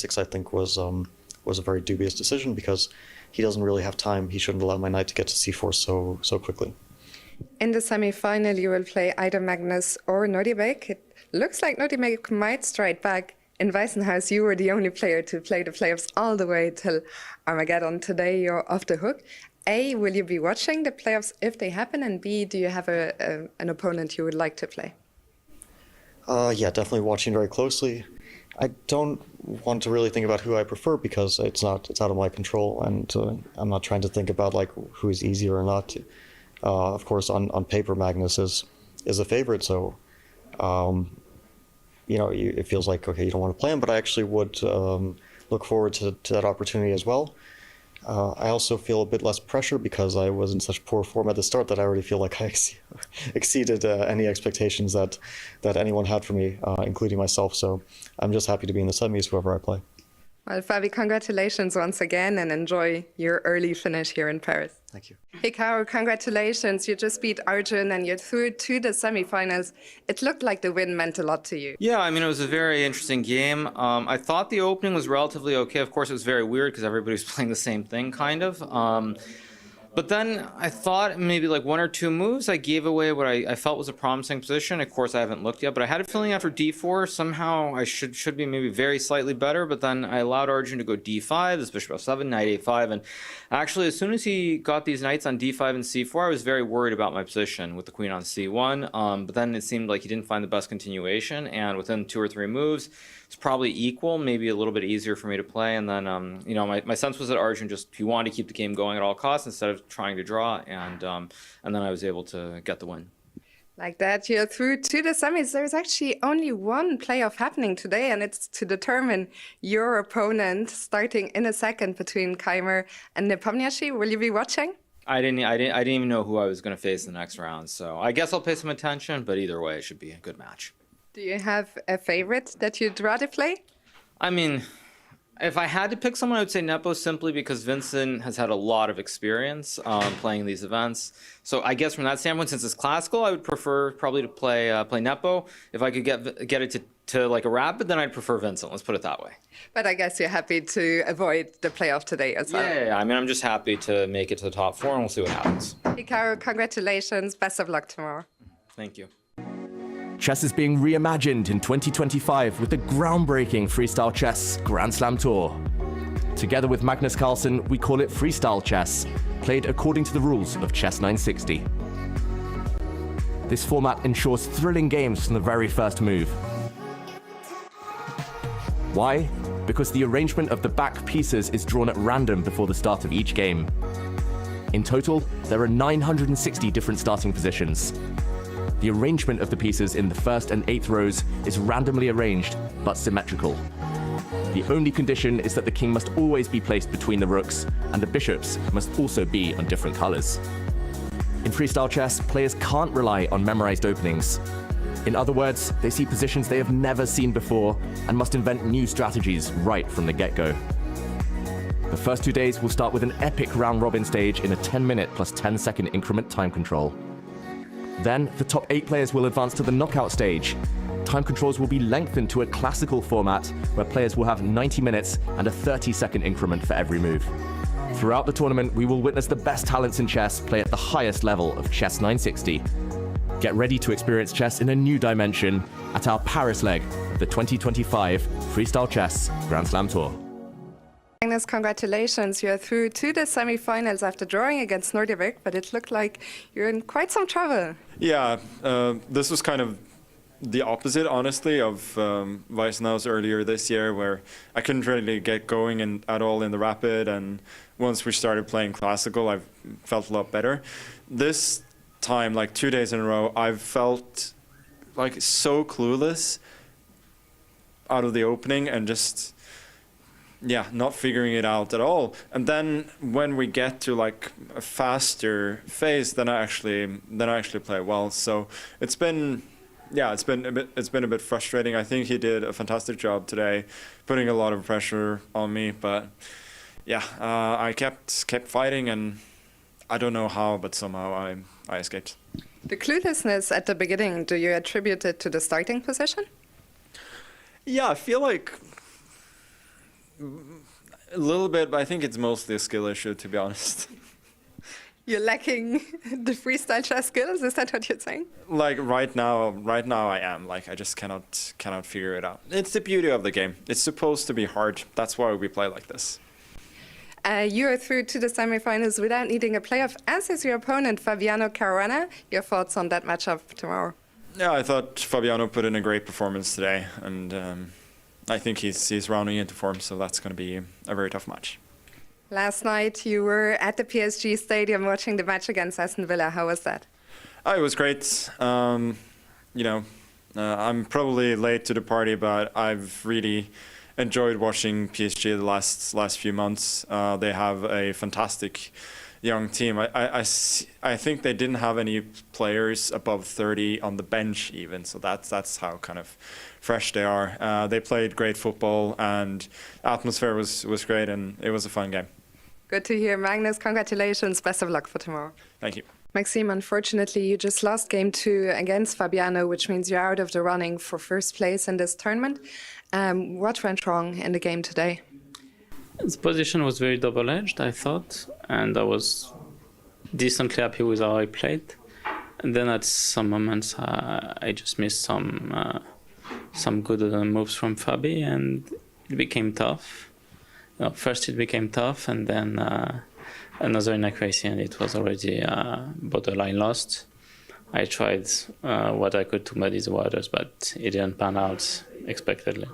a6, I think, was a very dubious decision because he doesn't really have time. He shouldn't allow my knight to get to c4 so quickly. In the semi-final, you will play either Magnus or Nodirbek. It looks like Nodirbek might strike back. In Weissenhaus, you were the only player to play the playoffs all the way till Armageddon. Today, you're off the hook. A, will you be watching the playoffs if they happen? And B, do you have an opponent you would like to play? Yeah, definitely watching very closely. I don't want to really think about who I prefer because it's out of my control, and I'm not trying to think about like who is easier or not. Of course, on paper, Magnus is a favorite, so it feels like, okay, you don't want to play him, but I actually would look forward to that opportunity as well. I also feel a bit less pressure because I was in such poor form at the start that I already feel like I exceeded any expectations that anyone had for me, including myself. So I'm just happy to be in the semis, whoever I play. Well, Fabi, congratulations once again and enjoy your early finish here in Paris. Thank you. Hikaru, congratulations. You just beat Arjun and you're through to the semifinals. It looked like the win meant a lot to you. Yeah, I mean, it was a very interesting game. I thought the opening was relatively okay. Of course, it was very weird because everybody was playing the same thing, kind of. But then I thought maybe like one or two moves, I gave away what I felt was a promising position. Of course, I haven't looked yet, but I had a feeling after d4, somehow I should be maybe very slightly better. But then I allowed Arjun to go d5, this bishop f7, knight a5. And actually, as soon as he got these knights on d5 and c4, I was very worried about my position with the queen on c1. But then it seemed like he didn't find the best continuation. And within 2 or 3 moves, it's probably equal, maybe a little bit easier for me to play. And then, my sense was that Arjun he wanted to keep the game going at all costs instead of trying to draw. And then I was able to get the win. Like that, you're through to the semis. There's actually only one playoff happening today, and it's to determine your opponent, starting in a second between Keymer and Nepomniachtchi. Will you be watching? I didn't even know who I was going to face in the next round. So I guess I'll pay some attention, but either way, it should be a good match. Do you have a favorite that you'd rather play? I mean, if I had to pick someone, I would say Nepo, simply because Vincent has had a lot of experience playing these events. So I guess from that standpoint, since it's classical, I would prefer probably to play Nepo. If I could get it to like a rapid, then I'd prefer Vincent. Let's put it that way. But I guess you're happy to avoid the playoff today as well. Yeah. I mean, I'm just happy to make it to the top 4, and we'll see what happens. Hikaru, congratulations. Best of luck tomorrow. Thank you. Chess is being reimagined in 2025 with the groundbreaking Freestyle Chess Grand Slam Tour. Together with Magnus Carlsen, we call it Freestyle Chess, played according to the rules of Chess 960. This format ensures thrilling games from the very first move. Why? Because the arrangement of the back pieces is drawn at random before the start of each game. In total, there are 960 different starting positions. The arrangement of the pieces in the 1st and 8th rows is randomly arranged, but symmetrical. The only condition is that the king must always be placed between the rooks, and the bishops must also be on different colors. In freestyle chess, players can't rely on memorized openings. In other words, they see positions they have never seen before and must invent new strategies right from the get-go. The first 2 days will start with an epic round-robin stage in a 10-minute plus 10-second increment time control. Then, the top 8 players will advance to the knockout stage. Time controls will be lengthened to a classical format where players will have 90 minutes and a 30-second increment for every move. Throughout the tournament, we will witness the best talents in chess play at the highest level of Chess 960. Get ready to experience chess in a new dimension at our Paris leg of the 2025 Freestyle Chess Grand Slam Tour. Magnus, congratulations. You're through to the semi-finals after drawing against Nodirbek, but it looked like you're in quite some trouble. Yeah, this was kind of the opposite, honestly, of Weissenhaus earlier this year, where I couldn't really get going at all in the rapid, and once we started playing classical, I felt a lot better. This time, like 2 days in a row, I've felt like so clueless out of the opening and just... yeah, not figuring it out at all. And then when we get to like a faster phase, then I actually play well. So it's been a bit frustrating. I think he did a fantastic job today, putting a lot of pressure on me. But yeah, I kept fighting, and I don't know how, but somehow I escaped. The cluelessness at the beginning, do you attribute it to the starting position? Yeah, I feel like A little bit, but I think it's mostly a skill issue, to be honest. You're lacking the freestyle chess skills. Is that what you're saying? Like right now I am. Like I just cannot figure it out. It's the beauty of the game. It's supposed to be hard. That's why we play like this. You are through to the semifinals without needing a playoff, as is your opponent, Fabiano Caruana. Your thoughts on that matchup tomorrow? Yeah, I thought Fabiano put in a great performance today, and I think he's rounding into form, so that's going to be a very tough match. Last night you were at the PSG Stadium watching the match against Aston Villa. How was that? It was great. I'm probably late to the party, but I've really enjoyed watching PSG the last few months. They have a fantastic young team. I think they didn't have any players above 30 on the bench even, so that's how kind of fresh they are. They played great football, and atmosphere was great, and it was a fun game. Good to hear. Magnus, congratulations. Best of luck for tomorrow. Thank you. Maxime, unfortunately, you just lost game 2 against Fabiano, which means you're out of the running for first place in this tournament. What went wrong in the game today? The position was very double-edged, I thought, and I was decently happy with how I played. And then at some moments, I just missed some good moves from Fabi, and it became tough. First it became tough, and then another inaccuracy, and it was already borderline lost. I tried what I could to muddy the waters, but it didn't pan out expectedly.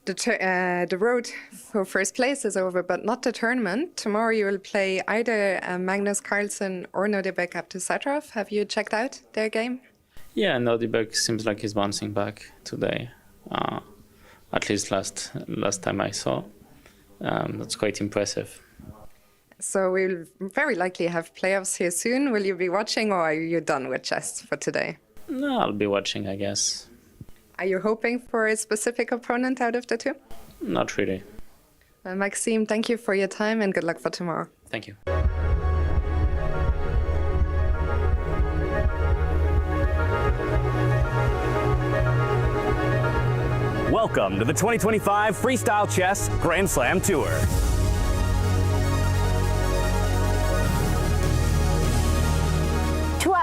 The road for first place is over, but not the tournament. Tomorrow you will play either Magnus Carlsen or Nodirbek Abdusattorov. Have you checked out their game? Yeah, Nodirbek seems like he's bouncing back today. At least last time I saw. That's quite impressive. So we'll very likely have playoffs here soon. Will you be watching, or are you done with chess for today? No, I'll be watching, I guess. Are you hoping for a specific opponent out of the two? Not really. Well, Maxime, thank you for your time and good luck for tomorrow. Thank you. Welcome to the 2025 Freestyle Chess Grand Slam Tour.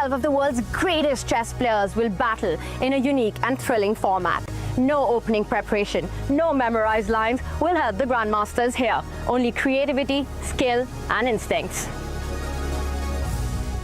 Of the world's greatest chess players will battle in a unique and thrilling format. No opening preparation, no memorized lines will help the grandmasters here. Only creativity, skill, and instincts.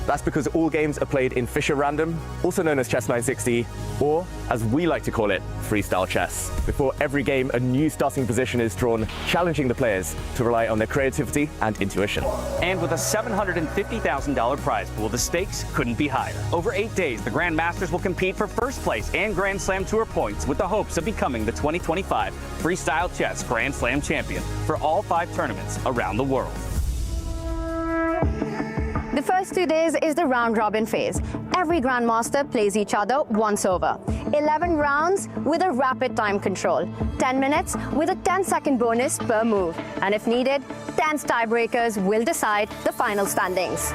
That's because all games are played in Fischer Random, also known as Chess 960, or as we like to call it, freestyle chess. Before every game, a new starting position is drawn, challenging the players to rely on their creativity and intuition. And with a $750,000 prize pool, the stakes couldn't be higher. Over 8 days, the Grandmasters will compete for first place and Grand Slam Tour points with the hopes of becoming the 2025 Freestyle Chess Grand Slam champion for all 5 tournaments around the world. The first 2 days is the round-robin phase. Every grandmaster plays each other once over. 11 rounds with a rapid time control. 10 minutes with a 10-second bonus per move. And if needed, 10 tiebreakers will decide the final standings.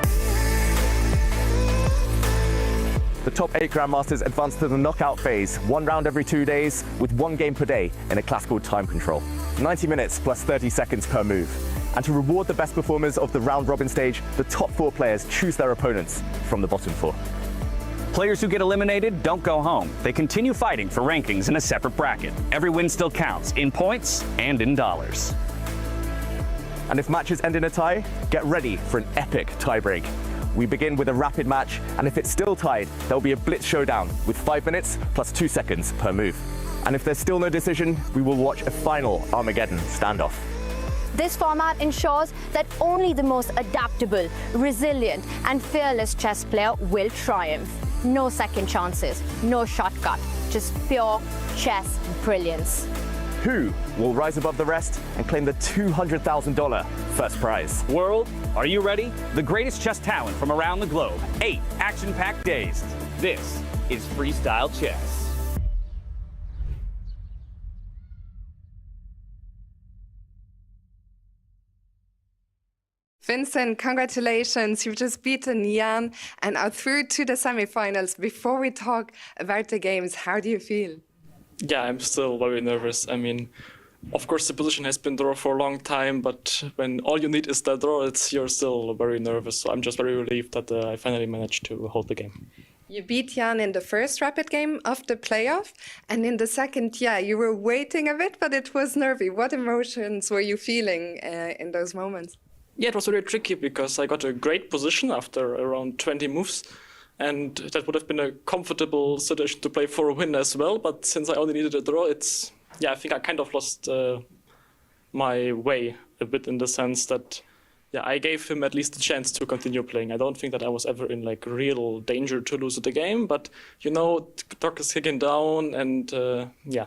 The top 8 grandmasters advance to the knockout phase, 1 round every 2 days, with 1 game per day in a classical time control. 90 minutes plus 30 seconds per move. And to reward the best performers of the round-robin stage, the top 4 players choose their opponents from the bottom 4. Players who get eliminated don't go home. They continue fighting for rankings in a separate bracket. Every win still counts, in points and in dollars. And if matches end in a tie, get ready for an epic tiebreak. We begin with a rapid match, and if it's still tied, there'll be a blitz showdown with 5 minutes plus 2 seconds per move. And if there's still no decision, we will watch a final Armageddon standoff. This format ensures that only the most adaptable, resilient, and fearless chess player will triumph. No second chances, no shortcut, just pure chess brilliance. Who will rise above the rest and claim the $200,000 first prize? World, are you ready? The greatest chess talent from around the globe. 8 action-packed days. This is Freestyle Chess. Vincent, congratulations. You've just beaten Jan and are through to the semifinals. Before we talk about the games, how do you feel? Yeah, I'm still very nervous. I mean, Of course, the position has been draw for a long time, but when all you need is that draw, you're still very nervous. So I'm just very relieved that I finally managed to hold the game. You beat Jan in the first rapid game of the playoff, and in the second, you were waiting a bit, but it was nervy. What emotions were you feeling in those moments? Yeah, it was really tricky because I got a great position after around 20 moves, and that would have been a comfortable situation to play for a win as well. But since I only needed a draw, I think I kind of lost my way a bit in the sense that, I gave him at least a chance to continue playing. I don't think that I was ever in real danger to lose the game, but the clock is ticking down, and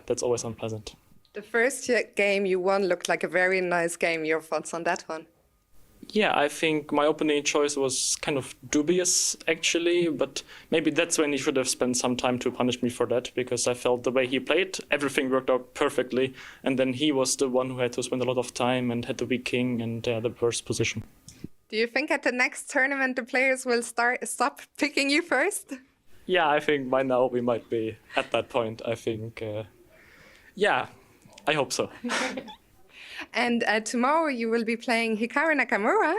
that's always unpleasant. The first game you won looked like a very nice game. Your thoughts on that one? Yeah, I think my opening choice was kind of dubious, actually, but maybe that's when he should have spent some time to punish me for that, because I felt the way he played, everything worked out perfectly, and then he was the one who had to spend a lot of time and had the weak king and the worst position. Do you think at the next tournament the players will stop picking you first? Yeah, I think by now we might be at that point. I think, I hope so. And tomorrow you will be playing Hikaru Nakamura.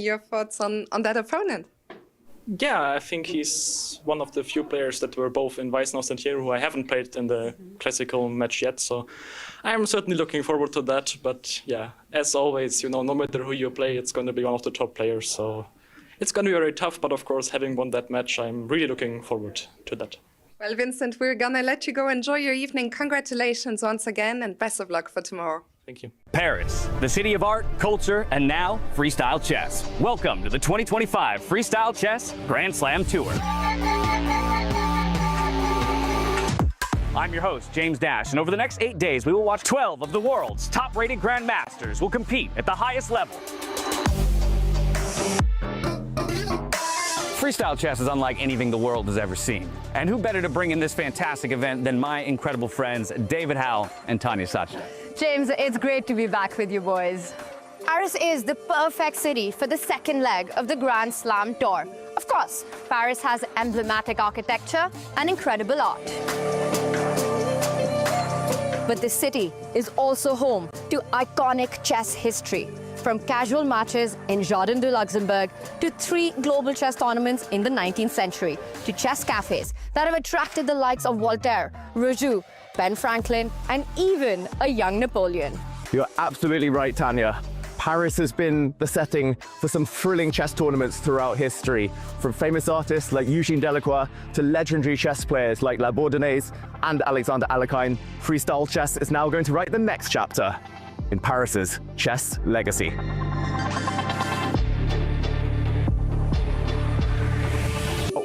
Your thoughts on that opponent? Yeah, I think he's one of the few players that were both in Weißenhaus and here who I haven't played in the classical match yet. So I'm certainly looking forward to that. But as always, no matter who you play, it's going to be one of the top players. So it's going to be very tough. But of course, having won that match, I'm really looking forward to that. Well, Vincent, we're going to let you go enjoy your evening. Congratulations once again and best of luck for tomorrow. Thank you. Paris, the city of art, culture, and now freestyle chess. Welcome to the 2025 Freestyle Chess Grand Slam Tour. I'm your host, James Dash, and over the next 8 days, we will watch 12 of the world's top-rated grandmasters will compete at the highest level. Freestyle chess is unlike anything the world has ever seen. And who better to bring in this fantastic event than my incredible friends, David Howell and Tanya Sachdev. James, it's great to be back with you boys. Paris is the perfect city for the second leg of the Grand Slam Tour. Of course, Paris has emblematic architecture and incredible art. But the city is also home to iconic chess history, from casual matches in Jardin de Luxembourg to 3 global chess tournaments in the 19th century, to chess cafes that have attracted the likes of Voltaire, Rousseau, Ben Franklin, and even a young Napoleon. You're absolutely right, Tanya. Paris has been the setting for some thrilling chess tournaments throughout history, from famous artists like Eugene Delacroix to legendary chess players like La Bourdonnaise and Alexander Alekhine. Freestyle chess is now going to write the next chapter in Paris's chess legacy.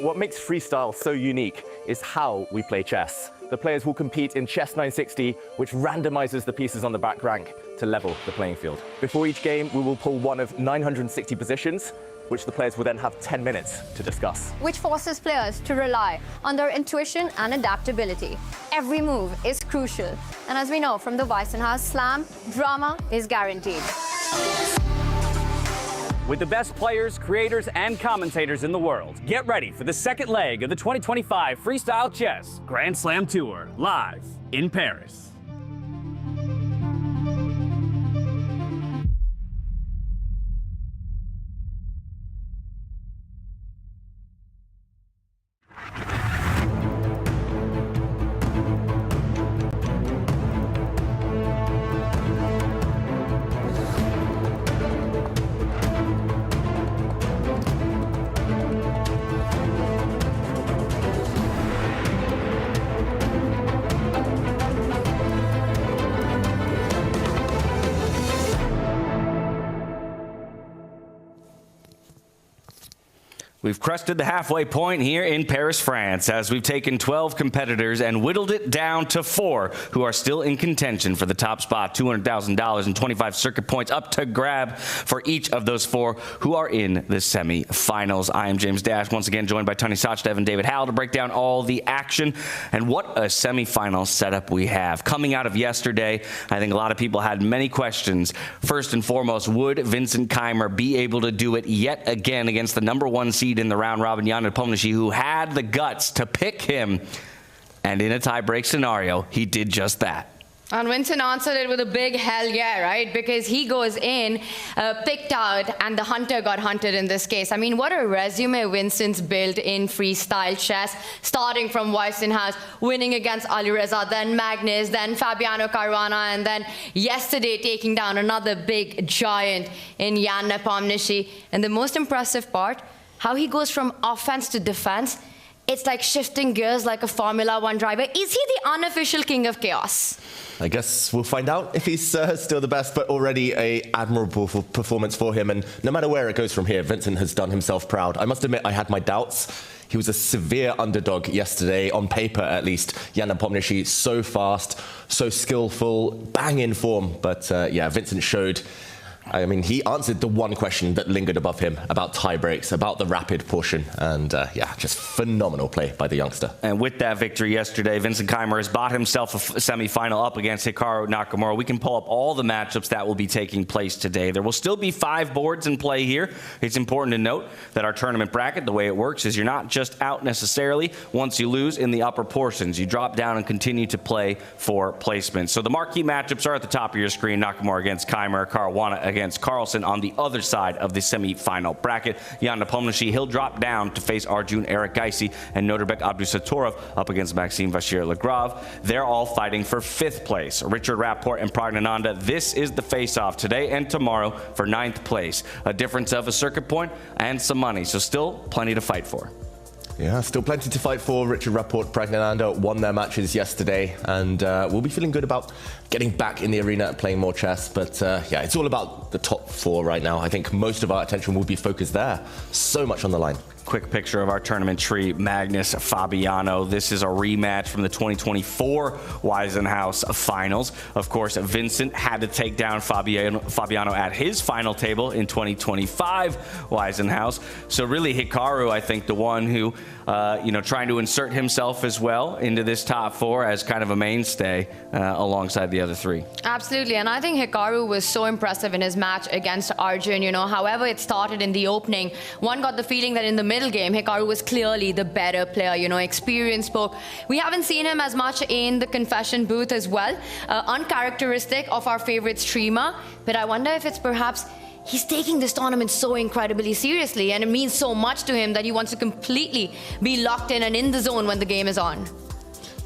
What makes freestyle so unique is how we play chess. The players will compete in Chess 960, which randomizes the pieces on the back rank to level the playing field. Before each game, we will pull one of 960 positions, which the players will then have 10 minutes to discuss. Which forces players to rely on their intuition and adaptability. Every move is crucial. And as we know from the Weißenhaus Slam, drama is guaranteed. With the best players, creators, and commentators in the world, get ready for the second leg of the 2025 Freestyle Chess Grand Slam Tour, live in Paris. We've crested the halfway point here in Paris, France, as we've taken 12 competitors and whittled it down to 4 who are still in contention for the top spot, $200,000 and 25 circuit points up to grab for each of those 4 who are in the semifinals. I am James Dash, once again joined by Tanya Sachdev and David Howell to break down all the action. And what a semifinal setup we have. Coming out of yesterday, I think a lot of people had many questions. First and foremost, would Vincent Keymer be able to do it yet again against the #1 seed in the round robin, Jan Nepomniachtchi, who had the guts to pick him, and in a tie-break scenario, he did just that. And Vincent answered it with a big hell yeah, right? Because he goes in, picked out, and the hunter got hunted in this case. I mean, what a resume Vincent's built in freestyle chess, starting from Weissenhaus, winning against Alireza, then Magnus, then Fabiano Caruana, and then yesterday taking down another big giant in Jan Nepomniachtchi. And the most impressive part, how he goes from offense to defense. It's like shifting gears like a Formula One driver. Is he the unofficial king of chaos? I guess we'll find out if he's still the best, but already a admirable performance for him. And no matter where it goes from here, Vincent has done himself proud. I must admit, I had my doubts. He was a severe underdog yesterday, on paper at least. Jan Nepomniachtchi, so fast, so skillful, bang in form. But yeah, Vincent showed. I mean, he answered the one question that lingered above him about tie breaks, about the rapid portion, and yeah, just phenomenal play by the youngster. And with that victory yesterday, Vincent Keymer has bought himself a semifinal up against Hikaru Nakamura. We can pull up all the matchups that will be taking place today. There will still be 5 boards in play here. It's important to note that our tournament bracket, the way it works, is you're not just out necessarily once you lose in the upper portions. You drop down and continue to play for placement. So the marquee matchups are at the top of your screen. Nakamura against Keymer, Caruana against Carlsen. On the other side of the semi-final bracket, Jan Nepomniachtchi, he'll drop down to face Arjun Erigaisi, and Nodirbek Abdusattorov up against Maxime Vachier-Lagrave. They're all fighting for 5th place. Richard Rapport and Praggnanandhaa, this is the face-off today and tomorrow for 9th place. A difference of a circuit point and some money, so still plenty to fight for. Yeah, still plenty to fight for. Richard Rapport, Praggnanandhaa won their matches yesterday, and we'll be feeling good about getting back in the arena and playing more chess. But yeah, it's all about the top 4 right now. I think most of our attention will be focused there. So much on the line. Quick picture of our tournament tree. Magnus, Fabiano. This is a rematch from the 2024 Weissenhaus finals. Of course, Vincent had to take down Fabiano at his final table in 2025 Weissenhaus. So really, Hikaru, I think, the one who, trying to insert himself as well into this top 4 as kind of a mainstay alongside the other 3. Absolutely, and I think Hikaru was so impressive in his match against Arjun. However it started in the opening, one got the feeling that in the middle game, Hikaru was clearly the better player. Experience spoke. We haven't seen him as much in the confession booth as well. Uncharacteristic of our favorite streamer, but I wonder if it's perhaps he's taking this tournament so incredibly seriously, and it means so much to him that he wants to completely be locked in and in the zone when the game is on.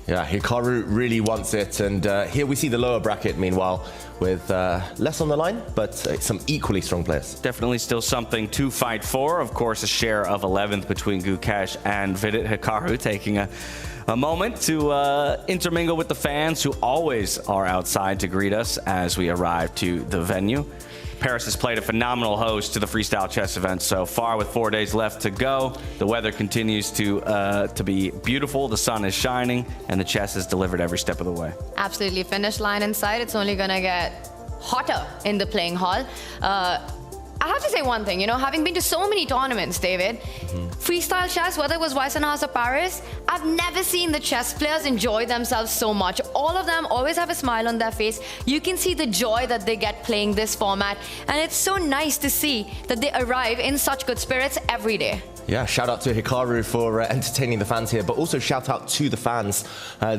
Yeah, Hikaru really wants it, and here we see the lower bracket, meanwhile, with less on the line, but some equally strong players. Definitely still something to fight for. Of course, a share of 11th between Gukesh and Vidit. Hikaru taking a moment to intermingle with the fans who always are outside to greet us as we arrive to the venue. Paris has played a phenomenal host to the freestyle chess event so far, with 4 days left to go. The weather continues to be beautiful, the sun is shining, and the chess is delivered every step of the way. Absolutely. Finish line in sight. It's only going to get hotter in the playing hall. I have to say one thing, having been to so many tournaments, David, freestyle chess, whether it was Weissenhaus or Paris, I've never seen the chess players enjoy themselves so much. All of them always have a smile on their face. You can see the joy that they get playing this format, and it's so nice to see that they arrive in such good spirits every day. Yeah, shout out to Hikaru for entertaining the fans here, but also shout out to the fans.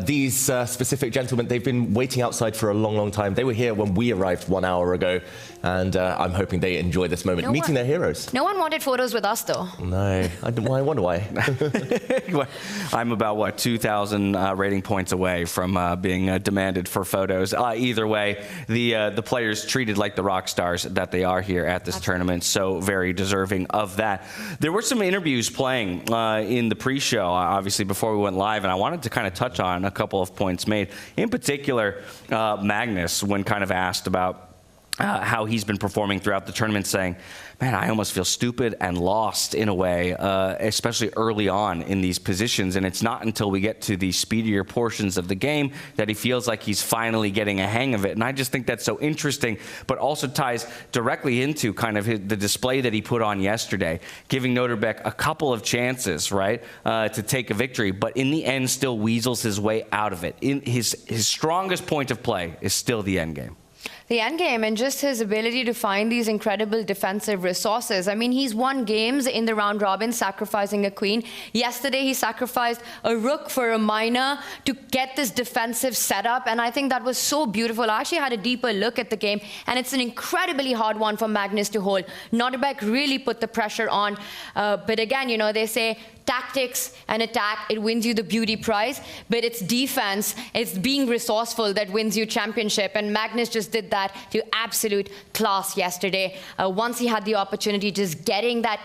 These specific gentlemen, they've been waiting outside for a long, long time. They were here when we arrived 1 hour ago, and I'm hoping they enjoy this moment, meeting their heroes. No one wanted photos with us, though. No, I wonder why. I'm about, 2,000 rating points away from being demanded for photos. Either way, the players treated like the rock stars that they are here at this tournament, so very deserving of that. There were some interviews playing in the pre-show, obviously, before we went live, and I wanted to kind of touch on a couple of points made. In particular, Magnus, when kind of asked about how he's been performing throughout the tournament, saying, man, I almost feel stupid and lost in a way, especially early on in these positions. And it's not until we get to the speedier portions of the game that he feels like he's finally getting a hang of it. And I just think that's so interesting, but also ties directly into kind of the display that he put on yesterday, giving Nodirbek a couple of chances, right, to take a victory, but in the end still weasels his way out of it. His strongest point of play is still the end game. the end game and just his ability to find these incredible defensive resources. I mean, he's won games in the round robin, sacrificing a queen. Yesterday, he sacrificed a rook for a minor to get this defensive setup, and I think that was so beautiful. I actually had a deeper look at the game, and it's an incredibly hard one for Magnus to hold. Nodirbek really put the pressure on, but again, you know, they say tactics and attack, it wins you the beauty prize, but it's defense, it's being resourceful that wins you championship, and Magnus just did that to absolute class yesterday. Once he had the opportunity, just getting that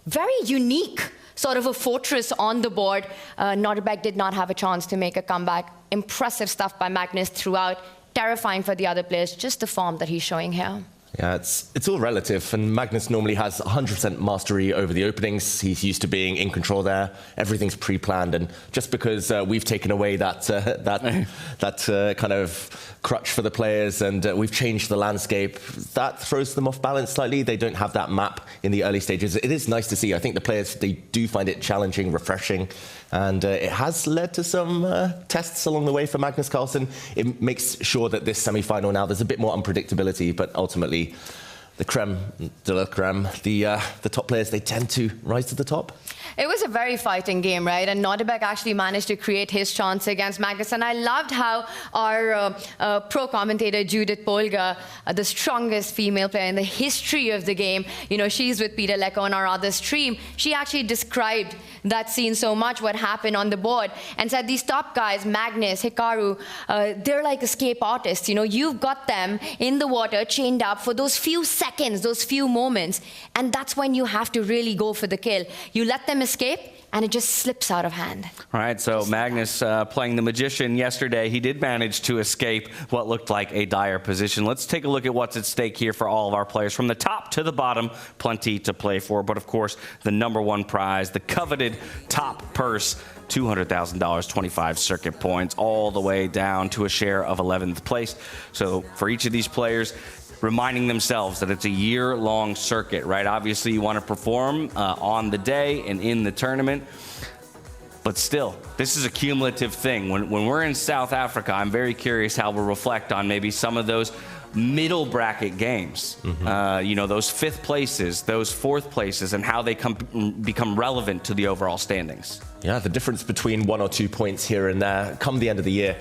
very unique sort of a fortress on the board, Nodirbek did not have a chance to make a comeback. Impressive stuff by Magnus throughout, terrifying for the other players, just the form that he's showing here. Yeah, it's all relative, and Magnus normally has 100% mastery over the openings. He's used to being in control there. Everything's pre-planned, and just because we've taken away that kind of crutch for the players, and we've changed the landscape, that throws them off balance slightly. They don't have that map in the early stages. It is nice to see. I think the players, they do find it challenging, refreshing, and it has led to some tests along the way for Magnus Carlsen. It makes sure that this semi-final now, there's a bit more unpredictability, but ultimately the creme de la creme, the top players, they tend to rise to the top. It was a very fighting game, right? And Nodirbek actually managed to create his chance against Magnus. And I loved how our pro commentator, Judith Polga, the strongest female player in the history of the game, you know, she's with Peter Lecco on our other stream, she actually described that scene so much, what happened on the board, and said these top guys, Magnus, Hikaru, they're like escape artists. You know, you've got them in the water, chained up for those few seconds, those few moments, and that's when you have to really go for the kill. You let them escape, and it just slips out of hand. All right, so Magnus playing the magician yesterday, he did manage to escape what looked like a dire position. Let's take a look at what's at stake here for all of our players. From the top to the bottom, plenty to play for, but of course, the #1 prize, the coveted top purse, $200,000, 25 circuit points, all the way down to a share of 11th place. So for each of these players, reminding themselves that it's a year-long circuit, right? Obviously, you want to perform on the day and in the tournament, but still, this is a cumulative thing. When we're in South Africa, I'm very curious how we'll reflect on maybe some of those middle bracket games, you know, those 5th places, those 4th places, and how they become relevant to the overall standings. Yeah, the difference between 1 or 2 points here and there come the end of the year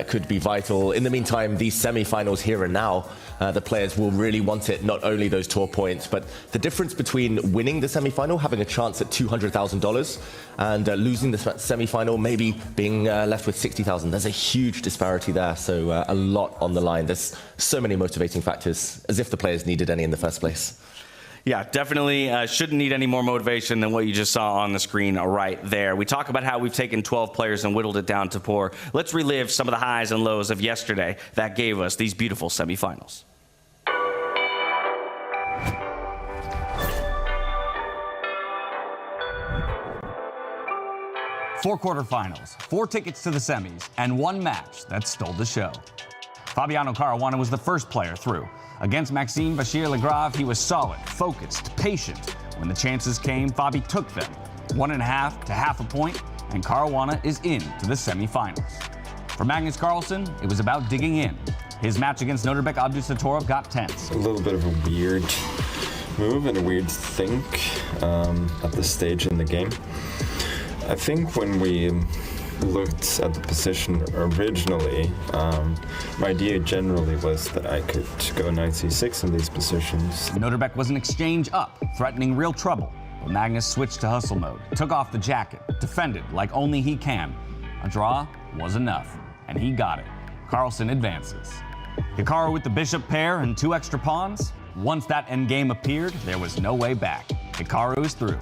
could be vital. In the meantime, these semi-finals here and now, the players will really want it, not only those tour points, but the difference between winning the semi-final, having a chance at $200,000, and losing the semi-final, maybe being left with $60,000. There's a huge disparity there, so a lot on the line. There's so many motivating factors, as if the players needed any in the first place. Yeah, definitely shouldn't need any more motivation than what you just saw on the screen right there. We talk about how we've taken 12 players and whittled it down to 4. Let's relive some of the highs and lows of yesterday that gave us these beautiful semifinals. Four quarterfinals, 4 tickets to the semis, and 1 match that stole the show. Fabiano Caruana was the first player through. Against Maxime Vachier-Lagrave, he was solid, focused, patient. When the chances came, Fabi took them. 1.5 to half a point, and Caruana is in to the semifinals. For Magnus Carlsen, it was about digging in. His match against Nodirbek Abdusattorov got tense. A little bit of a weird move and a weird think at this stage in the game. I think when we looked at the position originally, my idea generally was that I could go knight c6 in these positions. Nodirbek was an exchange up, threatening real trouble. But Magnus switched to hustle mode, took off the jacket, defended like only he can. A draw was enough, and he got it. Carlsen advances. Hikaru with the bishop pair and 2 extra pawns. Once that endgame appeared, there was no way back. Hikaru is through.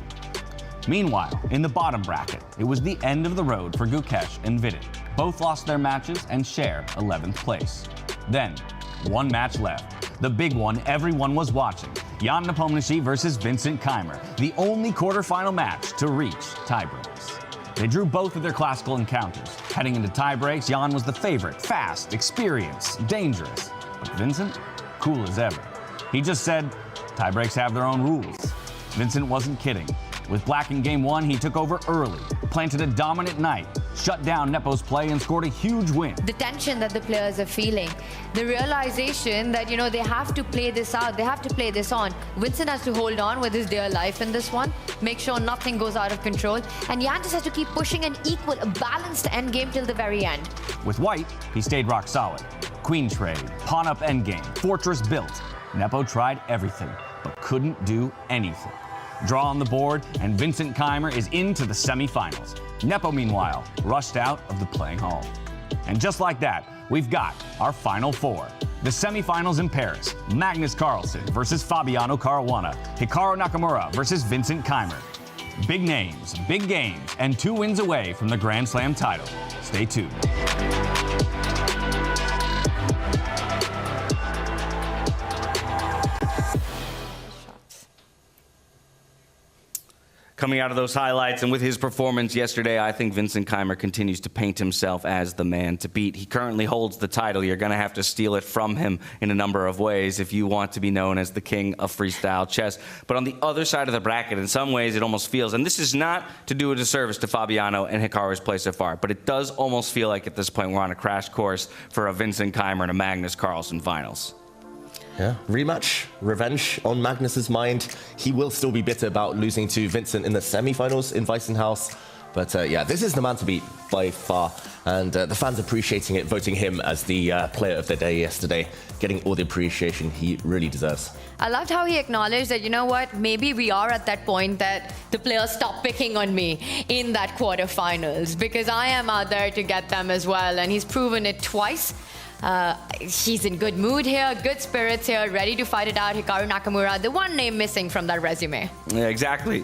Meanwhile, in the bottom bracket, it was the end of the road for Gukesh and Vidit. Both lost their matches and share 11th place. Then, 1 match left. The big one everyone was watching. Jan Nepomniachtchi versus Vincent Keymer, the only quarterfinal match to reach tiebreaks. They drew both of their classical encounters. Heading into tiebreaks, Jan was the favorite, fast, experienced, dangerous. But Vincent, cool as ever. He just said, tiebreaks have their own rules. Vincent wasn't kidding. With black in game 1, he took over early, planted a dominant knight, shut down Nepo's play and scored a huge win. The tension that the players are feeling, the realization that, you know, they have to play this out, they have to play this on. Vincent has to hold on with his dear life in this one, make sure nothing goes out of control, and Yantis has to keep pushing an equal, a balanced endgame till the very end. With white, he stayed rock solid. Queen trade, pawn up endgame, fortress built. Nepo tried everything, but couldn't do anything. Draw on the board, and Vincent Keymer is into the semifinals. Nepo, meanwhile, rushed out of the playing hall. And just like that, we've got our final four. The semifinals in Paris: Magnus Carlsen versus Fabiano Caruana, Hikaru Nakamura versus Vincent Keymer. Big names, big games, and 2 wins away from the Grand Slam title. Stay tuned. Coming out of those highlights and with his performance yesterday, I think Vincent Keymer continues to paint himself as the man to beat. He currently holds the title. You're going to have to steal it from him in a number of ways if you want to be known as the king of freestyle chess. But on the other side of the bracket, in some ways, it almost feels, and this is not to do a disservice to Fabiano and Hikaru's play so far, but it does almost feel like at this point we're on a crash course for a Vincent Keymer and a Magnus Carlsen finals. Yeah, rematch, revenge on Magnus's mind. He will still be bitter about losing to Vincent in the semi-finals in Weissenhaus. But yeah, this is the man to beat by far. And the fans appreciating it, voting him as the player of the day yesterday, getting all the appreciation he really deserves. I loved how he acknowledged that, you know what, maybe we are at that point that the players stop picking on me in that quarterfinals, because I am out there to get them as well. And he's proven it twice. He's in good mood here, good spirits here, ready to fight it out. Hikaru Nakamura, the one name missing from that resume. Yeah, exactly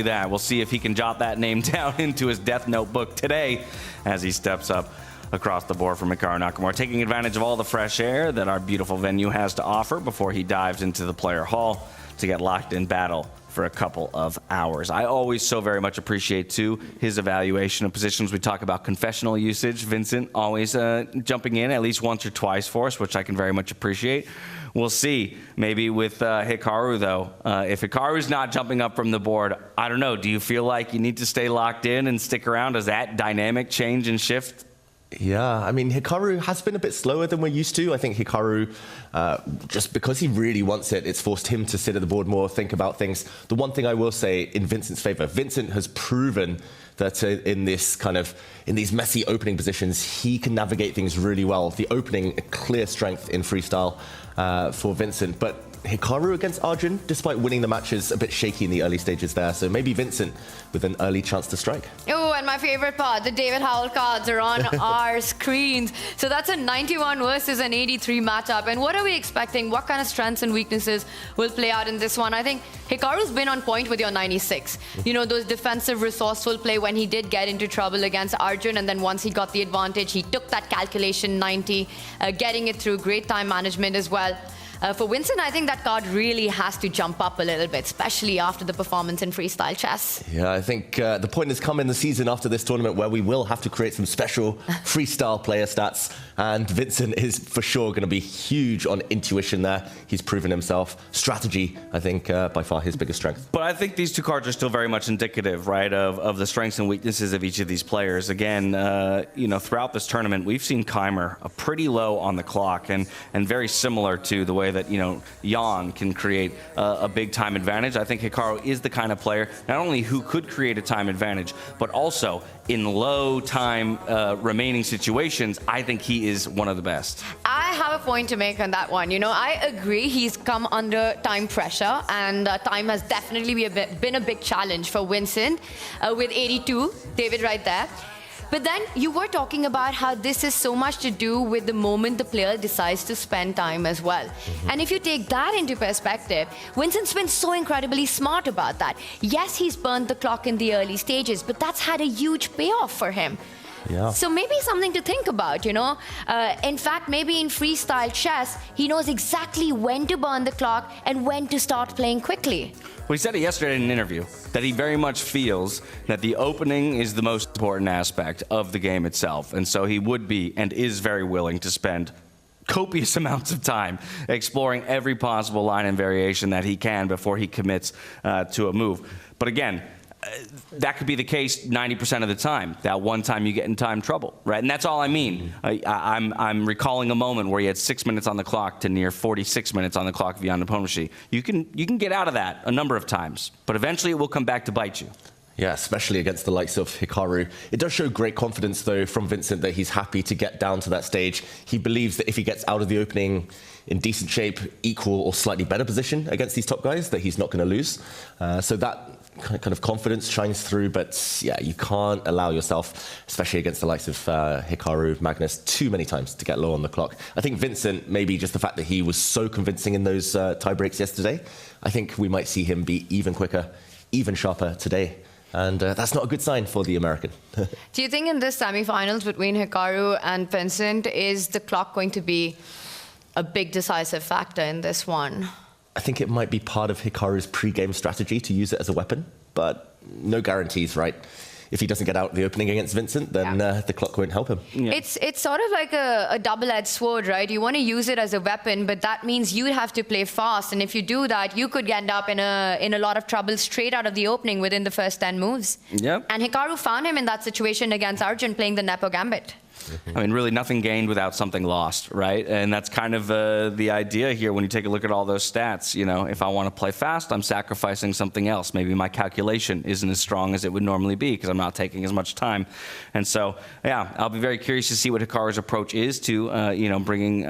that. We'll see if he can jot that name down into his death notebook today as he steps up across the board from Hikaru Nakamura, taking advantage of all the fresh air that our beautiful venue has to offer before he dives into the player hall to get locked in battle for a couple of hours. I always so very much appreciate, too, his evaluation of positions. We talk about confessional usage. Vincent always jumping in at least once or twice for us, which I can very much appreciate. We'll see. Maybe with Hikaru, though. If Hikaru's not jumping up from the board, I don't know. Do you feel like you need to stay locked in and stick around? Does that dynamic change and shift? Yeah, I mean, Hikaru has been a bit slower than we're used to. I think Hikaru, just because he really wants it, it's forced him to sit at the board more, think about things. The one thing I will say in Vincent's favor, Vincent has proven that in these messy opening positions, he can navigate things really well. The opening, a clear strength in freestyle for Vincent. But Hikaru against Arjun, despite winning the matches, a bit shaky in the early stages there. So maybe Vincent with an early chance to strike. Oh, and my favorite part, the David Howell cards are on our screens. So that's a 91 versus an 83 matchup. And what are we expecting? What kind of strengths and weaknesses will play out in this one? I think Hikaru's been on point with your 96. You know, those defensive, resourceful play when he did get into trouble against Arjun. And then once he got the advantage, he took that calculation 90, getting it through. Great time management as well. For Vincent, I think that card really has to jump up a little bit, especially after the performance in freestyle chess. Yeah, I think the point has come in the season after this tournament where we will have to create some special freestyle player stats. And Vincent is for sure going to be huge on intuition there. He's proven himself. Strategy, I think, by far his biggest strength. But I think these two cards are still very much indicative, right, of the strengths and weaknesses of each of these players. Again, you know, throughout this tournament, we've seen Keymer pretty low on the clock and very similar to the way that, you know, Jan can create a big time advantage. I think Hikaru is the kind of player not only who could create a time advantage, but also in low time remaining situations, I think he is one of the best. I have a point to make on that one. You know, I agree he's come under time pressure, and time has definitely been a big challenge for Vincent with 82, David right there. But then you were talking about how this is so much to do with the moment the player decides to spend time as well. And if you take that into perspective, Vincent's been so incredibly smart about that. Yes, he's burned the clock in the early stages, but that's had a huge payoff for him. Yeah. So maybe something to think about, you know. In fact, maybe in freestyle chess, he knows exactly when to burn the clock and when to start playing quickly. Well, he said it yesterday in an interview that he very much feels that the opening is the most important aspect of the game itself. And so he would be and is very willing to spend copious amounts of time exploring every possible line and variation that he can before he commits to a move. But again, that could be the case 90% of the time. That one time you get in time trouble, right? And that's all I mean. I'm recalling a moment where you had 6 minutes on the clock to near 46 minutes on the clock via Nepomniachtchi. You can get out of that a number of times, but eventually it will come back to bite you. Yeah, especially against the likes of Hikaru. It does show great confidence, though, from Vincent that he's happy to get down to that stage. He believes that if he gets out of the opening in decent shape, equal or slightly better position against these top guys, that he's not going to lose. So that kind of confidence shines through, but yeah, you can't allow yourself, especially against the likes of Hikaru, Magnus, too many times to get low on the clock. I think Vincent, maybe just the fact that he was so convincing in those tie breaks yesterday, I think we might see him be even quicker, even sharper today. And that's not a good sign for the American. Do you think in this semi-finals between Hikaru and Vincent, is the clock going to be a big decisive factor in this one? I think it might be part of Hikaru's pre-game strategy to use it as a weapon, but no guarantees, right? If he doesn't get out the opening against Vincent, then the clock won't help him. Yeah. It's sort of like a double-edged sword, right? You want to use it as a weapon, but that means you have to play fast. And if you do that, you could end up in a lot of trouble straight out of the opening within the first 10 moves. Yep. And Hikaru found him in that situation against Arjun playing the Nepo Gambit. I mean, really nothing gained without something lost, right? And that's kind of the idea here when you take a look at all those stats. You know, if I want to play fast, I'm sacrificing something else. Maybe my calculation isn't as strong as it would normally be because I'm not taking as much time. And so, yeah, I'll be very curious to see what Hikaru's approach is to, bringing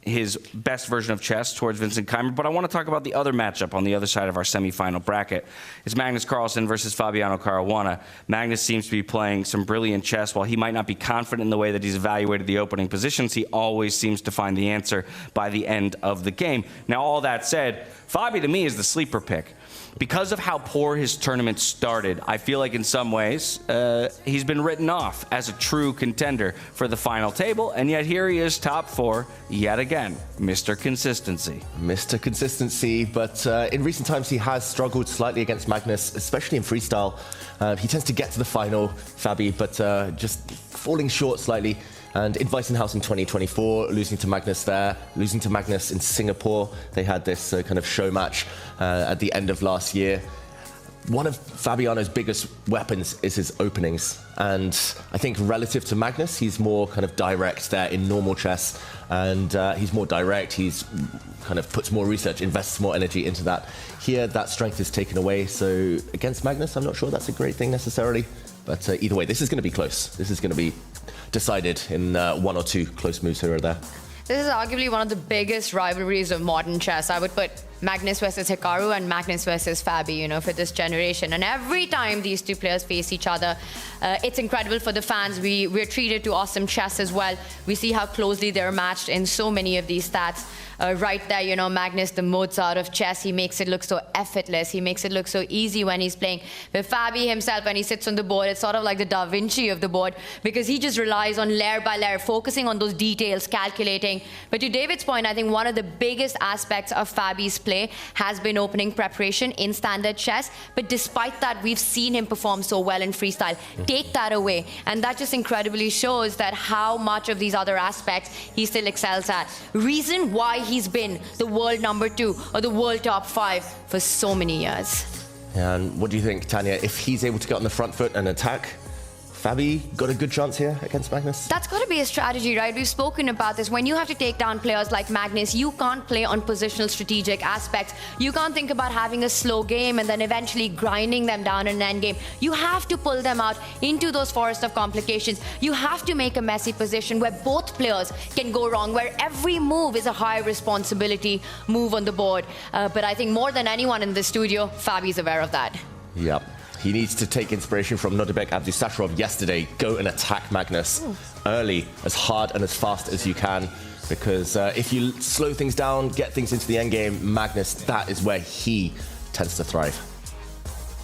his best version of chess towards Vincent Keymer. But I want to talk about the other matchup on the other side of our semifinal bracket. It's Magnus Carlsen versus Fabiano Caruana. Magnus seems to be playing some brilliant chess. While he might not be confident in the way that he's evaluated the opening positions, he always seems to find the answer by the end of the game. Now, all that said, Fabi to me is the sleeper pick. Because of how poor his tournament started, I feel like in some ways he's been written off as a true contender for the final table, and yet here he is top 4 yet again. Mr. Consistency. Mr. Consistency, but in recent times he has struggled slightly against Magnus, especially in freestyle. He tends to get to the final, Fabi, but just falling short slightly. And in Weissenhaus in 2024, losing to Magnus there, losing to Magnus in Singapore. They had this kind of show match at the end of last year. One of Fabiano's biggest weapons is his openings. And I think relative to Magnus, he's more kind of direct there in normal chess. And he's more direct, he's kind of puts more research, invests more energy into that. Here, that strength is taken away. So against Magnus, I'm not sure that's a great thing necessarily. But either way, this is going to be close. This is going to be decided in 1 or 2 close moves here or there. This is arguably one of the biggest rivalries of modern chess. I would put Magnus versus Hikaru and Magnus versus Fabi, for this generation. And every time these two players face each other, it's incredible for the fans. We're treated to awesome chess as well. We see how closely they're matched in so many of these stats. Right there, Magnus, the Mozart of chess, he makes it look so effortless. He makes it look so easy when he's playing. But Fabi himself, when he sits on the board, it's sort of like the Da Vinci of the board because he just relies on layer by layer, focusing on those details, calculating. But to David's point, I think one of the biggest aspects of Fabi's play has been opening preparation in standard chess. But despite that, we've seen him perform so well in freestyle. Take that away. And that just incredibly shows that how much of these other aspects he still excels at. Reason why he's been the world number 2 or the world top 5 for so many years. And what do you think, Tanya? If he's able to get on the front foot and attack, Fabi got a good chance here against Magnus? That's got to be a strategy, right? We've spoken about this. When you have to take down players like Magnus, you can't play on positional strategic aspects. You can't think about having a slow game and then eventually grinding them down in an end game. You have to pull them out into those forests of complications. You have to make a messy position where both players can go wrong, where every move is a high responsibility move on the board. But I think more than anyone in the studio, Fabi's aware of that. Yep. He needs to take inspiration from Nodirbek Abdusattorov yesterday. Go and attack Magnus early, as hard and as fast as you can. Because if you slow things down, get things into the endgame, Magnus, that is where he tends to thrive.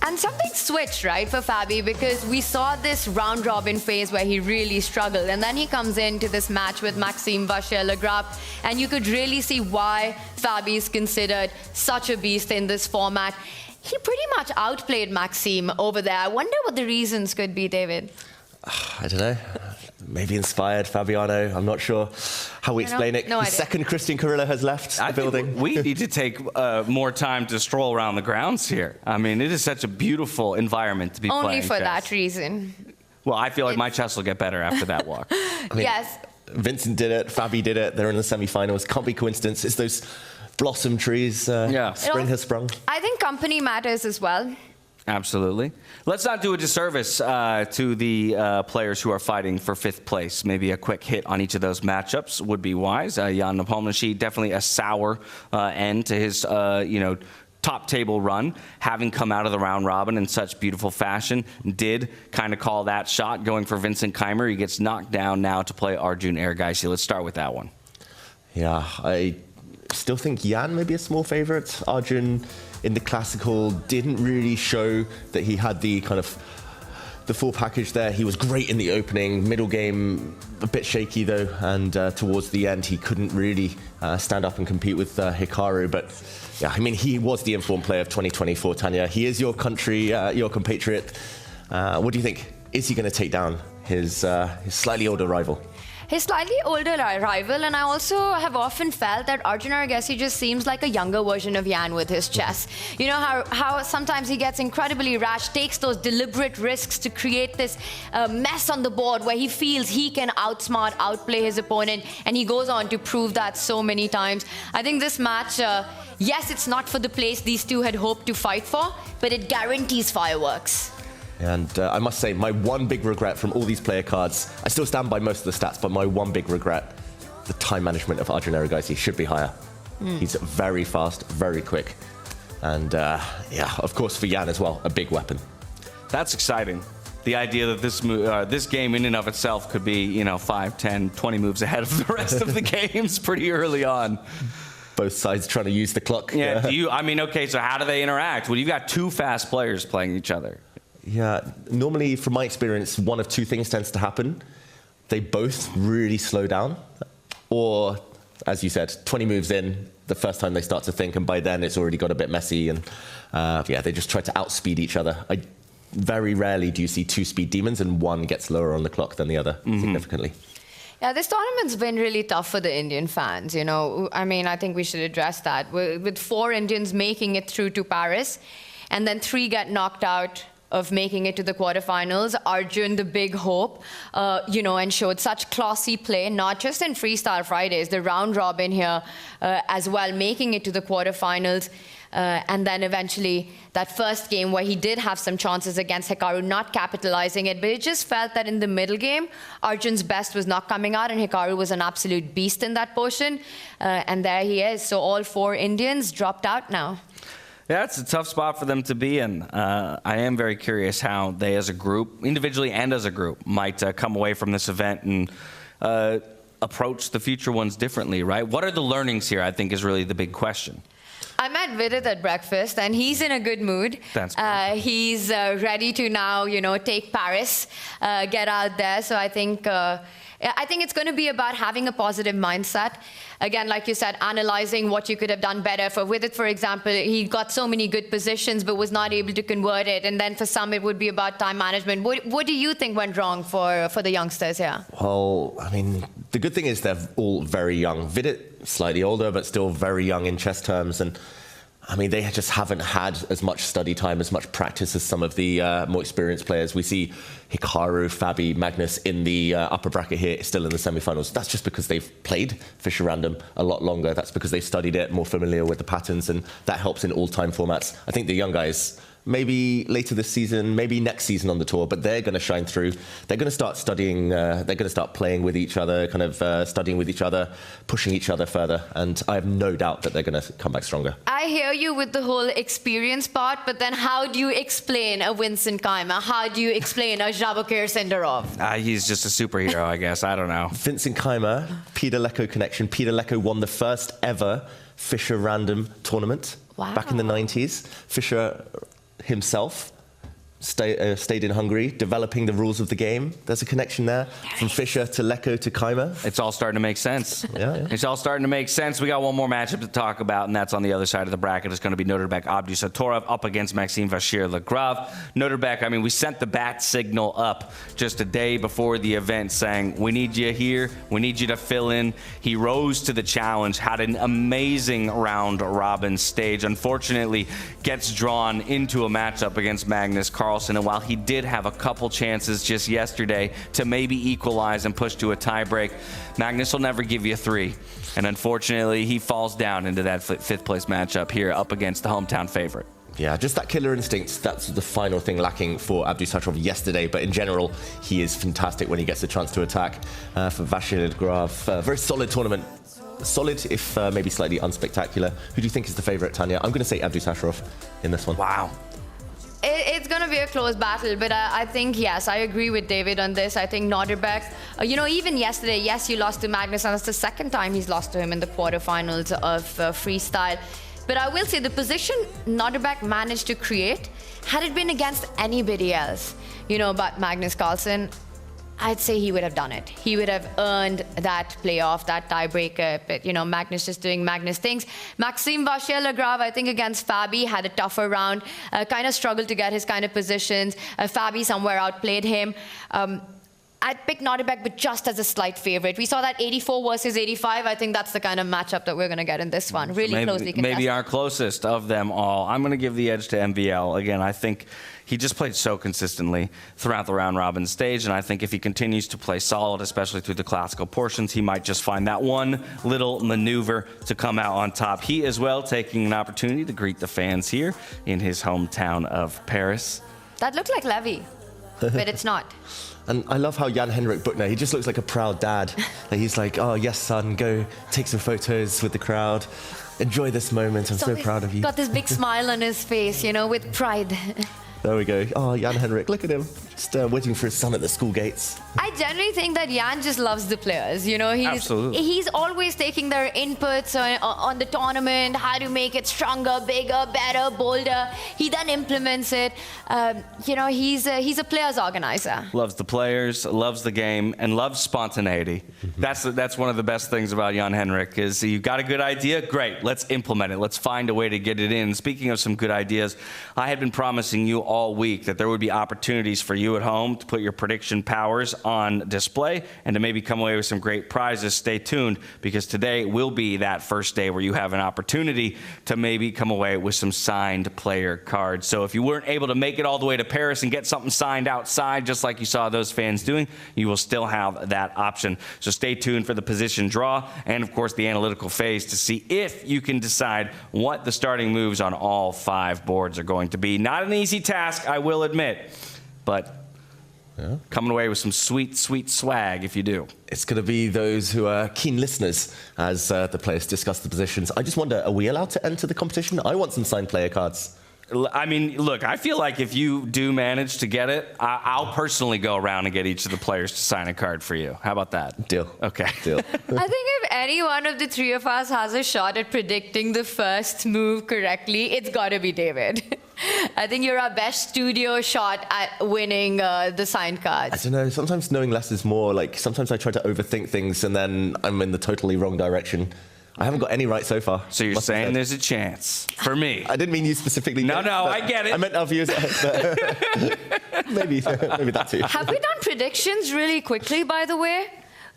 And something switched, right, for Fabi, because we saw this round-robin phase where he really struggled. And then he comes into this match with Maxime Vachier-Lagrave, and you could really see why Fabi is considered such a beast in this format. He pretty much outplayed Maxime over there. I wonder what the reasons could be, David. I don't know. maybe inspired Fabiano. I'm not sure how we explain it. No the idea. second Christian Carrillo has left the building. We need to take more time to stroll around the grounds here. I mean, it is such a beautiful environment to be playing Only for chess. that reason. Well, I feel like my chess will get better after that walk. Yes. Vincent did it, Fabi did it. They're in the semi-finals. Can't be coincidence. It's those blossom trees. Spring has sprung. I think company matters as well. Absolutely. Let's not do a disservice to the players who are fighting for 5th place. Maybe a quick hit on each of those matchups would be wise. Jan Nepomniachtchi, definitely a sour end to his, top table run, having come out of the round robin in such beautiful fashion. Did kind of call that shot, going for Vincent Keymer. He gets knocked down now to play Arjun Erigaisi. Let's start with that one. Yeah, I still think Jan may be a small favorite. Arjun in the classical didn't really show that he had the kind of the full package there. He was great in the opening, middle game a bit shaky though, and towards the end he couldn't really stand up and compete with Hikaru. But yeah, I mean, he was the informed player of 2024, Tanya. He is your country, your compatriot. What do you think? Is he going to take down his slightly older rival? His slightly older rival, and I also have often felt that Arjun Erigaisi just seems like a younger version of Jan with his chess. You know how sometimes he gets incredibly rash, takes those deliberate risks to create this mess on the board where he feels he can outsmart, outplay his opponent, and he goes on to prove that so many times. I think this match, yes, it's not for the place these two had hoped to fight for, but it guarantees fireworks. And I must say, my one big regret from all these player cards, I still stand by most of the stats, but my one big regret, the time management of Arjun Erigaisi should be higher. He's very fast, very quick. And yeah, of course for Jan as well, a big weapon. That's exciting. The idea that this game in and of itself could be, 5, 10, 20 moves ahead of the rest of the games pretty early on. Both sides trying to use the clock. Yeah, okay, so how do they interact? Well, you've got two fast players playing each other. Yeah, normally from my experience, one of two things tends to happen. They both really slow down, or, as you said, 20 moves in, the first time they start to think, and by then it's already got a bit messy, and they just try to outspeed each other. Very rarely do you see two speed demons, and one gets lower on the clock than the other significantly. Yeah, this tournament's been really tough for the Indian fans, I mean, I think we should address that. With 4 Indians making it through to Paris, and then 3 get knocked out of making it to the quarterfinals. Arjun, the big hope, and showed such classy play, not just in Freestyle Fridays, the round robin here as well, making it to the quarterfinals. And then eventually that first game where he did have some chances against Hikaru, not capitalizing it, but it just felt that in the middle game, Arjun's best was not coming out, and Hikaru was an absolute beast in that portion. And there he is. So all 4 Indians dropped out now. Yeah, it's a tough spot for them to be in. I am very curious how they as a group, individually and as a group, might come away from this event and approach the future ones differently, right? What are the learnings here, I think, is really the big question. I met Vidit at breakfast, and he's in a good mood. That's good. He's ready to now, take Paris, get out there. So I think it's going to be about having a positive mindset. Again, like you said, analyzing what you could have done better. For Vidit, for example, he got so many good positions but was not able to convert it. And then for some, it would be about time management. What do you think went wrong for the youngsters here? Well, I mean, the good thing is they're all very young. Vidit, slightly older, but still very young in chess terms. And I mean, they just haven't had as much study time, as much practice as some of the more experienced players. We see Hikaru, Fabi, Magnus in the upper bracket here, still in the semi-finals. That's just because they've played Fischer Random a lot longer. That's because they've studied it, more familiar with the patterns, and that helps in all-time formats. I think the young guys, maybe later this season, maybe next season on the tour, but they're going to shine through. They're going to start studying, they're going to start playing with each other, kind of studying with each other, pushing each other further, and I have no doubt that they're going to come back stronger. I hear you with the whole experience part, but then how do you explain a Vincent Keymer? How do you explain a Gukesh Dommaraju? He's just a superhero, I guess. I don't know. Vincent Keymer, Peter Lecco connection. Peter Lecco won the first ever Fischer Random tournament back in the 90s. Fischer himself stayed in Hungary, developing the rules of the game. There's a connection there from Fischer to Leko to Keymer. It's all starting to make sense. Yeah. It's all starting to make sense. We got one more matchup to talk about, and that's on the other side of the bracket. It's going to be Nodirbek Abdusattorov up against Maxime Vachier-Lagrave. Nodirbek, I mean, we sent the bat signal up just a day before the event saying, we need you here, we need you to fill in. He rose to the challenge, had an amazing round robin stage. Unfortunately, gets drawn into a matchup against Magnus Carlsen, and while he did have a couple chances just yesterday to maybe equalize and push to a tiebreak, Magnus will never give you 3. And unfortunately, he falls down into that 5th place matchup here up against the hometown favorite. Yeah, just that killer instinct. That's the final thing lacking for Abdusattorov yesterday. But in general, he is fantastic when he gets a chance to attack. For Vachier-Lagrave, very solid tournament. Solid, if maybe slightly unspectacular. Who do you think is the favorite, Tanya? I'm going to say Abdusattorov in this one. Wow. It's going to be a close battle, but I think, yes, I agree with David on this. I think Nodirbek, even yesterday, yes, you lost to Magnus, and it's the second time he's lost to him in the quarterfinals of freestyle. But I will say the position Nodirbek managed to create, had it been against anybody else, but Magnus Carlsen, I'd say he would have done it. He would have earned that playoff, that tiebreaker. But, Magnus just doing Magnus things. Maxime Vachier-Lagrave, I think, against Fabi, had a tougher round. Kind of struggled to get his kind of positions. Fabi somewhere outplayed him. I'd pick Nodirbek, but just as a slight favorite. We saw that 84 versus 85. I think that's the kind of matchup that we're going to get in this one. Really closely contested. Maybe our closest of them all. I'm going to give the edge to MVL. Again, I think he just played so consistently throughout the round robin stage, and I think if he continues to play solid, especially through the classical portions, he might just find that one little maneuver to come out on top. He as well taking an opportunity to greet the fans here in his hometown of Paris. That looked like Levy, but it's not. And I love how Jan-Henrik Buchner, he just looks like a proud dad. He's like, oh, yes, son, go take some photos with the crowd. Enjoy this moment. I'm so proud of you. Got this big smile on his face, with pride. There we go. Oh, Jan-Henrik, look at him. Just waiting for his son at the school gates. I generally think that Jan just loves the players. Absolutely. He's always taking their inputs on the tournament, how to make it stronger, bigger, better, bolder. He then implements it. He's a players organizer. Loves the players, loves the game, and loves spontaneity. That's one of the best things about Jan-Henrik is you've got a good idea, great, let's implement it. Let's find a way to get it in. Speaking of some good ideas, I had been promising you all week that there would be opportunities for you at home to put your prediction powers on display and to maybe come away with some great prizes. Stay tuned, because today will be that first day where you have an opportunity to maybe come away with some signed player cards. So if you weren't able to make it all the way to Paris and get something signed outside, just like you saw those fans doing, you will still have that option. So stay tuned for the position draw and, of course, the analytical phase to see if you can decide what the starting moves on all 5 boards are going to be. Not an easy task, I will admit, but coming away with some sweet, sweet swag if you do. It's going to be those who are keen listeners as the players discuss the positions. I just wonder, are we allowed to enter the competition? I want some signed player cards. I mean, look, I feel like if you do manage to get it, I'll personally go around and get each of the players to sign a card for you. How about that? Deal. Okay. Deal. I think if any one of the 3 of us has a shot at predicting the first move correctly, it's got to be David. I think you're our best studio shot at winning the signed cards. I don't know. Sometimes knowing less is more. Like, sometimes I try to overthink things and then I'm in the totally wrong direction. I haven't got any right so far. So you're saying there's a chance for me? I didn't mean you specifically. No, I get it. I meant our viewers. maybe that too. Have we done predictions really quickly, by the way?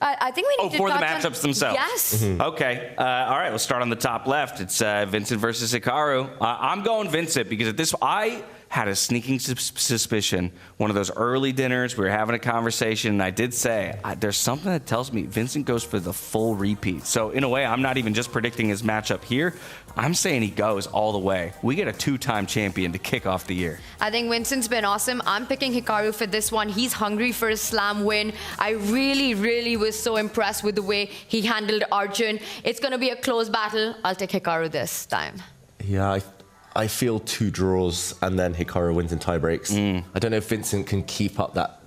I think we need to for the touch matchups themselves. Yes. Okay. All right. We'll start on the top left. It's Vincent versus Hikaru. I'm going Vincent because at this, I had a sneaking suspicion. One of those early dinners, we were having a conversation, and I did say, there's something that tells me Vincent goes for the full repeat. So in a way, I'm not even just predicting his matchup here. I'm saying he goes all the way. We get a 2-time champion to kick off the year. I think Vincent's been awesome. I'm picking Hikaru for this one. He's hungry for a slam win. I really, really was so impressed with the way he handled Arjun. It's going to be a close battle. I'll take Hikaru this time. Yeah, I feel 2 draws and then Hikaru wins in tie breaks. I don't know if Vincent can keep up that.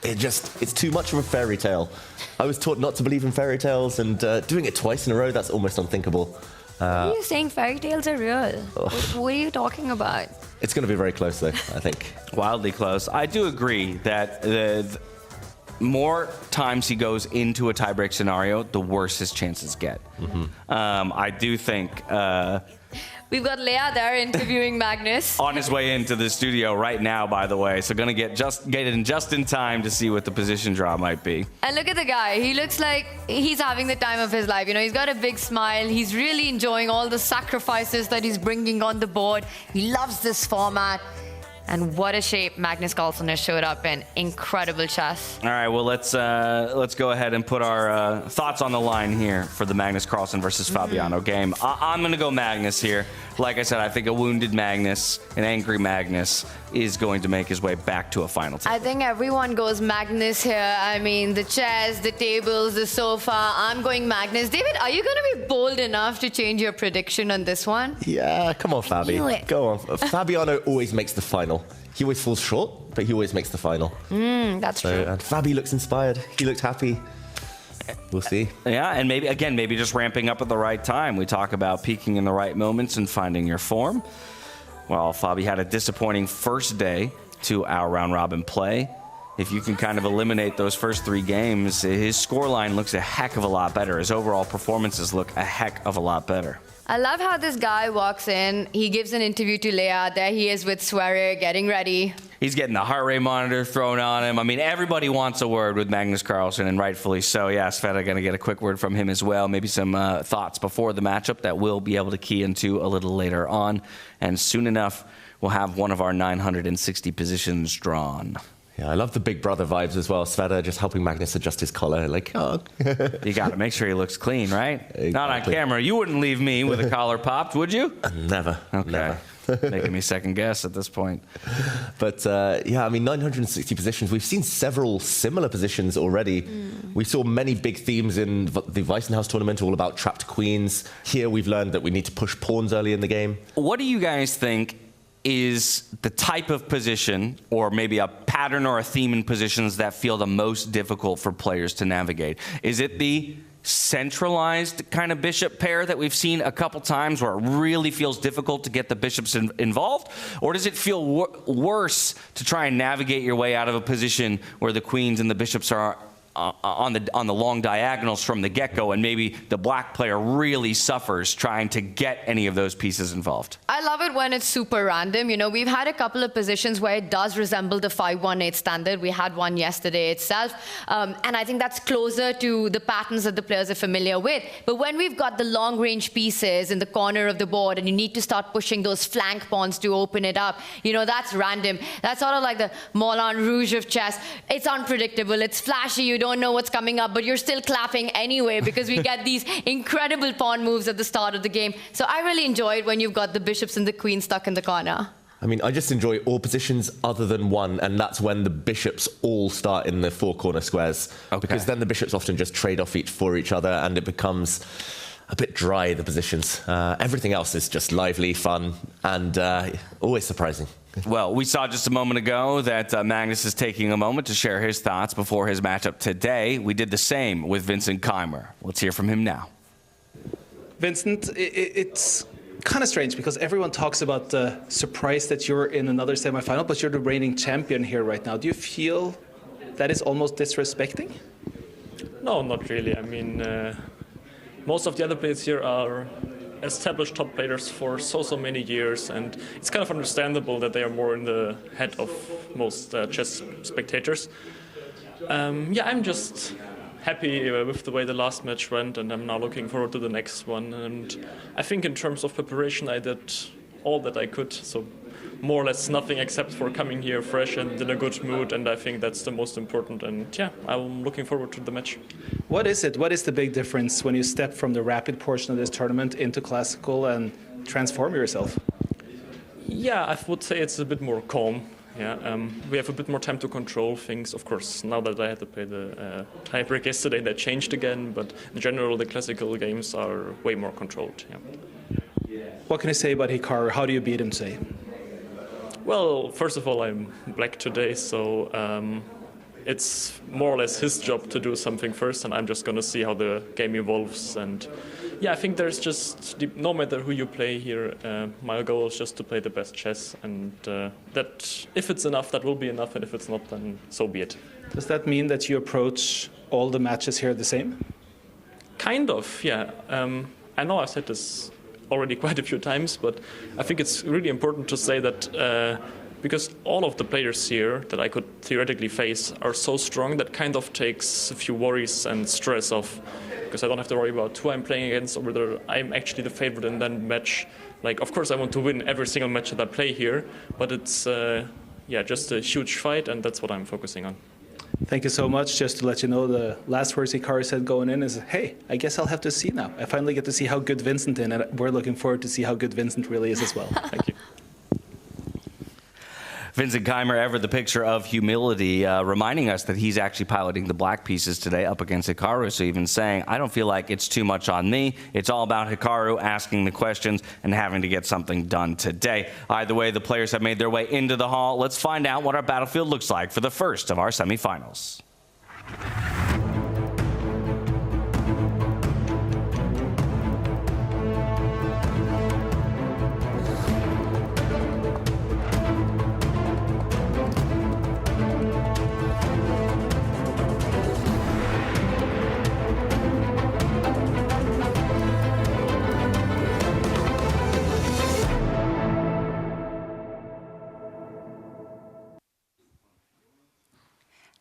It's too much of a fairy tale. I was taught not to believe in fairy tales, and doing it twice in a row—that's almost unthinkable. What are you saying? Fairy tales are real. What are you talking about? It's going to be very close, though, I think. Wildly close. I do agree that the more times he goes into a tiebreak scenario, the worse his chances get. I do think... We've got Leah there interviewing Magnus. on his way into the studio right now, by the way. So gonna get in just in time to see what the position draw might be. And look at the guy. He looks like he's having the time of his life. You know, he's got a big smile. He's really enjoying all the sacrifices that he's bringing on the board. He loves this format. And what a shape Magnus Carlsen has showed up in. Incredible chess. All right, well, let's go ahead and put our thoughts on the line here for the Magnus Carlsen versus Fabiano game. I'm going to go Magnus here. Like I said, I think a wounded Magnus, an angry Magnus, is going to make his way back to a final table. I think everyone goes Magnus here. I mean, the chairs, the tables, the sofa. I'm going Magnus. David, are you going to be bold enough to change your prediction on this one? Yeah, come on, Fabi. knew it. Go on. Fabiano always makes the final. He always falls short, but he always makes the final. That's true. And Fabi looks inspired. He looked happy. We'll see. Yeah, and maybe just ramping up at the right time. We talk about peaking in the right moments and finding your form. Well, Fabi had a disappointing first day to our round-robin play. If you can kind of eliminate those first 3 games, his scoreline looks a heck of a lot better. His overall performances look a heck of a lot better. I love how this guy walks in. He gives an interview to Leah. There he is with Sverre, getting ready. He's getting the heart rate monitor thrown on him. I mean, everybody wants a word with Magnus Carlsen, and rightfully so. Yeah, Sverre going to get a quick word from him as well. Maybe some thoughts before the matchup that we'll be able to key into a little later on. And soon enough, we'll have one of our 960 positions drawn. Yeah, I love the big brother vibes as well. Sverre just helping Magnus adjust his collar. Like, oh. You got to make sure he looks clean, right? Exactly. Not on camera. You wouldn't leave me with a collar popped, would you? Never. Okay. Never. Making me second guess at this point. But yeah, I mean, 960 positions. We've seen several similar positions already. We saw many big themes in the Weissenhaus tournament, all about trapped queens. Here we've learned that we need to push pawns early in the game. What do you guys think is the type of position, or maybe a pattern or a theme in positions that feel the most difficult for players to navigate? Is it the centralized kind of bishop pair that we've seen a couple times where it really feels difficult to get the bishops involved? Or does it feel worse to try and navigate your way out of a position where the queens and the bishops are on the long diagonals from the get-go, and maybe the black player really suffers trying to get any of those pieces involved? I love it when it's super random. You know, we've had a couple of positions where it does resemble the 5-1-8 standard. We had one yesterday itself. And I think that's closer to the patterns that the players are familiar with. But when we've got the long-range pieces in the corner of the board and you need to start pushing those flank pawns to open it up, you know, that's random. That's sort of like the Moulin Rouge of chess. It's unpredictable. It's flashy. You don't know what's coming up, but you're still clapping anyway because we get these incredible pawn moves at the start of the game. So I really enjoy it when you've got the bishops and the queen stuck in the corner. I mean, I just enjoy all positions other than one, and that's when the bishops all start in the 4 corner squares. Okay. Because then the bishops often just trade off for each other, and it becomes a bit dry, the positions. Everything else is just lively, fun, and always surprising. Well, we saw just a moment ago that Magnus is taking a moment to share his thoughts before his matchup today. We did the same with Vincent Keymer. Let's hear from him now. Vincent, it's kind of strange because everyone talks about the surprise that you're in another semifinal, but you're the reigning champion here right now. Do you feel that is almost disrespecting? No, not really. I mean, most of the other players here are established top players for so many years, and it's kind of understandable that they are more in the head of most chess spectators. Yeah, I'm just happy with the way the last match went, and I'm now looking forward to the next one. And I think in terms of preparation, I did all that I could, so more or less nothing except for coming here fresh and in a good mood, and I think that's the most important. And yeah, I'm looking forward to the match. What is it? What is the big difference when you step from the rapid portion of this tournament into classical and transform yourself? Yeah, I would say it's a bit more calm. Yeah, we have a bit more time to control things. Of course, now that I had to play the tiebreak yesterday, that changed again. But in general, the classical games are way more controlled. Yeah. What can you say about Hikaru? How do you beat him, say? Well, first of all, I'm black today, so it's more or less his job to do something first, and I'm just going to see how the game evolves. And Yeah, I think there's just, no matter who you play here, my goal is just to play the best chess, and that if it's enough, that will be enough, and if it's not, then so be it. Does that mean that you approach all the matches here the same? Kind of, yeah. I know I've said this already quite a few times, but I think it's really important to say that because all of the players here that I could theoretically face are so strong, that kind of takes a few worries and stress off, because I don't have to worry about who I'm playing against or whether I'm actually the favorite in that match. Like, of course I want to win every single match that I play here, but it's just a huge fight, and that's what I'm focusing on. Thank you so much. Just to let you know, the last words Hikaru said going in is, hey, I guess I'll have to see now. I finally get to see how good Vincent is, and we're looking forward to see how good Vincent really is as well. Thank you. Vincent Keymer, ever the picture of humility, reminding us that he's actually piloting the black pieces today up against Hikaru. So even saying, I don't feel like it's too much on me. It's all about Hikaru asking the questions and having to get something done today. Either way, the players have made their way into the hall. Let's find out what our battlefield looks like for the first of our semifinals.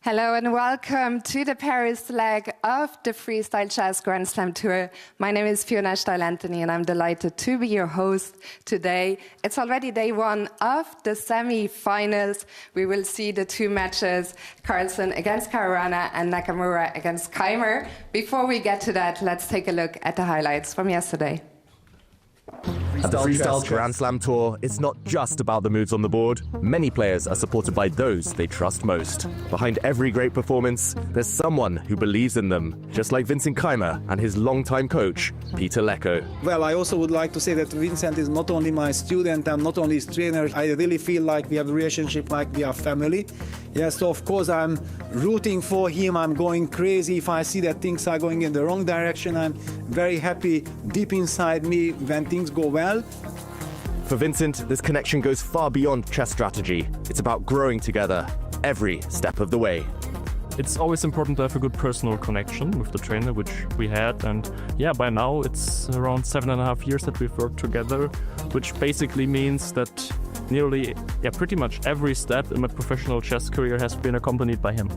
Hello and welcome to the Paris leg of the Freestyle Chess Grand Slam Tour. My name is Fiona Steil-Anthony and I'm delighted to be your host today. It's already day one of the semi-finals. We will see the two matches, Carlsen against Caruana and Nakamura against Keymer. Before we get to that, let's take a look at the highlights from yesterday. At the Freestyle Grand Slam Tour, it's not just about the moves on the board. Many players are supported by those they trust most. Behind every great performance, there's someone who believes in them, just like Vincent Keymer and his longtime coach, Peter Lecko. Well, I also would like to say that Vincent is not only my student, I'm not only his trainer. I really feel like we have a relationship like we are family. Yes, so of course I'm rooting for him. I'm going crazy if I see that things are going in the wrong direction. I'm very happy deep inside me when things go well. For Vincent, this connection goes far beyond chess strategy. It's about growing together every step of the way. It's always important to have a good personal connection with the trainer, which we had. And yeah, by now it's around 7.5 years that we've worked together, which basically means that nearly, pretty much every step in my professional chess career has been accompanied by him.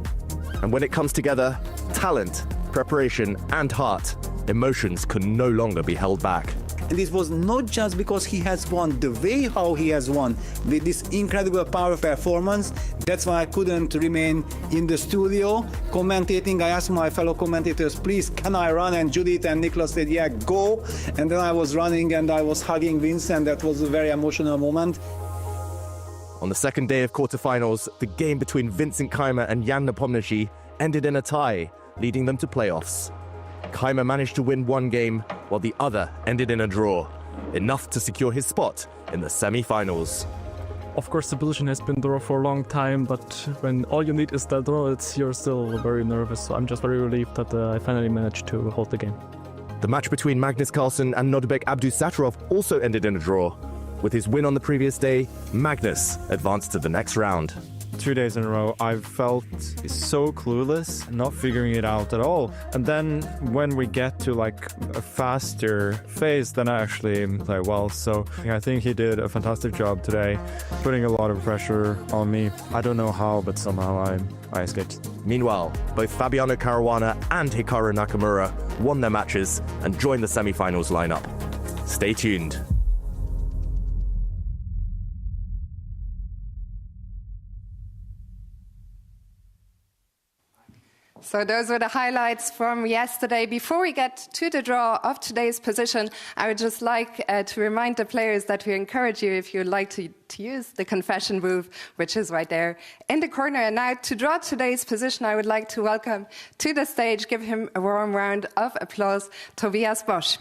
And when it comes together, talent, preparation, and heart, emotions can no longer be held back. And this was not just because he has won, the way how he has won with this incredible power performance. That's why I couldn't remain in the studio commentating. I asked my fellow commentators, please, can I run? And Judith and Niklas said, yeah, go. And then I was running and I was hugging Vincent. That was a very emotional moment. On the second day of quarterfinals, the game between Vincent Keymer and Jan Nepomniachtchi ended in a tie, leading them to playoffs. Keymer managed to win one game, while the other ended in a draw, enough to secure his spot in the semi-finals. Of course, the position has been draw for a long time, but when all you need is that draw, you're still very nervous. So I'm just very relieved that I finally managed to hold the game. The match between Magnus Carlsen and Nodirbek Abdusattorov also ended in a draw. With his win on the previous day, Magnus advanced to the next round. 2 days in a row, I've felt so clueless, not figuring it out at all. And then when we get to like a faster phase, then I actually play well. So I think he did a fantastic job today, putting a lot of pressure on me. I don't know how, but somehow I escaped. Meanwhile, both Fabiano Caruana and Hikaru Nakamura won their matches and joined the semi-finals lineup. Stay tuned. So those were the highlights from yesterday. Before we get to the draw of today's position, I would just like to remind the players that we encourage you, if you'd like to use the confession move, which is right there in the corner. And now to draw today's position, I would like to welcome to the stage, give him a warm round of applause, Tobias Bosch.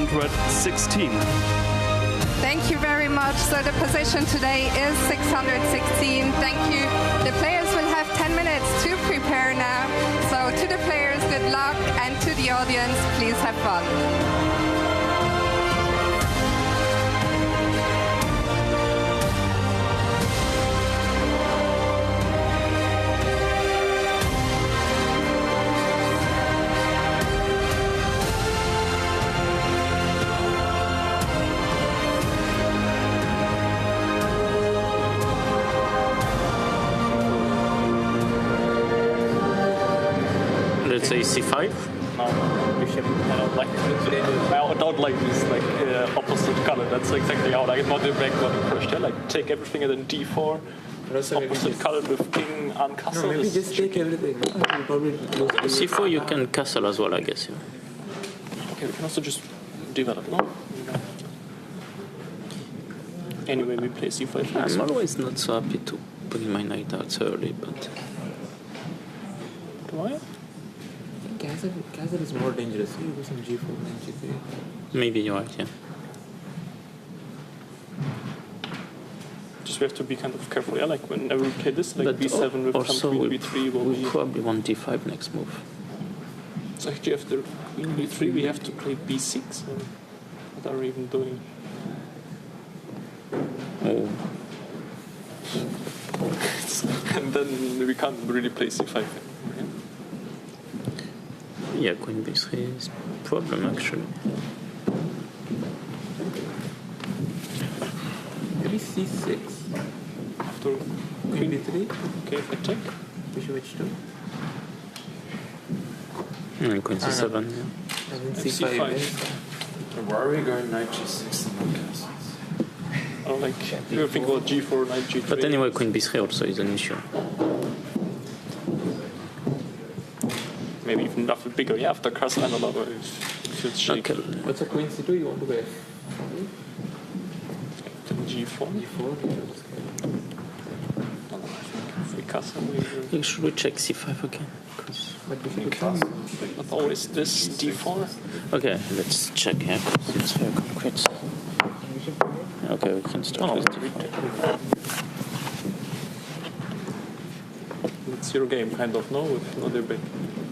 616. Thank you very much. So the position today is 616. Thank you. The players will have 10 minutes to prepare now. So to the players, good luck, and to the audience, please have fun. Let's say c5. No, bishop. I don't like this opposite color. That's exactly how I not direct what approach. I like take everything and then d4. Opposite color with king and castle. No, maybe just take everything. c4 you can castle as well, I guess. Yeah. Okay, we can also just develop, no? Anyway, we play c5. I'm always not so happy to bring my knight out so early, but... Why? Castle is more dangerous. You go some g4 and g3. Maybe you're right, yeah. Just we have to be kind of careful. Yeah, like whenever we play this, like but b7 with also queen b3 will we be... probably want d5 next move. So actually after queen b3 we have to play b6. Or what are we even doing? Oh. And then we can't really play c5. Yeah, queen b3 is a problem actually. Maybe c6. After queen b3. Okay, if I check. Bishop h2. And queen c7, yeah. And then c5. Why are we going knight g6 and not castles? I don't like. You think about g4, knight g3. But anyway, queen b3 also is an issue. Maybe even after bigger, yeah, after castle, I don't know if it's shake. Okay. What's a queen c2? You want to go g4? If we castle, we... Should we check c5 again? Not always this d4. Okay, let's check here. It's very concrete. Okay, we can start with d4. It's your game, kind of, no? With Nodirbek,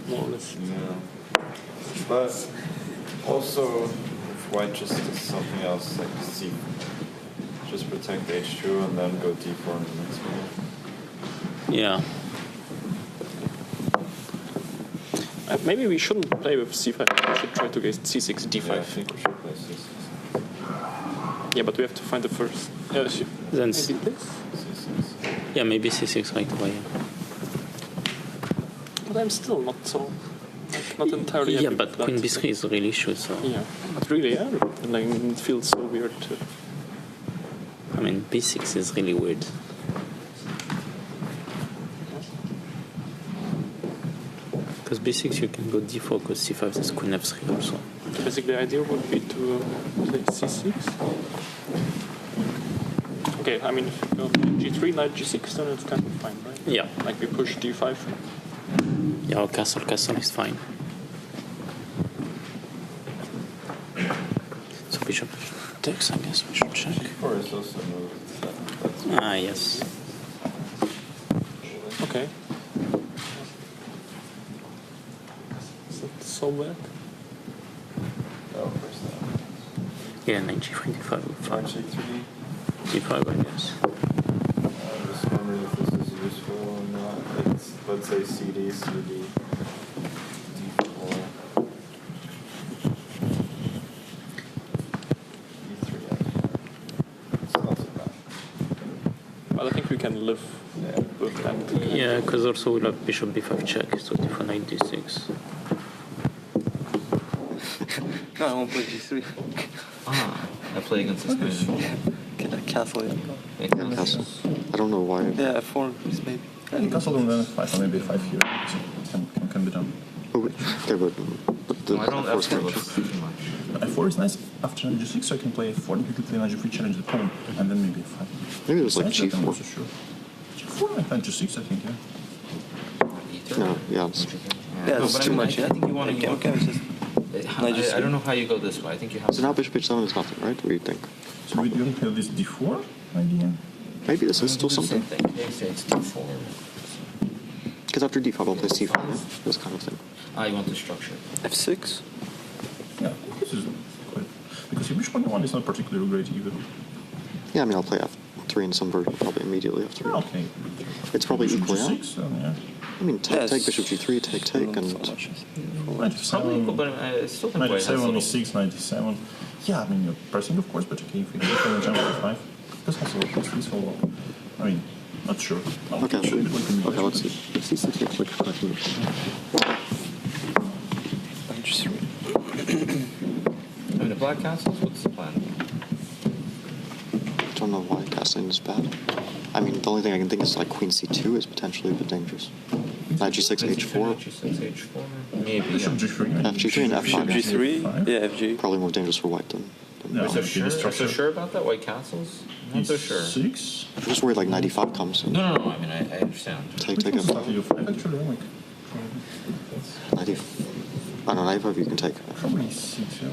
more or less. Yeah. But also, if white just does something else, like c, just protect h2 and then go d4 in the next move. Yeah. Maybe we shouldn't play with c5. We should try to get c6, d5. Yeah, I think we should play c6. Yeah, but we have to find the first. Yeah, then maybe this? Yeah, maybe c6 right away. But I'm still not so, not entirely happy. Yeah, but queen that. b3 is a real issue, so... Yeah, but really, yeah. Like, it feels so weird too. I mean, b6 is really weird. Because b6 you can go d4, because c5 is queen f3 also. Basically, the idea would be to play c6. Okay, I mean, if you go g3, knight g6, then it's kind of fine, right? Yeah. Like we push d5. Yeah, or castle is fine. So bishop takes, I guess we should check. g4 is also moved. Ah, yes. Okay. Is that so bad? Oh, first that. Yeah, knight g5, d5. g3. d5, I guess. I'm just wondering if this is useful or not. Let's say CD, D4. E3. It's not so bad. But I think we can live with that. Yeah, because also we'll have bishop b5 check, so d4 knight d6. No, I won't play g3. I play against this guy. Can I castle it? Yeah, castle. I don't know why. Yeah, f4 is maybe. Yeah, you castle on the f5, or maybe 5 here. Can be done. Oh, okay, but the I don't f4 have f4 is nice after knight g6, so I can play f4, quickly play knight g3, challenge the pawn, and then maybe f5. Maybe it was like g4. I'm not g4. so sure. G4, like knight g6, I think, yeah. No, yeah. Yeah, it's too much. Yeah. I think you want to okay, it's just... I don't know how you go this way. I think you have. So now bishop h7 is nothing, right? What do you think? So we don't have this d4 idea? Maybe this is still something. They say it's d4. Because after d5 I'll play c5, this kind of thing. You want the structure. f6. Yeah, this is quite... Because your bishop on one is not particularly great either. Yeah, I mean, I'll play f3 in some version, probably immediately f3. Okay. It's probably equal, yeah? Yeah. I mean, take, bishop g3, take, and... Probably equal, but I still think white has 97 is 6, 97. Yeah, I mean, you're pressing, of course, but okay, if you go for the f5, this also looks this whole lot. I mean, not sure. Okay, let's see. Let's see something like correct move. I mean, the black castles, what's the plan? I don't know why castling is bad. I mean, the only thing I can think is like queen c2 is potentially a bit dangerous. Knight g6, h4. G6, h4. Maybe. Bishop g3. F3 and f5. g3. Yeah, fg. Probably more dangerous for white than Are you so sure about that? White castles? I'm not so sure. 6? I'm just worried like knight e5 comes. No. I mean, I understand. Take f5. Actually, like... Knight e5. I don't know, knight e5 you can take. Probably 6, yeah.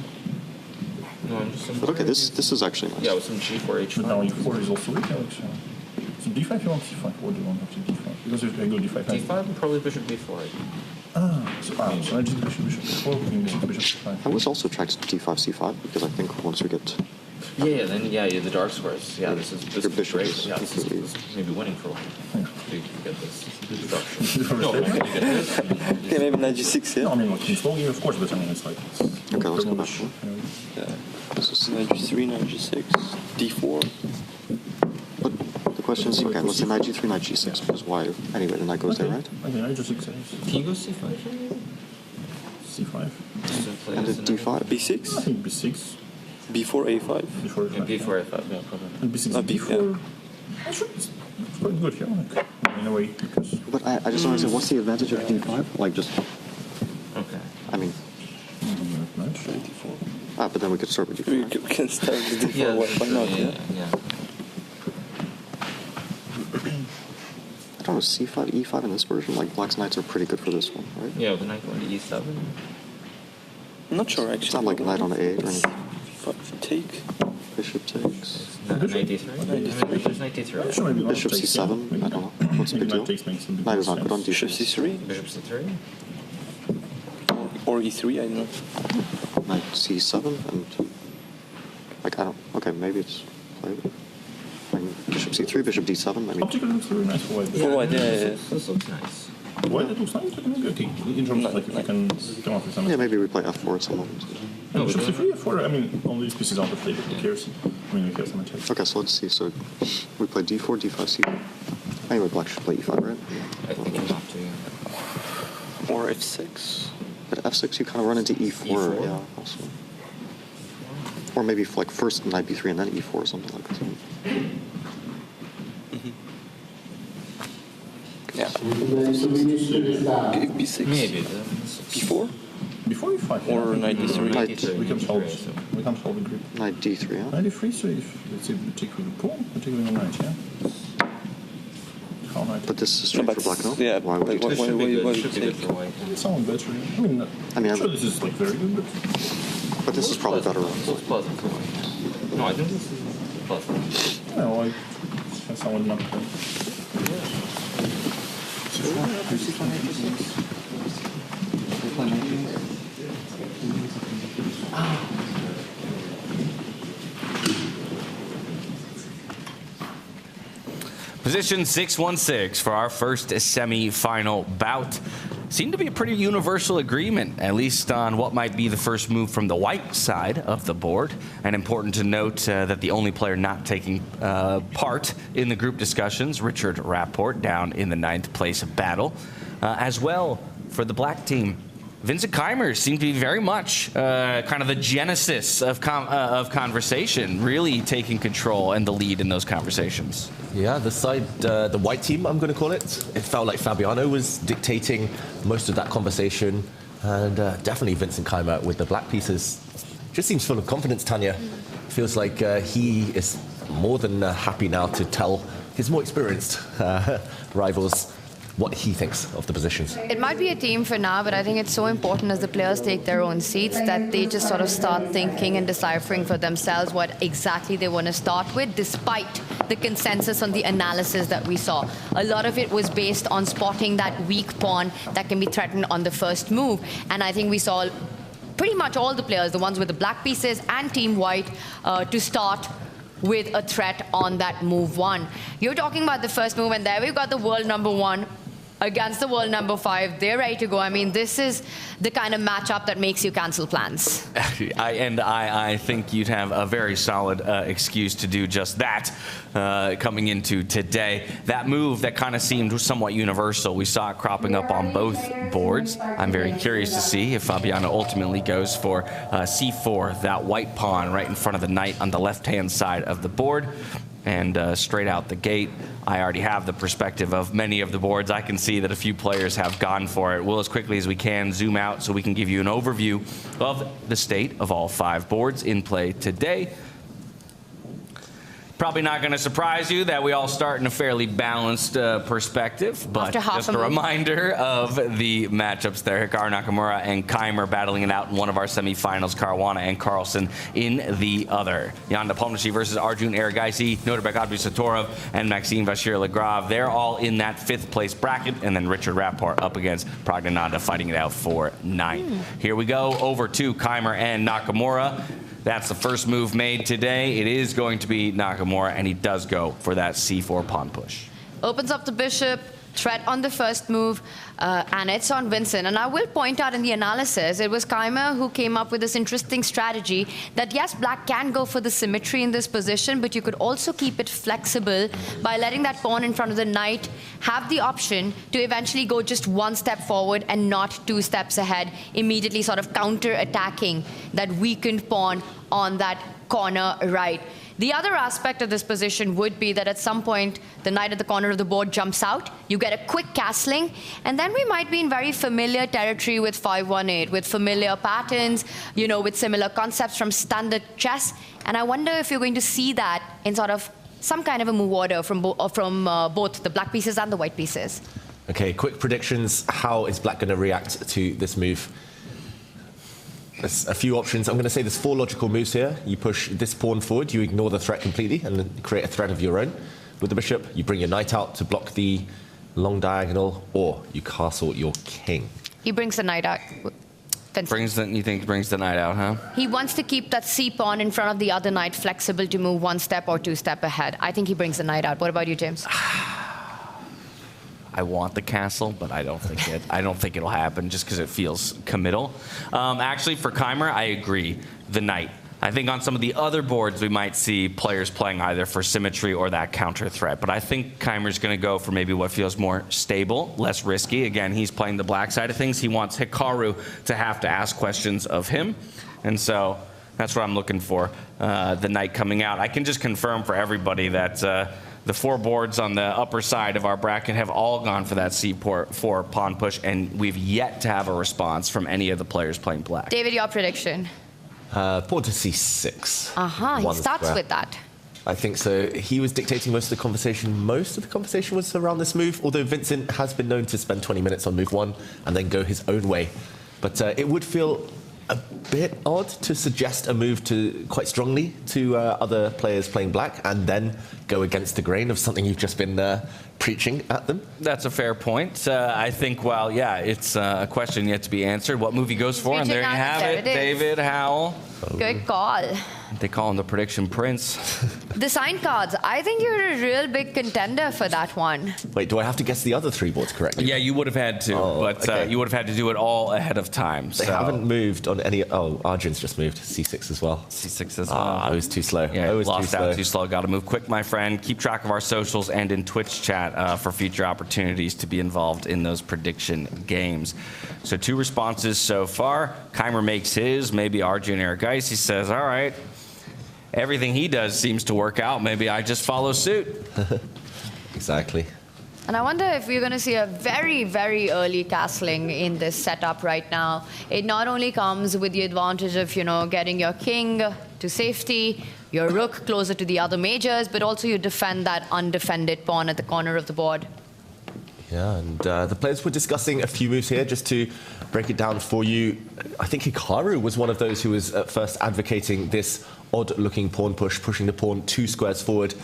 No, I'm just... But okay, this is actually nice. Yeah, with some g4, h5. But now e4 is also weak, Alex. So d5 you want c5, or do you want after d5? Because if I go d5... d5 and probably bishop b4. So I just bishop b4, queen b6, bishop c5. I was also attracted to d5, c5, because I think once we get... Yeah, then the dark squares. Yeah, this is Your bishop great. is Yeah, this is completely... maybe winning for a while. You get this structure. No, you get this. Okay, maybe knight g6, yeah? No, I mean, like, in slow game, of course, but I mean, it's like... Okay, let's go back. Yeah. Knight g3, knight g6, d4. But the question is, okay, let's say knight g3, knight g6, because why? Anyway, the knight goes there, right? Okay, knight g6. Can you go c5? c5. And then d5. b6? I think b6. b4, a5. Before Yeah, b4, f5. Yeah, probably. And b6, b4. Actually, it's quite good here, like, in a way, because... But I just don't understand, what's the advantage of d5? Like, just... Okay. I mean... Knight d4. But then we could start with d4. We can start with d4, Yeah, why not, yeah? I don't know, c5, e5 in this version, like, black's knights are pretty good for this one, right? Yeah, with the knight going to e7. I'm not sure, actually. It's not like a knight on a8 or anything. Take. Bishop takes. Knight d3. There's knight d3. Bishop c7, I don't know. What's the big deal? Knight is not good on d6. Bishop c3. Bishop c3. Or e3, I don't know. Knight c7 and... Like, I don't... Okay, maybe it's played. I mean, bishop c3, bishop d7, I mean... Optically looks very nice for white. For white, yeah. This looks nice. White, it looks nice, okay. In terms of, like, if you can come up with something. Yeah, maybe we play f4 at some moment. No, bishop c3, f4, I mean, all these pieces aren't played, who cares? I mean, we care so much. Okay, so let's see. So we play d4, d5, c4. Anyway, black should play e5, right? I think you have to, yeah. Or f6. But f6 you kind of run into e4, yeah, also. Or maybe like first knight b3 and then e4 or something like that. Yeah. b6. Maybe. b4? Before e5. Or knight d3. We can solve the group. Knight d3, yeah? Knight d3, so if, let's say, we take with the pawn, we take with the knight, yeah? How knight? But this is straight for black, no? Yeah, Why would you take why Should be good for white. It's somewhat better. I mean, I'm sure this is, like, very good, but this is probably better. It's pleasant for white. No, I think this is pleasant. Yeah, like, that's somewhat not good. Position 616 for our first semi-final bout. Seemed to be a pretty universal agreement, at least on what might be the first move from the white side of the board. And important to note that the only player not taking part in the group discussions, Richard Rapport, down in the 9th place battle. As well, for the black team, Vincent Keymer seemed to be very much kind of the genesis of conversation, really taking control and the lead in those conversations. Yeah, the white team, I'm going to call it. It felt like Fabiano was dictating most of that conversation, and definitely Vincent Keymer with the black pieces. Just seems full of confidence, Tanya. Feels like he is more than happy now to tell his more experienced rivals what he thinks of the positions. It might be a team for now, but I think it's so important as the players take their own seats that they just sort of start thinking and deciphering for themselves what exactly they want to start with, despite the consensus on the analysis that we saw. A lot of it was based on spotting that weak pawn that can be threatened on the first move. And I think we saw pretty much all the players, the ones with the black pieces and Team White, to start with a threat on that move one. You're talking about the first move, and there we've got the world number 1 against the world number 5. They're ready to go. I mean, this is the kind of matchup that makes you cancel plans. I think you'd have a very solid excuse to do just that coming into today. That move that kind of seemed somewhat universal, we saw it cropping up on both boards. I'm very curious to see if Fabiano ultimately goes for c4, that white pawn right in front of the knight on the left-hand side of the board. And straight out the gate, I already have the perspective of many of the boards. I can see that a few players have gone for it. We'll, as quickly as we can, zoom out so we can give you an overview of the state of all 5 boards in play today. Probably not going to surprise you that we all start in a fairly balanced perspective, but just a reminder of the matchups there. Hikaru Nakamura and Keymer battling it out in one of our semifinals, Caruana and Carlsen in the other. Nepomniachtchi versus Arjun Erigaisi, Nodirbek Abdusattorov, and Maxime Vachier-Lagrave. They're all in that 5th place bracket, and then Richard Rapport up against Praggnanandhaa fighting it out for 9th. Here we go over to Keymer and Nakamura. That's the first move made today. It is going to be Nakamura, and he does go for that c4 pawn push. Opens up the bishop, threat on the first move, and it's on Vincent. And I will point out in the analysis, it was Keymer who came up with this interesting strategy that, yes, black can go for the symmetry in this position, but you could also keep it flexible by letting that pawn in front of the knight have the option to eventually go just 1 step forward and not 2 steps ahead, immediately sort of counter-attacking that weakened pawn on that corner right. The other aspect of this position would be that at some point, the knight at the corner of the board jumps out, you get a quick castling, and then we might be in very familiar territory with 5-1-8, with familiar patterns, you know, with similar concepts from standard chess. And I wonder if you're going to see that in sort of some kind of a move order from both the black pieces and the white pieces. Okay, quick predictions. How is black going to react to this move? There's a few options. I'm going to say there's 4 logical moves here. You push this pawn forward, you ignore the threat completely, and then create a threat of your own. With the bishop, you bring your knight out to block the long diagonal, or you castle your king. He brings the knight out. You think brings the knight out, huh? He wants to keep that c-pawn in front of the other knight flexible to move 1 step or 2 steps ahead. I think he brings the knight out. What about you, James? I want the castle, but I don't think it'll happen just because it feels committal. Actually, for Keymer, I agree. The knight. I think on some of the other boards we might see players playing either for symmetry or that counter threat. But I think Keymer's going to go for maybe what feels more stable, less risky. Again, he's playing the black side of things. He wants Hikaru to have to ask questions of him, and so that's what I'm looking for. The knight coming out. I can just confirm for everybody that. The 4 boards on the upper side of our bracket have all gone for that c4 pawn push, and we've yet to have a response from any of the players playing black. David, your prediction? Pawn to c6. He starts with that. I think so. He was dictating most of the conversation. Most of the conversation was around this move, although Vincent has been known to spend 20 minutes on move 1 and then go his own way. But it would feel a bit odd to suggest a move quite strongly to other players playing black and then go against the grain of something you've just been preaching at them. That's a fair point. I think, well, yeah, it's a question yet to be answered. What move he goes for, and there you have it, David Howell. Good call. They call him the prediction prince. The sign cards. I think you're a real big contender for that one. Wait, do I have to guess the other 3 boards correctly? Yeah, you would have had to, but okay. You would have had to do it all ahead of time. They haven't moved on any. Oh, Arjun's just moved c6 as well. C6 as well. I was too slow. Yeah, lost out too slow. Got to move quick, my friend. Keep track of our socials and in Twitch chat for future opportunities to be involved in those prediction games. So 2 responses so far. Keymer makes his. Maybe Arjun Erigaisi says, all right, everything he does seems to work out. Maybe I just follow suit. Exactly. And I wonder if we're going to see a very, very early castling in this setup right now. It not only comes with the advantage of, you know, getting your king to safety, your rook closer to the other majors, but also you defend that undefended pawn at the corner of the board. Yeah, and the players were discussing a few moves here, just to break it down for you. I think Hikaru was one of those who was at first advocating this odd-looking pawn push, pushing the pawn 2 squares forward.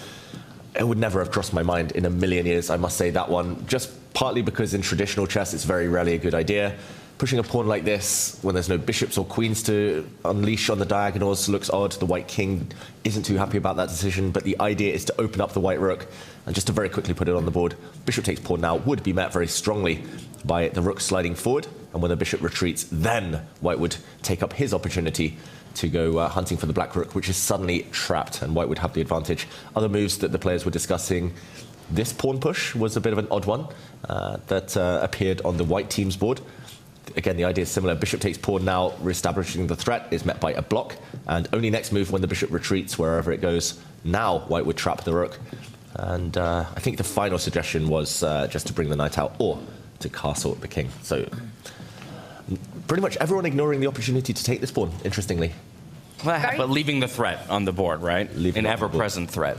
It would never have crossed my mind in a million years, I must say, that one. Just partly because in traditional chess, it's very rarely a good idea. Pushing a pawn like this, when there's no bishops or queens to unleash on the diagonals, looks odd. The white king isn't too happy about that decision, but the idea is to open up the white rook. And just to very quickly put it on the board, bishop takes pawn now would be met very strongly by the rook sliding forward. And when the bishop retreats, then white would take up his opportunity to go hunting for the black rook, which is suddenly trapped, and white would have the advantage. Other moves that the players were discussing, this pawn push was a bit of an odd one that appeared on the white team's board. Again, the idea is similar. Bishop takes pawn now, re-establishing the threat, is met by a block, and only next move when the bishop retreats wherever it goes, now white would trap the rook. And I think the final suggestion was just to bring the knight out or to castle the king. So pretty much everyone ignoring the opportunity to take this pawn, interestingly. But leaving the threat on the board, right? An ever-present threat.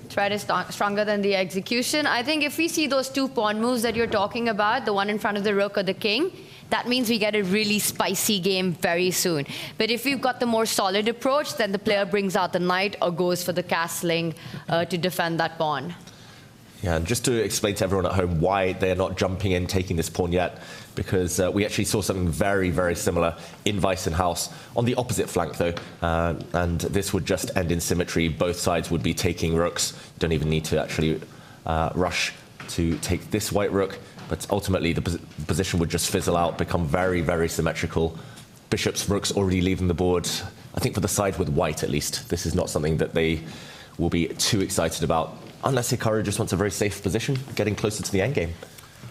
Threat is stronger than the execution. I think if we see those 2 pawn moves that you're talking about, the one in front of the rook or the king, that means we get a really spicy game very soon. But if we've got the more solid approach, then the player brings out the knight or goes for the castling to defend that pawn. Yeah, and just to explain to everyone at home why they're not jumping in, taking this pawn yet, because we actually saw something very, very similar in Weissenhaus on the opposite flank, though, and this would just end in symmetry. Both sides would be taking rooks. You don't even need to actually rush to take this white rook, but ultimately the position would just fizzle out, become very, very symmetrical. Bishops, rooks already leaving the board. I think for the side with white, at least, this is not something that they will be too excited about, unless Hikaru just wants a very safe position, getting closer to the endgame.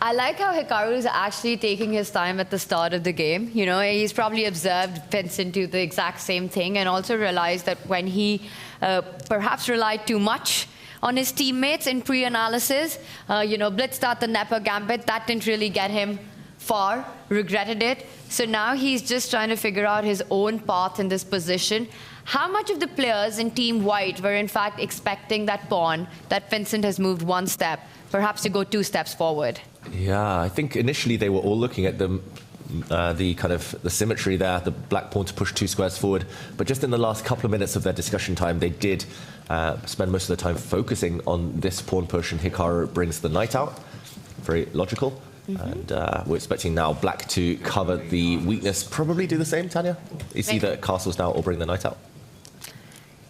I like how Hikaru is actually taking his time at the start of the game. You know, he's probably observed Vincent do the exact same thing and also realized that when he perhaps relied too much on his teammates in pre-analysis, you know, blitzed out the Nepo gambit, that didn't really get him far, regretted it. So now he's just trying to figure out his own path in this position. How much of the players in Team White were in fact expecting that pawn, that Vincent has moved 1 step, perhaps to go 2 steps forward? Yeah, I think initially they were all looking at the kind of the symmetry there, the black pawn to push 2 squares forward. But just in the last couple of minutes of their discussion time, they did spend most of the time focusing on this pawn push, and Hikaru brings the knight out. Very logical. And we're expecting now black to cover the weakness. Probably do the same, Tanya? It's either castles now or bring the knight out.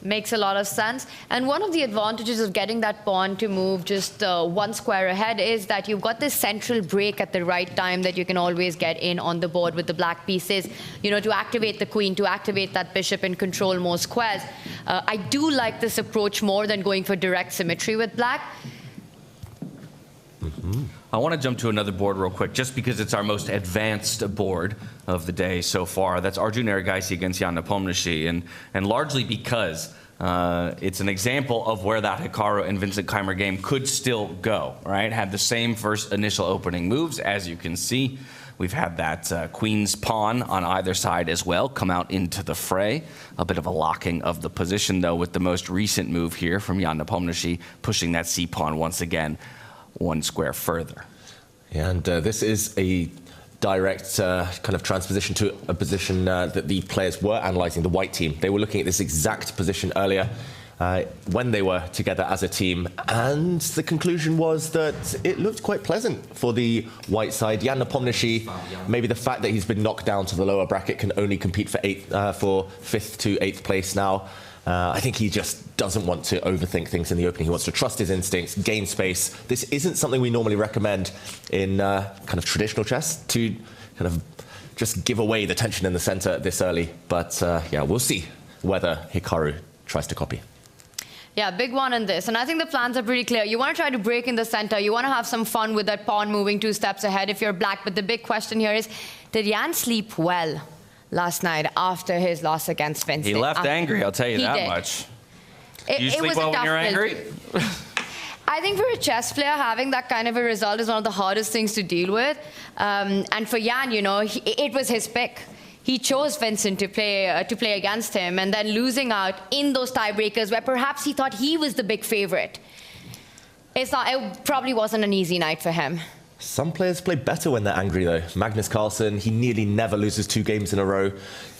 Makes a lot of sense. And one of the advantages of getting that pawn to move just 1 square ahead is that you've got this central break at the right time that you can always get in on the board with the black pieces, you know, to activate the queen, to activate that bishop and control more squares. I do like this approach more than going for direct symmetry with black. I want to jump to another board real quick, just because it's our most advanced board of the day so far. That's Arjun Erigaisi against Jan Nepomniachtchi, and largely because it's an example of where that Hikaru and Vincent Keymer game could still go, right? Had the same first initial opening moves, as you can see. We've had that queen's pawn on either side as well come out into the fray. A bit of a locking of the position, though, with the most recent move here from Jan Nepomniachtchi, pushing that c-pawn once again 1 square further. And this is a direct kind of transposition to a position that the players were analysing, the white team. They were looking at this exact position earlier when they were together as a team, and the conclusion was that it looked quite pleasant for the white side. Jan Nepomniachtchi, maybe the fact that he's been knocked down to the lower bracket, can only compete for 5th to 8th place now. I think he just doesn't want to overthink things in the opening. He wants to trust his instincts, gain space. This isn't something we normally recommend in kind of traditional chess, to kind of just give away the tension in the center this early. But yeah, we'll see whether Hikaru tries to copy. Yeah, big one in this. And I think the plans are pretty clear. You want to try to break in the center. You want to have some fun with that pawn moving 2 steps ahead if you're black. But the big question here is, did Jan sleep well last night after his loss against Vincent? He left angry, I'll tell you that much. Do you sleep well when you're angry? I think for a chess player, having that kind of a result is one of the hardest things to deal with. And for Jan, you know, it was his pick. He chose Vincent to play against him, and then losing out in those tiebreakers where perhaps he thought he was the big favorite. It probably wasn't an easy night for him. Some players play better when they're angry, though. Magnus Carlsen, he nearly never loses 2 games in a row.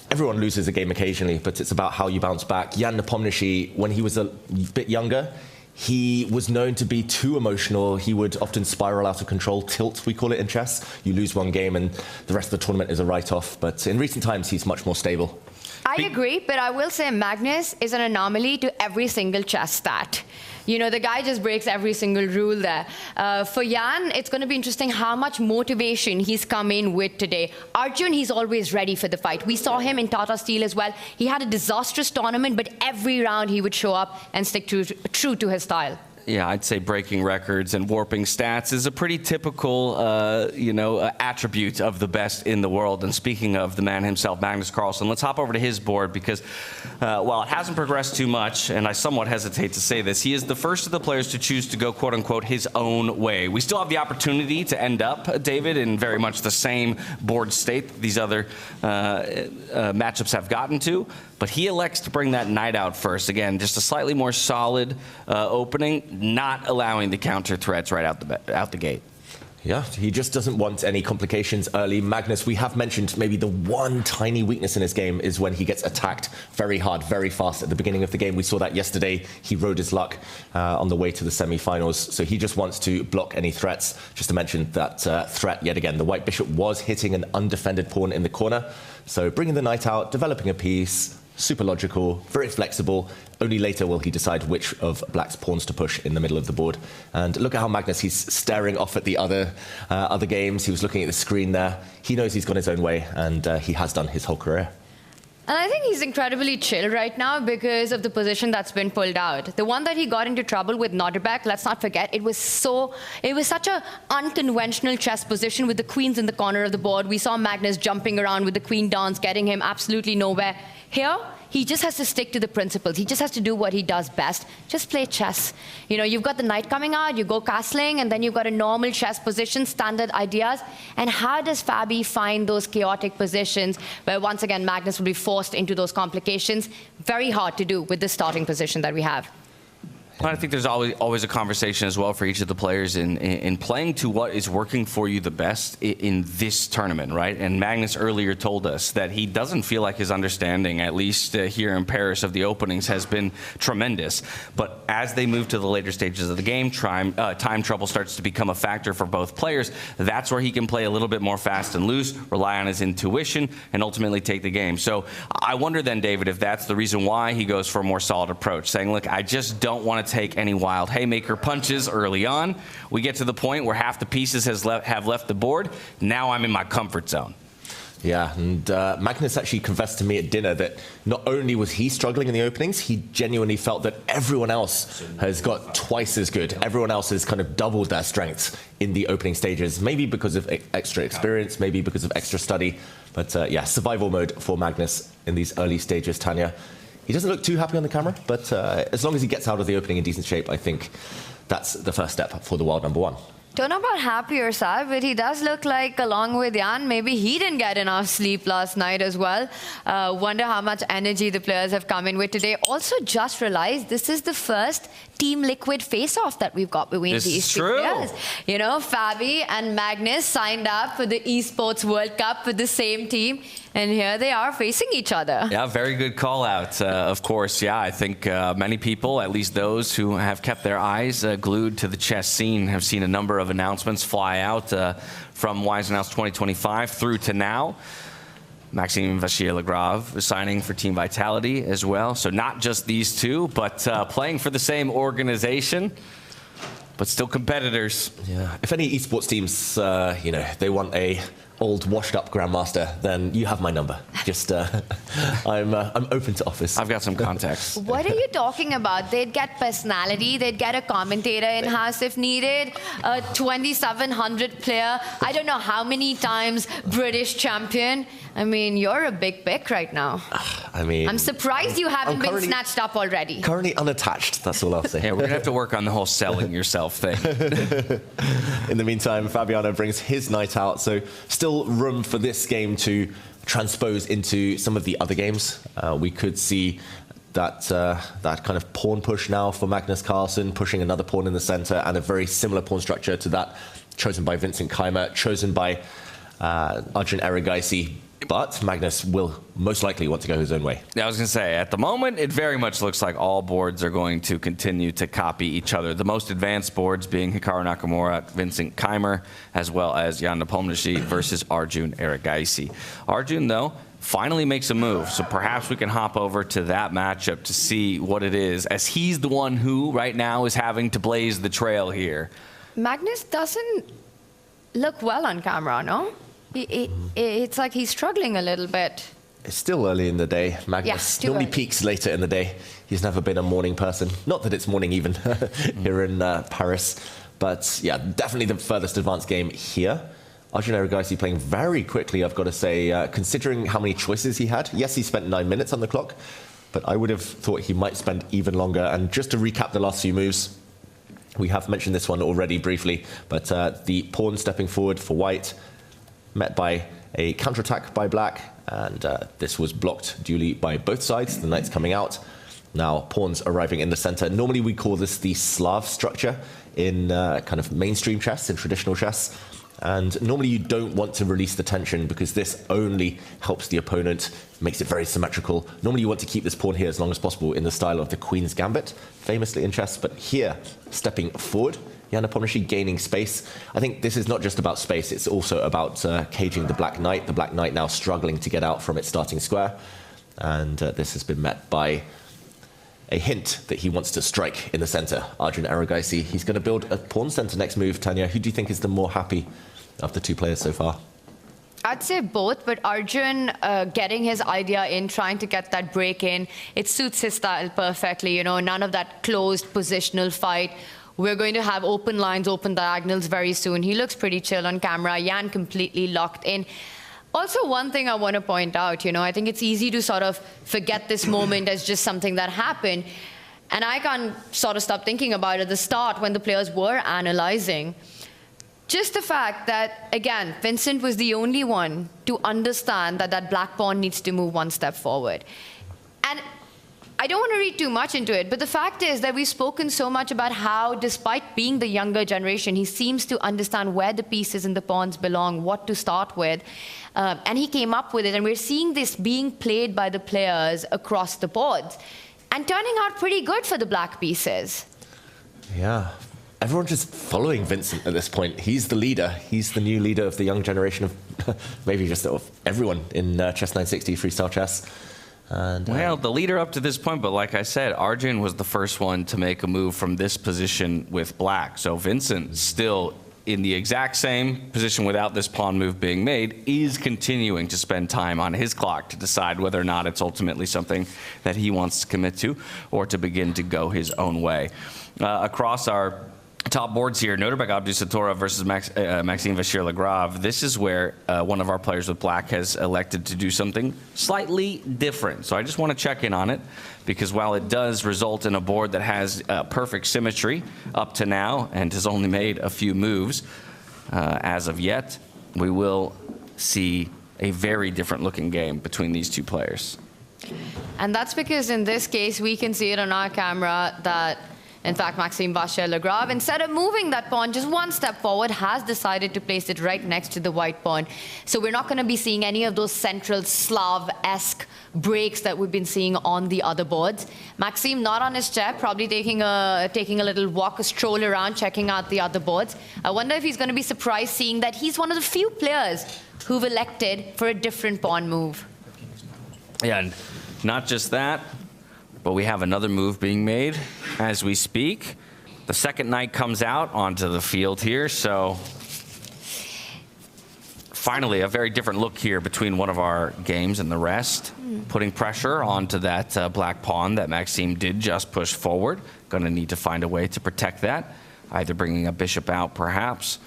Everyone loses a game occasionally, but it's about how you bounce back. Jan Nepomniachtchi, when he was a bit younger, he was known to be too emotional. He would often spiral out of control, tilt, we call it in chess. You lose one game and the rest of the tournament is a write-off. But in recent times, he's much more stable. I agree, but I will say Magnus is an anomaly to every single chess stat. You know, the guy just breaks every single rule there. For Jan, it's going to be interesting how much motivation he's come in with today. Arjun, he's always ready for the fight. We saw him in Tata Steel as well. He had a disastrous tournament, but every round he would show up and stick true to his style. Yeah, I'd say breaking records and warping stats is a pretty typical, attribute of the best in the world. And speaking of the man himself, Magnus Carlsen, let's hop over to his board because while it hasn't progressed too much, and I somewhat hesitate to say this, he is the first of the players to choose to go, quote-unquote, his own way. We still have the opportunity to end up, David, in very much the same board state these other matchups have gotten to. But he elects to bring that knight out first. Again, just a slightly more solid opening, not allowing the counter threats right out the gate. Yeah, he just doesn't want any complications early. Magnus, we have mentioned maybe the one tiny weakness in his game is when he gets attacked very hard, very fast at the beginning of the game. We saw that yesterday. He rode his luck on the way to the semi-finals. So he just wants to block any threats. Just to mention that threat yet again. The white bishop was hitting an undefended pawn in the corner. So bringing the knight out, developing a piece, super logical, very flexible. Only later will he decide which of black's pawns to push in the middle of the board. And look at how Magnus, he's staring off at the other games. He was looking at the screen there. He knows he's gone his own way, and he has done his whole career. And I think he's incredibly chill right now because of the position that's been pulled out. The one that he got into trouble with Nodirbek, let's not forget, it was such an unconventional chess position with the queens in the corner of the board. We saw Magnus jumping around with the queen dance, getting him absolutely nowhere. Here, he just has to stick to the principles. He just has to do what he does best. Just play chess. You know, you've got the knight coming out, you go castling, and then you've got a normal chess position, standard ideas. And how does Fabi find those chaotic positions where, once again, Magnus will be forced into those complications? Very hard to do with the starting position that we have. I think there's always a conversation as well for each of the players in playing to what is working for you the best in this tournament, right? And Magnus earlier told us that he doesn't feel like his understanding, at least here in Paris, of the openings has been tremendous. But as they move to the later stages of the game, time trouble starts to become a factor for both players. That's where he can play a little bit more fast and loose, rely on his intuition, and ultimately take the game. So I wonder then, David, if that's the reason why he goes for a more solid approach, saying, look, I just don't want to take any wild haymaker punches early on. We get to the point where half the pieces have left the board. Now I'm in my comfort zone. Yeah, and Magnus actually confessed to me at dinner that not only was he struggling in the openings, he genuinely felt that everyone else has got twice as good. Everyone else has kind of doubled their strengths in the opening stages, maybe because of extra experience, maybe because of extra study. But yeah, survival mode for Magnus in these early stages, Tanya. He doesn't look too happy on the camera, but as long as he gets out of the opening in decent shape, I think that's the first step for the world number one. Don't know about happy or sad, but he does look like, along with Jan, maybe he didn't get enough sleep last night as well. Wonder how much energy the players have come in with today. Also, just realized this is the first Team Liquid face-off that we've got between these two players. You know, Fabi and Magnus signed up for the Esports World Cup with the same team, and here they are facing each other. Yeah, very good call out. Of course, yeah, I think many people, at least those who have kept their eyes glued to the chess scene, have seen a number of announcements fly out from Wise Announce 2025 through to now. Maxime Vachier-Lagrave is signing for Team Vitality as well. So not just these two, but playing for the same organization, but still competitors. Yeah. If any esports teams, they want a old washed-up grandmaster, then you have my number. Just, I'm open to offers. I've got some contacts. What are you talking about? They'd get personality. They'd get a commentator in-house if needed. A 2700 player. I don't know how many times British champion. I mean, you're a big pick right now. I mean, I'm surprised you haven't been snatched up already. Currently unattached, that's all I'll say. Yeah, we're going to have to work on the whole selling yourself thing. In the meantime, Fabiano brings his knight out, so still room for this game to transpose into some of the other games. We could see that kind of pawn push now for Magnus Carlsen, pushing another pawn in the center, and a very similar pawn structure to that chosen by Vincent Keymer, chosen by Arjun Erigaisi. But Magnus will most likely want to go his own way. Yeah, I was going to say, at the moment, it very much looks like all boards are going to continue to copy each other. The most advanced boards being Hikaru Nakamura, Vincent Keymer, as well as Jan Nepomniachtchi versus Arjun Erigaisi. Arjun, though, finally makes a move, so perhaps we can hop over to that matchup to see what it is, as he's the one who, right now, is having to blaze the trail here. Magnus doesn't look well on camera, no? It's like he's struggling a little bit. It's still early in the day. Magnus normally peaks later in the day. He's never been a morning person. Not that it's morning even here in Paris. But yeah, definitely the furthest advanced game here. Arjun Erigaisi playing very quickly, I've got to say, considering how many choices he had. Yes, he spent 9 minutes on the clock, but I would have thought he might spend even longer. And just to recap the last few moves, we have mentioned this one already briefly, but the pawn stepping forward for white, met by a counterattack by black, and this was blocked duly by both sides, the knights coming out. Now pawns arriving in the center. Normally we call this the Slav structure in kind of mainstream chess, in traditional chess. And normally you don't want to release the tension because this only helps the opponent, makes it very symmetrical. Normally you want to keep this pawn here as long as possible in the style of the Queen's Gambit, famously in chess, but here, stepping forward, Jan Nepomniachtchi gaining space. I think this is not just about space, it's also about caging the Black Knight. The Black Knight now struggling to get out from its starting square. And this has been met by a hint that he wants to strike in the center. Arjun Erigaisi, he's going to build a pawn center next move. Tanya, who do you think is the more happy of the two players so far? I'd say both, but Arjun getting his idea in, trying to get that break in, it suits his style perfectly. You know, none of that closed positional fight. We're going to have open lines, open diagonals very soon. He looks pretty chill on camera. Jan completely locked in. Also, one thing I want to point out, you know, I think it's easy to sort of forget this moment as just something that happened. And I can't sort of stop thinking about it at the start when the players were analyzing. Just the fact that, again, Vincent was the only one to understand that that black pawn needs to move one step forward. And I don't want to read too much into it, but the fact is that we've spoken so much about how, despite being the younger generation, he seems to understand where the pieces and the pawns belong, what to start with. And he came up with it, and we're seeing this being played by the players across the boards and turning out pretty good for the black pieces. Yeah. Everyone's just following Vincent at this point. He's the leader. He's the new leader of the young generation of maybe just of everyone in Chess 960 freestyle chess. And, well, the leader up to this point, but like I said, Arjun was the first one to make a move from this position with black. So Vincent, still in the exact same position without this pawn move being made, is continuing to spend time on his clock to decide whether or not it's ultimately something that he wants to commit to or to begin to go his own way. Across our top boards here, Nodirbek Abdusattorov versus Maxime Vachier-Lagrave. This is where one of our players with black has elected to do something slightly different. So I just want to check in on it, because while it does result in a board that has perfect symmetry up to now and has only made a few moves as of yet, we will see a very different looking game between these two players. And that's because in this case, we can see it on our camera that in fact, Maxime Vachier-Lagrave, instead of moving that pawn just one step forward, has decided to place it right next to the white pawn. So we're not going to be seeing any of those central Slav-esque breaks that we've been seeing on the other boards. Maxime not on his chair, probably taking a little walk, a stroll around, checking out the other boards. I wonder if he's going to be surprised seeing that he's one of the few players who've elected for a different pawn move. Yeah, and not just that, but we have another move being made as we speak. The second knight comes out onto the field here, so finally a very different look here between one of our games and the rest. Putting pressure onto that black pawn that Maxime did just push forward. Gonna need to find a way to protect that, either bringing a bishop out perhaps,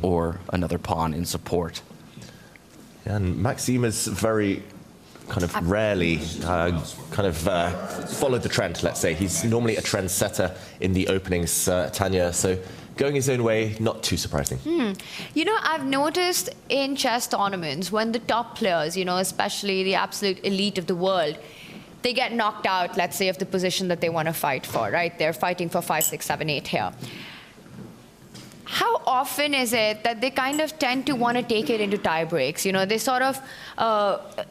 or another pawn in support. And Maxime is very kind of rarely followed the trend, let's say. He's normally a trendsetter in the openings, Tanya, so going his own way, not too surprising. You know, I've noticed in chess tournaments, when the top players, you know, especially the absolute elite of the world, they get knocked out, let's say, of the position that they want to fight for, right? They're fighting for 5, 6, 7, 8 here. how often is it that they kind of tend to want to take it into tie breaks? You know, they sort of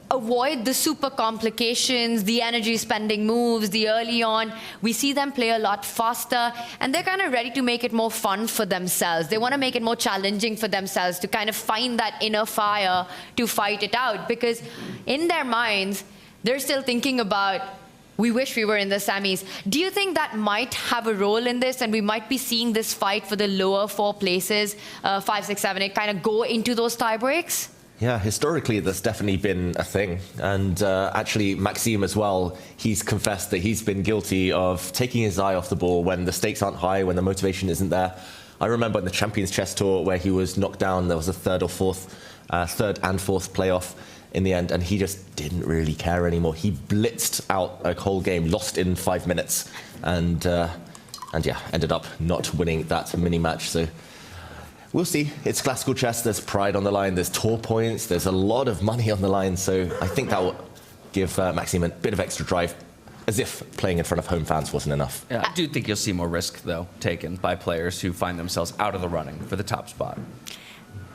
avoid the super complications, the energy spending moves, the early on. We see them play a lot faster, and they're kind of ready to make it more fun for themselves. They want to make it more challenging for themselves to kind of find that inner fire to fight it out, because in their minds, they're still thinking about, we wish we were in the semis. Do you think that might have a role in this, and we might be seeing this fight for the lower 4 places, 5, 6, 7, 8, kind of go into those tie breaks? Yeah, historically, that's definitely been a thing. And actually, Maxime as well, he's confessed that he's been guilty of taking his eye off the ball when the stakes aren't high, when the motivation isn't there. I remember in the Champions Chess Tour where he was knocked down, there was a third and fourth playoff in the end, and he just didn't really care anymore. He blitzed out a whole game, lost in 5 minutes, and yeah, ended up not winning that mini match. So we'll see. It's classical chess. There's pride on the line. There's tour points. There's a lot of money on the line. So I think that will give Maxime a bit of extra drive, as if playing in front of home fans wasn't enough. Yeah, I do think you'll see more risk, though, taken by players who find themselves out of the running for the top spot.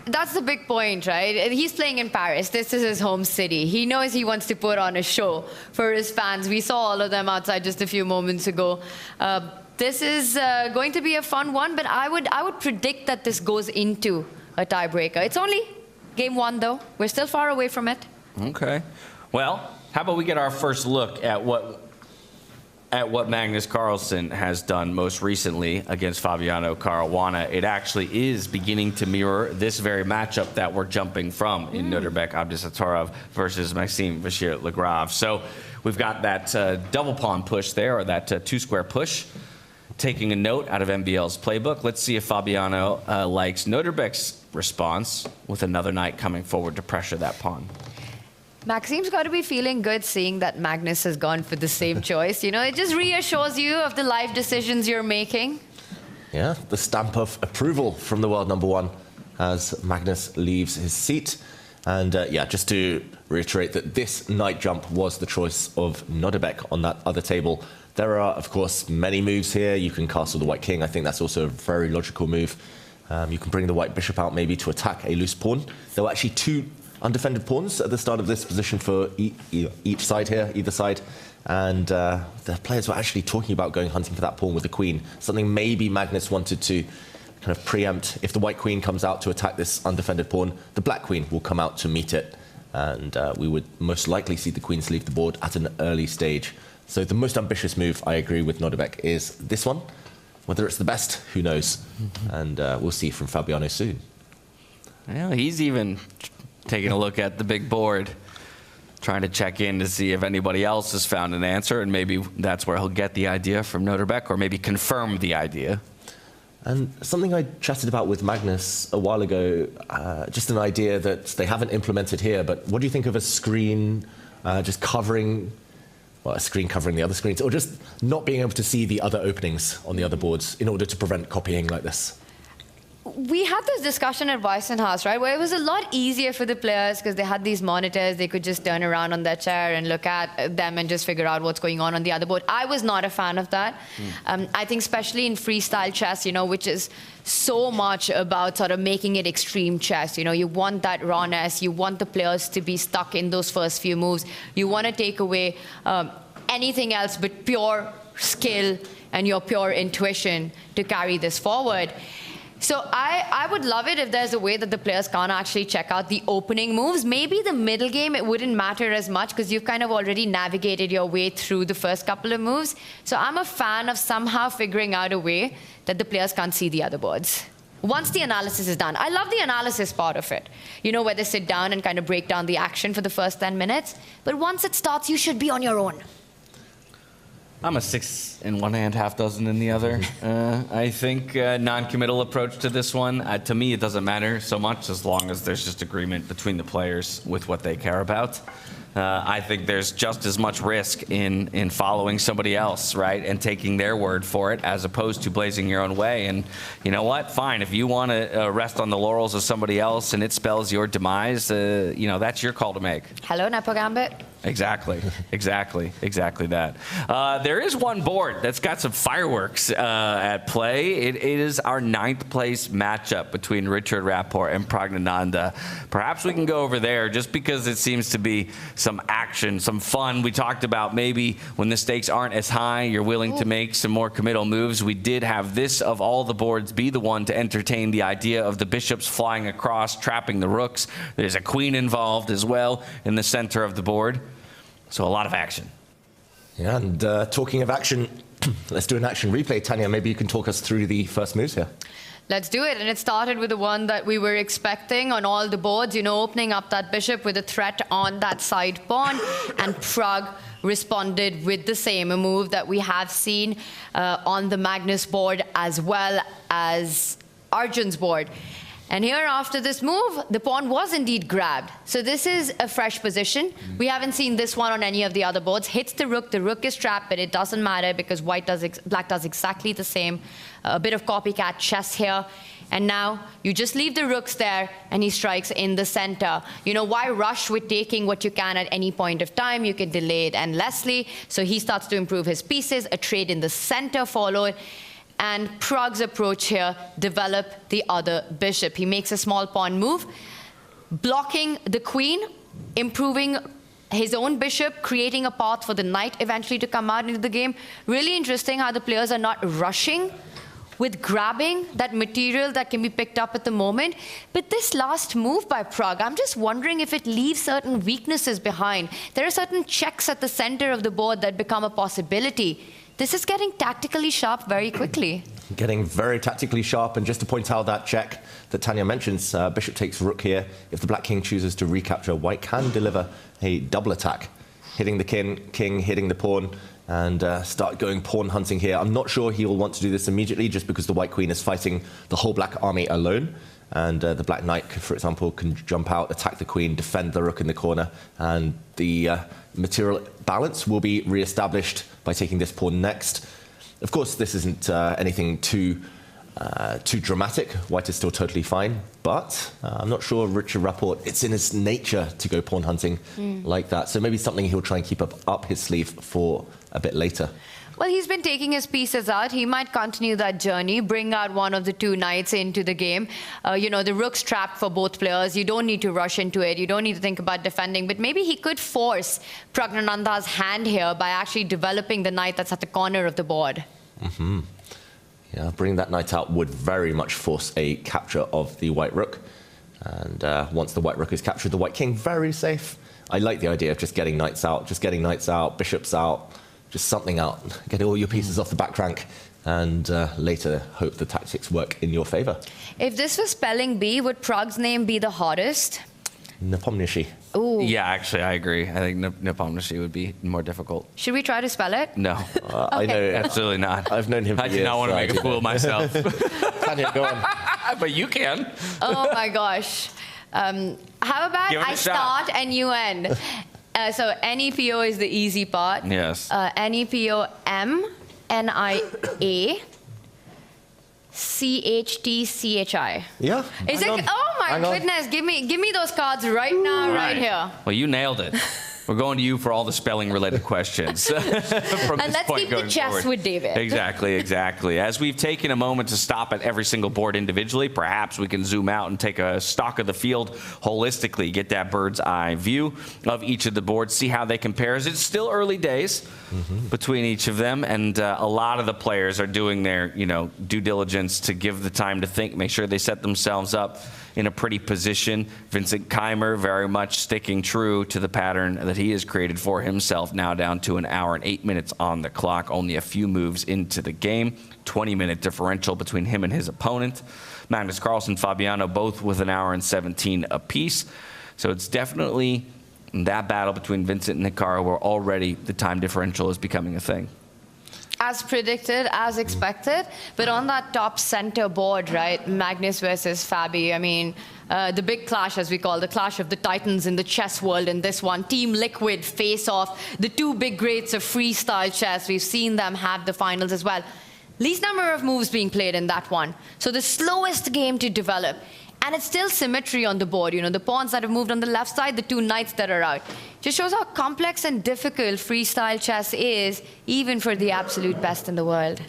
That's the big point, right? He's playing in Paris. This is his home city. He knows he wants to put on a show for his fans. We saw all of them outside just a few moments ago. This is going to be a fun one, but I would predict that this goes into a tiebreaker. It's only game 1, though. We're still far away from it. Okay. Well, how about we get our first look at what Magnus Carlsen has done most recently against Fabiano Caruana. It actually is beginning to mirror this very matchup that we're jumping from in Nodirbek Abdusattorov versus Maxime Vachier-Lagrave. So we've got that double pawn push there, or that two-square push, taking a note out of MBL's playbook. Let's see if Fabiano likes Nodirbek's response with another knight coming forward to pressure that pawn. Maxime's got to be feeling good seeing that Magnus has gone for the same choice. You know, it just reassures you of the life decisions you're making. Yeah, the stamp of approval from the world number 1 as Magnus leaves his seat. And yeah, just to reiterate that this knight jump was the choice of Nodirbek on that other table. There are, of course, many moves here. You can castle the white king. I think that's also a very logical move. You can bring the white bishop out maybe to attack a loose pawn. There were actually 2 undefended pawns at the start of this position for each side here, either side. And the players were actually talking about going hunting for that pawn with the queen, something maybe Magnus wanted to kind of preempt. If the white queen comes out to attack this undefended pawn, the black queen will come out to meet it. And we would most likely see the queens leave the board at an early stage. So the most ambitious move, I agree with Nodirbek, is this one. Whether it's the best, who knows? And we'll see from Fabiano soon. Well, he's even taking a look at the big board, trying to check in to see if anybody else has found an answer, and maybe that's where he'll get the idea from Nodirbek, or maybe confirm the idea. And something I chatted about with Magnus a while ago, just an idea that they haven't implemented here, but what do you think of a screen just covering, well, a screen covering the other screens, or just not being able to see the other openings on the other boards in order to prevent copying like this? We had this discussion at Weissenhaus, right, where it was a lot easier for the players because they had these monitors. They could just turn around on their chair and look at them and just figure out what's going on the other board. I was not a fan of that. I think especially in freestyle chess, you know, which is so much about sort of making it extreme chess. You know, you want that rawness. You want the players to be stuck in those first few moves. You want to take away anything else but pure skill and your pure intuition to carry this forward. So I would love it if there's a way that the players can't actually check out the opening moves. Maybe the middle game, it wouldn't matter as much because you've kind of already navigated your way through the first couple of moves. So I'm a fan of somehow figuring out a way that the players can't see the other boards. Once the analysis is done. I love the analysis part of it. You know, where they sit down and kind of break down the action for the first 10 minutes. But once it starts, you should be on your own. I'm a 6 in one hand, half dozen in the other. I think non-committal approach to this one. To me, it doesn't matter so much as long as there's just agreement between the players with what they care about. I think there's just as much risk in following somebody else, right, and taking their word for it as opposed to blazing your own way. And you know what? Fine. If you want to rest on the laurels of somebody else and it spells your demise, you know, that's your call to make. Hello, Nepo Gambit. Exactly that. There is one board that's got some fireworks at play. It is our 9th place matchup between Richard Rapport and Praggnanandhaa. Perhaps we can go over there just because it seems to be some action, some fun. We talked about maybe when the stakes aren't as high, you're willing to make some more committal moves. We did have this, of all the boards, be the one to entertain the idea of the bishops flying across, trapping the rooks. There's a queen involved as well in the center of the board. So a lot of action. Yeah, and talking of action, let's do an action replay. Tanya, maybe you can talk us through the first moves here. Let's do it. And it started with the one that we were expecting on all the boards, you know, opening up that bishop with a threat on that side pawn. And Pragg responded with the same, a move that we have seen on the Magnus board as well as Arjun's board. And here, after this move, the pawn was indeed grabbed. So this is a fresh position. We haven't seen this one on any of the other boards. Hits the rook is trapped, but it doesn't matter because black does exactly the same. A bit of copycat chess here. And now you just leave the rooks there and he strikes in the center. You know, why rush with taking what you can at any point of time? You can delay it endlessly. So he starts to improve his pieces. A trade in the center followed. And Pragg's approach here, develop the other bishop. He makes a small pawn move, blocking the queen, improving his own bishop, creating a path for the knight eventually to come out into the game. Really interesting how the players are not rushing with grabbing that material that can be picked up at the moment. But this last move by Pragg, I'm just wondering if it leaves certain weaknesses behind. There are certain checks at the center of the board that become a possibility. This is getting tactically sharp very quickly. Getting very tactically sharp, and just to point out that check that Tanya mentions, bishop takes rook here. If the black king chooses to recapture, white can deliver a double attack, hitting the king, hitting the pawn, and start going pawn hunting here. I'm not sure he will want to do this immediately, just because the white queen is fighting the whole black army alone. And the black knight, for example, can jump out, attack the queen, defend the rook in the corner, and the material balance will be re-established by taking this pawn next. Of course, this isn't anything too dramatic. White is still totally fine, but I'm not sure Richard Rapport, it's in his nature to go pawn hunting like that. So maybe something he'll try and keep up his sleeve for a bit later. Well, he's been taking his pieces out. He might continue that journey, bring out one of the two knights into the game. You know, the rook's trapped for both players. You don't need to rush into it. You don't need to think about defending. But maybe he could force Praggnanandhaa's hand here by actually developing the knight that's at the corner of the board. Yeah, bringing that knight out would very much force a capture of the white rook. And once the white rook is captured, the white king, very safe. I like the idea of just getting knights out, bishops out, just something out. Get all your pieces off the back rank, and later hope the tactics work in your favor. If this was spelling bee, would Pragg's name be the hardest? Nepomniachtchi. Ooh. Yeah, actually, I agree. I think Nepomniachtchi would be more difficult. Should we try to spell it? No. I know. Absolutely not. I've known him for I years. do not want to make a fool of myself. Tanya, go on. But you can. Oh, my gosh. How about I start and you end? So NEPO is the easy part. Yes. NEPOMNIACHTCHI. Yeah. Is it? Oh my goodness! Give me those cards right now, right here. Well, you nailed it. We're going to you for all the spelling-related questions. And let's keep the chess with David. Exactly. As we've taken a moment to stop at every single board individually, perhaps we can zoom out and take a stock of the field holistically, get that bird's eye view of each of the boards, see how they compare. It's still early days between each of them, and a lot of the players are doing their, due diligence to give the time to think, make sure they set themselves up in a pretty position. Vincent Keymer very much sticking true to the pattern that he has created for himself, now down to 1 hour and 8 minutes on the clock, only a few moves into the game, 20-minute differential between him and his opponent. Magnus Carlsen, Fabiano, both with 1 hour and 17 apiece. So it's definitely that battle between Vincent and Hikaru where already the time differential is becoming a thing. As predicted, as expected, but on that top center board, right, Magnus versus Fabi, I mean, the big clash, as we call the clash of the titans in the chess world in this one. Team Liquid face off, the two big greats of freestyle chess. We've seen them have the finals as well. Least number of moves being played in that one. So the slowest game to develop. And it's still symmetry on the board. You know, the pawns that have moved on the left side, the two knights that are out. Just shows how complex and difficult freestyle chess is, even for the absolute best in the world.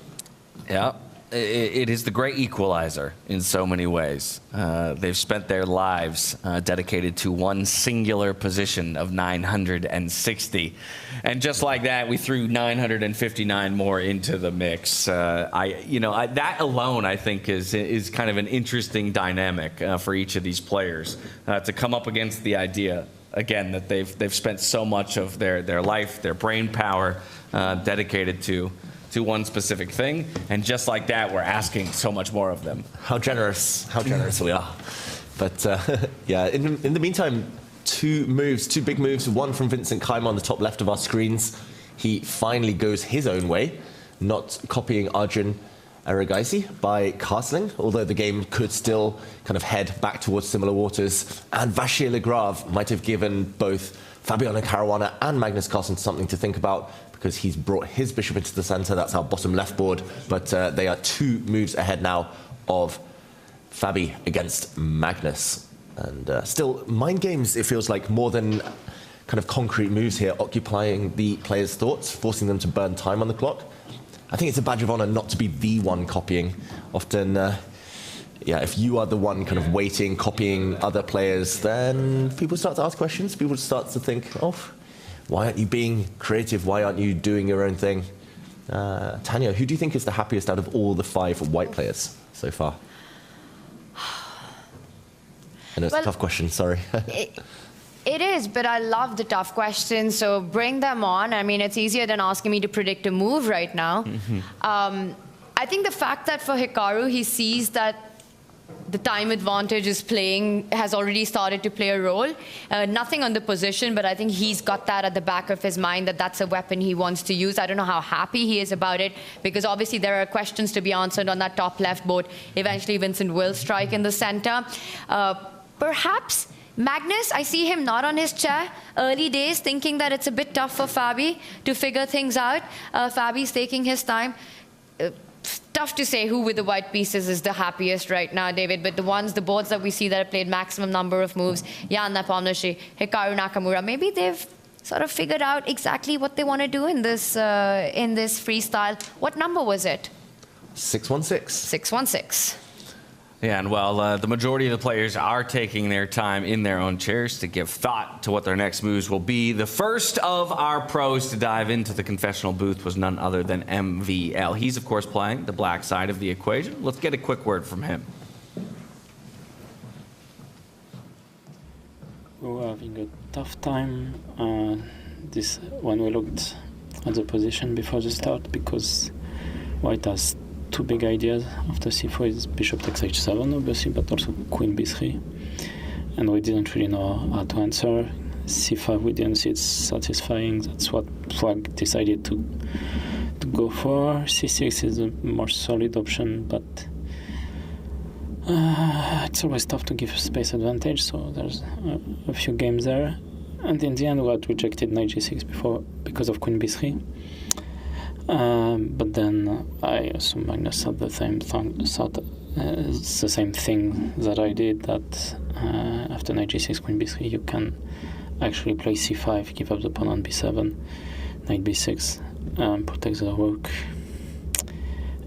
Yeah, it is the great equalizer in so many ways. They've spent their lives dedicated to one singular position of 960. And just like that, we threw 959 more into the mix. That alone, I think, is kind of an interesting dynamic for each of these players to come up against the idea, again, that they've spent so much of their life, their brain power dedicated to one specific thing, and just like that, we're asking so much more of them. How generous we are. But yeah, in the meantime, two big moves, one from Vincent Keymer on the top left of our screens. He finally goes his own way, not copying Arjun Erigaisi by castling, although the game could still kind of head back towards similar waters. And Vachier-Lagrave might have given both Fabiano Caruana and Magnus Carlsen something to think about, because he's brought his bishop into the center. That's our bottom left board, but they are 2 moves ahead now of Fabi against Magnus. And still, mind games, it feels like, more than kind of concrete moves here, occupying the players' thoughts, forcing them to burn time on the clock. I think it's a badge of honor not to be the one copying. Often, if you are the one kind of waiting, copying other players, then people start to ask questions. People start to think, oh, why aren't you being creative? Why aren't you doing your own thing? Tanya, who do you think is the happiest out of all the 5 white players so far? I know it's a tough question, sorry. It is, but I love the tough questions, so bring them on. I mean, it's easier than asking me to predict a move right now. I think the fact that for Hikaru, he sees that the time advantage has already started to play a role. Nothing on the position, but I think he's got that at the back of his mind, that that's a weapon he wants to use. I don't know how happy he is about it, because obviously there are questions to be answered on that top left board. Eventually, Vincent will strike in the center. Perhaps Magnus, I see him not on his chair. Early days, thinking that it's a bit tough for Fabi to figure things out. Fabi's taking his time. Tough to say who with the white pieces is the happiest right now, David, but the boards that we see that have played maximum number of moves, Nepomniachtchi, Hikaru Nakamura, maybe they've sort of figured out exactly what they want to do in this freestyle. What number was it? 616. 616. Yeah, and while the majority of the players are taking their time in their own chairs to give thought to what their next moves will be, the first of our pros to dive into the confessional booth was none other than MVL. He's, of course, playing the black side of the equation. Let's get a quick word from him. We were having a tough time when we looked at the position before the start, because white has 2 big ideas. After c4 is bishop takes h7, obviously, but also queen b3. And we didn't really know how to answer. c5, we didn't see it satisfying. That's what Pragg decided to go for. c6 is a more solid option, but it's always tough to give space advantage, so there's a few games there. And in the end, we had rejected knight g6 because of queen b3. But then I assume Magnus had the same thing that I did, that after knight g6, queen b3, you can actually play c5, give up the pawn on b7, knight b6, protect the rook.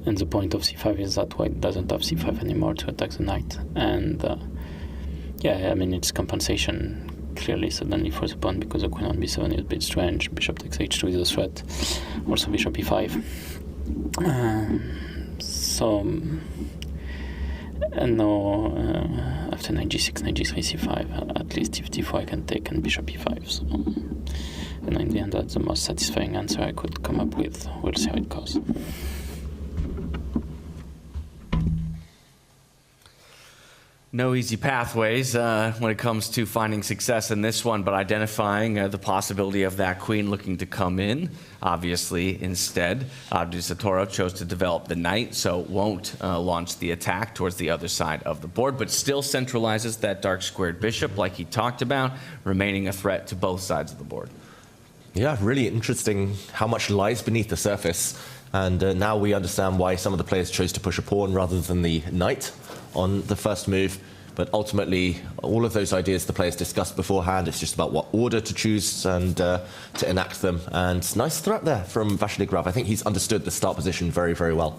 And the point of c5 is that white doesn't have c5 anymore to attack the knight. And I mean, it's compensation clearly suddenly for the pawn, because the queen on b7 is a bit strange. Bishop takes h2 is a threat. Also bishop e5. And now after knight g6, knight g3, c5, at least if d4 I can take, and bishop e5. So, and in the end, that's the most satisfying answer I could come up with. We'll see how it goes. No easy pathways when it comes to finding success in this one, but identifying the possibility of that queen looking to come in. Obviously, instead, Abdusattorov chose to develop the knight, so won't launch the attack towards the other side of the board, but still centralizes that dark squared bishop like he talked about, remaining a threat to both sides of the board. Yeah, really interesting how much lies beneath the surface. And now we understand why some of the players chose to push a pawn rather than the knight on the first move. But ultimately, all of those ideas the players discussed beforehand, it's just about what order to choose and to enact them. And nice threat there from Vachier-Lagrave. I think he's understood the start position very, very well.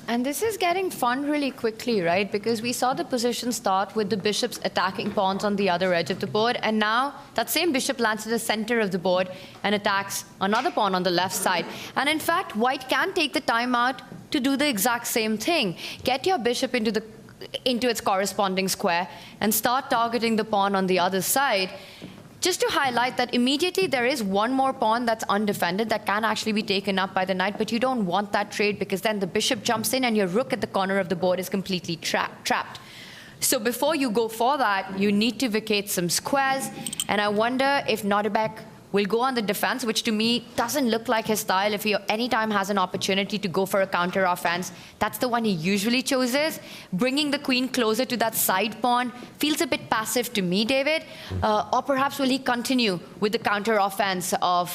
And this is getting fun really quickly, right? Because we saw the position start with the bishops attacking pawns on the other edge of the board, and now that same bishop lands at the center of the board and attacks another pawn on the left side. And in fact, white can take the time out to do the exact same thing. Get your bishop into its corresponding square and start targeting the pawn on the other side. Just to highlight that immediately there is one more pawn that's undefended that can actually be taken up by the knight, but you don't want that trade because then the bishop jumps in and your rook at the corner of the board is completely trapped. So before you go for that, you need to vacate some squares, and I wonder if Nodirbek will go on the defense, which to me doesn't look like his style. If he anytime has an opportunity to go for a counter offense, that's the one he usually chooses. Bringing the queen closer to that side pawn feels a bit passive to me, David. Or perhaps will he continue with the counter offense of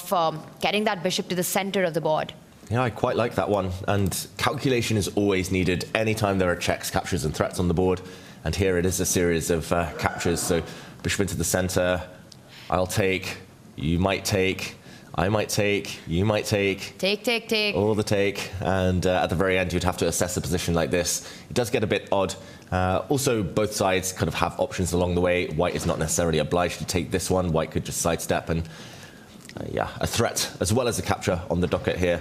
getting that bishop to the center of the board? Yeah, I quite like that one. And calculation is always needed anytime there are checks, captures and threats on the board. And here it is a series of captures. So bishop into the center, I'll take, you might take, I might take, you might take. Take. All the take. And at the very end, you'd have to assess a position like this. It does get a bit odd. Also, both sides kind of have options along the way. White is not necessarily obliged to take this one. White could just sidestep and, yeah, a threat as well as a capture on the docket here.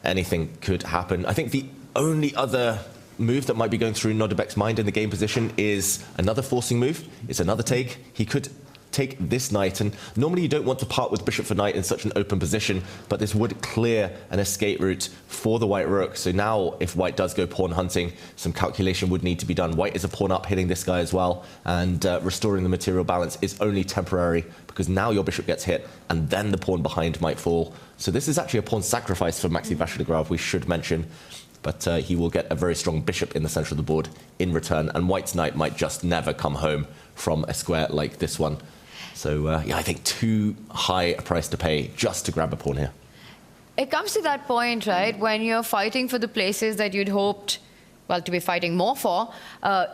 Anything could happen. I think the only other move that might be going through Nodirbek's mind in the game position is another forcing move. It's another take. He could take this knight, and normally you don't want to part with bishop for knight in such an open position, but this would clear an escape route for the white rook. So now if white does go pawn hunting, some calculation would need to be done. White is a pawn up, hitting this guy as well, and restoring the material balance is only temporary because now your bishop gets hit and then the pawn behind might fall. So this is actually a pawn sacrifice for Maxime Vachier-Lagrave, we should mention. But he will get a very strong bishop in the center of the board in return, and white's knight might just never come home from a square like this one. So, yeah, I think too high a price to pay just to grab a pawn here. It comes to that point, right, when you're fighting for the places that you'd hoped, well, to be fighting more for.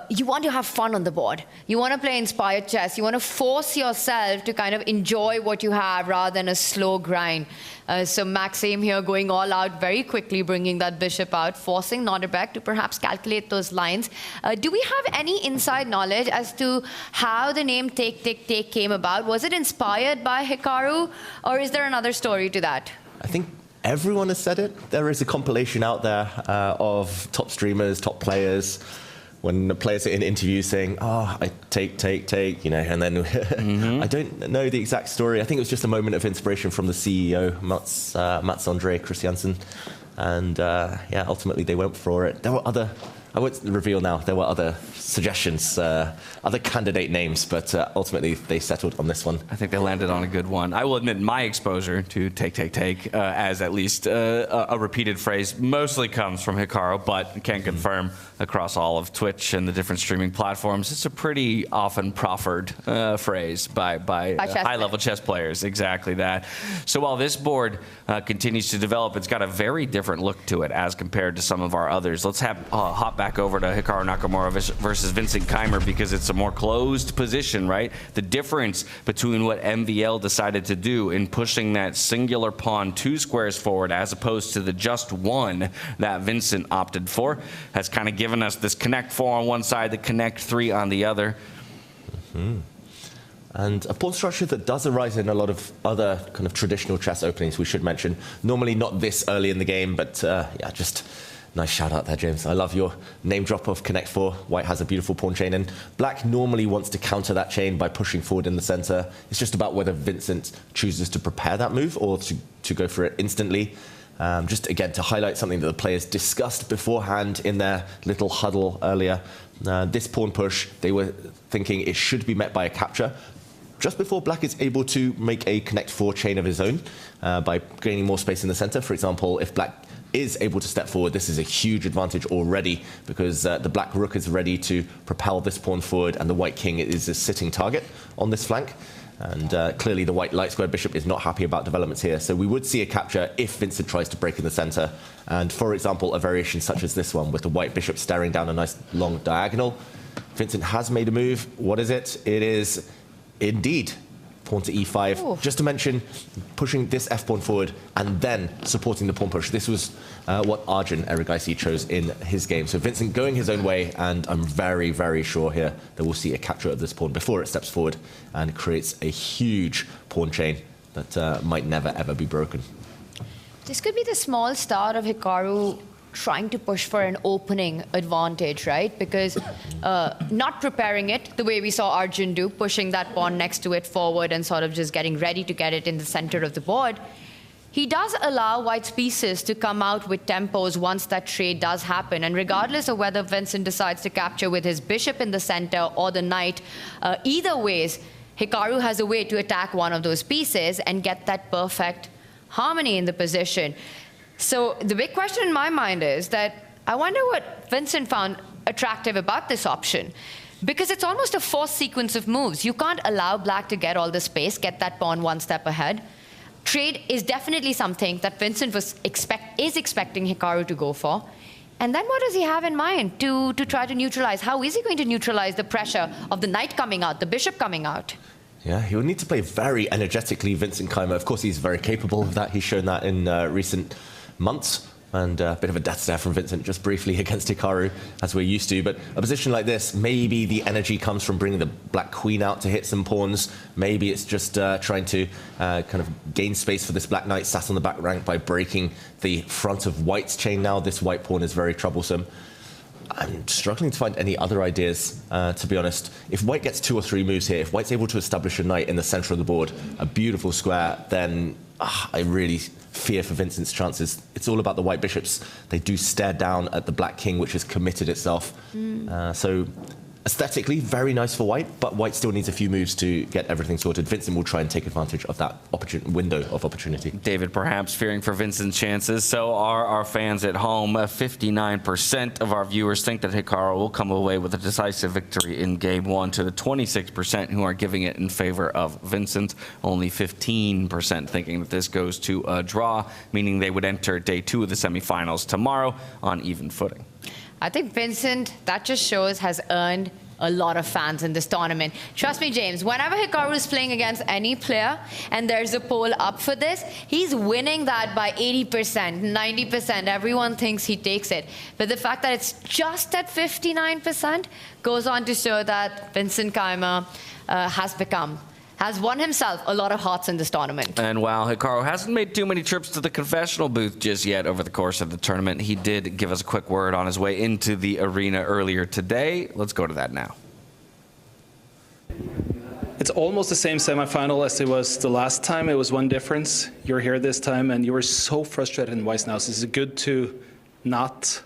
You want to have fun on the board. You want to play inspired chess. You want to force yourself to kind of enjoy what you have rather than a slow grind. So Maxime here going all out very quickly, bringing that bishop out, forcing Nodirbek to perhaps calculate those lines. Do we have any inside knowledge as to how the name Take came about? Was it inspired by Hikaru, or is there another story to that? I think everyone has said it. There is a compilation out there of top streamers, top players, when the players are in interviews saying, oh, I take, you know, and then I don't know the exact story. I think it was just a moment of inspiration from the CEO, Mats Andre Christiansen. And yeah, ultimately they went for it. There were other, I won't reveal now, there were other suggestions, other candidate names, but ultimately they settled on this one. I think they landed on a good one. I will admit my exposure to take, as at least a repeated phrase, mostly comes from Hikaru, but can confirm across all of Twitch and the different streaming platforms, it's a pretty often proffered phrase by high-level chess players. Exactly that. So while this board continues to develop, it's got a very different look to it as compared to some of our others. Let's hop back over to Hikaru Nakamura versus Vincent Keymer, because it's a more closed position, right? The difference between what MVL decided to do in pushing that singular pawn 2 squares forward as opposed to the just one that Vincent opted for has kind of given us this connect 4 on one side, the connect 3 on the other. And a pawn structure that does arise in a lot of other kind of traditional chess openings, we should mention. Normally not this early in the game, but yeah, just nice shout out there, James. I love your name drop of connect 4. White has a beautiful pawn chain, and black normally wants to counter that chain by pushing forward in the center. It's just about whether Vincent chooses to prepare that move or to go for it instantly. Just again to highlight something that the players discussed beforehand in their little huddle earlier. This pawn push, they were thinking it should be met by a capture. Just before black is able to make a connect 4 chain of his own by gaining more space in the center. For example, if black is able to step forward, this is a huge advantage already because the black rook is ready to propel this pawn forward and the white king is a sitting target on this flank. And clearly the white light square bishop is not happy about developments here. So we would see a capture if Vincent tries to break in the center. And for example, a variation such as this one with the white bishop staring down a nice long diagonal. Vincent has made a move. What is it? It is indeed pawn to e5. Ooh. Just to mention, pushing this f-pawn forward and then supporting the pawn push. This was what Arjun Erigaisi chose in his game. So Vincent going his own way, and I'm very, very sure here that we'll see a capture of this pawn before it steps forward and creates a huge pawn chain that might never, ever be broken. This could be the small start of Hikaru trying to push for an opening advantage, right? Because not preparing it the way we saw Arjun do, pushing that pawn next to it forward and sort of just getting ready to get it in the center of the board, he does allow white's pieces to come out with tempos once that trade does happen. And regardless of whether Vincent decides to capture with his bishop in the center or the knight, either ways, Hikaru has a way to attack one of those pieces and get that perfect harmony in the position. So the big question in my mind is that I wonder what Vincent found attractive about this option, because it's almost a forced sequence of moves. You can't allow black to get all the space, get that pawn one step ahead. Trade is definitely something that Vincent is expecting Hikaru to go for. And then what does he have in mind to try to neutralize? How is he going to neutralize the pressure of the knight coming out, the bishop coming out? Yeah, he will need to play very energetically, Vincent Keymer. Of course, he's very capable of that. He's shown that in recent months. And a bit of a death stare from Vincent just briefly against Hikaru, as we're used to. But a position like this, maybe the energy comes from bringing the black queen out to hit some pawns. Maybe it's just trying to kind of gain space for this black knight sat on the back rank by breaking the front of white's chain now. This white pawn is very troublesome. I'm struggling to find any other ideas, to be honest. If white gets 2 or 3 moves here, if white's able to establish a knight in the center of the board, a beautiful square, then I really fear for Vincent's chances. It's all about the white bishops. They do stare down at the black king, which has committed itself. So aesthetically, very nice for white, but white still needs a few moves to get everything sorted. Vincent will try and take advantage of that window of opportunity. David perhaps fearing for Vincent's chances. So are our fans at home. 59% of our viewers think that Hikaru will come away with a decisive victory in Game 1 to the 26% who are giving it in favor of Vincent. Only 15% thinking that this goes to a draw, meaning they would enter Day 2 of the semifinals tomorrow on even footing. I think Vincent, that just shows, has earned a lot of fans in this tournament. Trust me, James, whenever Hikaru is playing against any player and there's a poll up for this, he's winning that by 80%, 90%. Everyone thinks he takes it. But the fact that it's just at 59% goes on to show that Vincent Keymer has won himself a lot of hearts in this tournament. And while Hikaru hasn't made too many trips to the confessional booth just yet over the course of the tournament, he did give us a quick word on his way into the arena earlier today. Let's go to that now. It's almost the same semifinal as it was the last time. It was one difference. You're here this time, and you were so frustrated in Weissenhaus. Is it good to not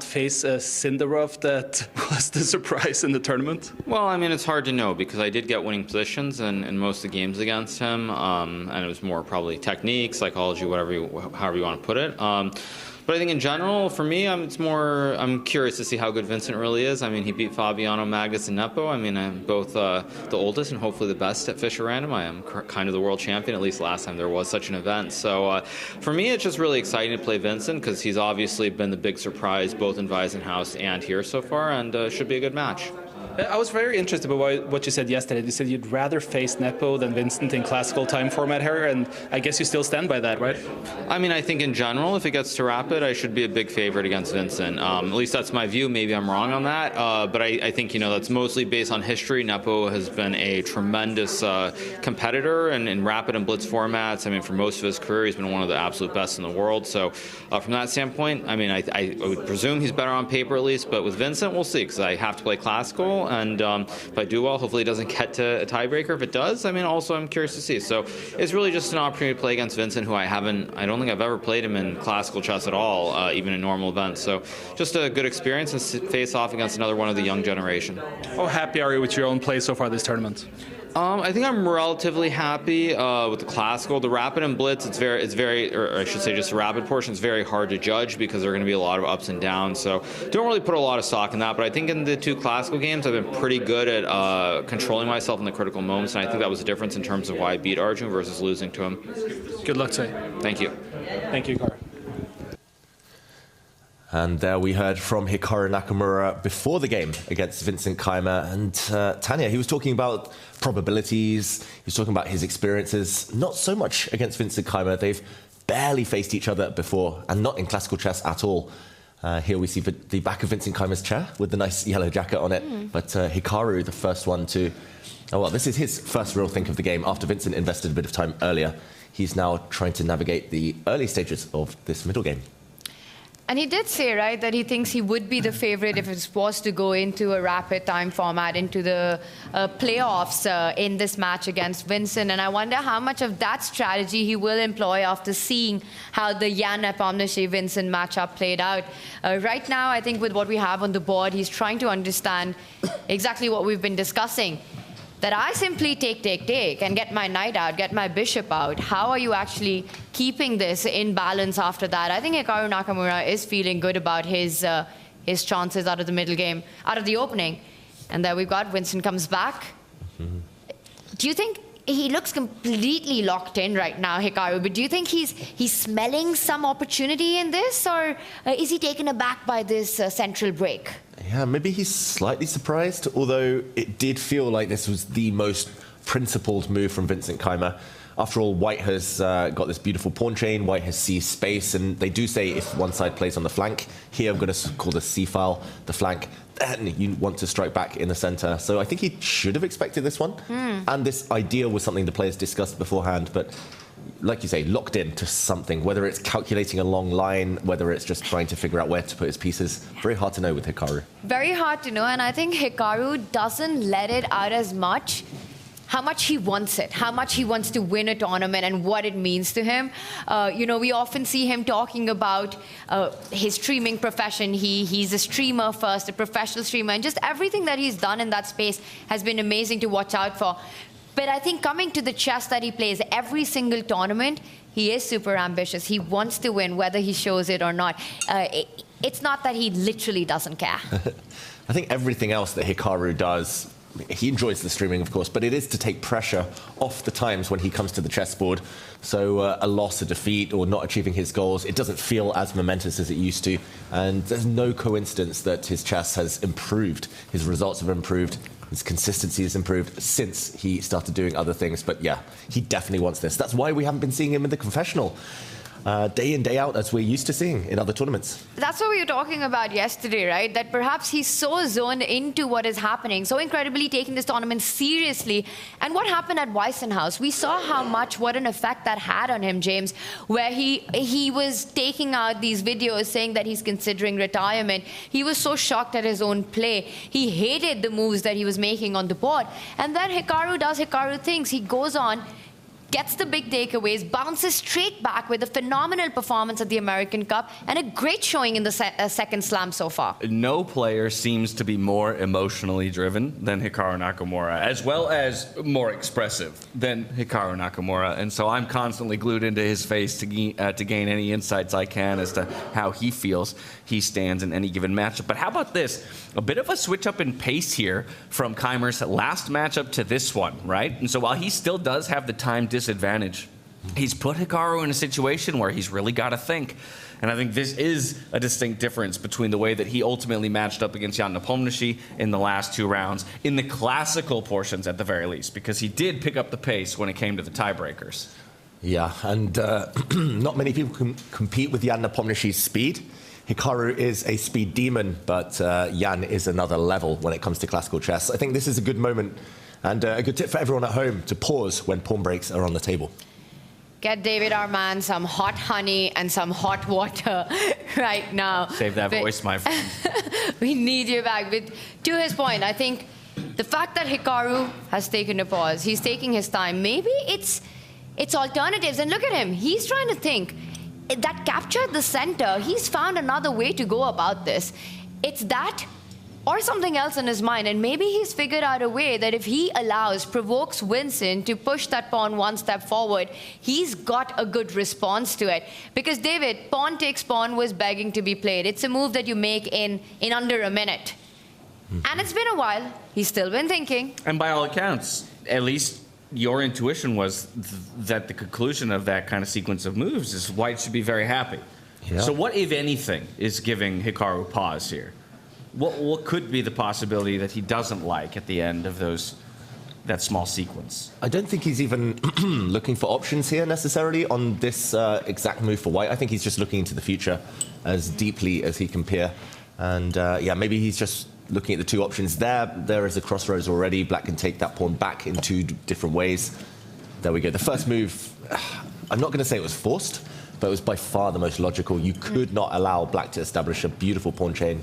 face Sindarov that was the surprise in the tournament? Well, I mean, it's hard to know because I did get winning positions in most of the games against him, and it was more probably technique, psychology, however you want to put it. But I think in general, for me, I'm curious to see how good Vincent really is. I mean, he beat Fabiano, Magnus, and Nepo. I mean, I'm both the oldest and hopefully the best at Fischer Random. I am kind of the world champion, at least last time there was such an event. So for me, it's just really exciting to play Vincent because he's obviously been the big surprise both in Weissenhaus and here so far, and should be a good match. I was very interested by what you said yesterday. You said you'd rather face Nepo than Vincent in classical time format here, and I guess you still stand by that, right? I mean, I think in general, if it gets to rapid, I should be a big favorite against Vincent. At least that's my view. Maybe I'm wrong on that, but I think, that's mostly based on history. Nepo has been a tremendous competitor in rapid and blitz formats. I mean, for most of his career, he's been one of the absolute best in the world. So from that standpoint, I mean, I would presume he's better on paper at least, but with Vincent, we'll see, because I have to play classical. And if I do well, hopefully it doesn't get to a tiebreaker. If it does, I mean, also I'm curious to see. So it's really just an opportunity to play against Vincent, who I don't think I've ever played him in classical chess at all, even in normal events. So just a good experience and face off against another one of the young generation. How happy are you with your own play so far this tournament? I think I'm relatively happy with the classical. The rapid and blitz, it's very, or I should say just the rapid portion, is very hard to judge because there are going to be a lot of ups and downs. So don't really put a lot of stock in that. But I think in the 2 classical games, I've been pretty good at controlling myself in the critical moments. And I think that was the difference in terms of why I beat Arjun versus losing to him. Good luck today. Thank you. Thank you, Hikaru. And there we heard from Hikaru Nakamura before the game against Vincent Keymer. And Tanya, he was talking about probabilities. He was talking about his experiences. Not so much against Vincent Keymer. They've barely faced each other before, and not in classical chess at all. Here we see the back of Vincent Keymer's chair with the nice yellow jacket on it. But Hikaru, the first one to... Oh, well, this is his first real think of the game after Vincent invested a bit of time earlier. He's now trying to navigate the early stages of this middle game. And he did say, right, that he thinks he would be the favorite if it was to go into a rapid time format, into the playoffs in this match against Vincent. And I wonder how much of that strategy he will employ after seeing how the Jan Nepomniachtchi-Vincent matchup played out. Right now, I think with what we have on the board, he's trying to understand exactly what we've been discussing. That I simply take, and get my knight out, get my bishop out. How are you actually keeping this in balance after that? I think Hikaru Nakamura is feeling good about his chances out of the middle game, out of the opening. And there we've got Vincent comes back. Do you think he looks completely locked in right now, Hikaru, but do you think he's smelling some opportunity in this, or is he taken aback by this central break? Yeah, maybe he's slightly surprised, although it did feel like this was the most principled move from Vincent Keymer. After all, White has got this beautiful pawn chain, White has seized space, and they do say if one side plays on the flank, here I'm going to call the C-file the flank, then you want to strike back in the center. So I think he should have expected this one. And this idea was something the players discussed beforehand, but like you say, locked in to something, whether it's calculating a long line, whether it's just trying to figure out where to put his pieces. Very hard to know with Hikaru. Very hard to know, and I think Hikaru doesn't let it out as much how much he wants it, how much he wants to win a tournament and what it means to him. You know, we often see him talking about his streaming profession. He's a streamer first, a professional streamer, and just everything that he's done in that space has been amazing to watch out for. But I think coming to the chess that he plays every single tournament, he is super ambitious. He wants to win, whether he shows it or not. It's not that he literally doesn't care. I think everything else that Hikaru does, he enjoys the streaming, of course, but it is to take pressure off the times when he comes to the chessboard. So a loss, a defeat, or not achieving his goals, it doesn't feel as momentous as it used to. And there's no coincidence that his chess has improved. His results have improved. His consistency has improved since he started doing other things. But yeah, he definitely wants this. That's why we haven't been seeing him in the confessional day in, day out, as we're used to seeing in other tournaments. That's what we were talking about yesterday, right? That perhaps he's so zoned into what is happening, so incredibly taking this tournament seriously. And what happened at Weissenhaus, we saw what an effect that had on him, James, where he was taking out these videos saying that he's considering retirement. He was so shocked at his own play. He hated the moves that he was making on the board. And then Hikaru does Hikaru things. He goes on, gets the big takeaways, bounces straight back with a phenomenal performance at the American Cup and a great showing in the second slam so far. No player seems to be more emotionally driven than Hikaru Nakamura, as well as more expressive than Hikaru Nakamura. And so I'm constantly glued into his face to gain any insights I can as to how he feels he stands in any given matchup. But how about this? A bit of a switch up in pace here from Keymer's last matchup to this one, right? And so while he still does have the time disadvantage, he's put Hikaru in a situation where he's really got to think. And I think this is a distinct difference between the way that he ultimately matched up against Jan Nepomniachtchi in the last two rounds, in the classical portions at the very least, because he did pick up the pace when it came to the tiebreakers. Yeah, and not many people can compete with Jan Nepomniachtchi's speed. Hikaru is a speed demon, but Jan is another level when it comes to classical chess. I think this is a good moment and a good tip for everyone at home to pause when pawn breaks are on the table. Get David Armand some hot honey and some hot water right now. Save that voice, my friend. We need you back. But to his point, I think the fact that Hikaru has taken a pause, he's taking his time, maybe it's alternatives. And look at him, he's trying to think. That captured the center, he's found another way to go about this. It's that or something else in his mind, and maybe he's figured out a way that if he provokes Vincent to push that pawn one step forward, he's got a good response to it. Because David, pawn takes pawn was begging to be played. It's a move that you make in under a minute. And it's been a while, he's still been thinking. And by all accounts, at least your intuition was that the conclusion of that kind of sequence of moves is White should be very happy. Yeah. So what, if anything, is giving Hikaru pause here? What could be the possibility that he doesn't like at the end of that small sequence? I don't think he's even looking for options here necessarily on this exact move for white. I think he's just looking into the future as deeply as he can peer. And yeah, maybe he's just looking at the two options there. There is a crossroads already. Black can take that pawn back in two different ways. There we go. The first move, I'm not going to say it was forced, but it was by far the most logical. You could not allow Black to establish a beautiful pawn chain.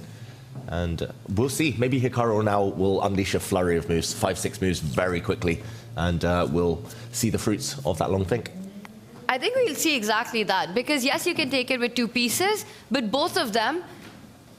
And we'll see. Maybe Hikaru now will unleash a flurry of moves, 5-6 moves very quickly, and we'll see the fruits of that long think. I think we'll see exactly that, because yes, you can take it with two pieces, but both of them,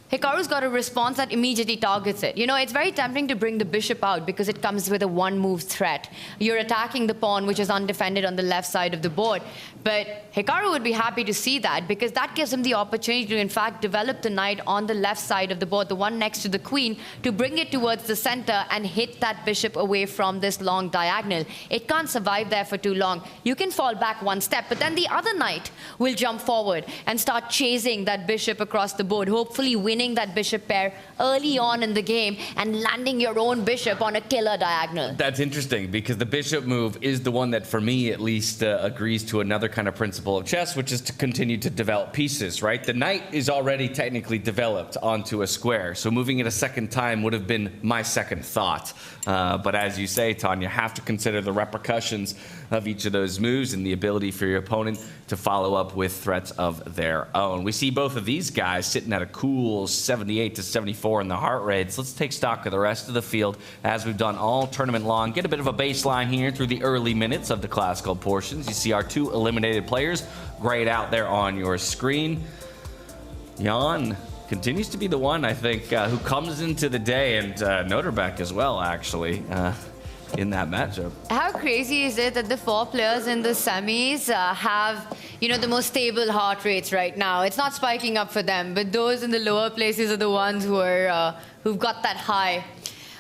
Hikaru's got a response that immediately targets it. You know, it's very tempting to bring the bishop out because it comes with a one-move threat. You're attacking the pawn, which is undefended on the left side of the board. But Hikaru would be happy to see that because that gives him the opportunity to, in fact, develop the knight on the left side of the board, the one next to the queen, to bring it towards the center and hit that bishop away from this long diagonal. It can't survive there for too long. You can fall back one step, but then the other knight will jump forward and start chasing that bishop across the board, hopefully winning that bishop pair early on in the game and landing your own bishop on a killer diagonal. That's interesting because the bishop move is the one that, for me at least, agrees to another kind of principle of chess, which is to continue to develop pieces, right? The knight is already technically developed onto a square, so moving it a second time would have been my second thought. But as you say, Tanya, you have to consider the repercussions of each of those moves and the ability for your opponent to follow up with threats of their own. We see both of these guys sitting at a cool 78 to 74 in the heart rates. Let's take stock of the rest of the field as we've done all tournament long. Get a bit of a baseline here through the early minutes of the classical portions. You see our two eliminated players grayed out there on your screen. Jan continues to be the one, I think, who comes into the day, and Nodirbek as well, actually, in that matchup. How crazy is it that the four players in the semis have, you know, the most stable heart rates right now? It's not spiking up for them, but those in the lower places are the ones who are who've got that high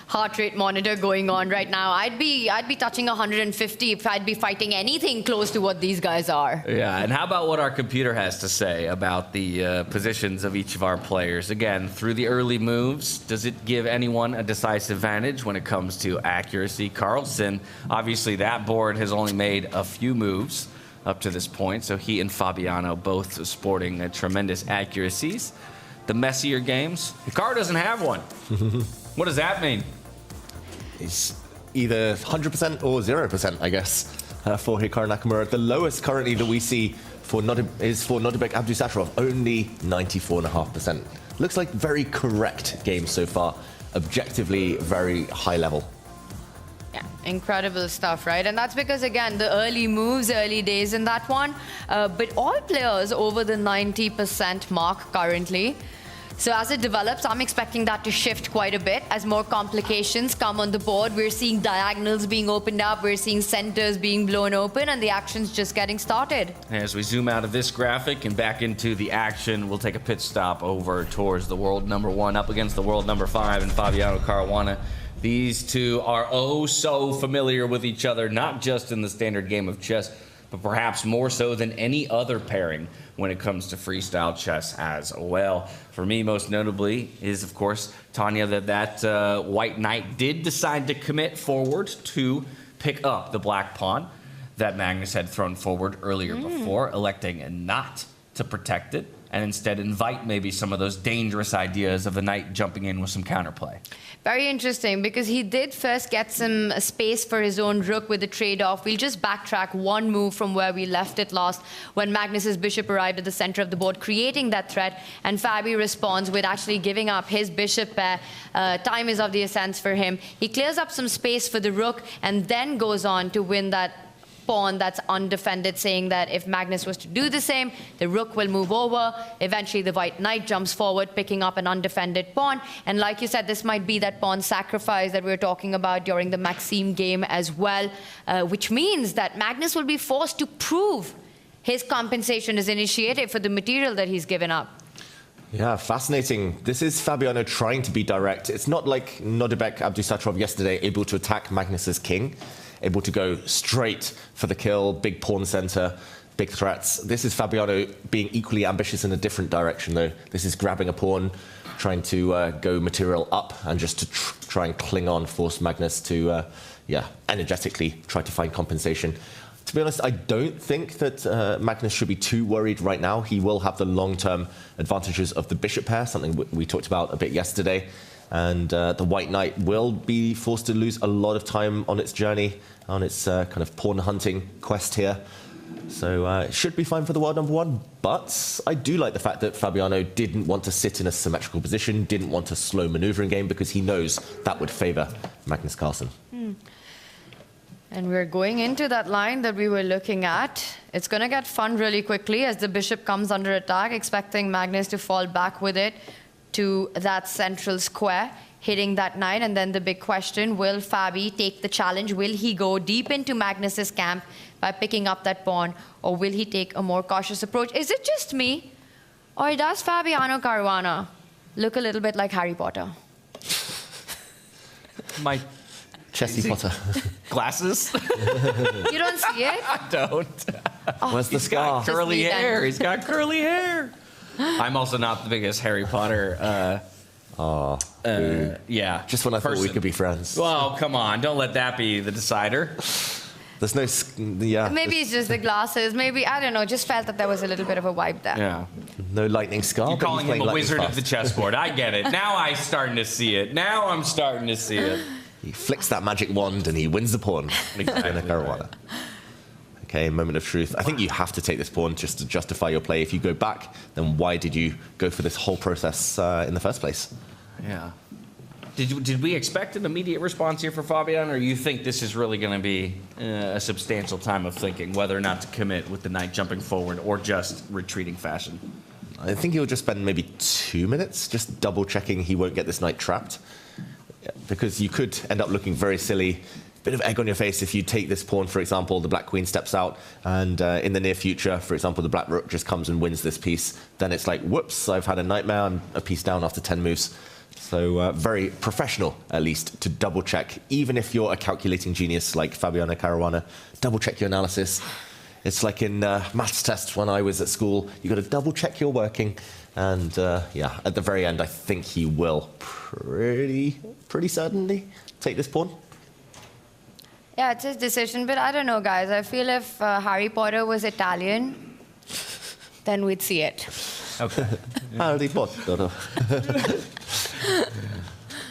heart rate monitor going on right now. I'd be touching 150 if I'd be fighting anything close to what these guys are. Yeah, and how about what our computer has to say about the positions of each of our players? Again, through the early moves, does it give anyone a decisive advantage when it comes to accuracy? Carlsen, obviously that board has only made a few moves up to this point, so he and Fabiano both sporting tremendous accuracies. The messier games, Hikaru doesn't have one. What does that mean? It's either 100% or 0%, I guess, for Hikaru Nakamura. The lowest currently that we see is for Nodirbek Abdusattorov, only 94.5%. Looks like very correct game so far. Objectively, very high level. Yeah, incredible stuff, right? And that's because, again, the early moves, early days in that one. But all players over the 90% mark currently. So as it develops, I'm expecting that to shift quite a bit as more complications come on the board. We're seeing diagonals being opened up, we're seeing centers being blown open, and the action's just getting started. As we zoom out of this graphic and back into the action, we'll take a pit stop over towards the world number 1 up against the world number 5 in Fabiano Caruana. These two are oh so familiar with each other, not just in the standard game of chess, but perhaps more so than any other pairing when it comes to freestyle chess as well. For me, most notably is, of course, Tanya, that white knight did decide to commit forward to pick up the black pawn that Magnus had thrown forward earlier before, electing not to protect it, and instead invite maybe some of those dangerous ideas of the knight jumping in with some counterplay. Very interesting, because he did first get some space for his own rook with the trade-off. We'll just backtrack one move from where we left it last, when Magnus's bishop arrived at the center of the board, creating that threat, and Fabi responds with actually giving up his bishop pair. Time is of the essence for him. He clears up some space for the rook, and then goes on to win that pawn that's undefended, saying that if Magnus was to do the same, the rook will move over. Eventually, the white knight jumps forward, picking up an undefended pawn. And like you said, this might be that pawn sacrifice that we were talking about during the Maxime game as well, which means that Magnus will be forced to prove his compensation, his initiative for the material that he's given up. Yeah, fascinating. This is Fabiano trying to be direct. It's not like Nodirbek Abdusattorov yesterday, able to attack Magnus's king, able to go straight for the kill, big pawn center. big threats. This is Fabiano being equally ambitious in a different direction, though. This is grabbing a pawn, trying to go material up, and just to try and cling on, force Magnus to, energetically try to find compensation. To be honest, I don't think that Magnus should be too worried right now. He will have the long-term advantages of the bishop pair, something we talked about a bit yesterday. And the white knight will be forced to lose a lot of time on its journey, on its kind of pawn hunting quest here. So it should be fine for the world number one. But I do like the fact that Fabiano didn't want to sit in a symmetrical position, didn't want a slow maneuvering game, because he knows that would favor Magnus Carlsen. And we're going into that line that we were looking at. It's going to get fun really quickly as the bishop comes under attack, expecting Magnus to fall back with it to that central square, hitting that knight. And then the big question, will Fabi take the challenge? Will he go deep into Magnus's camp by picking up that pawn, or will he take a more cautious approach? Is it just me, or does Fabiano Caruana look a little bit like Harry Potter? My Chessy Potter. Glasses? You don't see it? I don't. Where's the He's scar? got curly hair. He's got curly hair. I'm also not the biggest Harry Potter. Yeah. Just when I thought we could be friends. Well, come on. Don't let that be the decider. There's no, Maybe it's just the glasses. Maybe, I don't know, just felt that there was a little bit of a vibe there. Yeah. No lightning scar. You're calling him a wizard of the chessboard. I get it. Now I'm starting to see it. He flicks that magic wand and he wins the pawn. Caruana. Okay, moment of truth. I think you have to take this pawn just to justify your play. If you go back, then why did you go for this whole process in the first place? Yeah. Did we expect an immediate response here for Fabian, or you think this is really going to be a substantial time of thinking whether or not to commit with the knight jumping forward or just retreating fashion? I think he'll just spend maybe 2 minutes just double checking he won't get this knight trapped. Because you could end up looking very silly, bit of egg on your face if you take this pawn, for example, the black queen steps out, and in the near future, for example, the black rook just comes and wins this piece. Then it's like, whoops, I've had a nightmare, I'm a piece down after 10 moves. So very professional, at least, to double check. Even if you're a calculating genius like Fabiano Caruana, double check your analysis. It's like in maths tests when I was at school, you got to double check your working. And yeah, at the very end, I think he will pretty certainly take this pawn. Yeah, it's his decision, but I don't know, guys. I feel if Harry Potter was Italian, then we'd see it. Okay. Harry Potter.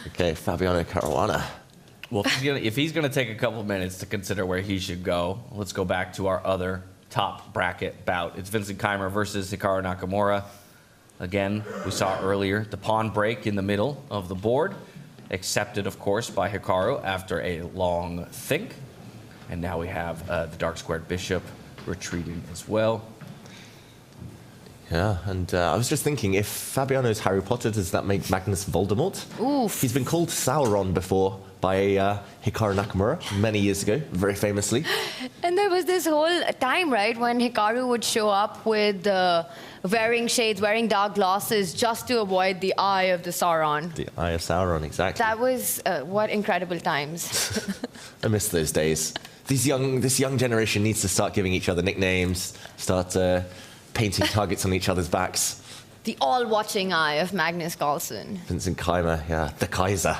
Okay, Fabiano Caruana. Well, if he's going to take a couple of minutes to consider where he should go, let's go back to our other top bracket bout. It's Vincent Keymer versus Hikaru Nakamura. Again, we saw earlier the pawn break in the middle of the board, accepted, of course, by Hikaru after a long think. And now we have the dark squared bishop retreating as well. Yeah, and I was just thinking, if Fabiano's Harry Potter, does that make Magnus Voldemort? Oof. He's been called Sauron before by Hikaru Nakamura many years ago, very famously. And there was this whole time, right, when Hikaru would show up with wearing shades, wearing dark glasses, just to avoid the eye of the Sauron. The eye of Sauron, exactly. That was what incredible times. I miss those days. This young generation needs to start giving each other nicknames, start painting targets on each other's backs. The all-watching eye of Magnus Carlsen. Vincent Keymer, yeah, the Kaiser.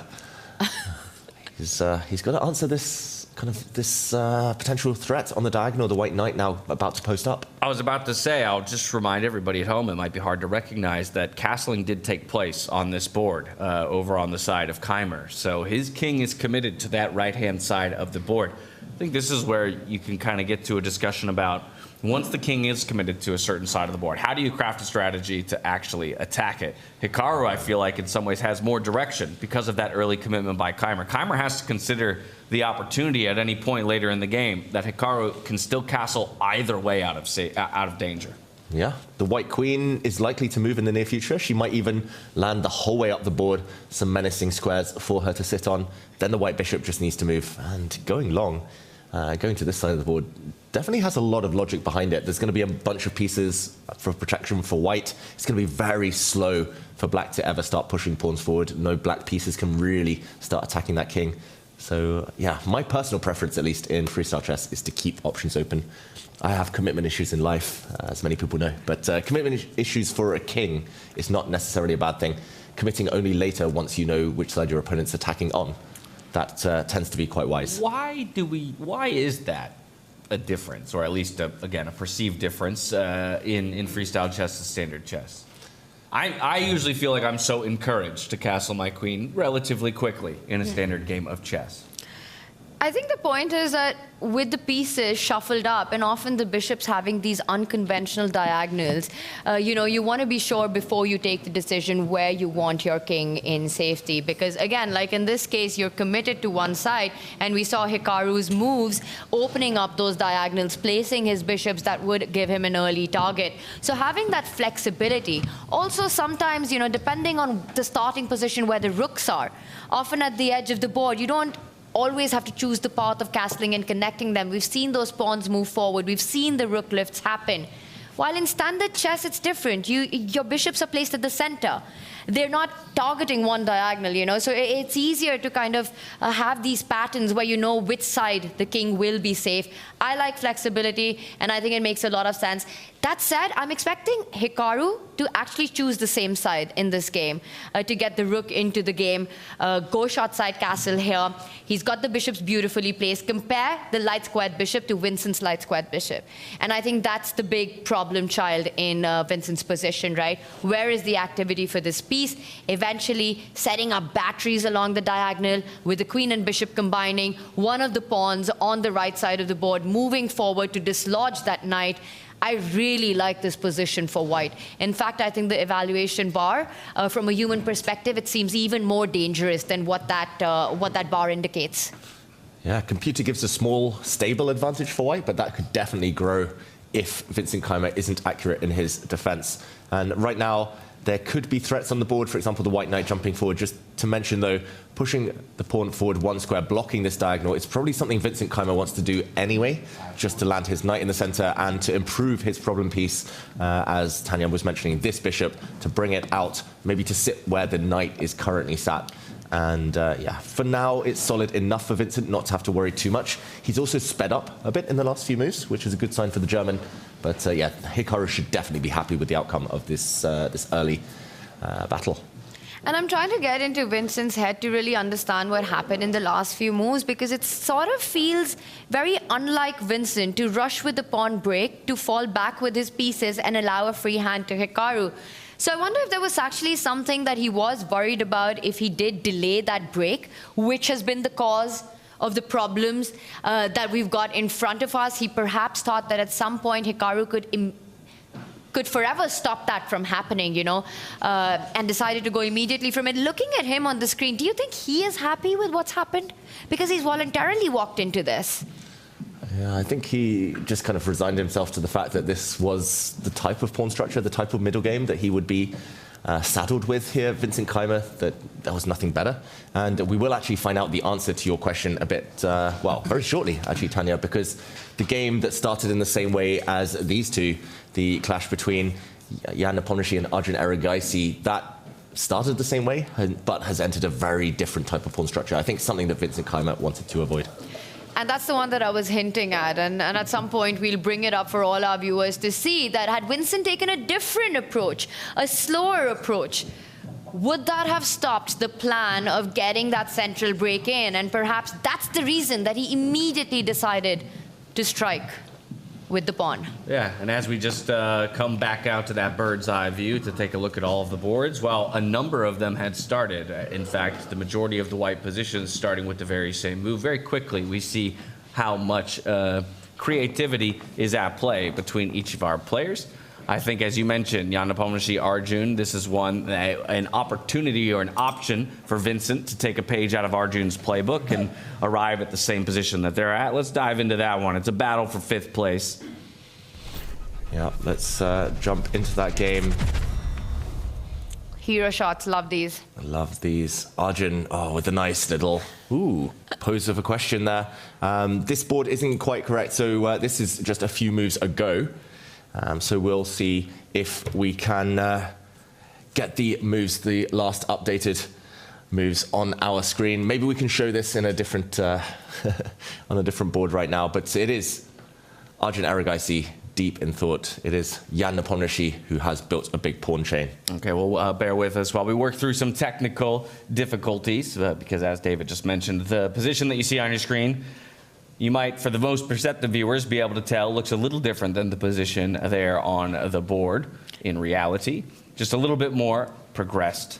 He's got to answer this potential threat on the diagonal. The white knight now about to post up. I was about to say, I'll just remind everybody at home, it might be hard to recognize that castling did take place on this board over on the side of Keymer. So his king is committed to that right-hand side of the board. I think this is where you can kind of get to a discussion about once the king is committed to a certain side of the board, how do you craft a strategy to actually attack it? Hikaru, I feel like, in some ways has more direction because of that early commitment by Keymer. Keymer has to consider the opportunity at any point later in the game that Hikaru can still castle either way out of danger. Yeah, the white queen is likely to move in the near future. She might even land the whole way up the board, some menacing squares for her to sit on. Then the white bishop just needs to move. And going long, going to this side of the board, definitely has a lot of logic behind it. There's going to be a bunch of pieces for protection for white. It's going to be very slow for black to ever start pushing pawns forward. No black pieces can really start attacking that king. So yeah, my personal preference, at least in freestyle chess, is to keep options open. I have commitment issues in life, as many people know, but commitment issues for a king is not necessarily a bad thing. Committing only later once you know which side your opponent's attacking on, that tends to be quite wise. Why is that a difference, or at least, again, a perceived difference in freestyle chess and standard chess? I usually feel like I'm so encouraged to castle my queen relatively quickly in a standard game of chess. I think the point is that with the pieces shuffled up and often the bishops having these unconventional diagonals, you want to be sure before you take the decision where you want your king in safety. Because again, like in this case, you're committed to one side, and we saw Hikaru's moves opening up those diagonals, placing his bishops that would give him an early target. So having that flexibility, also sometimes, depending on the starting position where the rooks are, often at the edge of the board, you don't always have to choose the path of castling and connecting them. We've seen those pawns move forward. We've seen the rook lifts happen. While in standard chess, it's different. Your bishops are placed at the center. They're not targeting one diagonal, so it's easier to kind of have these patterns where you know which side the king will be safe. I like flexibility, and I think it makes a lot of sense. That said, I'm expecting Hikaru to actually choose the same side in this game to get the rook into the game. Go short side castle here. He's got the bishops beautifully placed. Compare the light squared bishop to Vincent's light squared bishop. And I think that's the big problem child in Vincent's position, right? Where is the activity for this piece? Eventually setting up batteries along the diagonal with the queen and bishop combining, one of the pawns on the right side of the board moving forward to dislodge that knight. I really like this position for white. In fact, I think the evaluation bar, from a human perspective, it seems even more dangerous than what that bar indicates. Yeah, computer gives a small, stable advantage for white, but that could definitely grow if Vincent Keymer isn't accurate in his defense. And right now, there could be threats on the board, for example, the white knight jumping forward. Just to mention, though, pushing the pawn forward one square, blocking this diagonal, it's probably something Vincent Keymer wants to do anyway, just to land his knight in the center and to improve his problem piece, as Tanya was mentioning, this bishop, to bring it out, maybe to sit where the knight is currently sat. And yeah, for now, it's solid enough for Vincent not to have to worry too much. He's also sped up a bit in the last few moves, which is a good sign for the German. But yeah, Hikaru should definitely be happy with the outcome of this early battle. And I'm trying to get into Vincent's head to really understand what happened in the last few moves, because it sort of feels very unlike Vincent to rush with the pawn break, to fall back with his pieces and allow a free hand to Hikaru. So I wonder if there was actually something that he was worried about if he did delay that break, which has been the cause of the problems that we've got in front of us. He perhaps thought that at some point Hikaru could forever stop that from happening, and decided to go immediately from it. Looking at him on the screen, do you think he is happy with what's happened? Because he's voluntarily walked into this. Yeah, I think he just kind of resigned himself to the fact that this was the type of pawn structure, the type of middle game that he would be saddled with here, Vincent Keymer, that there was nothing better. And we will actually find out the answer to your question a bit, well, very shortly, actually, Tanya, because the game that started in the same way as these two, the clash between Jan Nepomniachtchi and Arjun Erigaisi, that started the same way, but has entered a very different type of pawn structure. I think something that Vincent Keymer wanted to avoid. And that's the one that I was hinting at. And at some point, we'll bring it up for all our viewers to see that had Vincent taken a different approach, a slower approach, would that have stopped the plan of getting that central break in? And perhaps that's the reason that he immediately decided to strike with the pawn. Yeah, and as we just come back out to that bird's eye view to take a look at all of the boards, well, a number of them had started. In fact, the majority of the white positions starting with the very same move. Very quickly, we see how much creativity is at play between each of our players. I think, as you mentioned, Jan Nepomniachtchi, Arjun, this is an opportunity or an option for Vincent to take a page out of Arjun's playbook and arrive at the same position that they're at. Let's dive into that one. It's a battle for 5th place. Yeah, let's jump into that game. Hero shots, love these. I love these. Arjun, with a nice little pose of a question there. This board isn't quite correct, so this is just a few moves ago. So we'll see if we can get the moves, the last updated moves on our screen. Maybe we can show this in a different on a different board right now, but it is Arjun Erigaisi deep in thought. It is Jan Nepomniachtchi who has built a big pawn chain. Okay, well, bear with us while we work through some technical difficulties, because as David just mentioned, the position that you see on your screen, you might, for the most perceptive viewers, be able to tell looks a little different than the position there on the board in reality. Just a little bit more progressed.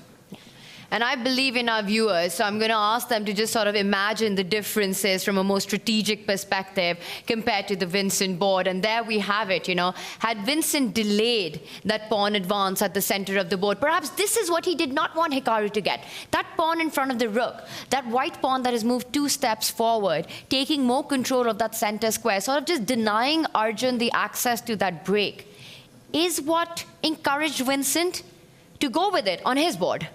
And I believe in our viewers, so I'm going to ask them to just sort of imagine the differences from a more strategic perspective compared to the Vincent board. And there we have it, you know. Had Vincent delayed that pawn advance at the center of the board, perhaps this is what he did not want Hikaru to get. That pawn in front of the rook, that white pawn that has moved 2 steps forward, taking more control of that center square, sort of just denying Arjun the access to that break, is what encouraged Vincent to go with it on his board.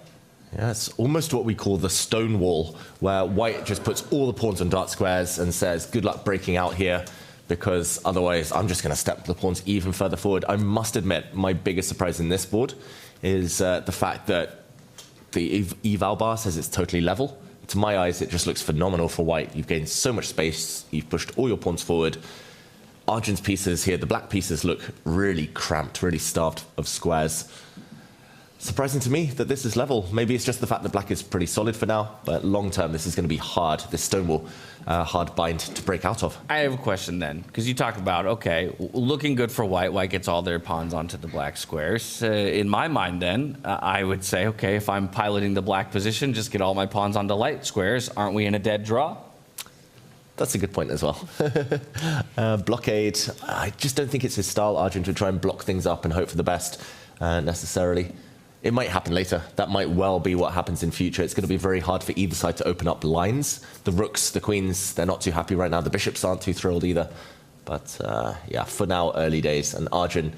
Yeah, it's almost what we call the stone wall, where white just puts all the pawns on dark squares and says, good luck breaking out here, because otherwise I'm just going to step the pawns even further forward. I must admit, my biggest surprise in this board is the fact that the eval bar says it's totally level. To my eyes, it just looks phenomenal for white. You've gained so much space, you've pushed all your pawns forward. Arjun's pieces here, the black pieces, look really cramped, really starved of squares. Surprising to me that this is level. Maybe it's just the fact that black is pretty solid for now, but long term this is going to be hard, this stone wall, hard bind to break out of. I have a question then, because you talk about, okay, looking good for white, white gets all their pawns onto the black squares. In my mind then, I would say, okay, if I'm piloting the black position, just get all my pawns onto light squares. Aren't we in a dead draw? That's a good point as well. Blockade, I just don't think it's his style, Arjun, to try and block things up and hope for the best necessarily. It might happen later. That might well be what happens in future. It's going to be very hard for either side to open up lines. The rooks, the queens, they're not too happy right now. The bishops aren't too thrilled either. But yeah, for now, early days. And Arjun,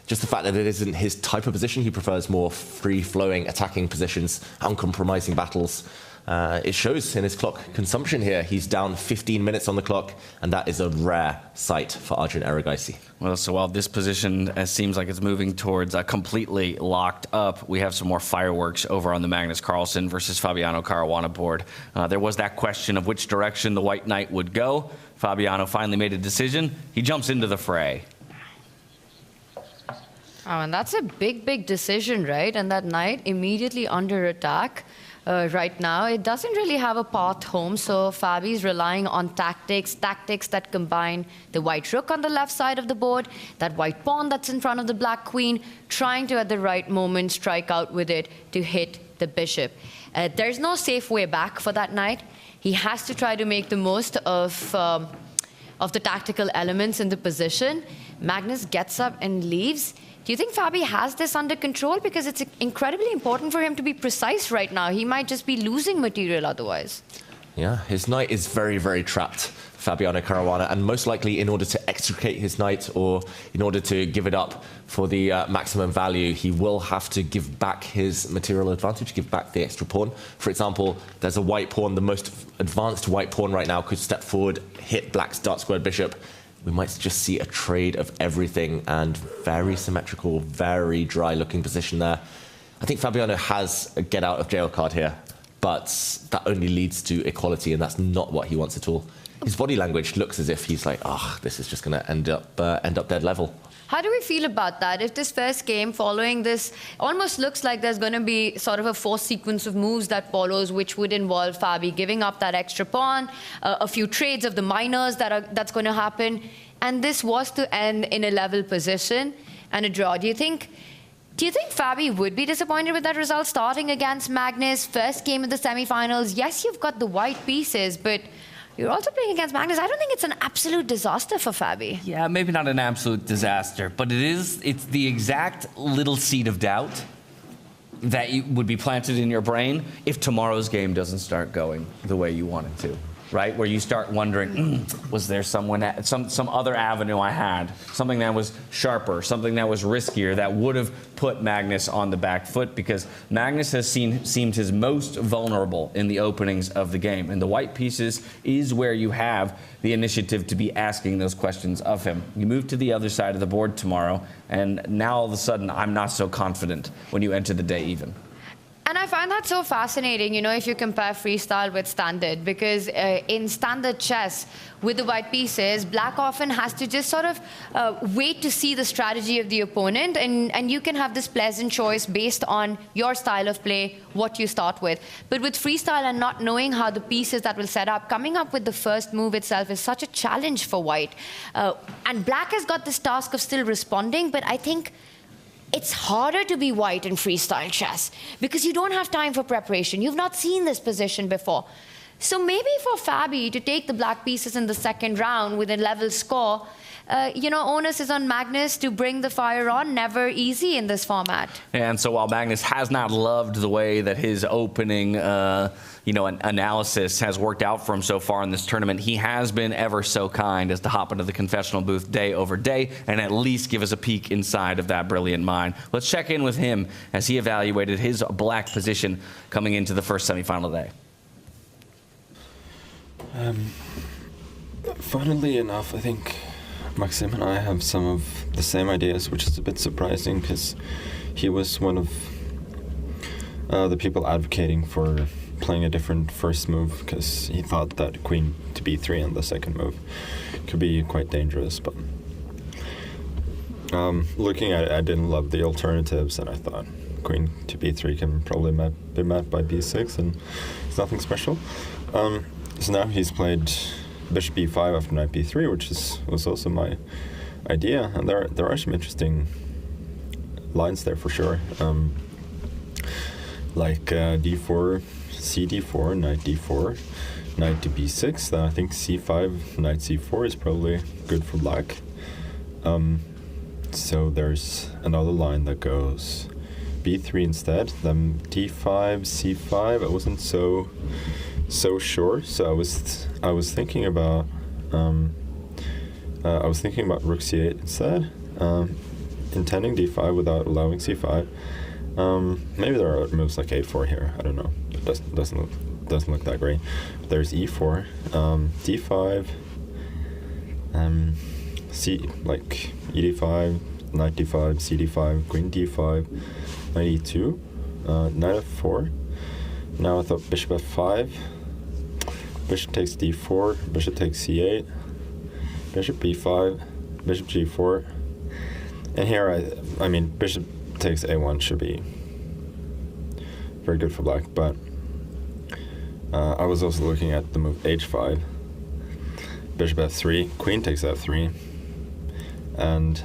just the fact that it isn't his type of position, he prefers more free-flowing attacking positions, uncompromising battles. It shows in his clock consumption here. He's down 15 minutes on the clock, and that is a rare sight for Arjun Erigaisi. Well, so while this position seems like it's moving towards completely locked up, we have some more fireworks over on the Magnus Carlsen versus Fabiano Caruana board. There was that question of which direction the white knight would go. Fabiano finally made a decision. He jumps into the fray. Oh, and that's a big, big decision, right? And that knight immediately under attack. Right now, it doesn't really have a path home, so Fabi's relying on tactics that combine the white rook on the left side of the board, that white pawn that's in front of the black queen, trying to, at the right moment, strike out with it to hit the bishop. There's no safe way back for that knight. He has to try to make the most of the tactical elements in the position. Magnus gets up and leaves. Do you think Fabi has this under control? Because it's incredibly important for him to be precise right now. He might just be losing material otherwise. Yeah, his knight is very, very trapped, Fabiano Caruana, and most likely in order to extricate his knight or in order to give it up for the maximum value, he will have to give back his material advantage, give back the extra pawn. For example, there's a white pawn, the most advanced white pawn right now could step forward, hit black's dark squared bishop. We might just see a trade of everything and very symmetrical, very dry looking position there. I think Fabiano has a get out of jail card here, but that only leads to equality, and that's not what he wants at all. His body language looks as if he's like, oh, this is just going to end up dead level. How do we feel about that? If this first game following this almost looks like there's going to be sort of a forced sequence of moves that follows, which would involve Fabi giving up that extra pawn, a few trades of the minors that's going to happen, and this was to end in a level position and a draw. Do you think Fabi would be disappointed with that result starting against Magnus, first game of the semifinals? Yes, you've got the white pieces, but you're also playing against Magnus. I don't think it's an absolute disaster for Fabi. Yeah, maybe not an absolute disaster, but it's the exact little seed of doubt that would be planted in your brain if tomorrow's game doesn't start going the way you want it to, right? Where you start wondering, was there some other avenue I had, something that was sharper, something that was riskier, that would have put Magnus on the back foot, because Magnus has seemed his most vulnerable in the openings of the game. And the white pieces is where you have the initiative to be asking those questions of him. You move to the other side of the board tomorrow, and now all of a sudden I'm not so confident when you enter the day even. And I find find that so fascinating, you know, if you compare freestyle with standard, because in standard chess, with the white pieces, black often has to just sort of wait to see the strategy of the opponent, and you can have this pleasant choice based on your style of play, what you start with. But with freestyle and not knowing how the pieces that will set up, coming up with the first move itself is such a challenge for white. And black has got this task of still responding, but I think it's harder to be white in freestyle chess because you don't have time for preparation. You've not seen this position before. So maybe for Fabi to take the black pieces in the second round with a level score, you know, onus is on Magnus to bring the fire on. Never easy in this format. And so while Magnus has not loved the way that his opening analysis has worked out for him so far in this tournament, he has been ever so kind as to hop into the confessional booth day over day and at least give us a peek inside of that brilliant mind. Let's check in with him as he evaluated his black position coming into the first semifinal day. Funnily enough, I think Maxime and I have some of the same ideas, which is a bit surprising because he was one of the people advocating for playing a different first move because he thought that queen to b3 on the second move could be quite dangerous. But looking at it, I didn't love the alternatives, and I thought queen to b3 can probably be met by b6, and it's nothing special. So now he's played bishop b5 after knight b3, which was also my idea, and there are some interesting lines there for sure, like d4, cd4, knight d4, knight to b6. Then I think c5, knight c4 is probably good for black. So there's another line that goes b3 instead, then d5, c5. I wasn't so sure, so I was thinking about rook c8 instead, intending d5 without allowing c5. Maybe there are moves like a4 here. I don't know. It doesn't look that great. But there's e4, d5, c like ed5, knight d5, cd5, queen d5, knight e2, knight f4. Now I thought bishop f5. Bishop takes d4, bishop takes c8, bishop b5, bishop g4, and here I mean bishop takes a1 should be very good for black, but I was also looking at the move h5, bishop f3, queen takes f3, and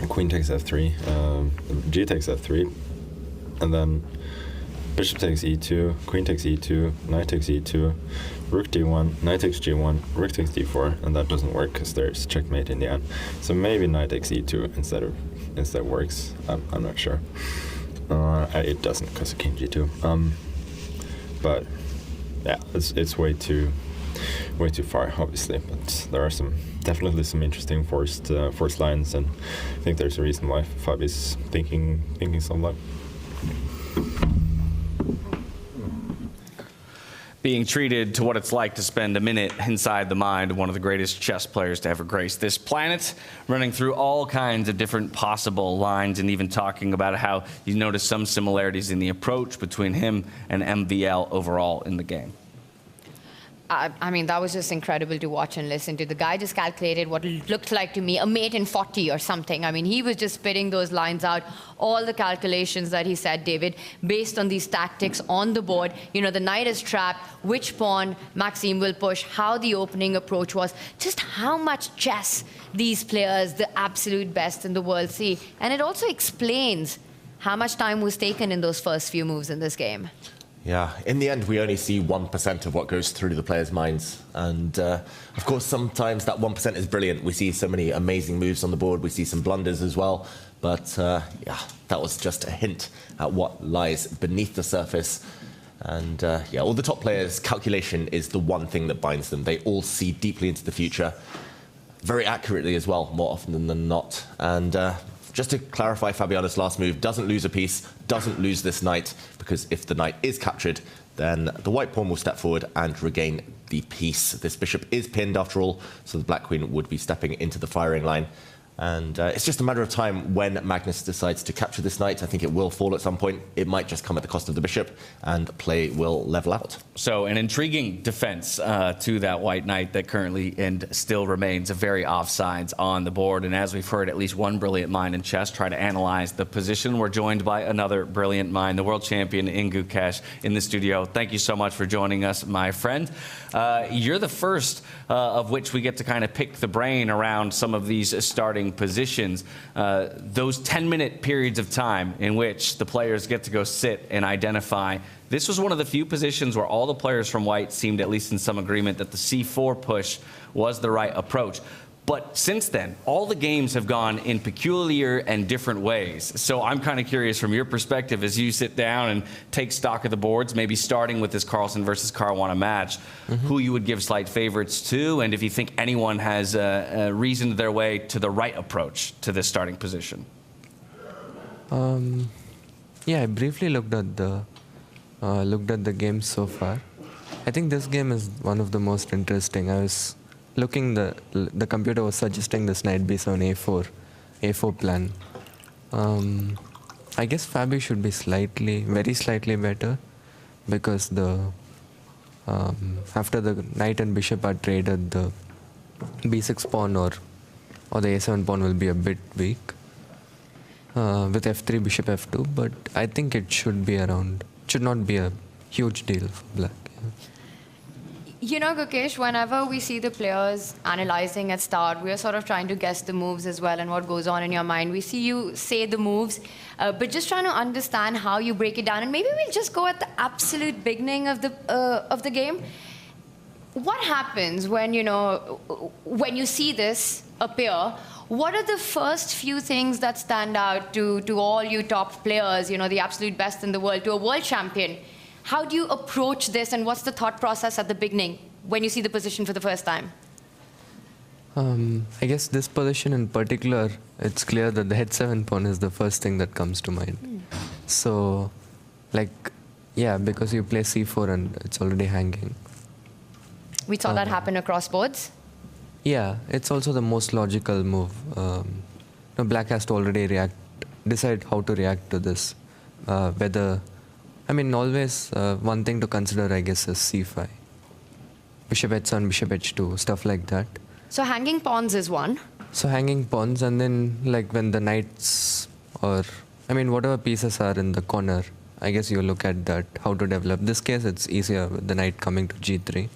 queen takes f3, g takes f3, and then bishop takes e2, queen takes e2, knight takes e2, rook d1, knight takes g1, rook takes d4, and that doesn't work because there's checkmate in the end. So maybe knight takes e2 instead works. I'm not sure. It doesn't because of king g2. But yeah, it's way too far, obviously. But there are definitely some interesting forced lines, and I think there's a reason why Fabi's thinking somewhat. Being treated to what it's like to spend a minute inside the mind of one of the greatest chess players to ever grace this planet, running through all kinds of different possible lines and even talking about how you notice some similarities in the approach between him and MVL overall in the game. I mean, that was just incredible to watch and listen to. The guy just calculated what it looked like to me, a mate in 40 or something. I mean, he was just spitting those lines out, all the calculations that he said, David, based on these tactics on the board. You know, the knight is trapped, which pawn Maxime will push, how the opening approach was, just how much chess these players, the absolute best in the world, see. And it also explains how much time was taken in those first few moves in this game. Yeah, in the end, we only see 1% of what goes through the players' minds. And of course, sometimes that 1% is brilliant. We see so many amazing moves on the board. We see some blunders as well. But yeah, that was just a hint at what lies beneath the surface. And yeah, all the top players' calculation is the one thing that binds them. They all see deeply into the future, very accurately as well, more often than not. And just to clarify, Fabiano's last move doesn't lose a piece, doesn't lose this knight, because if the knight is captured, then the white pawn will step forward and regain the piece. This bishop is pinned after all, so the black queen would be stepping into the firing line. And it's just a matter of time when Magnus decides to capture this knight. I think it will fall at some point. It might just come at the cost of the bishop, and play will level out. So an intriguing defense to that white knight that currently and still remains very offsides on the board. And as we've heard, at least one brilliant mind in chess try to analyze the position. We're joined by another brilliant mind, the world champion in Gukesh, in the studio. Thank you so much for joining us, my friend. You're the first of which we get to kind of pick the brain around some of these starting positions. Those 10-minute periods of time in which the players get to go sit and identify. This was one of the few positions where all the players from white seemed at least in some agreement that the c4 push was the right approach. But since then, all the games have gone in peculiar and different ways. So I'm kind of curious from your perspective as you sit down and take stock of the boards, maybe starting with this Carlsen versus Caruana match, who you would give slight favorites to, and if you think anyone has reasoned their way to the right approach to this starting position. Yeah, I briefly looked at the game so far. I think this game is one of the most interesting. I was looking, the computer was suggesting this knight b7 a4 plan. I guess Fabi should be very slightly better, because after the knight and bishop are traded, the b6 pawn or the a7 pawn will be a bit weak with f3 bishop f2. But I think it should not be a huge deal for black. You know, Gukesh, whenever we see the players analyzing at start, we are sort of trying to guess the moves as well and what goes on in your mind. We see you say the moves, but just trying to understand how you break it down. And maybe we'll just go at the absolute beginning of the game. What happens when, when you see this appear? What are the first few things that stand out to all you top players, the absolute best in the world, to a world champion? How do you approach this, and what's the thought process at the beginning when you see the position for the first time? I guess this position in particular, it's clear that the h7 pawn is the first thing that comes to mind. So, because you play c4 and it's already hanging. We saw that happen across boards. Yeah, it's also the most logical move. Black has to already decide how to react to this. Always one thing to consider, I guess, is c5. Bishop h1, bishop h2, stuff like that. So hanging pawns is one. So hanging pawns, and then when the knights whatever pieces are in the corner, I guess you look at that, how to develop. This case, it's easier with the knight coming to g3.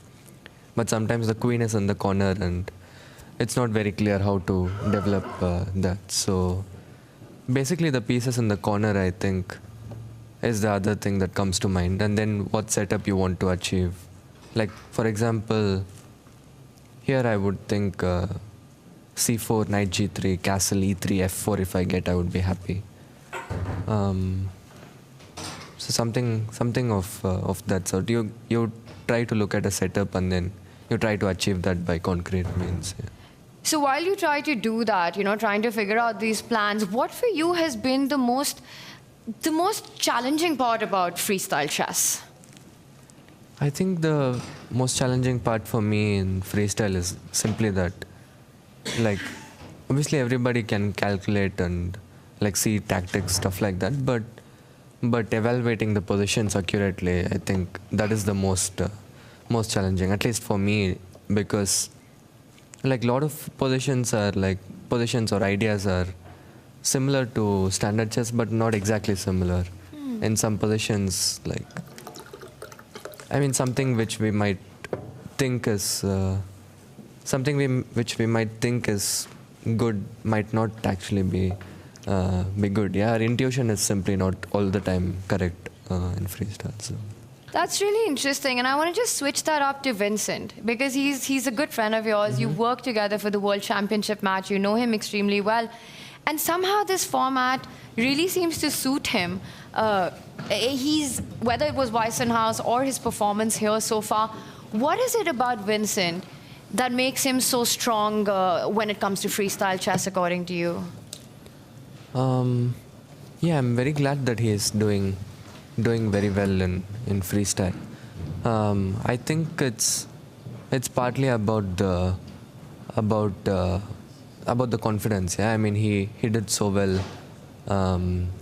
But sometimes the queen is in the corner and it's not very clear how to develop that. So basically the pieces in the corner, I think, is the other thing that comes to mind. And then what setup you want to achieve. For example, here I would think c4, knight g3, castle e3, f4 if I get, I would be happy. So something of that sort. You try to look at a setup and then you try to achieve that by concrete means. Yeah. So while you try to do that, trying to figure out these plans, what for you has been the most challenging part about freestyle chess? I think the most challenging part for me in freestyle is simply that, obviously everybody can calculate and see tactics, stuff like that, but evaluating the positions accurately, I think that is the most challenging, at least for me, because a lot of positions are positions or ideas are similar to standard chess, but not exactly similar. In some positions, something which we might think is good might not actually be good. Yeah, our intuition is simply not all the time correct in freestyle. So. That's really interesting, and I want to just switch that up to Vincent, because he's a good friend of yours. You work together for the World Championship match. You know him extremely well. And somehow this format really seems to suit him. Whether it was Weissenhaus or his performance here so far, what is it about Vincent that makes him so strong when it comes to freestyle chess, according to you? Yeah, I'm very glad that he is doing very well in freestyle. I think it's partly about about the confidence. Yeah, I mean he did so well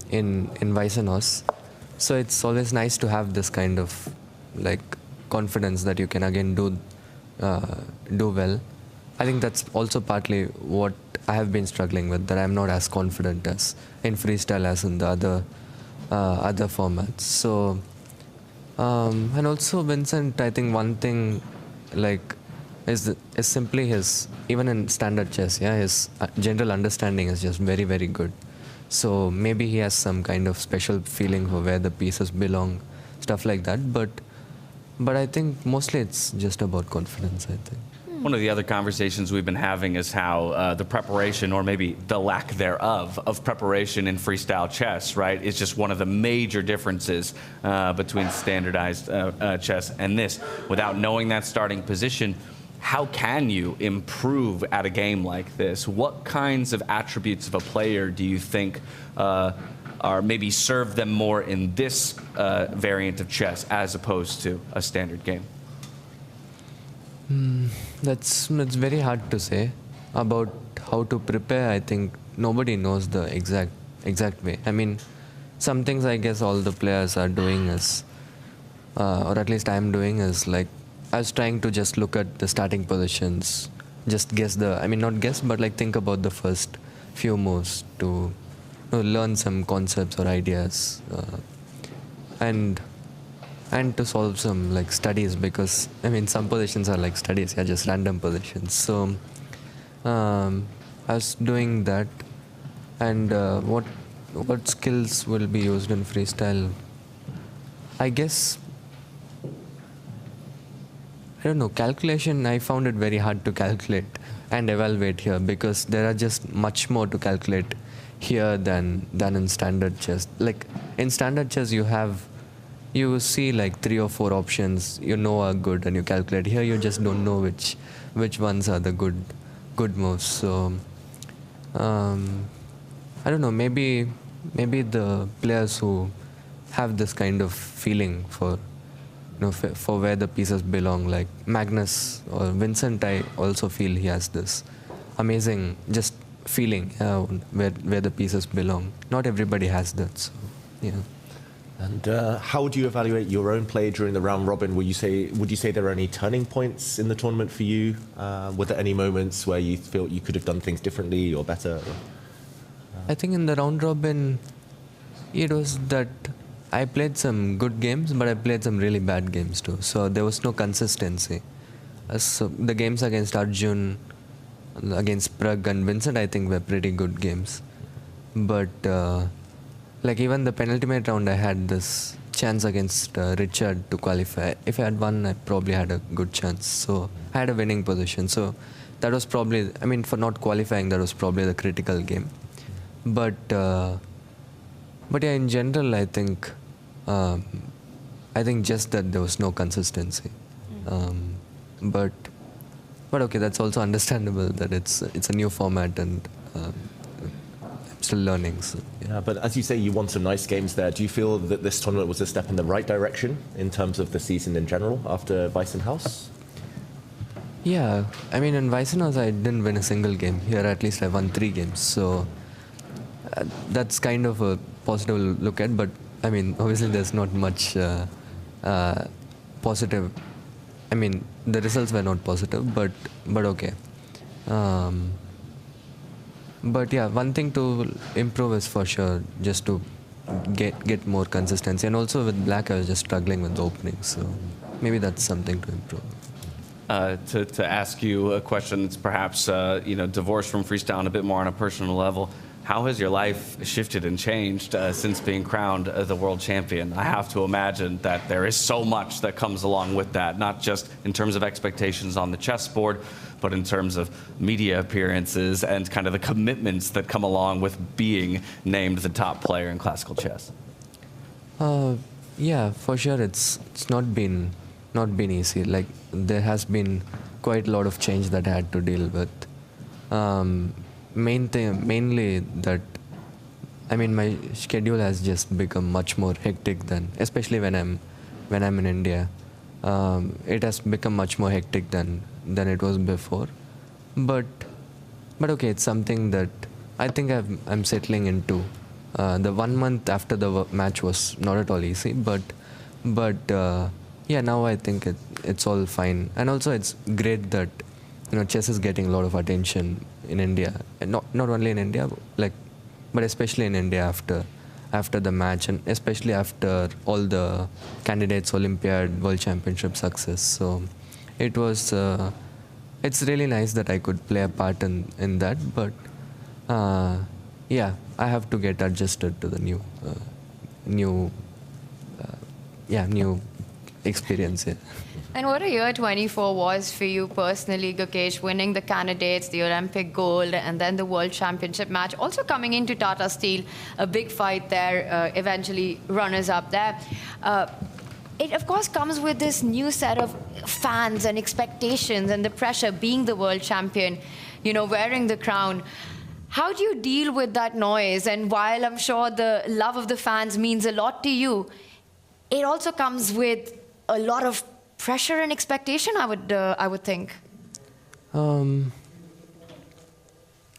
in Weissenhaus, so it's always nice to have this kind of like confidence that you can again do well. I think that's also partly what I have been struggling with, that I'm not as confident as in freestyle as in the other formats. So and also Vincent, I think one thing like is simply his, even in standard chess, yeah, his general understanding is just very, very good. So maybe he has some kind of special feeling for where the pieces belong, stuff like that. But I think mostly it's just about confidence, I think. One of the other conversations we've been having is how the preparation, or maybe the lack thereof, of preparation in freestyle chess, right, is just one of the major differences between standardized chess and this. Without knowing that starting position, how can you improve at a game like this? What kinds of attributes of a player do you think are maybe serve them more in this variant of chess as opposed to a standard game? That's very hard to say. About how to prepare, I think nobody knows the exact way. I mean, some things I guess all the players are doing is, or at least I'm doing, is like, I was trying to just look at the starting positions, just guess not guess, but like think about the first few moves to learn some concepts or ideas, and to solve some like studies, because I mean some positions are like studies, yeah, just random positions. So I was doing that, and what skills will be used in freestyle? I guess, I don't know, calculation. I found it very hard to calculate and evaluate here, because there are just much more to calculate here than in standard chess. Like in standard chess you see like 3 or 4 options are good, and you calculate. Here you just don't know which ones are the good moves. So I don't know, maybe the players who have this kind of feeling for where the pieces belong, like Magnus or Vincent, I also feel he has this amazing just feeling where the pieces belong. Not everybody has that, so yeah. And how would you evaluate your own play during the round robin? Would you say there are any turning points in the tournament for you? Were there any moments where you felt you could have done things differently or better? I think in the round robin, it was that I played some good games, but I played some really bad games too. So there was no consistency. So the games against Arjun, against Pragg and Vincent, I think were pretty good games. But like even the penultimate round, I had this chance against Richard to qualify. If I had won, I probably had a good chance. So I had a winning position. So that was probably, I mean, for not qualifying, that was probably the critical game. But yeah, in general, I think just that there was no consistency. But okay, that's also understandable that it's a new format, and I'm still learning. So, yeah, but as you say, you won some nice games there. Do you feel that this tournament was a step in the right direction in terms of the season in general after Weissenhaus? Yeah, I mean, in Weissenhaus, I didn't win a single game. Here, at least I won 3 games. So that's kind of a positive look at. But I mean, obviously, there's not much positive. I mean, the results were not positive, but okay. But yeah, one thing to improve is for sure just to get more consistency. And also with black, I was just struggling with the opening, so maybe that's something to improve. To ask you a question that's perhaps divorced from freestyle and a bit more on a personal level. How has your life shifted and changed since being crowned the world champion? I have to imagine that there is so much that comes along with that, not just in terms of expectations on the chessboard, but in terms of media appearances and kind of the commitments that come along with being named the top player in classical chess. Yeah, for sure, it's not been easy. Like there has been quite a lot of change that I had to deal with. Mainly that, I mean, my schedule has just become much more hectic than, especially when I'm in India. It has become much more hectic than it was before. But but okay, it's something that I think I'm settling into. The 1 month after the match was not at all easy, but yeah, now I think it's all fine. And also it's great that chess is getting a lot of attention in India, and not only in India, but especially in India after the match, and especially after all the candidates' Olympiad, World Championship success. So it was it's really nice that I could play a part in that, but yeah, I have to get adjusted to the new experience here. And what a year 24 was for you personally, Gukesh, winning the candidates, the Olympic gold, and then the World Championship match. Also coming into Tata Steel, a big fight there, eventually runners-up there. It, of course, comes with this new set of fans and expectations and the pressure, being the world champion, wearing the crown. How do you deal with that noise? And while I'm sure the love of the fans means a lot to you, it also comes with a lot of pressure and expectation, I would think.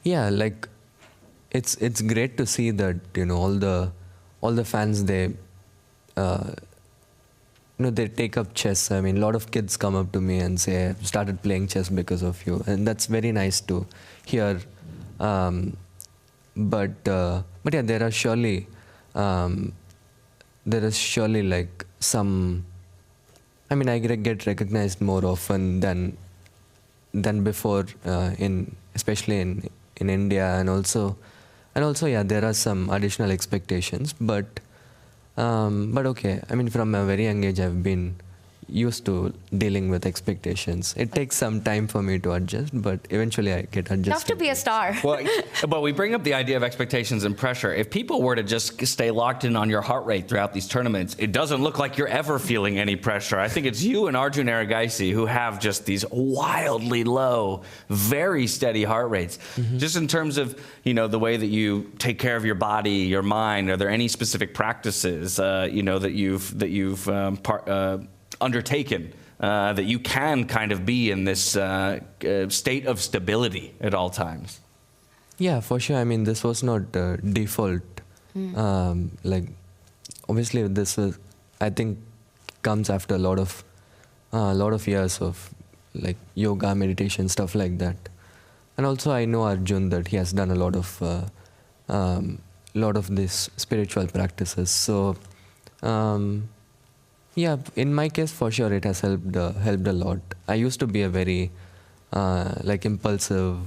Yeah, it's great to see that all the fans they take up chess. I mean, a lot of kids come up to me and say, "I've started playing chess because of you," and that's very nice to hear. But yeah, there is surely some. I mean, I get recognized more often than before, especially in India, and also yeah, there are some additional expectations, but okay. I mean, from a very young age, I've been used to dealing with expectations. It takes some time for me to adjust, but eventually I get adjusted. Tough to be a star. Well, but we bring up the idea of expectations and pressure. If people were to just stay locked in on your heart rate throughout these tournaments, it doesn't look like you're ever feeling any pressure. I think it's you and Arjun Erigaisi who have just these wildly low, very steady heart rates. Mm-hmm. Just in terms of, the way that you take care of your body, your mind, are there any specific practices, that you've undertaken that you can kind of be in this state of stability at all times? Yeah, for sure. I mean, this was not default. Obviously, this was, I think, comes after a lot of years of yoga, meditation, stuff like that. And also, I know Arjun that he has done a lot of these spiritual practices. So. Yeah, in my case, for sure, it has helped a lot. I used to be a very impulsive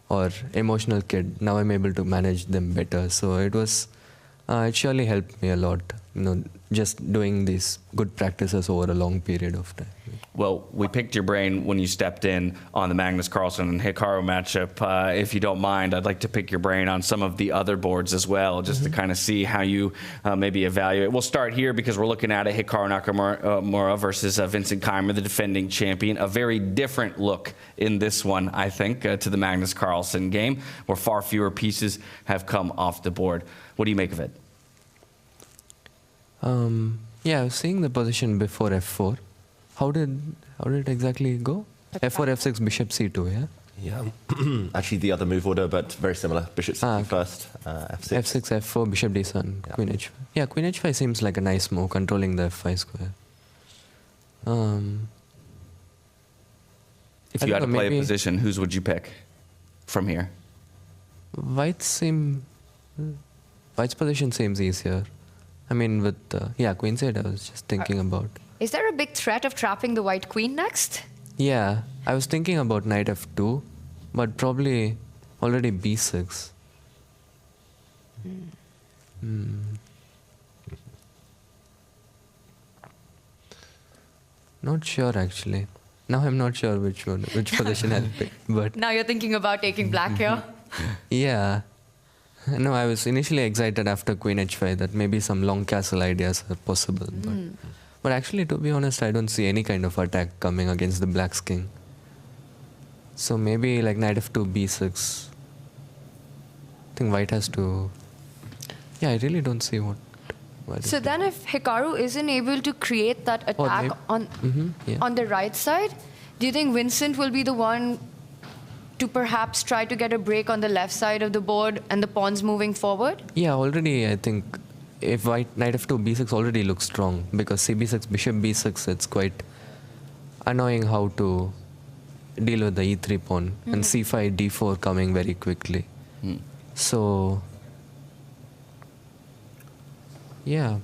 or emotional kid. Now I'm able to manage them better. So it surely helped me a lot. Just doing these good practices over a long period of time. Well, we picked your brain when you stepped in on the Magnus Carlsen and Hikaru matchup. If you don't mind, I'd like to pick your brain on some of the other boards as well, just to kind of see how you maybe evaluate. We'll start here because we're looking at a Hikaru Nakamura versus Vincent Keymer, the defending champion. A very different look in this one, I think, to the Magnus Carlsen game, where far fewer pieces have come off the board. What do you make of it? Yeah, I was seeing the position before f4. How did it exactly go? F4, f6, bishop c2, yeah? Yeah. Actually, the other move order, but very similar. Bishop c2 first, f6. F6, f4, bishop d7, yeah. Queen h5. Yeah, queen h5 seems like a nice move, controlling the f5 square. If you had to play a position, whose would you pick from here? White's position seems easier. I mean, with queen side, I was just thinking about. Is there a big threat of trapping the white queen next? Yeah, I was thinking about knight f2, but probably already b6. Not sure actually. Now I'm not sure which position I'll pick. But now you're thinking about taking black here? Yeah. No, I was initially excited after queen h5 that maybe some long castle ideas are possible. But actually, to be honest, I don't see any kind of attack coming against the black's king. So maybe like knight f2, b6. I think white has to... Yeah, I really don't see what so then if Hikaru isn't able to create that attack on the right side, do you think Vincent will be the one to perhaps try to get a break on the left side of the board and the pawns moving forward? Yeah, already I think if knight f2 b6 already looks strong, because cb6 bishop b6, it's quite annoying how to deal with the e3 pawn, and c5 d4 coming very quickly. So yeah,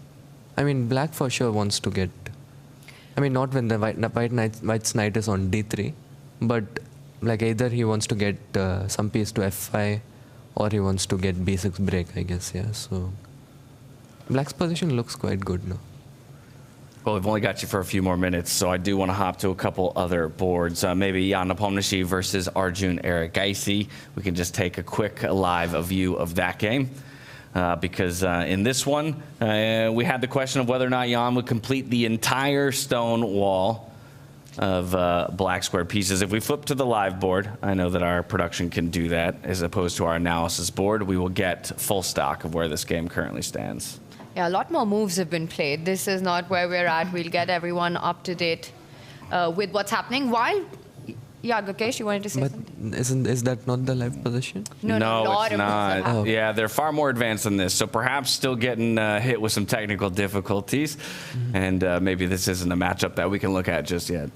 I mean black for sure wants to get, I mean not when the white's knight is on d3, but like either he wants to get some piece to f5 or he wants to get b6 break, I guess. Yeah, so black's position looks quite good now. Well, we've only got you for a few more minutes, so I do want to hop to a couple other boards. Maybe Nepomniachtchi versus Arjun Erigaisi. We can just take a quick live view of that game. Because in this one, we had the question of whether or not Jan would complete the entire stone wall of black square pieces. If we flip to the live board, I know that our production can do that, as opposed to our analysis board, we will get full stock of where this game currently stands. Yeah, a lot more moves have been played. This is not where we're at. We'll get everyone up to date with what's happening. While, yeah, Gukesh, you wanted to say something? Is that not the live position? No, it's not. Yeah, they're far more advanced than this. So perhaps still getting hit with some technical difficulties. And maybe this isn't a matchup that we can look at just yet.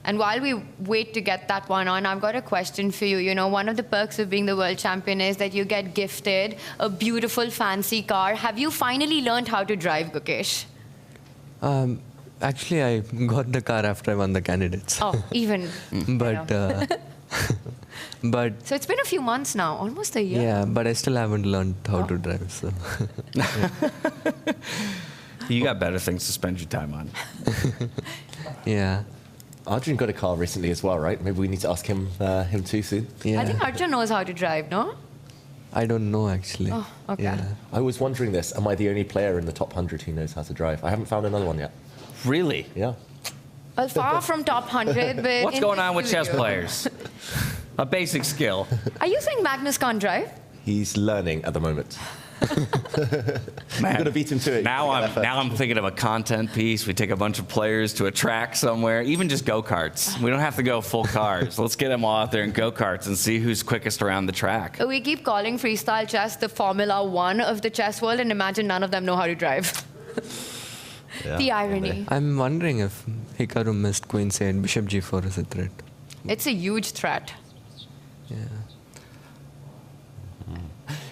And while we wait to get that one on, I've got a question for you. You know, one of the perks of being the world champion is that you get gifted a beautiful, fancy car. Have you finally learned how to drive, Gukesh? Actually, I got the car after I won the candidates. Oh, even. But so it's been a few months now, almost a year. Yeah, but I still haven't learned how to drive. So you got better things to spend your time on. Yeah. Arjun got a car recently as well, right? Maybe we need to ask him too soon. Yeah. I think Arjun knows how to drive, no? I don't know, actually. Oh, okay. Yeah. I was wondering this. Am I the only player in the top 100 who knows how to drive? I haven't found another one yet. Really? Yeah. Well, far from top 100, but... What's going on with chess players? A basic skill. Are you saying Magnus can't drive? He's learning at the moment. Man, you're gonna beat him to it. Now I'm thinking of a content piece. We take a bunch of players to a track somewhere, even just go-karts. We don't have to go full cars. Let's get them all out there in go-karts and see who's quickest around the track. We keep calling freestyle chess the Formula One of the chess world, and imagine none of them know how to drive. Yeah, the irony. I'm wondering if Hikaru missed queen c8, bishop g4 is a threat. It's a huge threat. Yeah.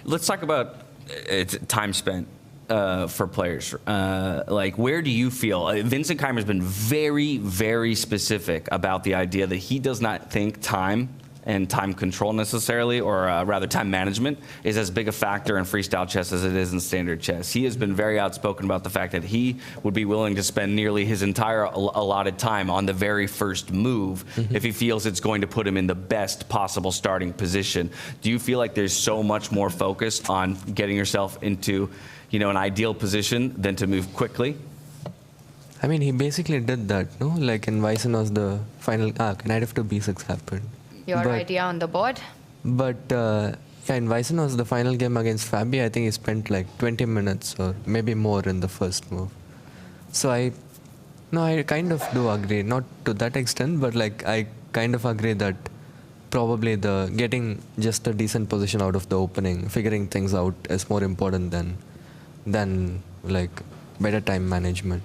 Let's talk about time spent for players. Like, where do you feel? Vincent Keymer has been very, very specific about the idea that he does not think time and time control necessarily, or rather time management, is as big a factor in freestyle chess as it is in standard chess. He has been very outspoken about the fact that he would be willing to spend nearly his entire allotted time on the very first move if he feels it's going to put him in the best possible starting position. Do you feel like there's so much more focus on getting yourself into, you know, an ideal position than to move quickly? I mean, he basically did that, no? Like in Vicenos, the final knight f2 b6 happened. Your idea on the board? But yeah, in Vicenos, the final game against Fabi, I think he spent like 20 minutes or maybe more in the first move. So I kind of do agree, not to that extent, but like I kind of agree that probably the getting just a decent position out of the opening, figuring things out is more important than like better time management.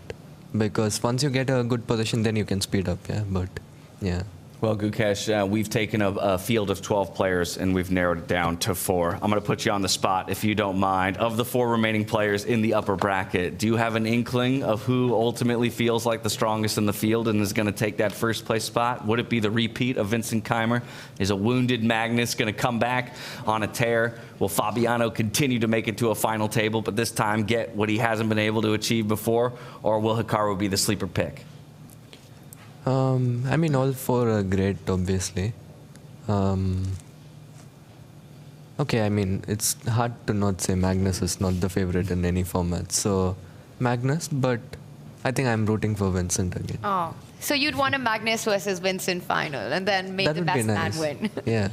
Because once you get a good position, then you can speed up, yeah, but yeah. Well, Gukesh, we've taken a field of 12 players and we've narrowed it down to 4. I'm going to put you on the spot, if you don't mind. Of the 4 remaining players in the upper bracket, do you have an inkling of who ultimately feels like the strongest in the field and is going to take that first place spot? Would it be the repeat of Vincent Keymer? Is a wounded Magnus going to come back on a tear? Will Fabiano continue to make it to a final table, but this time get what he hasn't been able to achieve before? Or will Hikaru be the sleeper pick? I mean, all 4 are great, obviously. Okay, I mean, it's hard to not say Magnus is not the favorite in any format. So, Magnus, but I think I'm rooting for Vincent again. Oh, so you'd want a Magnus versus Vincent final and then make the best man win. Yeah.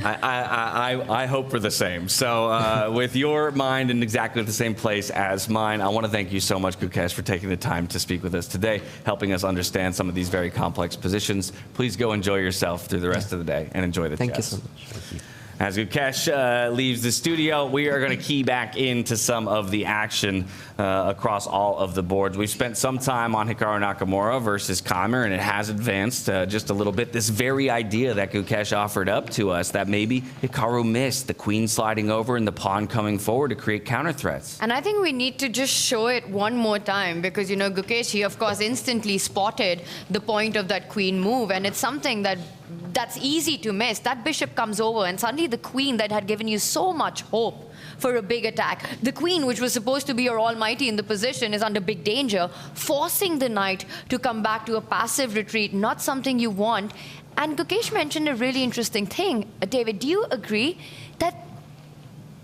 I hope for the same. So with your mind in exactly the same place as mine, I want to thank you so much, Gukesh, for taking the time to speak with us today, helping us understand some of these very complex positions. Please go enjoy yourself through the rest of the day and enjoy the chess. Thank you so much. Thank you. As Gukesh leaves the studio, we are going to key back into some of the action across all of the boards. We've spent some time on Hikaru Nakamura versus Keymer, and it has advanced just a little bit. This very idea that Gukesh offered up to us, that maybe Hikaru missed the queen sliding over and the pawn coming forward to create counter threats. And I think we need to just show it one more time because, you know, Gukesh, he of course instantly spotted the point of that queen move, and it's something that's easy to miss. That bishop comes over and suddenly the queen that had given you so much hope for a big attack, the queen which was supposed to be your almighty in the position, is under big danger, forcing the knight to come back to a passive retreat, not something you want. And Gukesh mentioned a really interesting thing. David, do you agree that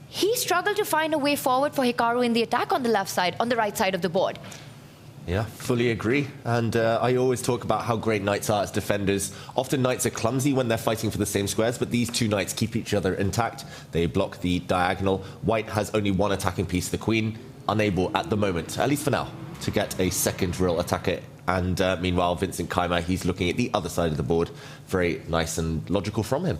he struggled to find a way forward for Hikaru in the attack on the left side, on the right side of the board? Yeah, fully agree. And I always talk about how great knights are as defenders. Often knights are clumsy when they're fighting for the same squares, but these two knights keep each other intact. They block the diagonal. White has only one attacking piece, the queen, unable at the moment, at least for now, to get a second real attacker. And meanwhile, Vincent Keymer, he's looking at the other side of the board. Very nice and logical from him.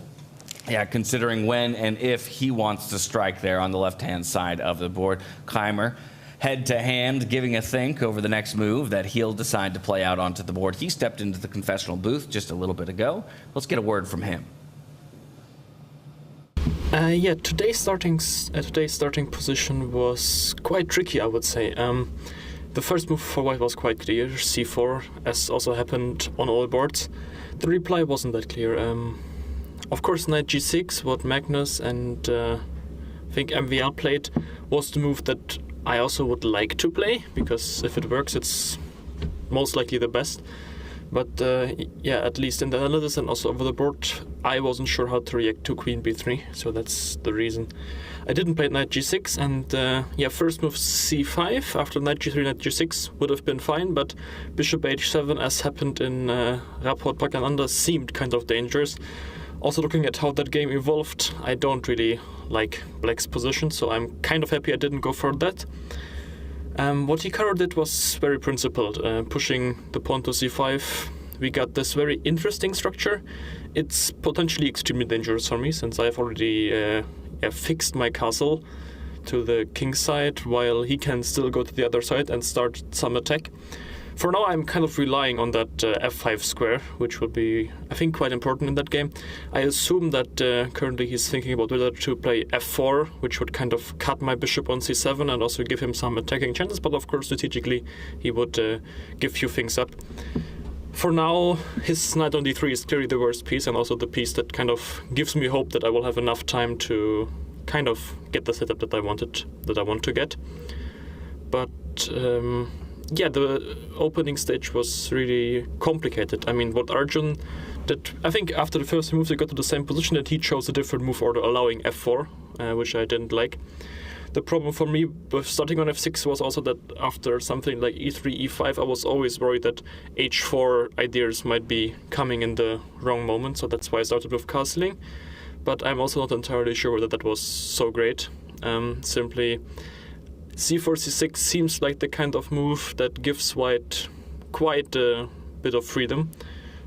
Yeah, considering when and if he wants to strike there on the left-hand side of the board. Keymer, head to hand, giving a think over the next move that he'll decide to play out onto the board. He stepped into the confessional booth just a little bit ago. Let's get a word from him. Yeah, today's starting position was quite tricky, I would say. The first move for white was quite clear, c4, as also happened on all boards. The reply wasn't that clear. Of course, knight g6, what Magnus and I think MVL played, was the move that I also would like to play, because if it works, it's most likely the best. But yeah, at least in the analysis and also over the board, I wasn't sure how to react to queen b3, so that's the reason. I didn't play knight g6, and yeah, first move c5, after knight g3, knight g6 would have been fine, but bishop h7, as happened in Rapport Praggnanandhaa, seemed kind of dangerous. Also looking at how that game evolved, I don't really like black's position, so I'm kind of happy I didn't go for that. What Hikaru did was very principled, pushing the pawn to c5. We got this very interesting structure. It's potentially extremely dangerous for me, since I've already fixed my castle to the king's side, while he can still go to the other side and start some attack. For now, I'm kind of relying on that f5 square, which will be, I think, quite important in that game. I assume that currently he's thinking about whether to play f4, which would kind of cut my bishop on c7 and also give him some attacking chances, but of course, strategically, he would give few things up. For now, his knight on d3 is clearly the worst piece, and also the piece that kind of gives me hope that I will have enough time to kind of get the setup that I want to get. But yeah, the opening stage was really complicated. I mean, what Arjun did, I think after the first moves, he got to the same position, that he chose a different move order, allowing f4, which I didn't like. The problem for me with starting on f6 was also that after something like e3, e5, I was always worried that h4 ideas might be coming in the wrong moment, so that's why I started with castling. But I'm also not entirely sure whether that was so great. Simply, c4, c6 seems like the kind of move that gives white quite a bit of freedom.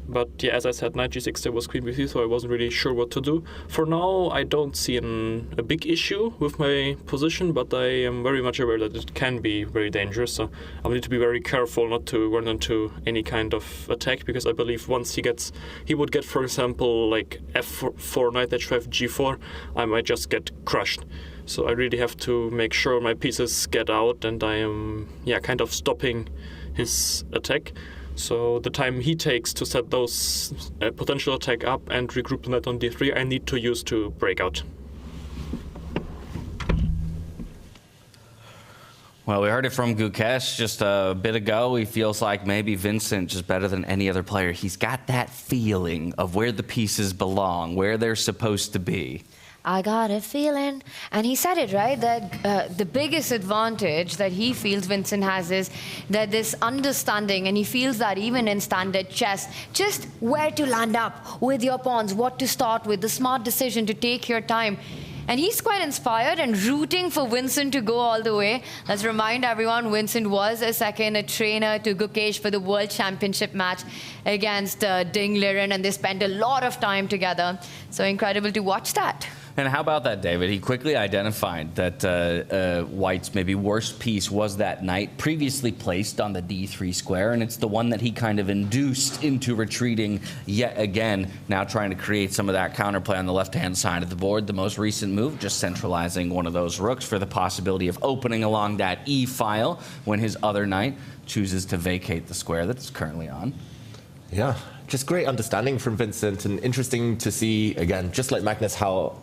But yeah, as I said, knight g6, there was queen b3, so I wasn't really sure what to do. For now, I don't see a big issue with my position, but I am very much aware that it can be very dangerous. So I'll need to be very careful not to run into any kind of attack, because I believe once he would get, for example, like f4, knight h5, g4, I might just get crushed. So I really have to make sure my pieces get out, and I am kind of stopping his attack. So the time he takes to set those potential attack up and regroup the knight on d3, I need to use to break out. Well, we heard it from Gukesh just a bit ago. He feels like maybe Vincent just better than any other player. He's got that feeling of where the pieces belong, where they're supposed to be. I got a feeling. And he said it, right? That the biggest advantage that he feels Vincent has is that this understanding, and he feels that even in standard chess, just where to land up with your pawns, what to start with, the smart decision to take your time. And he's quite inspired and rooting for Vincent to go all the way. Let's remind everyone, Vincent was a trainer to Gukesh for the World Championship match against Ding Liren, and they spent a lot of time together. So incredible to watch that. And how about that, David? He quickly identified that White's maybe worst piece was that knight previously placed on the d3 square, and it's the one that he kind of induced into retreating yet again, now trying to create some of that counterplay on the left-hand side of the board. The most recent move, just centralizing one of those rooks for the possibility of opening along that e file when his other knight chooses to vacate the square that's currently on. Yeah. Just great understanding from Vincent, and interesting to see, again, just like Magnus, how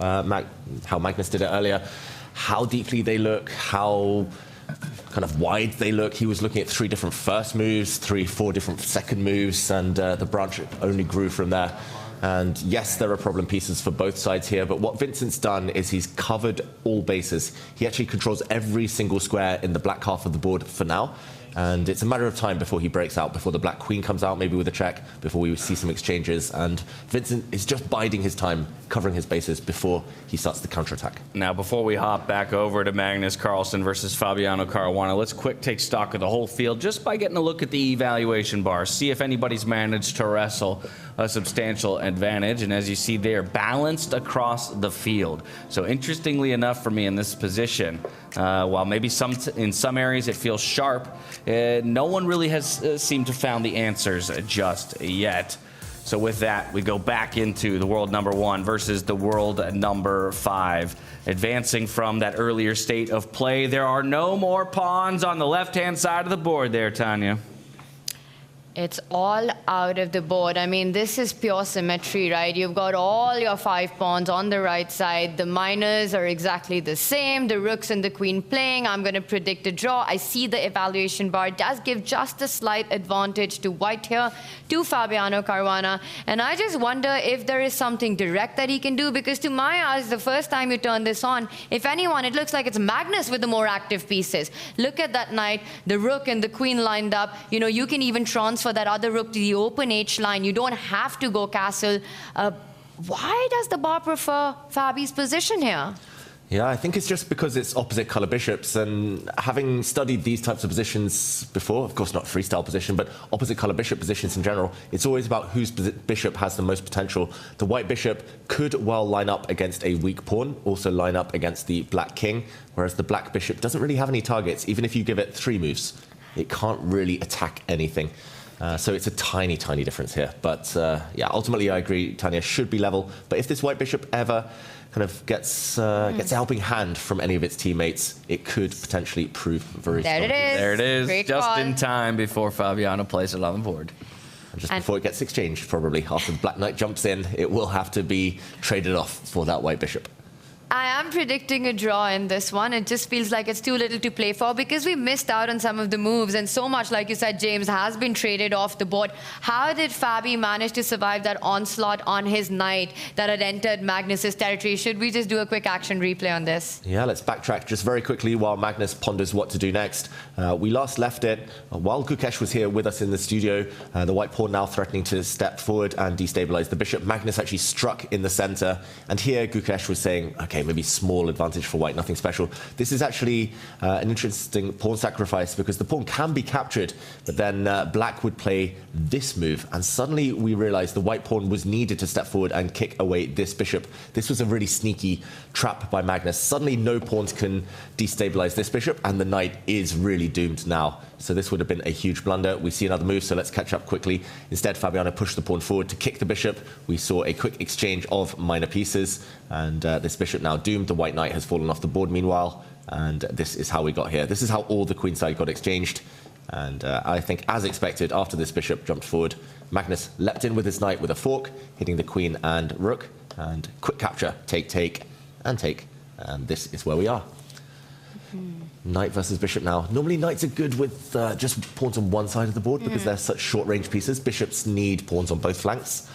Magnus did it earlier, how deeply they look, how kind of wide they look. He was looking at 3 different first moves, 4 different second moves, and the branch only grew from there. And yes, there are problem pieces for both sides here, but what Vincent's done is he's covered all bases. He actually controls every single square in the black half of the board for now. And it's a matter of time before he breaks out, before the black queen comes out, maybe with a check, before we see some exchanges. And Vincent is just biding his time, covering his bases before he starts the counterattack. Now, before we hop back over to Magnus Carlsen versus Fabiano Caruana, let's quick take stock of the whole field just by getting a look at the evaluation bar, see if anybody's managed to wrestle a substantial advantage. And as you see, they're balanced across the field. So interestingly enough for me in this position, while maybe in some areas it feels sharp, no one really has seemed to found the answers just yet. So with that, we go back into the world number 1 versus the world number 5. Advancing from that earlier state of play, there are no more pawns on the left-hand side of the board there, Tanya. It's all out of the board. I mean, this is pure symmetry, right? You've got all your 5 pawns on the right side. The minors are exactly the same. The rooks and the queen playing. I'm going to predict a draw. I see the evaluation bar does give just a slight advantage to White here, to Fabiano Caruana. And I just wonder if there is something direct that he can do, because to my eyes, the first time you turn this on, if anyone, it looks like it's Magnus with the more active pieces. Look at that knight, the rook and the queen lined up. You know, you can even transfer that other rook to the open H line. You don't have to go castle. Why does the bar prefer Fabi's position here? Yeah, I think it's just because it's opposite color bishops, and having studied these types of positions before, of course not freestyle position, but opposite color bishop positions in general, it's always about whose bishop has the most potential. The white bishop could well line up against a weak pawn, also line up against the black king, whereas the black bishop doesn't really have any targets. Even if you give it 3 moves, it can't really attack anything. So it's a tiny, tiny difference here. But yeah, ultimately I agree, Tanya should be level. But if this white bishop ever kind of gets a helping hand from any of its teammates, it could potentially prove very strong. There it is. Great just call. in time before Fabiano plays it on the board. And just before it gets exchanged, probably. After the black knight jumps in, it will have to be traded off for that white bishop. I am predicting a draw in this one. It just feels like it's too little to play for because we missed out on some of the moves, and so much, like you said, James, has been traded off the board. How did Fabi manage to survive that onslaught on his knight that had entered Magnus's territory? Should we just do a quick action replay on this? Yeah, let's backtrack just very quickly while Magnus ponders what to do next. We last left it while Gukesh was here with us in the studio. The white pawn now threatening to step forward and destabilize the bishop. Magnus actually struck in the center, and here Gukesh was saying, okay, maybe small advantage for white, nothing special. This is actually an interesting pawn sacrifice because the pawn can be captured, but then black would play this move, and suddenly we realized the white pawn was needed to step forward and kick away this bishop. This was a really sneaky trap by Magnus. Suddenly no pawns can destabilize this bishop, and the knight is really doomed now. So this would have been a huge blunder. We see another move, so let's catch up quickly. Instead, Fabiano pushed the pawn forward to kick the bishop. We saw a quick exchange of minor pieces, and this bishop now doomed. The white knight has fallen off the board meanwhile, and this is how we got here. This is how all the queenside got exchanged, and I think, as expected, after this bishop jumped forward, Magnus leapt in with his knight with a fork, hitting the queen and rook, and quick capture, take, and take, and this is where we are. Knight versus bishop now. Normally knights are good with just pawns on one side of the board because they're such short-range pieces. Bishops need pawns on both flanks.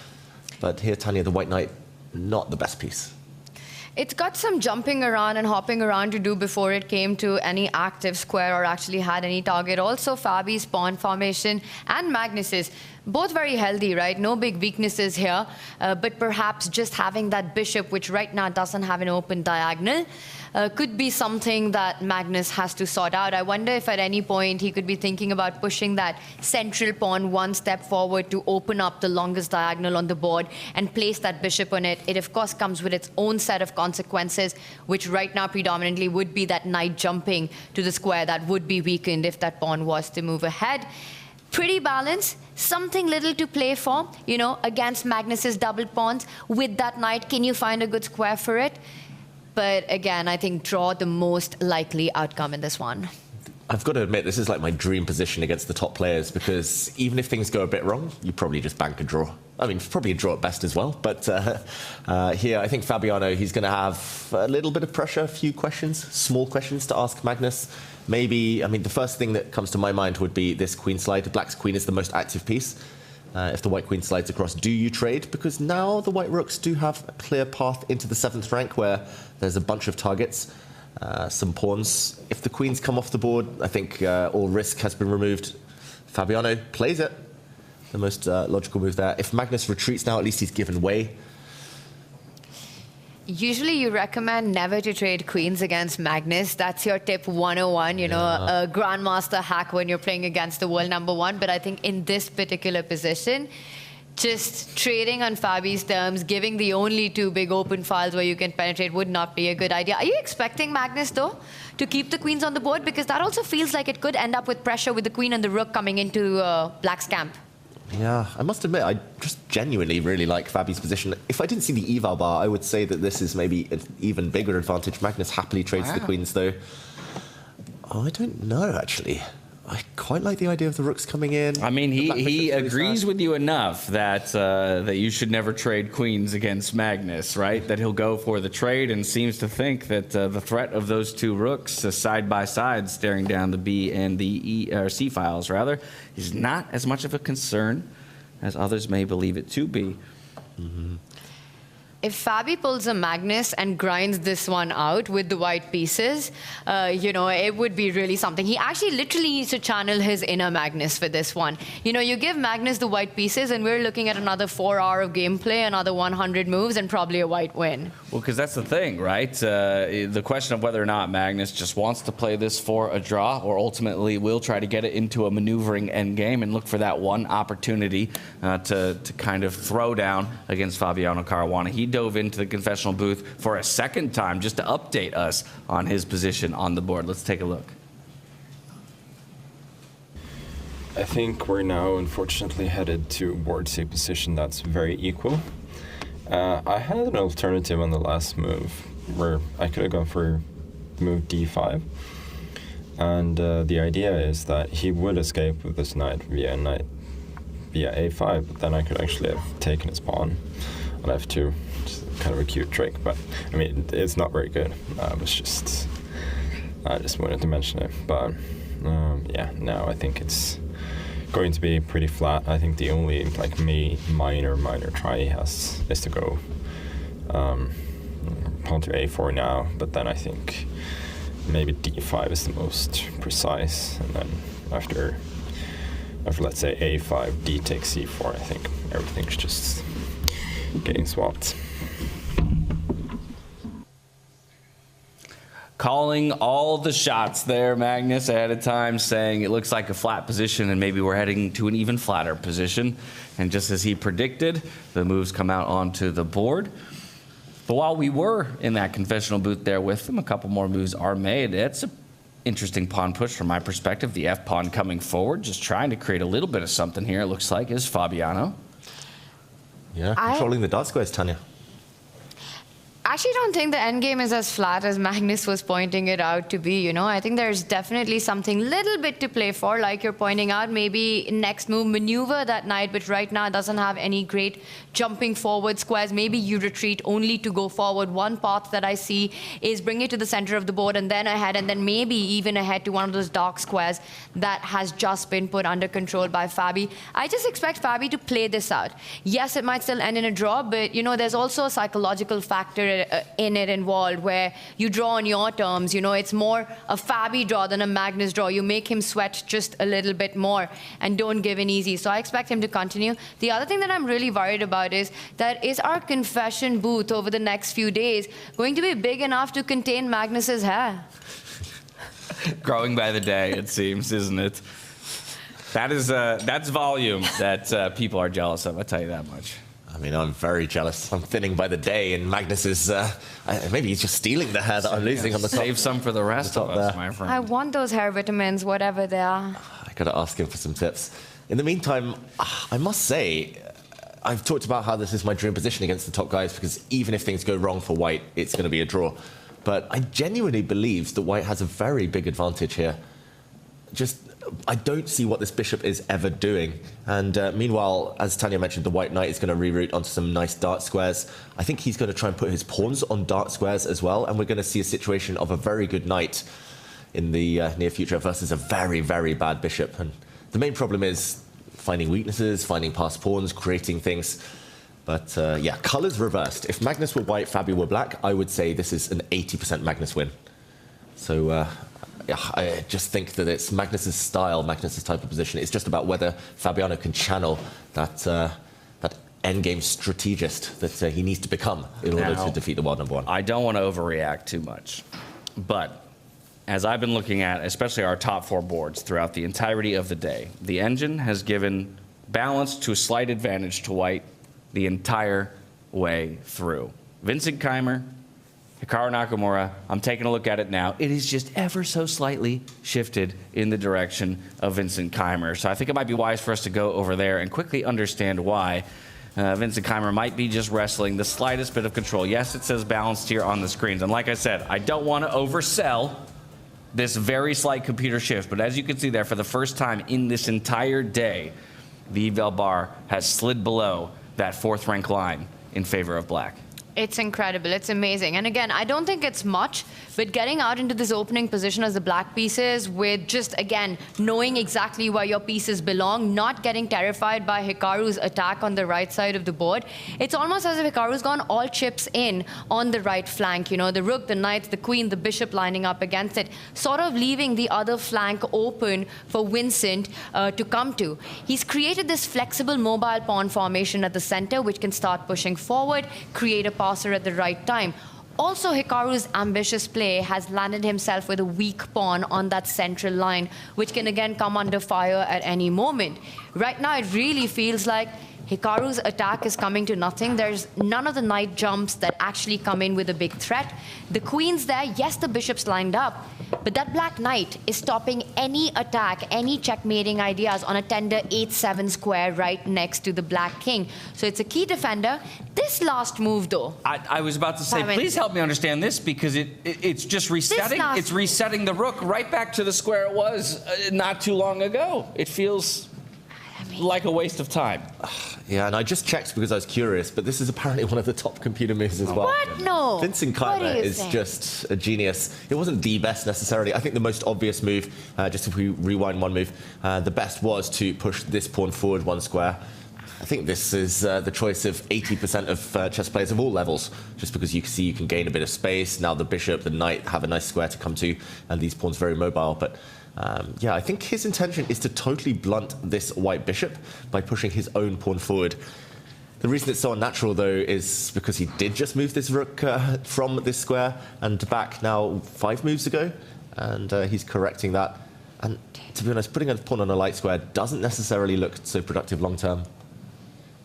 But here, Tanya, the white knight, not the best piece. It's got some jumping around and hopping around to do before it came to any active square or actually had any target. Also, Fabi's pawn formation and Magnus's, both very healthy, right? No big weaknesses here, but perhaps just having that bishop, which right now doesn't have an open diagonal, could be something that Magnus has to sort out. I wonder if at any point he could be thinking about pushing that central pawn one step forward to open up the longest diagonal on the board and place that bishop on it. It, of course, comes with its own set of consequences, which right now predominantly would be that knight jumping to the square that would be weakened if that pawn was to move ahead. Pretty balanced, something little to play for, you know, against Magnus's double pawns. With that knight, can you find a good square for it? But again, I think draw the most likely outcome in this one. I've got to admit, this is like my dream position against the top players, because even if things go a bit wrong, you probably just bank a draw. I mean, probably a draw at best as well. But here, I think Fabiano, he's going to have a little bit of pressure, a few questions, small questions to ask Magnus. Maybe, I mean, the first thing that comes to my mind would be this queen slide. The black's queen is the most active piece. If the white queen slides across, do you trade? Because now the white rooks do have a clear path into the 7th rank where there's a bunch of targets, some pawns. If the queens come off the board, I think all risk has been removed. Fabiano plays it. The most logical move there. If Magnus retreats now, at least he's given way. Usually you recommend never to trade queens against Magnus. That's your tip 101, you know, a grandmaster hack when you're playing against the world #1. But I think in this particular position, just trading on Fabi's terms, giving the only 2 big open files where you can penetrate would not be a good idea. Are you expecting Magnus, though, to keep the queens on the board? Because that also feels like it could end up with pressure with the queen and the rook coming into Black's camp. Yeah, I must admit, I just genuinely really like Fabi's position. If I didn't see the eval bar, I would say that this is maybe an even bigger advantage. Magnus happily trades the queens, though. Oh, I don't know, actually. I quite like the idea of the rooks coming in. I mean, he agrees with you enough that that you should never trade queens against Magnus, right? That he'll go for the trade, and seems to think that the threat of those 2 rooks side by side, staring down the B and the E or C files, rather, is not as much of a concern as others may believe it to be. Mm-hmm. If Fabi pulls a Magnus and grinds this one out with the white pieces, you know, it would be really something. He actually literally needs to channel his inner Magnus for this one. You know, you give Magnus the white pieces and we're looking at another 4 hour of gameplay, another 100 moves, and probably a white win. Well, because that's the thing, right? The question of whether or not Magnus just wants to play this for a draw, or ultimately will try to get it into a maneuvering endgame and look for that one opportunity to kind of throw down against Fabiano Caruana. He dove into the confessional booth for a second time just to update us on his position on the board. Let's take a look. I think we're now unfortunately headed towards a position that's very equal. I had an alternative on the last move where I could have gone for move d5. And the idea is that he would escape with this knight via a5, but then I could actually have taken his pawn on f2. Kind of a cute trick, but I mean, it's not very good. I just wanted to mention it. But yeah, now I think it's going to be pretty flat. I think the only like minor try he has is to go pawn to a4 now, but then I think maybe d5 is the most precise, and then after let's say a5, d takes c4, I think everything's just getting swapped. Calling all the shots there, Magnus, ahead of time, saying it looks like a flat position and maybe we're heading to an even flatter position. And just as he predicted, the moves come out onto the board. But while we were in that confessional booth there with them, a couple more moves are made. It's an interesting pawn push from my perspective. The f-pawn coming forward, just trying to create a little bit of something here, it looks like, is Fabiano. Yeah, controlling the dot squares, Tanya. I actually don't think the endgame is as flat as Magnus was pointing it out to be, you know. I think there's definitely something little bit to play for, like you're pointing out. Maybe next move, maneuver that knight, which right now doesn't have any great jumping forward squares. Maybe you retreat only to go forward. One path that I see is bring it to the center of the board and then ahead, and then maybe even ahead to one of those dark squares that has just been put under control by Fabi. I just expect Fabi to play this out. Yes, it might still end in a draw, but, you know, there's also a psychological factor in it involved, where you draw on your terms. You know, it's more a Fabi draw than a Magnus draw. You make him sweat just a little bit more and don't give in easy. So I expect him to continue. The other thing that I'm really worried about is our confession booth over the next few days going to be big enough to contain Magnus's hair? Growing by the day, it seems, isn't it? That's volume that people are jealous of, I'll tell you that much. I mean, I'm very jealous. I'm thinning by the day, and Magnus is, maybe he's just stealing the hair that I'm losing on the top. Save some for the rest of us, my friend. I want those hair vitamins, whatever they are. I gotta ask him for some tips. In the meantime, I must say, I've talked about how this is my dream position against the top guys, because even if things go wrong for White, it's going to be a draw. But I genuinely believe that White has a very big advantage here. I don't see what this bishop is ever doing. And meanwhile, as Tanya mentioned, the White knight is going to reroute onto some nice dart squares. I think he's going to try and put his pawns on dart squares as well. And we're going to see a situation of a very good knight in the near future versus a very, very bad bishop. And the main problem is finding weaknesses, finding past pawns, creating things. But yeah, colours reversed. If Magnus were white, Fabi were black, I would say this is an 80% Magnus win. So yeah, I just think that it's Magnus's style, Magnus's type of position. It's just about whether Fabiano can channel that endgame strategist that he needs to become in order to defeat the world number one. I don't want to overreact too much, but as I've been looking at, especially our top four boards throughout the entirety of the day, the engine has given balance to a slight advantage to White the entire way through. Vincent Keymer, Hikaru Nakamura, I'm taking a look at it now. It is just ever so slightly shifted in the direction of Vincent Keymer. So I think it might be wise for us to go over there and quickly understand why Vincent Keymer might be just wrestling the slightest bit of control. Yes, it says balanced here on the screens. And like I said, I don't want to oversell this very slight computer shift. But as you can see there, for the first time in this entire day, the eval bar has slid below that fourth rank line in favor of black. It's incredible. It's amazing. And again, I don't think it's much, but getting out into this opening position as the black pieces with just, again, knowing exactly where your pieces belong, not getting terrified by Hikaru's attack on the right side of the board. It's almost as if Hikaru's gone all chips in on the right flank. You know, the rook, the knight, the queen, the bishop lining up against it, sort of leaving the other flank open for Vincent to come to. He's created this flexible mobile pawn formation at the center, which can start pushing forward, create a passer at the right time. Also, Hikaru's ambitious play has landed himself with a weak pawn on that central line, which can again come under fire at any moment. Right now, it really feels like Hikaru's attack is coming to nothing. There's none of the knight jumps that actually come in with a big threat. The queen's there, yes, the bishop's lined up, but that black knight is stopping any attack, any checkmating ideas on a tender 8-7 square right next to the black king. So it's a key defender. This last move, though. I was about to say, please help me understand this, because it's just resetting. It's resetting the rook right back to the square it was not too long ago. It feels like a waste of time. Yeah, and I just checked because I was curious, but this is apparently one of the top computer moves as well. What? No. Vincent Keymer is just a genius. It wasn't the best necessarily. I think the most obvious move, just if we rewind one move, the best was to push this pawn forward one square. I think this is the choice of 80% of chess players of all levels, just because you can see you can gain a bit of space. Now the bishop, the knight have a nice square to come to, and these pawns very mobile. But yeah, I think his intention is to totally blunt this white bishop by pushing his own pawn forward. The reason it's so unnatural, though, is because he did just move this rook from this square and back now 5 moves ago, and he's correcting that. And to be honest, putting a pawn on a light square doesn't necessarily look so productive long term.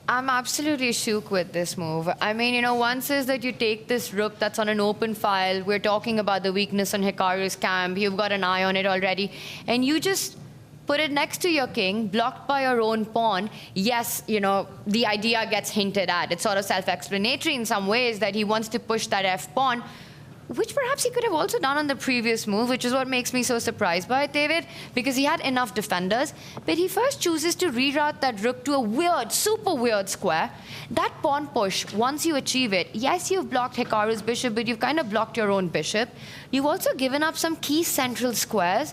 I'm absolutely shook with this move. I mean, you know, one says that you take this rook that's on an open file. We're talking about the weakness on Hikaru's camp. You've got an eye on it already. And you just put it next to your king, blocked by your own pawn. Yes, you know, the idea gets hinted at. It's sort of self-explanatory in some ways that he wants to push that f-pawn, which perhaps he could have also done on the previous move, which is what makes me so surprised by it, David, because he had enough defenders. But he first chooses to reroute that rook to a weird, super weird square. That pawn push, once you achieve it, yes, you've blocked Hikaru's bishop, but you've kind of blocked your own bishop. You've also given up some key central squares.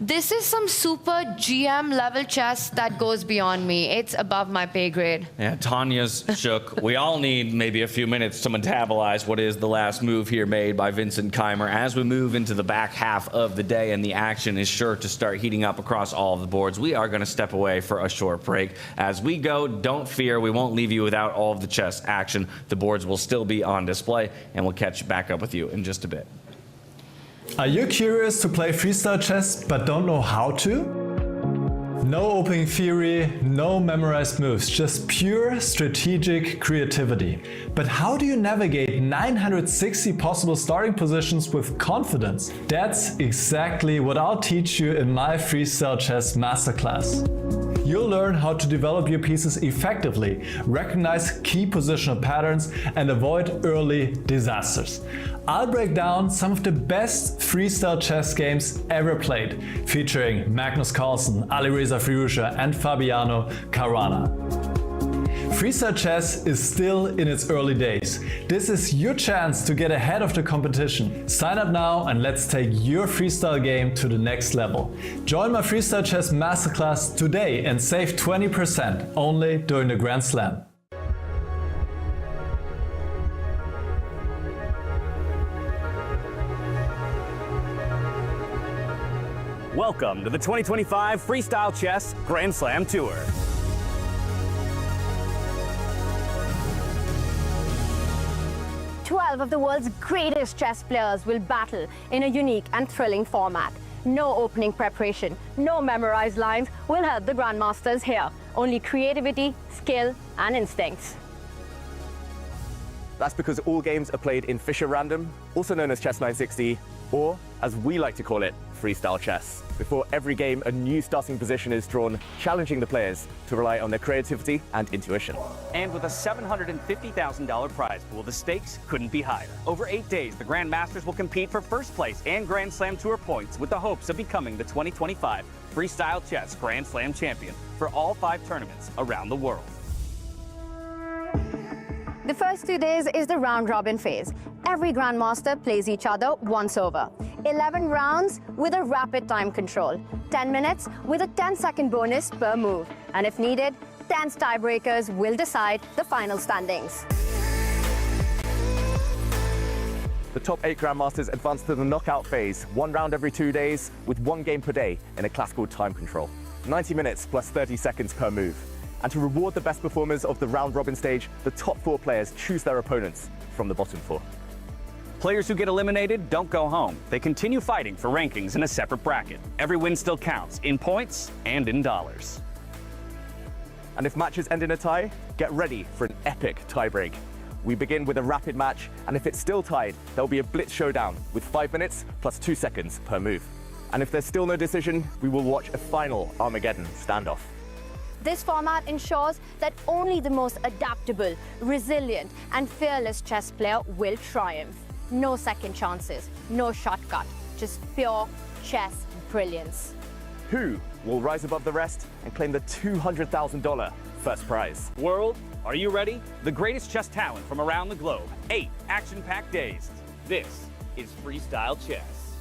this is some super GM level chess that goes beyond me. It's above my pay grade. Yeah, Tanya's shook. We all need maybe a few minutes to metabolize what is the last move here made by Vincent Keymer as we move into the back half of the day and the action is sure to start heating up across all of the boards. We are going to step away for a short break. As we go, don't fear, we won't leave you without all of the chess action. The boards will still be on display, and we'll catch back up with you in just a bit. Are you curious to play freestyle chess but don't know how to? No opening theory, no memorized moves, just pure strategic creativity. But how do you navigate 960 possible starting positions with confidence? That's exactly what I'll teach you in my Freestyle Chess Masterclass. You'll learn how to develop your pieces effectively, recognize key positional patterns, and avoid early disasters. I'll break down some of the best freestyle chess games ever played, featuring Magnus Carlsen, Alireza Firouzja, and Fabiano Caruana. Freestyle chess is still in its early days. This is your chance to get ahead of the competition. Sign up now and let's take your freestyle game to the next level. Join my Freestyle Chess Masterclass today and save 20% only during the Grand Slam. Welcome to the 2025 Freestyle Chess Grand Slam Tour. Of the world's greatest chess players will battle in a unique and thrilling format. No opening preparation, no memorized lines will help the grandmasters here. Only creativity, skill, and instincts. That's because all games are played in Fischer Random, also known as Chess 960, or as we like to call it, freestyle chess. Before every game, a new starting position is drawn, challenging the players to rely on their creativity and intuition. And with a $750,000 prize pool, the stakes couldn't be higher. Over 8 days, the Grandmasters will compete for first place and Grand Slam Tour points with the hopes of becoming the 2025 Freestyle Chess Grand Slam champion for all 5 tournaments around the world. The first 2 days is the round-robin phase. Every grandmaster plays each other once over. 11 rounds with a rapid time control. 10 minutes with a 10-second bonus per move. And if needed, 10 tiebreakers will decide the final standings. The top 8 grandmasters advance to the knockout phase, 1 round every 2 days, with 1 game per day in a classical time control. 90 minutes plus 30 seconds per move. And to reward the best performers of the round-robin stage, the top 4 players choose their opponents from the bottom 4. Players who get eliminated don't go home. They continue fighting for rankings in a separate bracket. Every win still counts, in points and in dollars. And if matches end in a tie, get ready for an epic tiebreak. We begin with a rapid match, and if it's still tied, there'll be a blitz showdown with 5 minutes plus 2 seconds per move. And if there's still no decision, we will watch a final Armageddon standoff. This format ensures that only the most adaptable, resilient, and fearless chess player will triumph. No second chances, no shortcut, just pure chess brilliance. Who will rise above the rest and claim the $200,000 first prize? World, are you ready? The greatest chess talent from around the globe. 8 action-packed days. This is Freestyle Chess.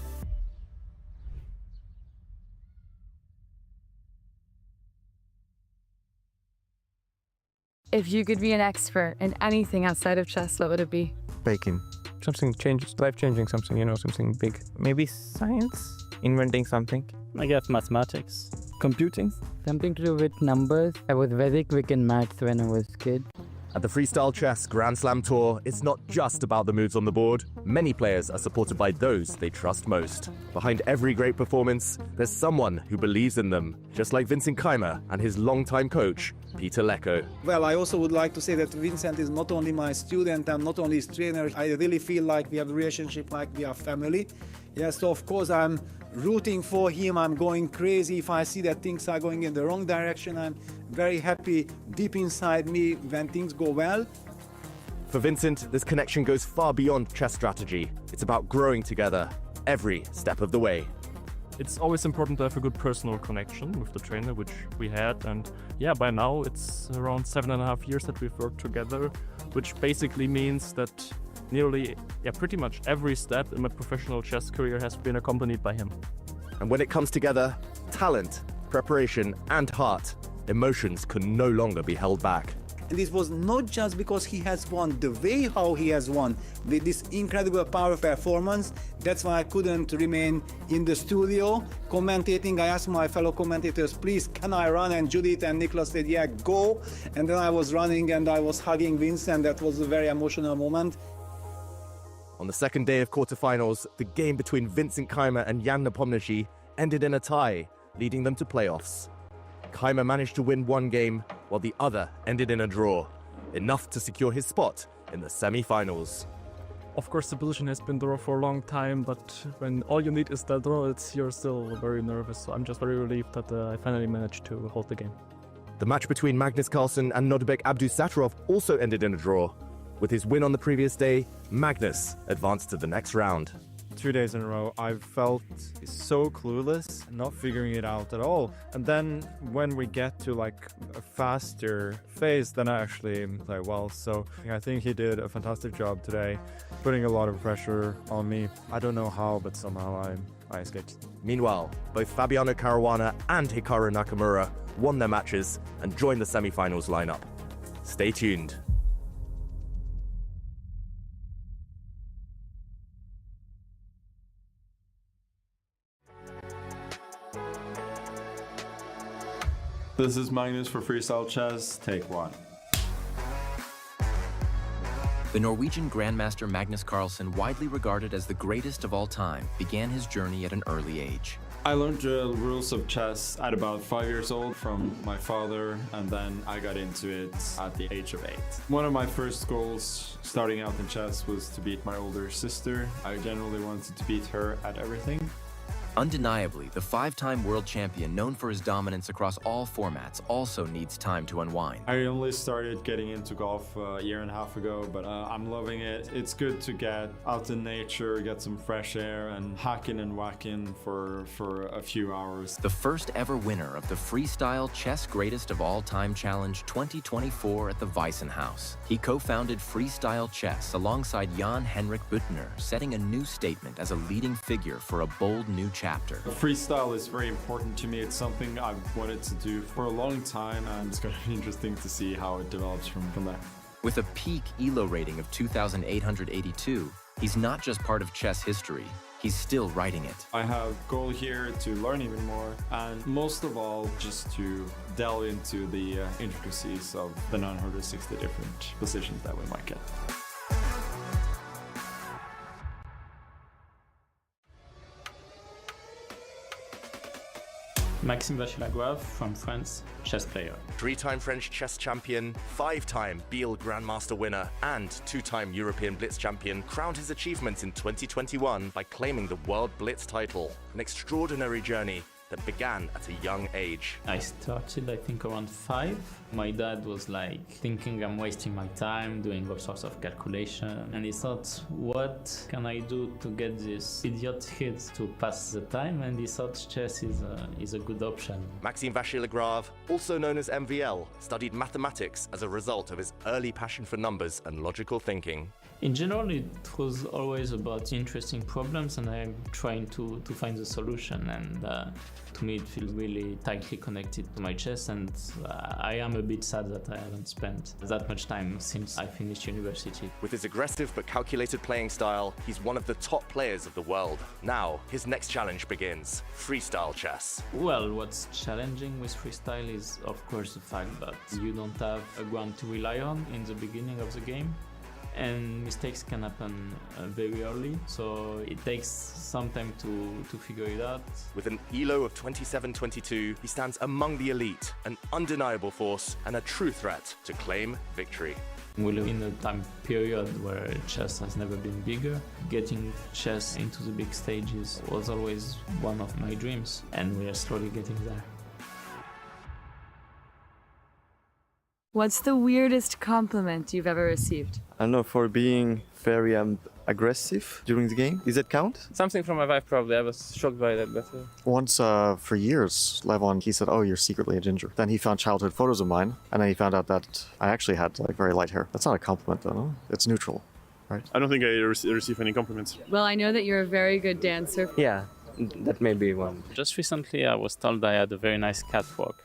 If you could be an expert in anything outside of chess, what would it be? Baking. Something changes, life-changing, something, you know, something big. Maybe science? Inventing something? I guess mathematics. Computing? Something to do with numbers. I was very quick in maths when I was a kid. At the Freestyle Chess Grand Slam Tour, it's not just about the moves on the board. Many players are supported by those they trust most. Behind every great performance, there's someone who believes in them, just like Vincent Keymer and his longtime coach, Peter Lecko. Well, I also would like to say that Vincent is not only my student and not only his trainer. I really feel like we have a relationship like we are family. Yes, so of course I'm rooting for him. I'm going crazy if I see that things are going in the wrong direction. I'm very happy deep inside me when things go well. For Vincent, this connection goes far beyond chess strategy. It's about growing together every step of the way. It's always important to have a good personal connection with the trainer, which we had. And yeah, by now it's around 7.5 years that we've worked together, which basically means that nearly, pretty much every step in my professional chess career has been accompanied by him. And when it comes together, talent, preparation, and heart, emotions can no longer be held back. And this was not just because he has won, the way how he has won, with this incredible power performance. That's why I couldn't remain in the studio commentating. I asked my fellow commentators, please, can I run? And Judith and Nicholas said, yeah, go. And then I was running and I was hugging Vincent. That was a very emotional moment. On the second day of quarterfinals, the game between Vincent Keymer and Jan Nepomniachtchi ended in a tie, leading them to playoffs. Keymer managed to win one game, while the other ended in a draw, enough to secure his spot in the semi-finals. Of course, the position has been draw for a long time, but when all you need is that draw, you're still very nervous. So I'm just very relieved that I finally managed to hold the game. The match between Magnus Carlsen and Nodirbek Abdusattorov also ended in a draw. With his win on the previous day, Magnus advanced to the next round. 2 days in a row, I've felt so clueless, not figuring it out at all. And then when we get to like a faster phase, then I actually play well. So I think he did a fantastic job today, putting a lot of pressure on me. I don't know how, but somehow I escaped. Meanwhile, both Fabiano Caruana and Hikaru Nakamura won their matches and joined the semi-finals lineup. Stay tuned. This is Magnus for Freestyle Chess, take one. The Norwegian Grandmaster Magnus Carlsen, widely regarded as the greatest of all time, began his journey at an early age. I learned the rules of chess at about 5 years old from my father, and then I got into it at the age of 8. One of my first goals starting out in chess was to beat my older sister. I generally wanted to beat her at everything. Undeniably, the 5-time world champion, known for his dominance across all formats, also needs time to unwind. I only started getting into golf a year and a half ago, but I'm loving it. It's good to get out in nature, get some fresh air, and hacking and whacking for a few hours. The first ever winner of the Freestyle Chess Greatest of All Time Challenge 2024 at the Weissenhaus. He co-founded Freestyle Chess alongside Jan Henrik Büttner, setting a new statement as a leading figure for a bold new chapter. Freestyle is very important to me. It's something I've wanted to do for a long time, and it's going to be interesting to see how it develops from there. With a peak ELO rating of 2,882, he's not just part of chess history, he's still writing it. I have a goal here to learn even more, and most of all, just to delve into the intricacies of the 960 different positions that we might get. Maxime Vachier-Lagrave from France, chess player. 3-time French chess champion, 5-time Biel Grandmaster winner, and 2-time European Blitz champion, crowned his achievements in 2021 by claiming the World Blitz title. An extraordinary journey that began at a young age. I started, I think, around 5. My dad was like thinking I'm wasting my time doing all sorts of calculation, and he thought, what can I do to get this idiot kid to pass the time? And he thought chess is a good option. Maxime Vachier-Lagrave, also known as MVL, studied mathematics as a result of his early passion for numbers and logical thinking. In general, it was always about interesting problems, and I'm trying to find the solution. And to me, it feels really tightly connected to my chess, and I am a bit sad that I haven't spent that much time since I finished university. With his aggressive but calculated playing style, he's one of the top players of the world. Now, his next challenge begins: freestyle chess. Well, what's challenging with freestyle is, of course, the fact that you don't have a ground to rely on in the beginning of the game. And mistakes can happen very early, so it takes some time to figure it out. With an ELO of 27-22, he stands among the elite, an undeniable force and a true threat to claim victory. We live in a time period where chess has never been bigger. Getting chess into the big stages was always one of my dreams, and we are slowly getting there. What's the weirdest compliment you've ever received? I don't know, for being very aggressive during the game. Does that count? Something from my wife, probably. I was shocked by that, but... Once, for years, Levon, he said, oh, you're secretly a ginger. Then he found childhood photos of mine, and then he found out that I actually had like very light hair. That's not a compliment, though, no? It's neutral, right? I don't think I receive any compliments. Well, I know that you're a very good dancer. Yeah, That may be one. Just recently, I was told I had a very nice catwalk.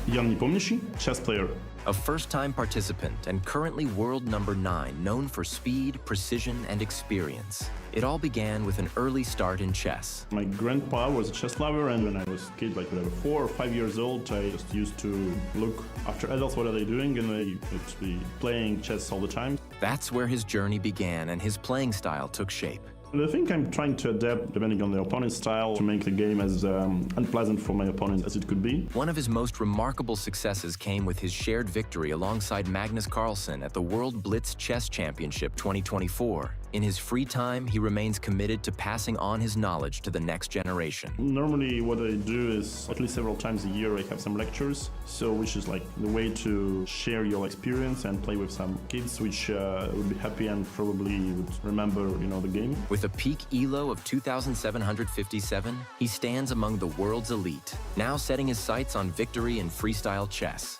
Jan Nepomniachtchi, chess player. A first-time participant and currently world number 9, known for speed, precision, and experience. It all began with an early start in chess. My grandpa was a chess lover, and when I was a kid, like whatever, 4 or 5 years old, I just used to look after adults, what are they doing, and I would be playing chess all the time. That's where his journey began and his playing style took shape. And I think I'm trying to adapt, depending on the opponent's style, to make the game as unpleasant for my opponent as it could be. One of his most remarkable successes came with his shared victory alongside Magnus Carlsen at the World Blitz Chess Championship 2024. In his free time, he remains committed to passing on his knowledge to the next generation. Normally what I do is, at least several times a year, I have some lectures, so which is like the way to share your experience and play with some kids which would be happy and probably would remember, the game. With a peak ELO of 2,757, he stands among the world's elite, now setting his sights on victory in freestyle chess.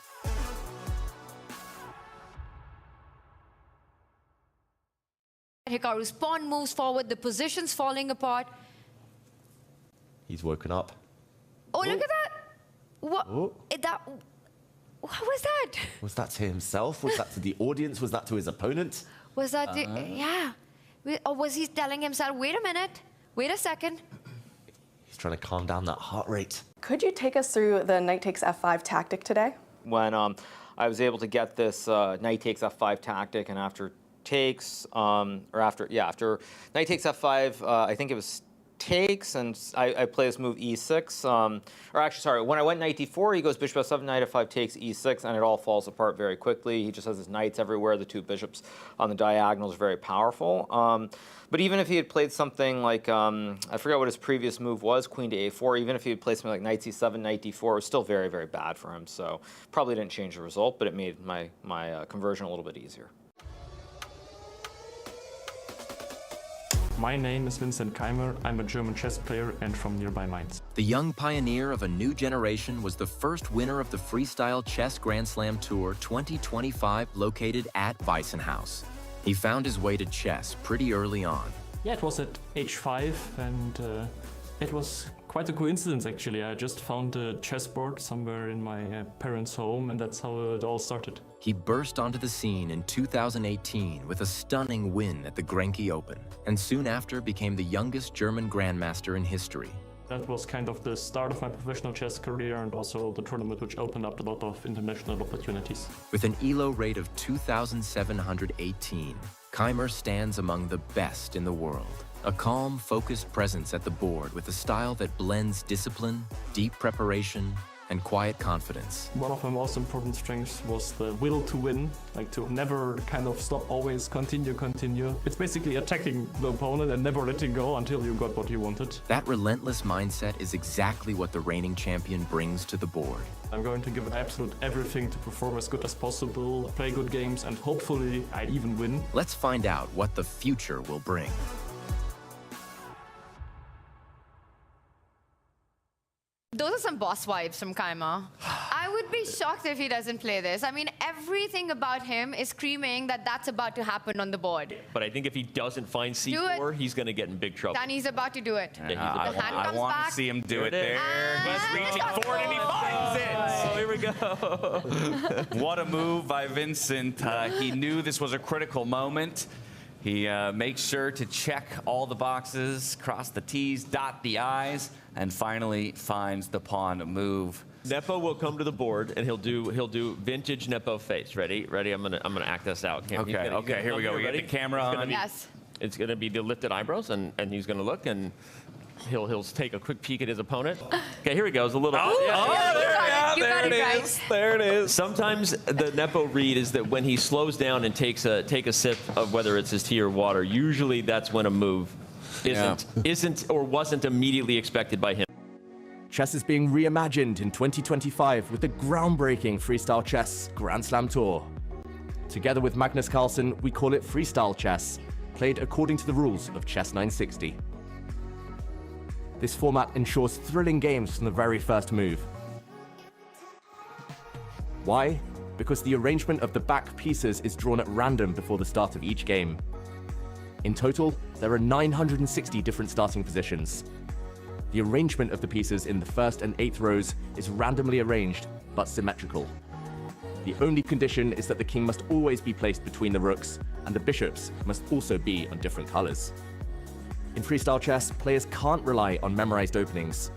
Hikaru's pawn moves forward, the position's falling apart. He's woken up. Oh, look at that! What? Oh. What was that? Was that to himself? Was that to the audience? Was that to his opponent? Was that yeah. Or was he telling himself, wait a minute, wait a second? He's trying to calm down that heart rate. Could you take us through the knight takes f5 tactic today? When I was able to get this knight takes f5 tactic, and after takes, after knight takes f5, I think it was takes, and I play this move e6, or actually, sorry, when I went knight d4, he goes bishop f7, knight f5 takes e6, and it all falls apart very quickly. He just has his knights everywhere. The 2 bishops on the diagonals are very powerful. But even if he had played something like, I forget what his previous move was, queen to a4, even if he had played something like knight c7, knight d4, it was still very, very bad for him. So probably didn't change the result, but it made my conversion a little bit easier. My name is Vincent Keymer. I'm a German chess player and from nearby Mainz. The young pioneer of a new generation was the first winner of the Freestyle Chess Grand Slam Tour 2025 located at Weissenhaus. He found his way to chess pretty early on. Yeah, it was at age 5 and it was quite a coincidence actually. I just found a chessboard somewhere in my parents' home and that's how it all started. He burst onto the scene in 2018 with a stunning win at the Grenke Open, and soon after became the youngest German grandmaster in history. That was kind of the start of my professional chess career and also the tournament which opened up a lot of international opportunities. With an ELO rate of 2,718, Keymer stands among the best in the world. A calm, focused presence at the board with a style that blends discipline, deep preparation, and quiet confidence. One of my most important strengths was the will to win, like to never kind of stop, always continue. It's basically attacking the opponent and never letting go until you got what you wanted. That relentless mindset is exactly what the reigning champion brings to the board. I'm going to give absolute everything to perform as good as possible, play good games, and hopefully I even win. Let's find out what the future will bring. Those are some boss vibes from Keymer. I would be shocked if he doesn't play this. I mean, everything about him is screaming that that's about to happen on the board. But I think if he doesn't find c4, he's going to get in big trouble. Then he's about to do it. Yeah, I want to see him do it there. He's reaching forward and he finds it. Oh, here we go. What a move by Vincent. He knew this was a critical moment. He makes sure to check all the boxes, cross the T's, dot the I's, and finally finds the pawn move. Nepo will come to the board and he'll do vintage Nepo face. Ready? I'm gonna act this out. Okay, here we go. We get the camera on. Yes. It's gonna be the lifted eyebrows and he's gonna look and he'll take a quick peek at his opponent. Okay, here he goes. A little. There it is. Sometimes the Nepo read is that when he slows down and take a sip of whether it's his tea or water, usually that's when a move isn't or wasn't immediately expected by him. Chess is being reimagined in 2025 with the groundbreaking Freestyle Chess Grand Slam Tour. Together with Magnus Carlsen, we call it Freestyle Chess, played according to the rules of Chess 960. This format ensures thrilling games from the very first move. Why? because the arrangement of the back pieces is drawn at random before the start of each game. In total, there are 960 different starting positions. The arrangement of the pieces in the first and 8th rows is randomly arranged, but symmetrical. The only condition is that the king must always be placed between the rooks, and the bishops must also be on different colors. In freestyle chess, players can't rely on memorized openings.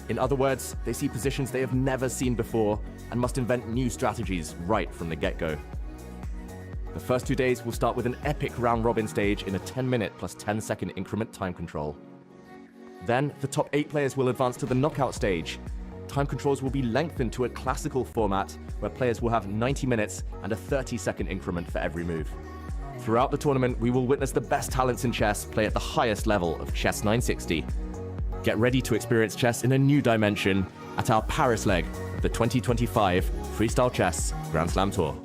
In other words, they see positions they have never seen before and must invent new strategies right from the get-go. The first 2 days will start with an epic round-robin stage in a 10-minute plus 10-second increment time control. Then, the top 8 players will advance to the knockout stage. Time controls will be lengthened to a classical format where players will have 90 minutes and a 30-second increment for every move. Throughout the tournament, we will witness the best talents in chess play at the highest level of Chess 960. Get ready to experience chess in a new dimension at our Paris leg of the 2025 Freestyle Chess Grand Slam Tour.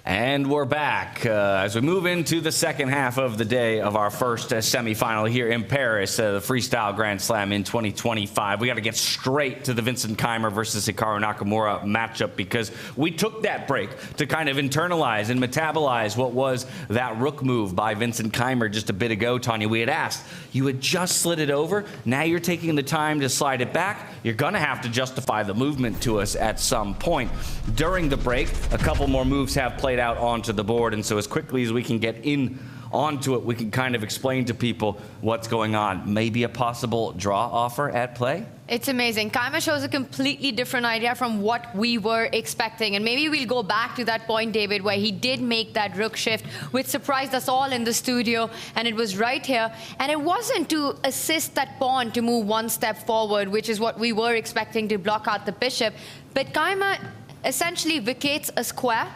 And we're back as we move into the second half of the day of our first semifinal here in Paris, the Freestyle Grand Slam in 2025. We got to get straight to the Vincent Keymer versus Hikaru Nakamura matchup because we took that break to kind of internalize and metabolize what was that rook move by Vincent Keymer just a bit ago, Tanya. We had asked, you had just slid it over, now you're taking the time to slide it back. You're going to have to justify the movement to us at some point. During the break, a couple more moves have played out onto the board, and so as quickly as we can get in onto it, we can kind of explain to people what's going on. Maybe a possible draw offer at play? It's amazing. Keymer shows a completely different idea from what we were expecting. And maybe we'll go back to that point, David, where he did make that rook shift, which surprised us all in the studio. And it was right here. And it wasn't to assist that pawn to move one step forward, which is what we were expecting to block out the bishop. But Keymer essentially vacates a square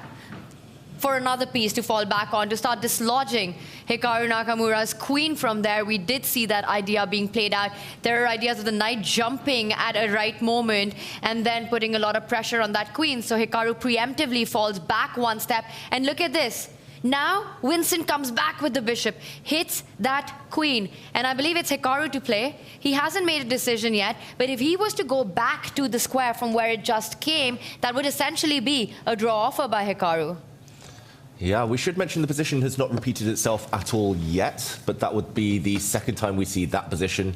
for another piece to fall back on, to start dislodging Hikaru Nakamura's queen from there. We did see that idea being played out. There are ideas of the knight jumping at a right moment and then putting a lot of pressure on that queen. So Hikaru preemptively falls back one step. And look at this. Now Vincent comes back with the bishop, hits that queen. And I believe it's Hikaru to play. He hasn't made a decision yet, but if he was to go back to the square from where it just came, that would essentially be a draw offer by Hikaru. Yeah, we should mention the position has not repeated itself at all yet, but that would be the second time we see that position.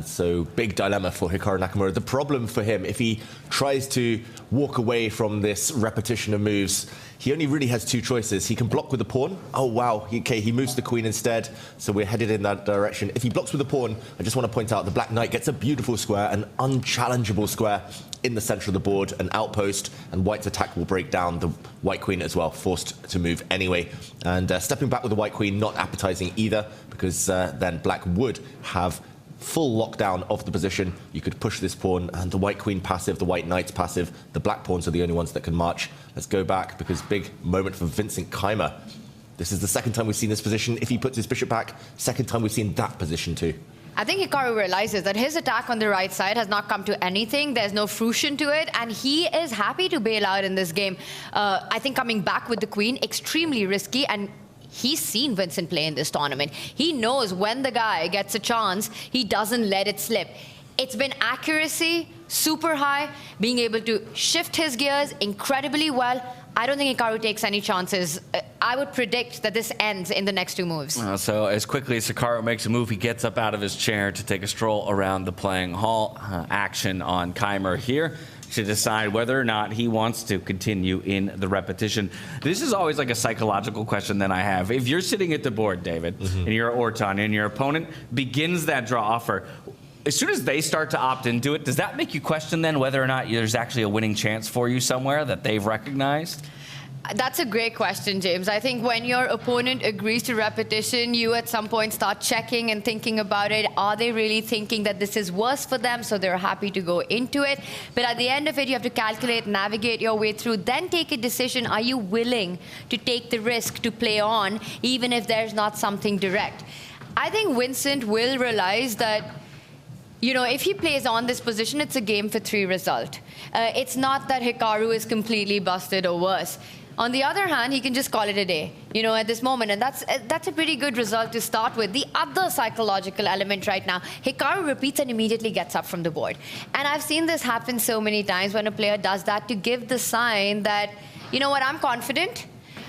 So big dilemma for Hikaru Nakamura. The problem for him, if he tries to walk away from this repetition of moves, he only really has two choices. He can block with the pawn. Oh, wow. Okay, he moves the queen instead, so we're headed in that direction. If he blocks with the pawn, I just want to point out the black knight gets a beautiful square, an unchallengeable square in the center of the board, an outpost, and white's attack will break down the white queen as well, forced to move anyway. And stepping back with the white queen, not appetizing either, because then black would have full lockdown of the position. You could push this pawn, and the white queen passive, the white knight's passive. The black pawns are the only ones that can march. Let's go back, because big moment for Vincent Keymer. This is the second time we've seen this position. If he puts his bishop back, second time we've seen that position too. I think Hikaru realizes that his attack on the right side has not come to anything. There's no fruition to it, and he is happy to bail out in this game. I think coming back with the queen, extremely risky, and he's seen Vincent play in this tournament. He knows when the guy gets a chance, he doesn't let it slip. It's been accuracy, super high, being able to shift his gears incredibly well. I don't think Hikaru takes any chances. I would predict that this ends in the next two moves. So as quickly as Hikaru makes a move, he gets up out of his chair to take a stroll around the playing hall. Action on Keymer here to decide whether or not he wants to continue in the repetition. This is always like a psychological question that I have. If you're sitting at the board, David, and you're Orton, and your opponent begins that draw offer, as soon as they start to opt into it, does that make you question then whether or not there's actually a winning chance for you somewhere that they've recognized? That's a great question, James. I think when your opponent agrees to repetition, you at some point start checking and thinking about it. Are they really thinking that this is worse for them, so they're happy to go into it? But at the end of it, you have to calculate, navigate your way through, then take a decision. Are you willing to take the risk to play on, even if there's not something direct? I think Vincent will realize that, you know, if he plays on this position, it's a game for 3 result. It's not that Hikaru is completely busted or worse. On the other hand, he can just call it a day, you know, at this moment. And that's a pretty good result to start with. The other psychological element right now, Hikaru repeats and immediately gets up from the board. And I've seen this happen so many times when a player does that to give the sign that, you know what, I'm confident.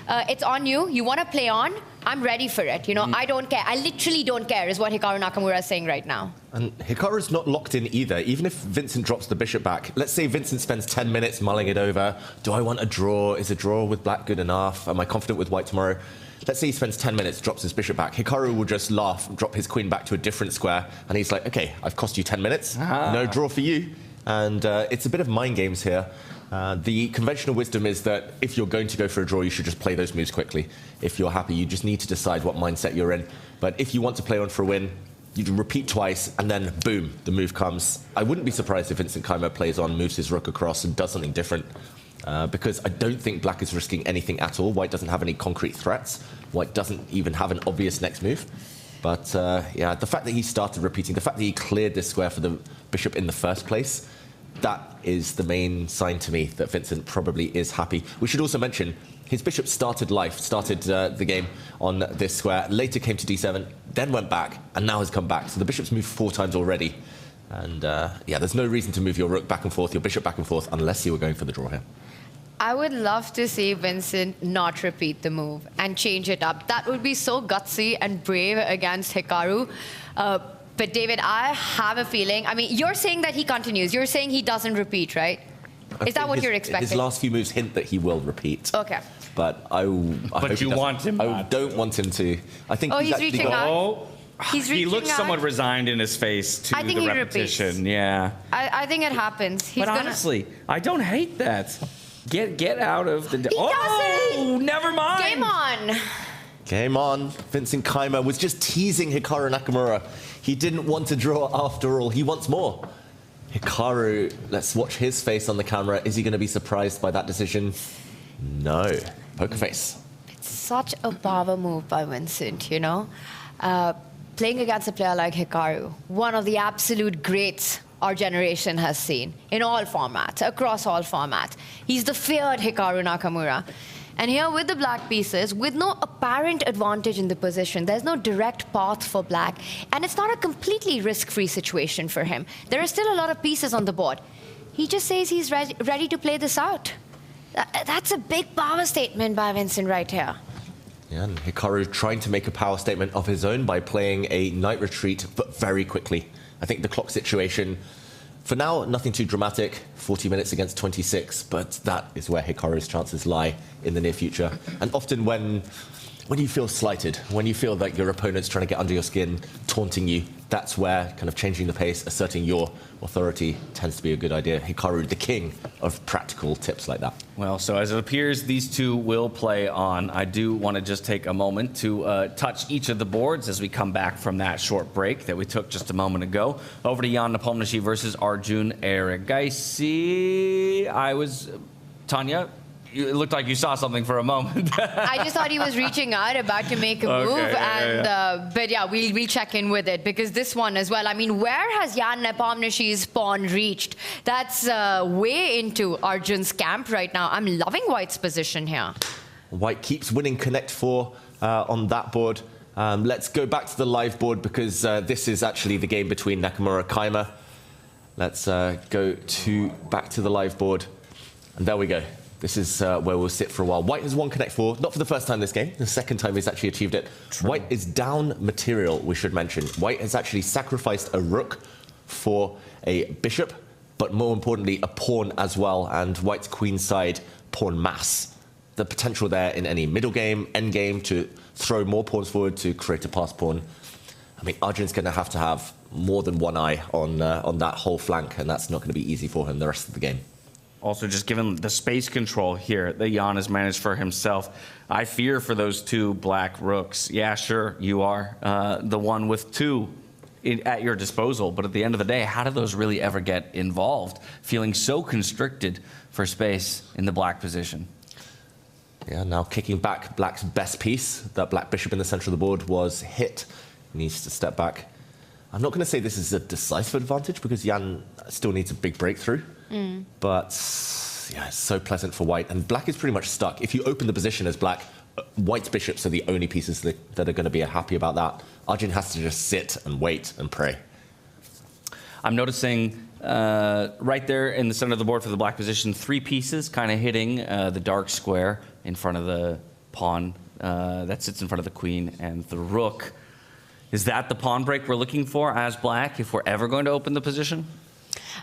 It's on you. You want to play on. I'm ready for it. You know, I don't care. I literally don't care is what Hikaru Nakamura is saying right now. And Hikaru's not locked in either. Even if Vincent drops the bishop back, let's say Vincent spends 10 minutes mulling it over. Do I want a draw? Is a draw with black good enough? Am I confident with white tomorrow? Let's say he spends 10 minutes, drops his bishop back. Hikaru will just laugh, drop his queen back to a different square. And he's like, OK, I've cost you 10 minutes. No draw for you. And it's a bit of mind games here. The conventional wisdom is that if you're going to go for a draw, you should just play those moves quickly. If you're happy, you just need to decide what mindset you're in. But if you want to play on for a win, you can repeat twice, and then boom, the move comes. I wouldn't be surprised if Vincent Keymer plays on, moves his rook across, and does something different. Because I don't think black is risking anything at all. White doesn't have any concrete threats. White doesn't even have an obvious next move. But yeah, the fact that he started repeating, the fact that he cleared this square for the bishop in the first place, that is the main sign to me that Vincent probably is happy. We should also mention his bishop started the game on this square, later came to d7, then went back, and now has come back. So the bishop's moved 4 times already. And yeah, there's no reason to move your rook back and forth, your bishop back and forth, unless you were going for the draw here. I would love to see Vincent not repeat the move and change it up. That would be so gutsy and brave against Hikaru. But David, I have a feeling, I mean, you're saying that he continues. You're saying he doesn't repeat, right? Is that what you're expecting? His last few moves hint that he will repeat. Okay. But I hope you want him I don't want him to. I think he's reaching out. He looks somewhat resigned in his face to the repetition. Repeats. Yeah. I think it happens. But honestly, I don't hate that. Get out of the... doesn't! Never mind! Game on! Game on. Vincent Keymer was just teasing Hikaru Nakamura. He didn't want to draw after all. He wants more. Hikaru, let's watch his face on the camera. Is he going to be surprised by that decision? No. Poker face. It's such a power move by Vincent, you know? Playing against a player like Hikaru, one of the absolute greats our generation has seen in all formats, across all formats. He's the feared Hikaru Nakamura. And here with the black pieces, with no apparent advantage in the position, there's no direct path for black, and it's not a completely risk-free situation for him. There are still a lot of pieces on the board. He just says he's ready to play this out. That's a big power statement by Vincent right here. Yeah, and Hikaru trying to make a power statement of his own by playing a knight retreat, but very quickly. I think the clock situation, for now, nothing too dramatic, 40 minutes against 26, but that is where Hikaru's chances lie in the near future. And often when you feel slighted, when you feel like your opponent's trying to get under your skin, taunting you, that's where kind of changing the pace, asserting your authority tends to be a good idea. Hikaru, the king of practical tips like that. Well, so as it appears, these two will play on. I do want to just take a moment to touch each of the boards as we come back from that short break that we took just a moment ago. Over to Jan Nepomniachtchi versus Arjun Erigaisi. Tanya, it looked like you saw something for a moment. I just thought he was reaching out, about to make a move. But yeah, we'll check in with it, because this one as well. I mean, where has Jan Nepomniachtchi's pawn reached? That's way into Arjun's camp right now. I'm loving White's position here. White keeps winning Connect 4 on that board. Let's go back to the live board, because this is actually the game between Nakamura and Keymer. Let's go back to the live board. And there we go. This is where we'll sit for a while. White has won Connect 4, not for the first time this game. The second time he's actually achieved it. True. White is down material, we should mention. White has actually sacrificed a rook for a bishop, but more importantly, a pawn as well. And White's queenside pawn mass. The potential there in any middle game, end game, to throw more pawns forward to create a pass pawn. I mean, Arjun's going to have more than one eye on that whole flank, and that's not going to be easy for him the rest of the game. Also, just given the space control here that Jan has managed for himself, I fear for those two black rooks. Yeah, sure, you are the one with two at your disposal, but at the end of the day, how do those really ever get involved, feeling so constricted for space in the black position? Yeah, now kicking back black's best piece. That black bishop in the center of the board was hit. He needs to step back. I'm not going to say this is a decisive advantage because Jan still needs a big breakthrough. But yeah, it's so pleasant for white. And black is pretty much stuck. If you open the position as black, white's bishops are the only pieces that are going to be happy about that. Arjun has to just sit and wait and pray. I'm noticing right there in the center of the board for the black position, 3 pieces kind of hitting the dark square in front of the pawn that sits in front of the queen and the rook. Is that the pawn break we're looking for as black if we're ever going to open the position?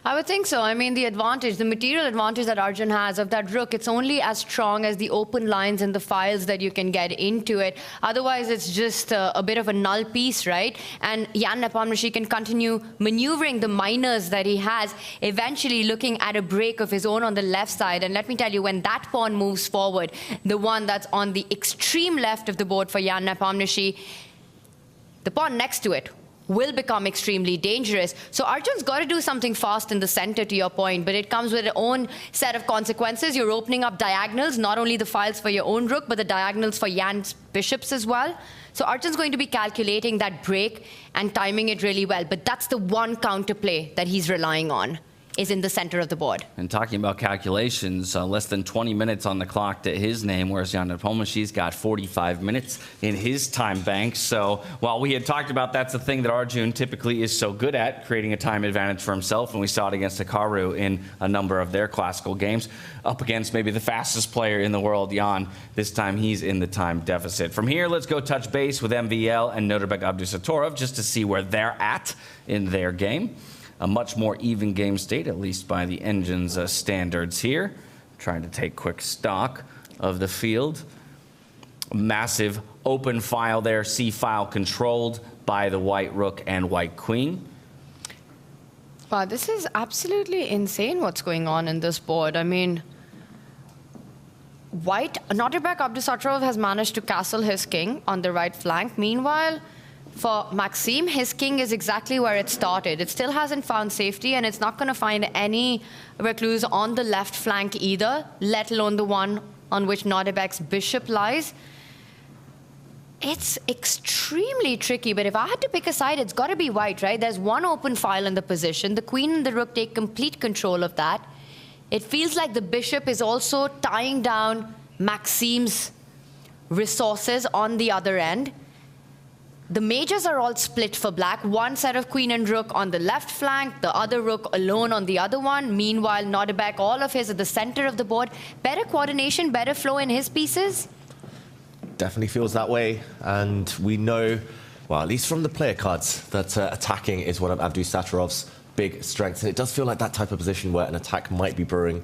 I would think so. I mean, the advantage, the material advantage that Arjun has of that rook, it's only as strong as the open lines and the files that you can get into it. Otherwise, it's just a bit of a null piece, right? And Jan Nepomniachtchi can continue maneuvering the minors that he has, eventually looking at a break of his own on the left side. And let me tell you, when that pawn moves forward, the one that's on the extreme left of the board for Jan Nepomniachtchi, the pawn next to it will become extremely dangerous. So Arjun's got to do something fast in the center, to your point, but it comes with its own set of consequences. You're opening up diagonals, not only the files for your own rook, but the diagonals for Jan's bishops as well. So Arjun's going to be calculating that break and timing it really well. But that's the one counterplay that he's relying on, is in the center of the board. And talking about calculations, less than 20 minutes on the clock to his name, whereas Jan Nepomniachtchi's got 45 minutes in his time bank. So while we had talked about that's the thing that Arjun typically is so good at, creating a time advantage for himself, and we saw it against Hikaru in a number of their classical games, up against maybe the fastest player in the world, Jan. This time he's in the time deficit. From here, let's go touch base with MVL and Nodirbek Abdusattorov just to see where they're at in their game. A much more even game state, at least by the engine's standards here. Trying to take quick stock of the field. A massive open file there, C file controlled by the white rook and white queen. Wow, this is absolutely insane what's going on in this board. I mean, Nodirbek Abdusattorov has managed to castle his king on the right flank. Meanwhile, for Maxime, his king is exactly where it started. It still hasn't found safety, and it's not going to find any recluse on the left flank either, let alone the one on which Nodirbek's bishop lies. It's extremely tricky, but if I had to pick a side, it's got to be white, right? There's one open file in the position. The queen and the rook take complete control of that. It feels like the bishop is also tying down Maxime's resources on the other end. The majors are all split for black. One set of queen and rook on the left flank, the other rook alone on the other one. Meanwhile, Nodirbek, all of his at the center of the board. Better coordination, better flow in his pieces. Definitely feels that way. And we know, well, at least from the player cards, that attacking is one of Abdusattorov's big strengths. And it does feel like that type of position where an attack might be brewing.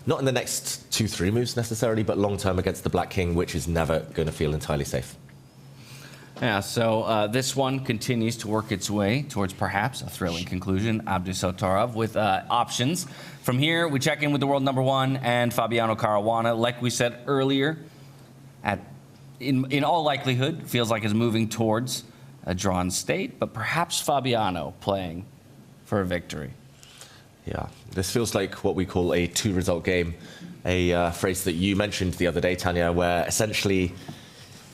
Not in the next 2-3 moves necessarily, but long-term against the black king, which is never going to feel entirely safe. Yeah, so this one continues to work its way towards perhaps a thrilling conclusion. Abdusattorov with options. From here, we check in with the world number 1 and Fabiano Caruana. Like we said earlier, in all likelihood, feels like is moving towards a drawn state, but perhaps Fabiano playing for a victory. Yeah, this feels like what we call a 2-result game, a phrase that you mentioned the other day, Tanya, where essentially,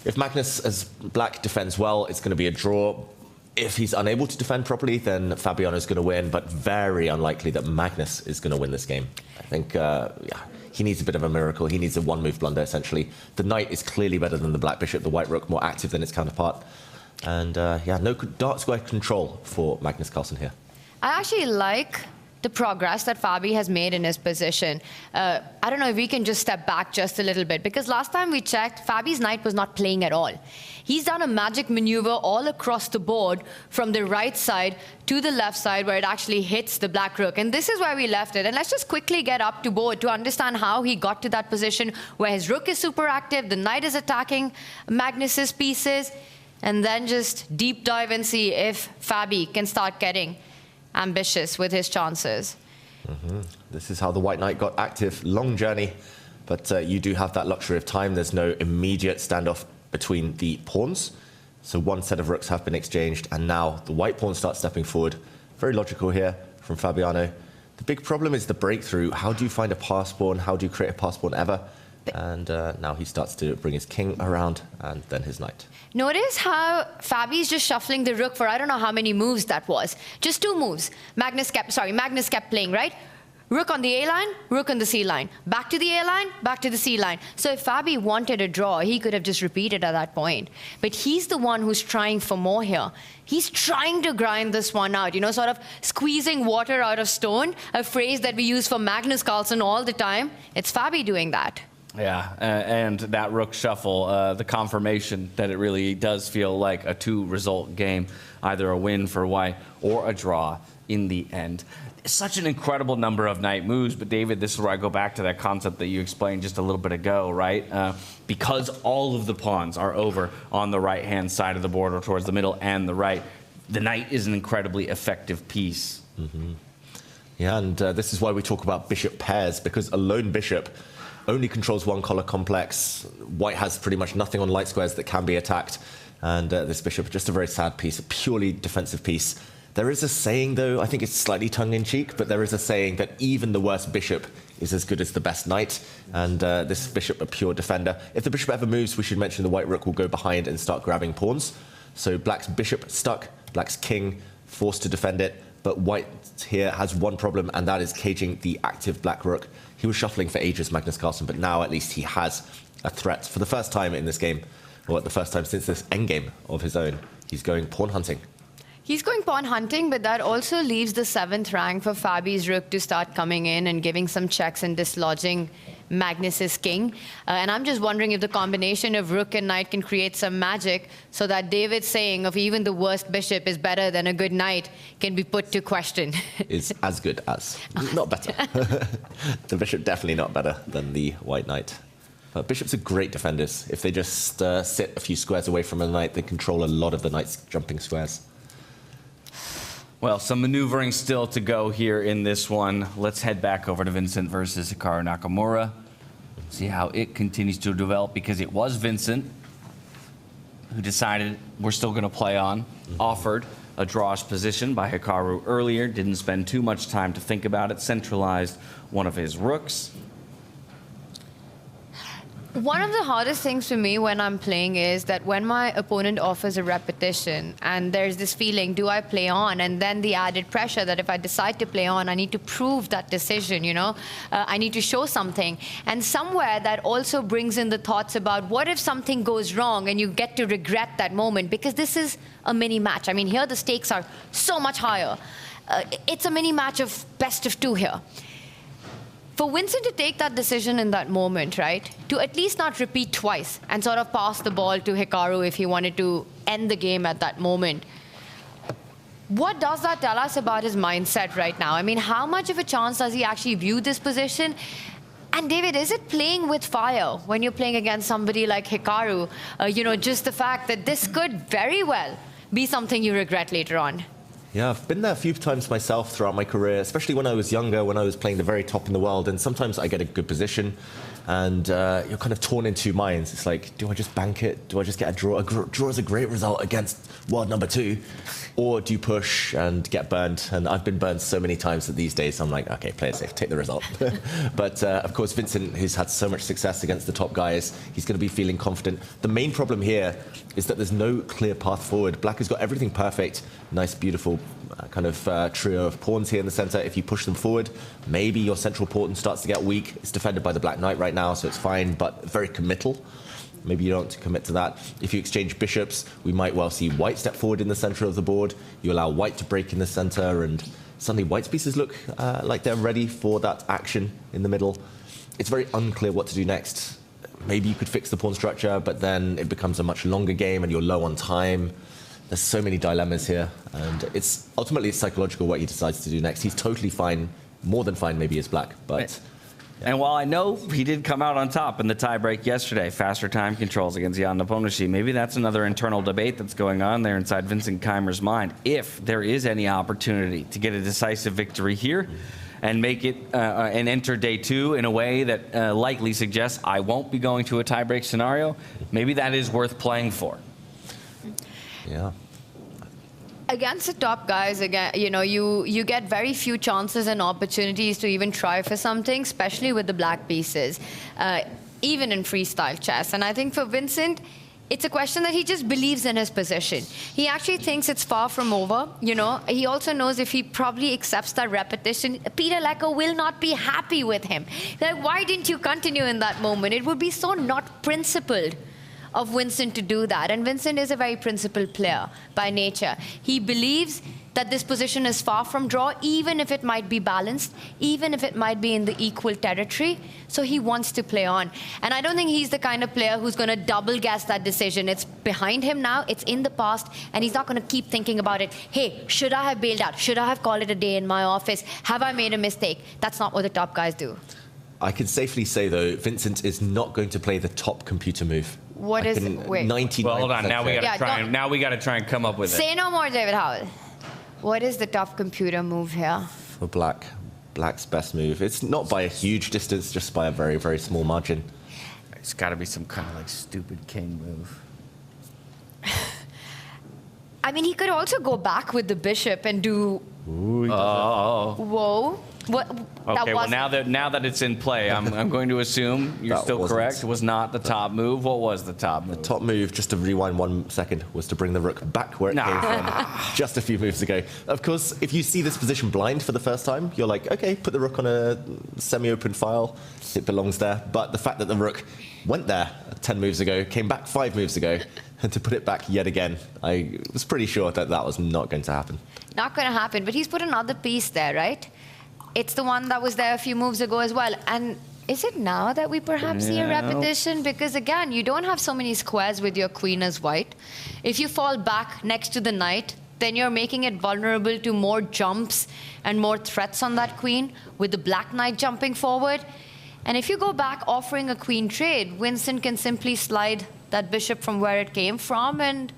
if Magnus as black defends well, it's going to be a draw. If he's unable to defend properly, then Fabiano's going to win, but very unlikely that Magnus is going to win this game. I think, yeah, he needs a bit of a miracle. He needs a one-move blunder, essentially. The knight is clearly better than the black bishop, the white rook more active than its counterpart. And, yeah, no dark square control for Magnus Carlsen here. I actually like the progress that Fabi has made in his position. I don't know if we can just step back just a little bit, because last time we checked, Fabi's knight was not playing at all. He's done a magic maneuver all across the board from the right side to the left side where it actually hits the black rook. And this is where we left it. And let's just quickly get up to board to understand how he got to that position where his rook is super active, the knight is attacking Magnus's pieces, and then just deep dive and see if Fabi can start getting ambitious with his chances. This is how the White Knight got active. Long journey, but you do have that luxury of time. There's no immediate standoff between the pawns. So one set of rooks have been exchanged, and now the white pawn starts stepping forward. Very logical here from Fabiano. The big problem is the breakthrough. How do you find a pass pawn? How do you create a pass pawn ever? And now he starts to bring his king around and then his knight. Notice how Fabi's just shuffling the rook for I don't know how many moves that was. Just 2 moves. Magnus kept playing, right? Rook on the A line, rook on the C line. Back to the A line, back to the C line. So if Fabi wanted a draw, he could have just repeated at that point. But he's the one who's trying for more here. He's trying to grind this one out, you know, sort of squeezing water out of stone, a phrase that we use for Magnus Carlsen all the time. It's Fabi doing that. Yeah, and that rook shuffle, the confirmation that it really does feel like a 2-result game, either a win for white or a draw in the end. Such an incredible number of knight moves, but David, this is where I go back to that concept that you explained just a little bit ago, right? Because all of the pawns are over on the right-hand side of the board or towards the middle and the right, the knight is an incredibly effective piece. Yeah, and this is why we talk about bishop pairs, because a lone bishop only controls one color complex. White has pretty much nothing on light squares that can be attacked, and this bishop, just a very sad piece, a purely defensive piece. There is a saying, though, I think it's slightly tongue-in-cheek, but there is a saying that even the worst bishop is as good as the best knight, and this bishop a pure defender. If the bishop ever moves, we should mention the white rook will go behind and start grabbing pawns. So black's bishop stuck, black's king forced to defend it, but white here has one problem, and that is caging the active black rook. He was shuffling for ages, Magnus Carlsen, but now at least he has a threat for the first time in this game, or the first time since this endgame of his own. He's going pawn hunting. He's going pawn hunting, but that also leaves the 7th rank for Fabi's rook to start coming in and giving some checks and dislodging Magnus's king. And I'm just wondering if the combination of rook and knight can create some magic so that David's saying of even the worst bishop is better than a good knight can be put to question. Is as good as, not better. The bishop definitely not better than the white knight. But bishops are great defenders. If they just sit a few squares away from a knight, they control a lot of the knight's jumping squares. Well, some maneuvering still to go here in this one. Let's head back over to Vincent versus Hikaru Nakamura. See how it continues to develop, because it was Vincent who decided we're still going to play on. Offered a drawish position by Hikaru earlier. Didn't spend too much time to think about it. Centralized one of his rooks. One of the hardest things for me when I'm playing is that when my opponent offers a repetition and there's this feeling, do I play on? And then the added pressure that if I decide to play on, I need to prove that decision, you know? I need to show something. And somewhere that also brings in the thoughts about what if something goes wrong and you get to regret that moment, because this is a mini match. I mean, here the stakes are so much higher. It's a mini match of best of 2 here. For Vincent to take that decision in that moment, right, to at least not repeat twice and sort of pass the ball to Hikaru if he wanted to end the game at that moment, what does that tell us about his mindset right now? I mean, how much of a chance does he actually view this position? And David, is it playing with fire when you're playing against somebody like Hikaru? You know, just the fact that this could very well be something you regret later on. Yeah, I've been there a few times myself throughout my career, especially when I was younger, when I was playing the very top in the world. And sometimes I get a good position and you're kind of torn in 2 minds. It's like, do I just bank it? Do I just get a draw? A draw is a great result against world number 2. Or do you push and get burned? And I've been burned so many times that these days I'm like, okay, play it safe, take the result. But of course, Vincent, who's had so much success against the top guys, he's going to be feeling confident. The main problem here is that there's no clear path forward. Black has got everything perfect. Nice, beautiful kind of trio of pawns here in the center. If you push them forward, maybe your central pawn starts to get weak. It's defended by the black knight right now, so it's fine, but very committal. Maybe you don't commit to that. If you exchange bishops, we might well see white step forward in the center of the board. You allow white to break in the center, and suddenly white's pieces look like they're ready for that action in the middle. It's very unclear what to do next. Maybe you could fix the pawn structure, but then it becomes a much longer game and you're low on time. There's so many dilemmas here, and it's ultimately psychological what he decides to do next. He's totally fine, more than fine maybe as black, but... Right. And while I know he did come out on top in the tiebreak yesterday, faster time controls against Jan Nepomniachtchi, maybe that's another internal debate that's going on there inside Vincent Keymer's mind. If there is any opportunity to get a decisive victory here, and make it and enter day 2 in a way that likely suggests I won't be going to a tiebreak scenario, maybe that is worth playing for. Yeah. Against the top guys, again, you know, you get very few chances and opportunities to even try for something, especially with the black pieces, even in freestyle chess. And I think for Vincent, it's a question that he just believes in his position. He actually thinks it's far from over. You know, he also knows if he probably accepts that repetition, Peter Lecker will not be happy with him. Like, why didn't you continue in that moment? It would be so not principled of Vincent to do that. And Vincent is a very principled player by nature. He believes that this position is far from draw, even if it might be balanced, even if it might be in the equal territory. So he wants to play on. And I don't think he's the kind of player who's going to double guess that decision. It's behind him now, it's in the past, and he's not going to keep thinking about it. Hey, should I have bailed out? Should I have called it a day in my office? Have I made a mistake? That's not what the top guys do. I can safely say, though, Vincent is not going to play the top computer move. What is it? Wait. 99%. Well, hold on. Now we got to Yeah, try. Now we got to try and come up with it. Say no more, David Howell. What is the top computer move here? For Black. Black's best move. It's not by a huge distance, just by a very, very small margin. It's got to be some kind of like stupid king move. I mean, he could also go back with the bishop and do... Whoa. What? Okay, well, now that it's in play, I'm going to assume you're still correct. It was not the top move. What was the top move? The top move, just to rewind 1 second, was to bring the rook back where it came from just a few moves ago. Of course, if you see this position blind for the first time, you're like, okay, put the rook on a semi-open file. It belongs there. But the fact that the rook went there 10 moves ago, came back 5 moves ago, and to put it back yet again, I was pretty sure that that was not going to happen. Not going to happen, but he's put another piece there, right? It's the one that was there a few moves ago as well. And is it now that we perhaps see a repetition? Because again, you don't have so many squares with your queen as white. If you fall back next to the knight, then you're making it vulnerable to more jumps and more threats on that queen with the black knight jumping forward. And if you go back offering a queen trade, Vincent can simply slide that bishop from where it came from. And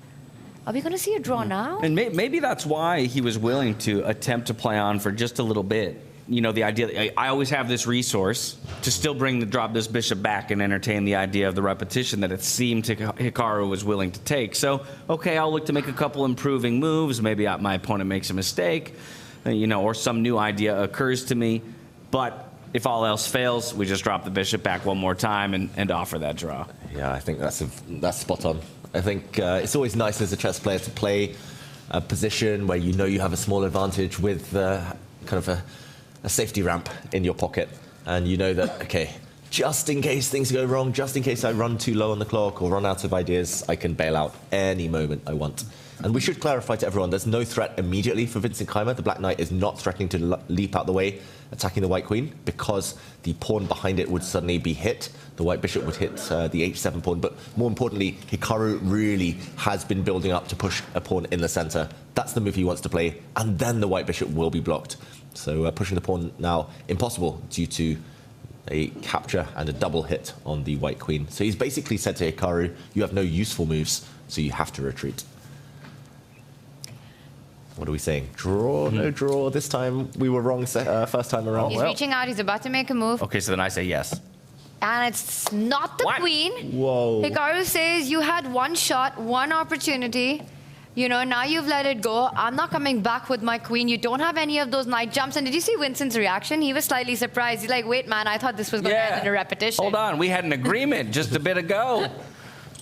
are we going to see a draw now? And maybe that's why he was willing to attempt to play on for just a little bit. You know, the idea that I always have this resource to still drop this bishop back and entertain the idea of the repetition that it seemed Hikaru was willing to take. So, okay, I'll look to make a couple improving moves. Maybe my opponent makes a mistake, you know, or some new idea occurs to me. But if all else fails, we just drop the bishop back one more time and offer that draw. Yeah, I think that's spot on. I think it's always nice as a chess player to play a position where you know you have a small advantage with kind of a safety ramp in your pocket, and you know that, okay, just in case things go wrong, just in case I run too low on the clock or run out of ideas, I can bail out any moment I want. And we should clarify to everyone, there's no threat immediately for Vincent Keymer. The black knight is not threatening to leap out the way, attacking the white queen, because the pawn behind it would suddenly be hit. The white bishop would hit the h7 pawn. But more importantly, Hikaru really has been building up to push a pawn in the center. That's the move he wants to play, and then the white bishop will be blocked. So pushing the pawn now impossible due to a capture and a double hit on the white queen. So he's basically said to Hikaru, you have no useful moves, so you have to retreat. What are we saying? Draw, no draw. This time we were wrong first time around. He's reaching out, he's about to make a move. Okay, so then I say yes. And it's not the queen. Whoa. Hikaru says you had one shot, one opportunity. You know, now you've let it go. I'm not coming back with my queen. You don't have any of those knight jumps. And did you see Vincent's reaction? He was slightly surprised. He's like, wait, man, I thought this was going to end in a repetition. Hold on, we had an agreement just a bit ago.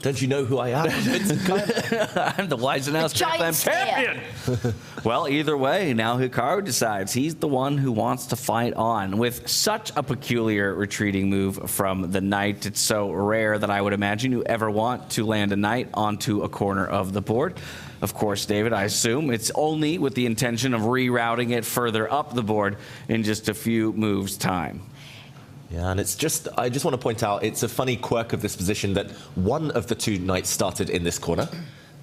Don't you know who I am? Vincent Keymer. I'm the Weisenhouse Grand Slam champion. Well, either way, now Hikaru decides he's the one who wants to fight on. With such a peculiar retreating move from the knight, it's so rare that I would imagine you ever want to land a knight onto a corner of the board. Of course, David, I assume it's only with the intention of rerouting it further up the board in just a few moves' time. Yeah, and it's just, I just want to point out, it's a funny quirk of this position that one of the two knights started in this corner.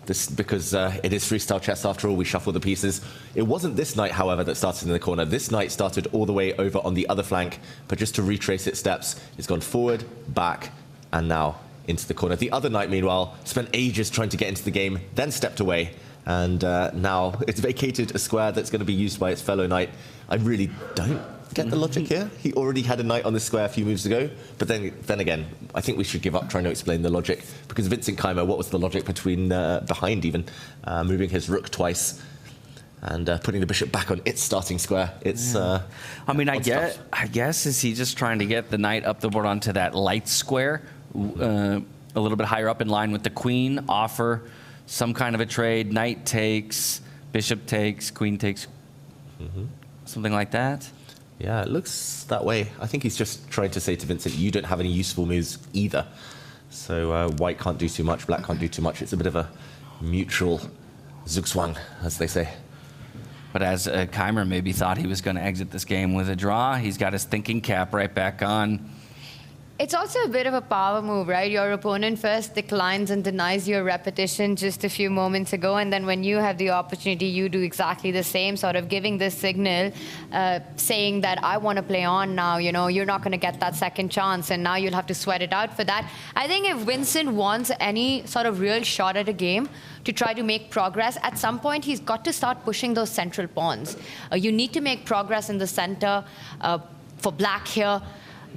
This because it is freestyle chess after all, we shuffle the pieces. It wasn't this knight, however, that started in the corner. This knight started all the way over on the other flank, but just to retrace its steps, it's gone forward, back, and now into the corner. The other knight, meanwhile, spent ages trying to get into the game, then stepped away, and now it's vacated a square that's going to be used by its fellow knight. I really don't get the logic here? He already had a knight on the square a few moves ago, but then again, I think we should give up trying to explain the logic, because Vincent Keymer, what was the logic between behind even, moving his rook twice and putting the bishop back on its starting square? It's I mean, I guess is he just trying to get the knight up the board onto that light square, a little bit higher up in line with the queen, offer some kind of a trade, knight takes, bishop takes, queen takes, something like that? Yeah, it looks that way. I think he's just trying to say to Vincent, you don't have any useful moves either. So white can't do too much, black can't do too much. It's a bit of a mutual zugzwang, as they say. But as Keymer maybe thought he was going to exit this game with a draw, he's got his thinking cap right back on. It's also a bit of a power move, right? Your opponent first declines and denies your repetition just a few moments ago, and then when you have the opportunity, you do exactly the same, sort of giving this signal, saying that I want to play on now, you know, you're not going to get that second chance, and now you'll have to sweat it out for that. I think if Vincent wants any sort of real shot at a game to try to make progress, at some point he's got to start pushing those central pawns. You need to make progress in the center for black here.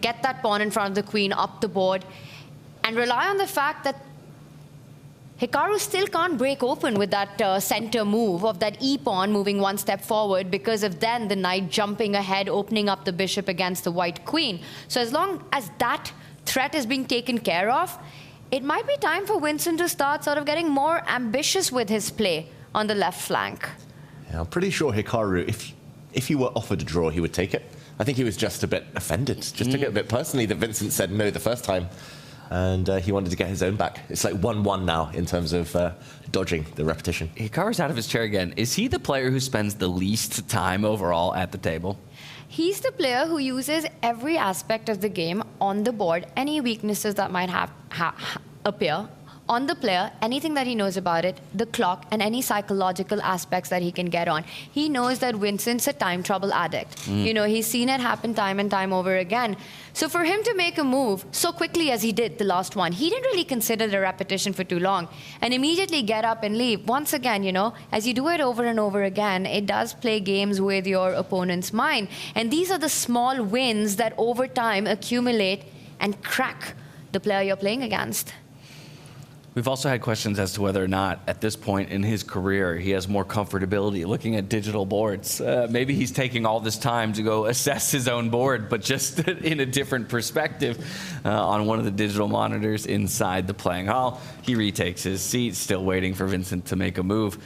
Get that pawn in front of the queen up the board, and rely on the fact that Hikaru still can't break open with that center move of that e-pawn moving one step forward, because of then the knight jumping ahead, opening up the bishop against the white queen. So as long as that threat is being taken care of, it might be time for Vincent to start sort of getting more ambitious with his play on the left flank. Yeah, I'm pretty sure Hikaru, if he were offered a draw, he would take it. I think he was just a bit offended, just took it a bit personally that Vincent said no the first time, and he wanted to get his own back. It's like 1-1 now in terms of dodging the repetition. Hikaru's out of his chair again. Is he the player who spends the least time overall at the table? He's the player who uses every aspect of the game on the board, any weaknesses that might appear on the player, anything that he knows about it, the clock, and any psychological aspects that he can get on. He knows that Vincent's a time trouble addict. You know, he's seen it happen time and time over again. So for him to make a move so quickly as he did the last one, he didn't really consider the repetition for too long and immediately get up and leave. Once again, you know, as you do it over and over again, it does play games with your opponent's mind. And these are the small wins that over time accumulate and crack the player you're playing against. We've also had questions as to whether or not, at this point in his career, he has more comfortability looking at digital boards. Maybe he's taking all this time to go assess his own board, but just in a different perspective on one of the digital monitors inside the playing hall. He retakes his seat, still waiting for Vincent to make a move.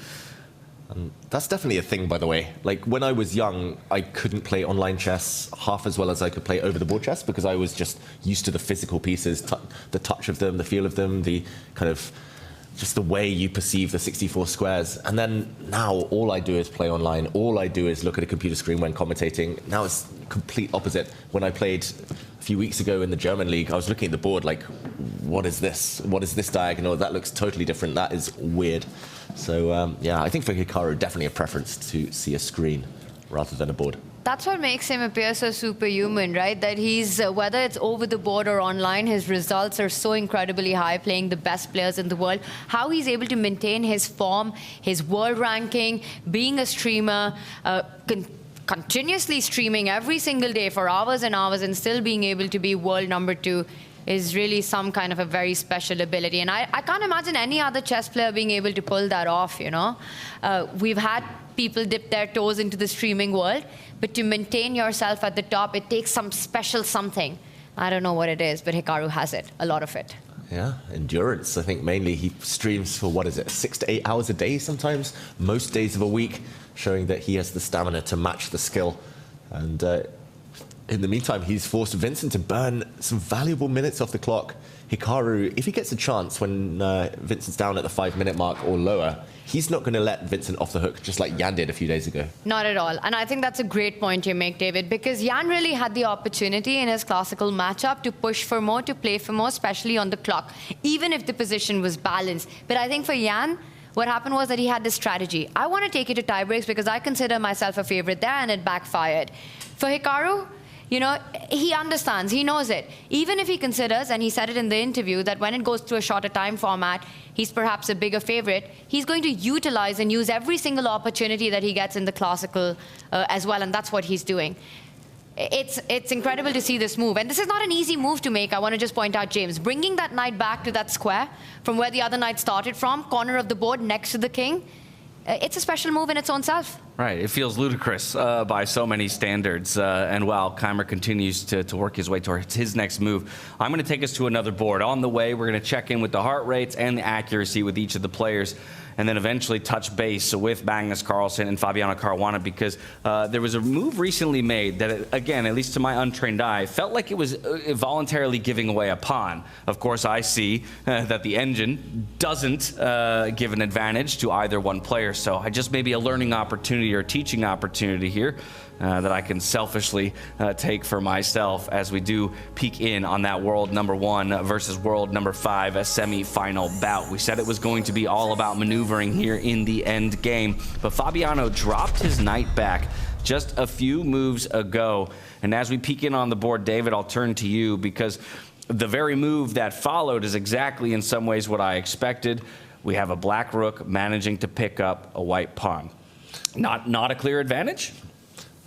That's definitely a thing, by the way. Like, when I was young, I couldn't play online chess half as well as I could play over-the-board chess, because I was just used to the physical pieces, the touch of them, the feel of them, the kind of just the way you perceive the 64 squares. And then now all I do is play online. All I do is look at a computer screen when commentating. Now it's complete opposite. When I played a few weeks ago in the German league, I was looking at the board like, what is this? What is this diagonal? That looks totally different. That is weird. So yeah, I think for Hikaru, definitely a preference to see a screen rather than a board. That's what makes him appear so superhuman, right? That he's, whether it's over the board or online, his results are so incredibly high, playing the best players in the world. How he's able to maintain his form, his world ranking, being a streamer, continuously streaming every single day for hours and hours and still being able to be world #2 is really some kind of a very special ability. And I can't imagine any other chess player being able to pull that off, you know? We've had people dip their toes into the streaming world, but to maintain yourself at the top, it takes some special something. I don't know what it is, but Hikaru has it, a lot of it. Yeah, endurance. I think mainly he streams for, what is it, 6 to 8 hours a day sometimes, most days of a week, showing that he has the stamina to match the skill. And in the meantime, he's forced Vincent to burn some valuable minutes off the clock. Hikaru, if he gets a chance when Vincent's down at the 5-minute mark or lower, he's not going to let Vincent off the hook, just like Jan did a few days ago. Not at all. And I think that's a great point you make, David, because Jan really had the opportunity in his classical matchup to push for more, to play for more, especially on the clock, even if the position was balanced. But I think for Jan, what happened was that he had this strategy. I want to take it to tie breaks because I consider myself a favorite there, and it backfired. For Hikaru, you know, he understands, he knows it. Even if he considers, and he said it in the interview, that when it goes to a shorter time format, he's perhaps a bigger favorite, he's going to utilize and use every single opportunity that he gets in the classical as well, and that's what he's doing. it's incredible to see this move. And this is not an easy move to make, I want to just point out, James. Bringing that knight back to that square from where the other knight started from, corner of the board next to the king, it's a special move in its own self. Right, it feels ludicrous by so many standards. And while Keymer continues to work his way towards his next move, I'm going to take us to another board. On the way, we're going to check in with the heart rates and the accuracy with each of the players, and then eventually touch base with Magnus Carlsen and Fabiano Caruana, because there was a move recently made that, again, at least to my untrained eye, felt like it was voluntarily giving away a pawn. Of course, I see that the engine doesn't give an advantage to either one player, so I just maybe a learning opportunity or teaching opportunity here that I can selfishly take for myself as we do peek in on that world number 1 versus world number 5, a semi-final bout. We said it was going to be all about maneuvering here in the end game, but Fabiano dropped his knight back just a few moves ago. And as we peek in on the board, David, I'll turn to you, because the very move that followed is exactly in some ways what I expected. We have a black rook managing to pick up a white pawn. Not a clear advantage?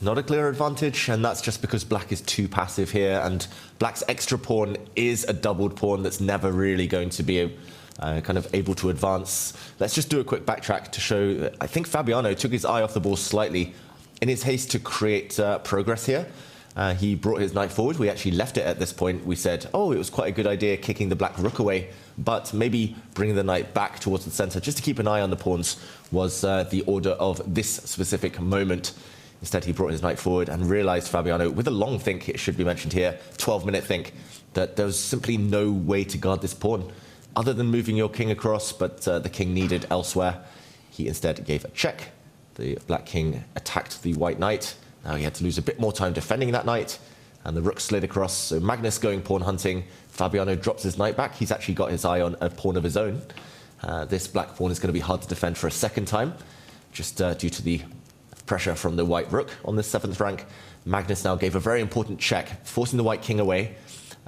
Not a clear advantage, and that's just because black is too passive here, and black's extra pawn is a doubled pawn that's never really going to be kind of able to advance. Let's just do a quick backtrack to show that I think Fabiano took his eye off the ball slightly in his haste to create progress here. He brought his knight forward. We actually left it at this point. We said, oh, it was quite a good idea kicking the black rook away, but maybe bringing the knight back towards the center just to keep an eye on the pawns was the order of this specific moment. Instead, he brought his knight forward and realized, Fabiano, with a long think, it should be mentioned here, 12-minute think, that there was simply no way to guard this pawn other than moving your king across, but the king needed elsewhere. He instead gave a check. The black king attacked the white knight. Now he had to lose a bit more time defending that knight, and the rook slid across. So Magnus going pawn hunting. Fabiano drops his knight back. He's actually got his eye on a pawn of his own. This black pawn is going to be hard to defend for a second time, just due to the pressure from the white rook on this 7th rank. Magnus now gave a very important check, forcing the white king away,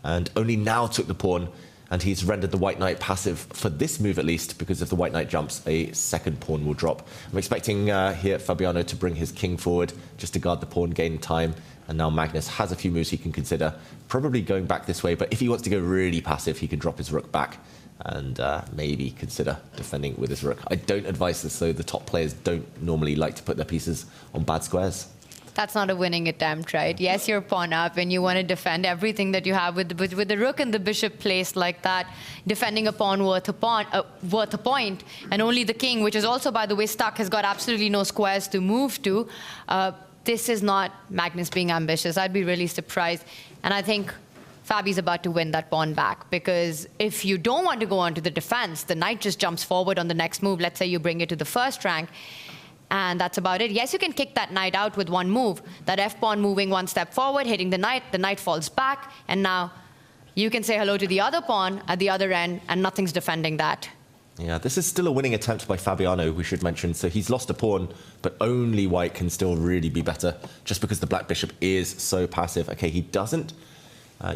and only now took the pawn, and he's rendered the white knight passive for this move at least, because if the white knight jumps, a second pawn will drop. I'm expecting here Fabiano to bring his king forward just to guard the pawn, gain time, and now Magnus has a few moves he can consider, probably going back this way, but if he wants to go really passive, he can drop his rook back and maybe consider defending with his rook. I don't advise this, though. The top players don't normally like to put their pieces on bad squares. That's not a winning attempt, right? Yes, you're pawn up and you want to defend everything that you have with the rook and the bishop placed like that, defending a pawn worth a point, and only the king, which is also, by the way, stuck, has got absolutely no squares to move to. This is not Magnus being ambitious. I'd be really surprised. And I think Fabi's about to win that pawn back, because if you don't want to go on to the defense, the knight just jumps forward on the next move. Let's say you bring it to the 1st rank, and that's about it. Yes, you can kick that knight out with one move. That f-pawn moving one step forward, hitting the knight falls back, and now you can say hello to the other pawn at the other end, and nothing's defending that. Yeah, this is still a winning attempt by Fabiano, we should mention. So he's lost a pawn, but only white can still really be better, just because the black bishop is so passive. Okay, he doesn't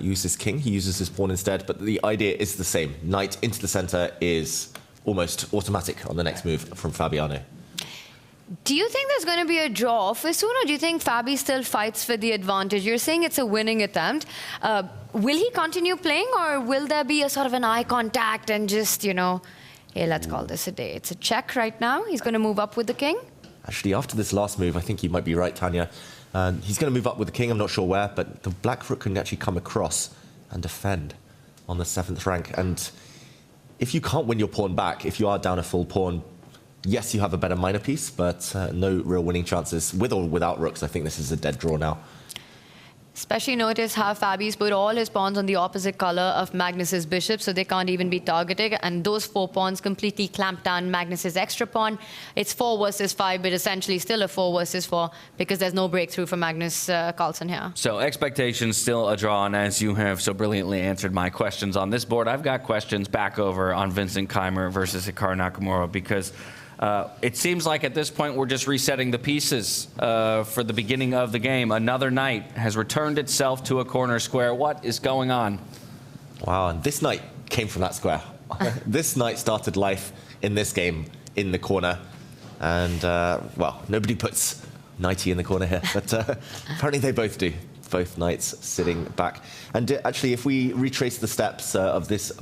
use his king, he uses his pawn instead, but the idea is the same. Knight into the center is almost automatic on the next move from Fabiano. Do you think there's going to be a draw for soon, or do you think Fabi still fights for the advantage? You're saying it's a winning attempt. Will he continue playing, or will there be a sort of an eye contact and just, you know, hey, let's call this a day? It's a check right now. He's going to move up with the king. Actually, after this last move, I think you might be right, Tanya. He's going to move up with the king, I'm not sure where, but the black rook can actually come across and defend on the 7th rank. And if you can't win your pawn back, if you are down a full pawn, yes, you have a better minor piece, but no real winning chances. With or without rooks, I think this is a dead draw now. Especially notice how Fabi's put all his pawns on the opposite color of Magnus's bishop, so they can't even be targeted. And those 4 pawns completely clamp down Magnus's extra pawn. It's 4 versus 5, but essentially still a 4 versus 4, because there's no breakthrough for Magnus Carlsen here. So expectations still a draw, and as you have so brilliantly answered my questions on this board, I've got questions back over on Vincent Keymer versus Hikaru Nakamura, because it seems like at this point we're just resetting the pieces for the beginning of the game. Another knight has returned itself to a corner square. What is going on? Wow, and this knight came from that square. This knight started life in this game in the corner. And, well, nobody puts knighty in the corner here, but apparently they both do. both knights sitting back. And actually, if we retrace the steps of this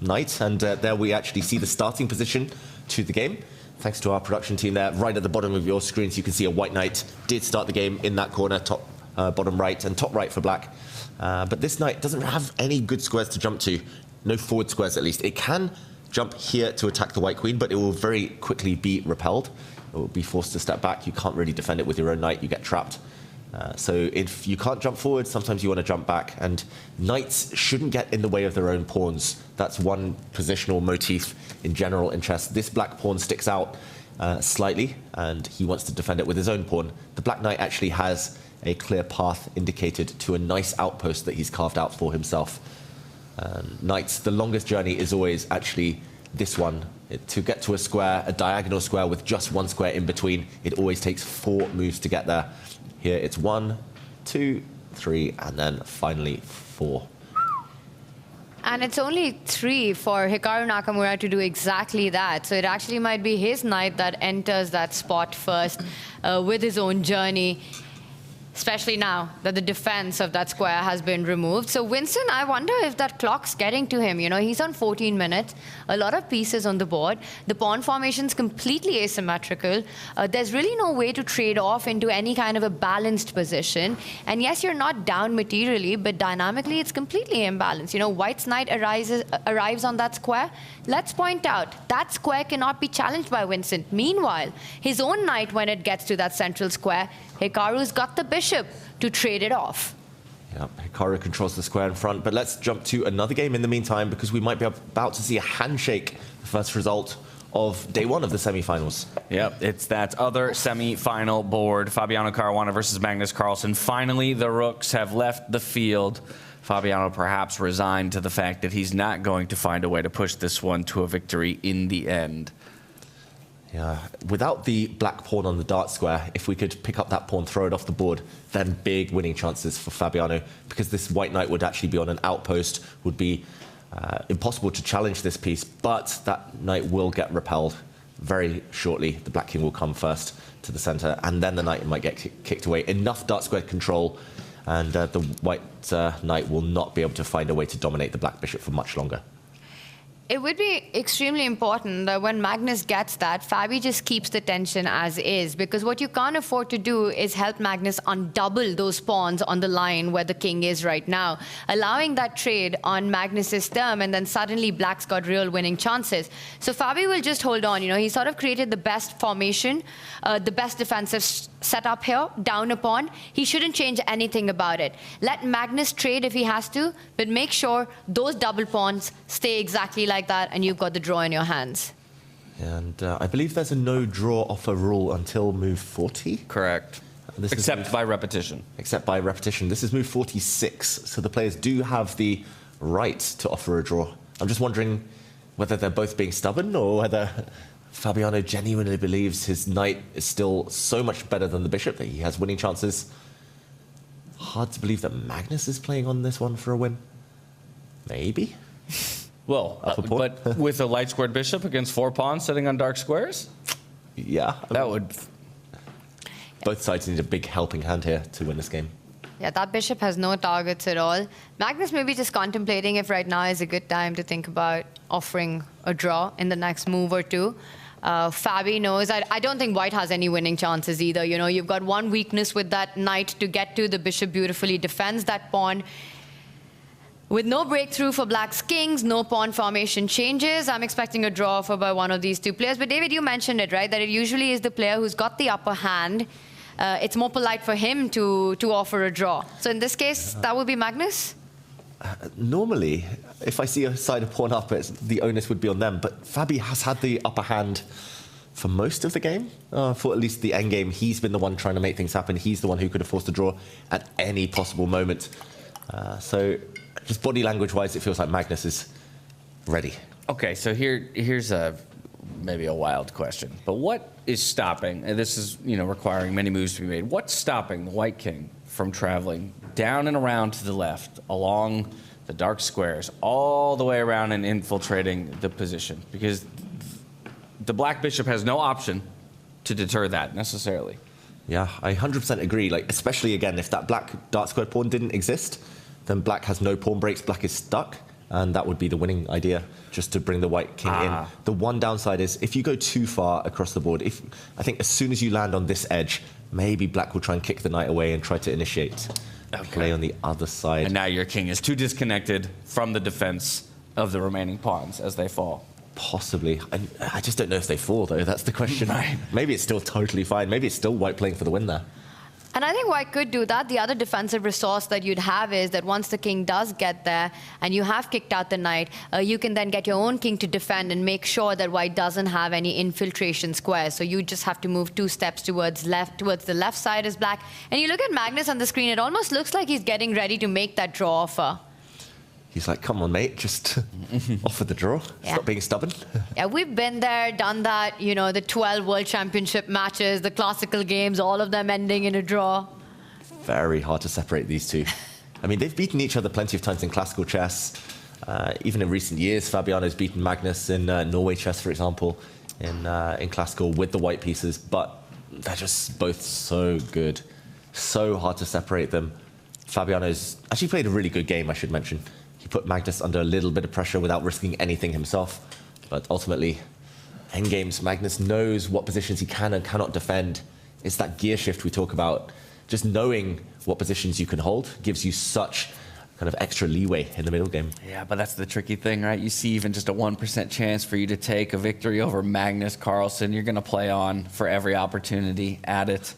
knight, and there we actually see the starting position to the game. Thanks to our production team there, right at the bottom of your screens, you can see a white knight did start the game in that corner, top bottom right and top right for black. But this knight doesn't have any good squares to jump to, no forward squares at least. It can jump here to attack the white queen, but it will very quickly be repelled. It will be forced to step back. You can't really defend it with your own knight, you get trapped. So if you can't jump forward, sometimes you want to jump back, and knights shouldn't get in the way of their own pawns. That's one positional motif in general in chess. This black pawn sticks out slightly, and he wants to defend it with his own pawn. The black knight actually has a clear path indicated to a nice outpost that he's carved out for himself. Knights, the longest journey is always actually this one. To get to a square, a diagonal square with just one square in between, it always takes 4 moves to get there. Here it's 1, 2, 3, and then finally 4. And it's only 3 for Hikaru Nakamura to do exactly that. So it actually might be his knight that enters that spot first with his own journey, especially now that the defense of that square has been removed. So Vincent, I wonder if that clock's getting to him. You know, he's on 14 minutes, a lot of pieces on the board. The pawn formation's completely asymmetrical. There's really no way to trade off into any kind of a balanced position. And yes, you're not down materially, but dynamically it's completely imbalanced. You know, white's knight arrives on that square. Let's point out, that square cannot be challenged by Vincent. Meanwhile, his own knight, when it gets to that central square, Hikaru's got the bishop to trade it off. Yeah, Hikaru controls the square in front, but let's jump to another game in the meantime, because we might be about to see a handshake, the first result of day 1 of the semi-finals. Yep, it's that other semi-final board, Fabiano Caruana versus Magnus Carlsen. Finally, the rooks have left the field. Fabiano perhaps resigned to the fact that he's not going to find a way to push this one to a victory in the end. Yeah, without the black pawn on the dart square, if we could pick up that pawn, throw it off the board, then big winning chances for Fabiano, because this white knight would actually be on an outpost, would be impossible to challenge this piece, but that knight will get repelled very shortly. The black king will come first to the center, and then the knight might get kicked away. Enough dart square control, and the white knight will not be able to find a way to dominate the black bishop for much longer. It would be extremely important that when Magnus gets that, Fabi just keeps the tension as is, because what you can't afford to do is help Magnus undouble those pawns on the line where the king is right now, allowing that trade on Magnus's term, and then suddenly black's got real winning chances. So Fabi will just hold on. You know, he sort of created the best formation, the best defensive setup here, down a pawn. He shouldn't change anything about it. Let Magnus trade if he has to, but make sure those double pawns stay exactly like that, and you've got the draw in your hands. And I believe there's a no draw offer rule until move 40. Correct. Except by repetition. Except by repetition. This is move 46, so the players do have the right to offer a draw. I'm just wondering whether they're both being stubborn, or whether Fabiano genuinely believes his knight is still so much better than the bishop that he has winning chances. Hard to believe that Magnus is playing on this one for a win. Maybe. Well, but with a light squared bishop against 4 pawns sitting on dark squares? Yeah. That would... Both sides need a big helping hand here to win this game. Yeah, that bishop has no targets at all. Magnus may be just contemplating if right now is a good time to think about offering a draw in the next move or two. Fabi knows. I don't think white has any winning chances either. You know, you've got one weakness with that knight to get to. The bishop beautifully defends that pawn. With no breakthrough for black's kings, no pawn formation changes, I'm expecting a draw for by one of these two players. But David, you mentioned it, right? That it usually is the player who's got the upper hand. It's more polite for him to offer a draw. So in this case, that would be Magnus? Normally, if I see a side of pawn up, the onus would be on them. But Fabi has had the upper hand for most of the game. For at least the endgame, he's been the one trying to make things happen. He's the one who could have forced a draw at any possible moment. So just body language-wise, it feels like Magnus is ready. Okay, so here's maybe a wild question. But what is stopping, and this is, you know, requiring many moves to be made, what's stopping the white king from traveling down and around to the left, along the dark squares, all the way around and infiltrating the position? Because the black bishop has no option to deter that necessarily. Yeah, I 100% agree. Like, especially again, if that black dark squared pawn didn't exist, then black has no pawn breaks, black is stuck, and that would be the winning idea, just to bring the white king in. The one downside is if you go too far across the board, I think as soon as you land on this edge, maybe black will try and kick the knight away and try to initiate play on the other side. And now your king is too disconnected from the defense of the remaining pawns as they fall. Possibly. I just don't know if they fall, though. That's the question. Right. Maybe it's still totally fine. Maybe it's still white playing for the win there. And I think white could do that. The other defensive resource that you'd have is that once the king does get there and you have kicked out the knight, you can then get your own king to defend and make sure that white doesn't have any infiltration squares. So you just have to move 2 steps towards the left side as black. And you look at Magnus on the screen, it almost looks like he's getting ready to make that draw offer. He's like, come on, mate, just offer the draw. Yeah. Stop being stubborn. Yeah, we've been there, done that, you know, the 12 World Championship matches, the classical games, all of them ending in a draw. Very hard to separate these two. I mean, they've beaten each other plenty of times in classical chess. Even in recent years, Fabiano's beaten Magnus in Norway chess, for example, in classical with the white pieces, but they're just both so good. So hard to separate them. Fabiano's actually played a really good game, I should mention. He put Magnus under a little bit of pressure without risking anything himself. But ultimately, endgames, Magnus knows what positions he can and cannot defend. It's that gear shift we talk about. Just knowing what positions you can hold gives you such kind of extra leeway in the middle game. Yeah, but that's the tricky thing, right? You see even just a 1% chance for you to take a victory over Magnus Carlsen. You're going to play on for every opportunity at it.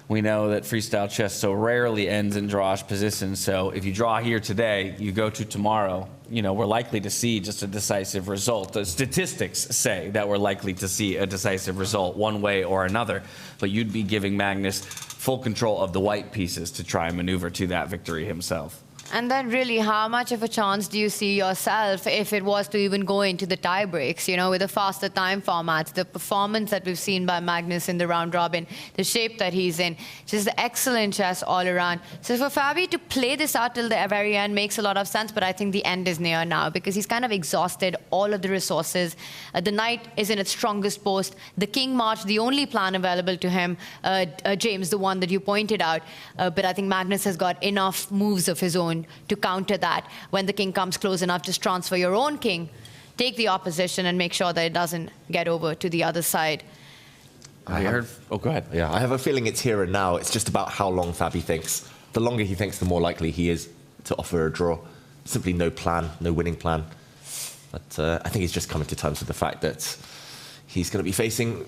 We know that freestyle chess so rarely ends in drawish positions, so if you draw here today, you go to tomorrow, you know, we're likely to see just a decisive result. The statistics say that we're likely to see a decisive result one way or another, but you'd be giving Magnus full control of the white pieces to try and maneuver to that victory himself. And then really, how much of a chance do you see yourself if it was to even go into the tie breaks, you know, with the faster time formats, the performance that we've seen by Magnus in the round robin, the shape that he's in, just excellent chess all around. So for Fabi to play this out till the very end makes a lot of sense, but I think the end is near now because he's kind of exhausted all of the resources. The knight is in its strongest post. The king march, the only plan available to him, James, the one that you pointed out. But I think Magnus has got enough moves of his own to counter that. When the king comes close enough, just transfer your own king, take the opposition and make sure that it doesn't get over to the other side. Oh, go ahead. Yeah, I have a feeling it's here and now. It's just about how long Fabi thinks. The longer he thinks, the more likely he is to offer a draw. Simply no plan, no winning plan. But I think he's just coming to terms with the fact that he's going to be facing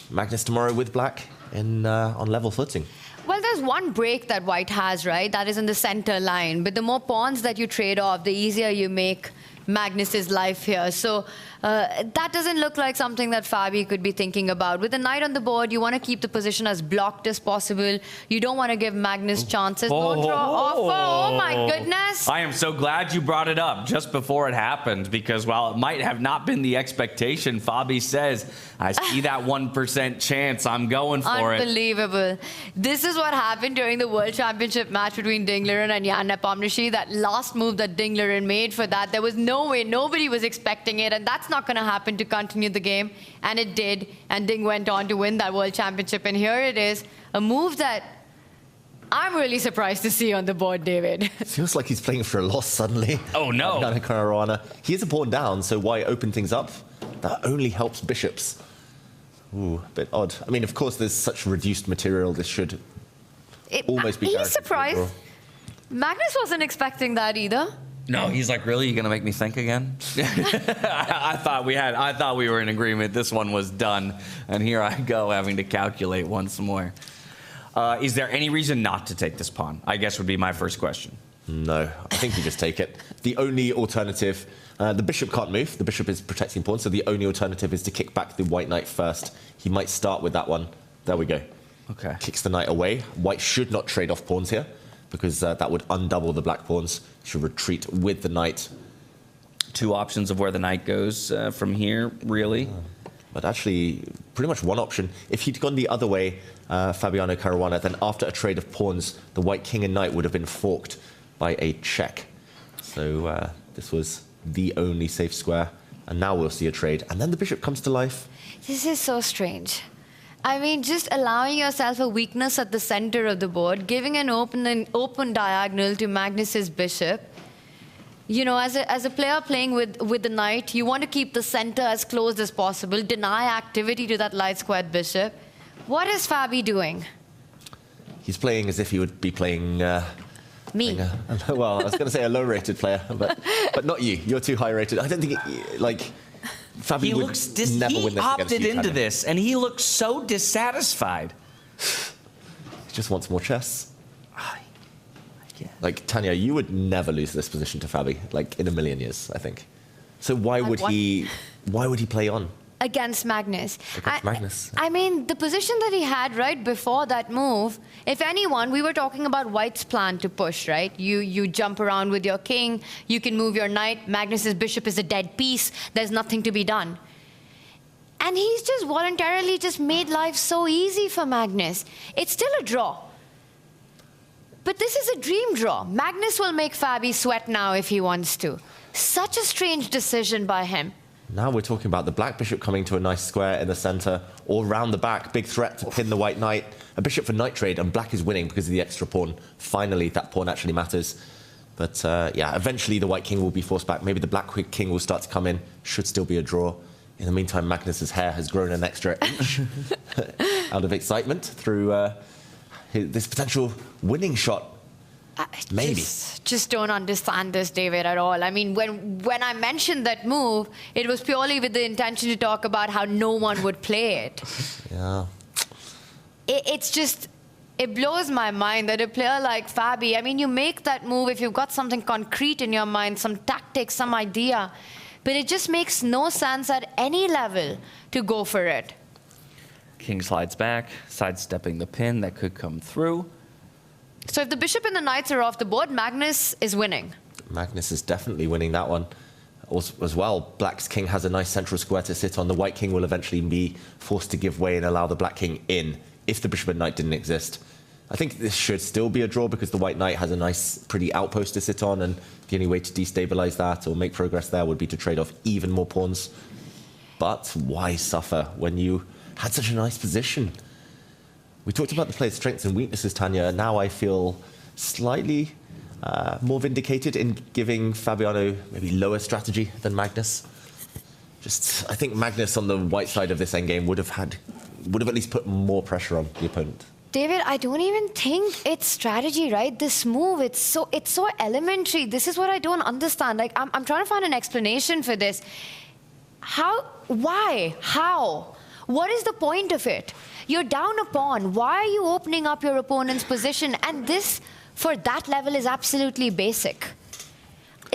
Magnus tomorrow with black on level footing. Well, there's one break that white has, right? That is in the center line. But the more pawns that you trade off, the easier you make Magnus's life here. So that doesn't look like something that Fabi could be thinking about. With the knight on the board, you want to keep the position as blocked as possible. You don't want to give Magnus chances. No draw offer. Oh, my goodness. I am so glad you brought it up just before it happened, because while it might have not been the expectation, Fabi says, I see that 1% chance. I'm going for it. Unbelievable. This is what happened during the World Championship match between Dinglerin and Jan Nepomniachtchi. That last move that Dinglerin made for that, there was no way. Nobody was expecting it. And that's not going to happen to continue the game. And it did. And Ding went on to win that World Championship. And here it is. A move that I'm really surprised to see on the board, David. Feels like he's playing for a loss suddenly. Oh, no. Fabiano Caruana. He is a pawn down, so why open things up? That only helps bishops. Ooh, a bit odd. I mean, of course, there's such reduced material. This should almost be He's surprised. Magnus wasn't expecting that either. No, he's like, really? You're going to make me think again? I thought we were in agreement. This one was done. And here I go having to calculate once more. Is there any reason not to take this pawn? I guess would be my first question. No, I think you just take it. The only alternative, the bishop can't move. The bishop is protecting pawns, so the only alternative is to kick back the white knight first. He might start with that one. There we go. Okay. Kicks the knight away. White should not trade off pawns here, because that would undouble the black pawns. Should retreat with the knight. Two options of where the knight goes from here, really. But actually, pretty much one option. If he'd gone the other way, Fabiano Caruana, then after a trade of pawns, the white king and knight would have been forked by a check. So this was the only safe square. And now we'll see a trade. And then the bishop comes to life. This is so strange. I mean, just allowing yourself a weakness at the center of the board, giving an open diagonal to Magnus's bishop. You know, as a player playing with the knight, you want to keep the center as closed as possible, deny activity to that light squared bishop. What is Fabi doing? He's playing as if he would be playing... Me. Well, I was going to say a low-rated player, but not you. You're too high-rated. I don't think, Fabi He would looks never he win this against opted you, into Tanya. this, and he looks so dissatisfied. He just wants more chess. Like, Tanya, you would never lose this position to Fabi, like, in a million years, I think. So why would he play on? Against Magnus. Against Magnus. I mean, the position that he had right before that move, if anyone, we were talking about White's plan to push, right? You jump around with your king, you can move your knight, Magnus's bishop is a dead piece, there's nothing to be done. And he's just voluntarily just made life so easy for Magnus. It's still a draw. But this is a dream draw. Magnus will make Fabi sweat now if he wants to. Such a strange decision by him. Now we're talking about the black bishop coming to a nice square in the center, or round the back, big threat to pin the white knight. A bishop for knight trade, and black is winning because of the extra pawn. Finally, that pawn actually matters. But yeah, eventually the white king will be forced back. Maybe the black king will start to come in. Should still be a draw. In the meantime, Magnus's hair has grown an extra inch out of excitement through this potential winning shot. Maybe. Just don't understand this, David, at all. I mean, when I mentioned that move, it was purely with the intention to talk about how no one would play it. Yeah. It's just, it blows my mind that a player like Fabi, I mean, you make that move if you've got something concrete in your mind, some tactics, some idea, but it just makes no sense at any level to go for it. King slides back, sidestepping the pin that could come through. So if the bishop and the knights are off the board, Magnus is winning. Magnus is definitely winning that one. Also, as well, black's king has a nice central square to sit on. The white king will eventually be forced to give way and allow the black king in if the bishop and knight didn't exist. I think this should still be a draw because the white knight has a nice, pretty outpost to sit on, and the only way to destabilize that or make progress there would be to trade off even more pawns. But why suffer when you had such a nice position? We talked about the player's strengths and weaknesses, Tanya. Now I feel slightly more vindicated in giving Fabiano maybe lower strategy than Magnus. I think Magnus on the white side of this endgame would have at least put more pressure on the opponent. David, I don't even think it's strategy, right? This move, it's so elementary. This is what I don't understand. Like, I'm trying to find an explanation for this. How? Why? How? What is the point of it? You're down a pawn. Why are you opening up your opponent's position? And this, for that level, is absolutely basic.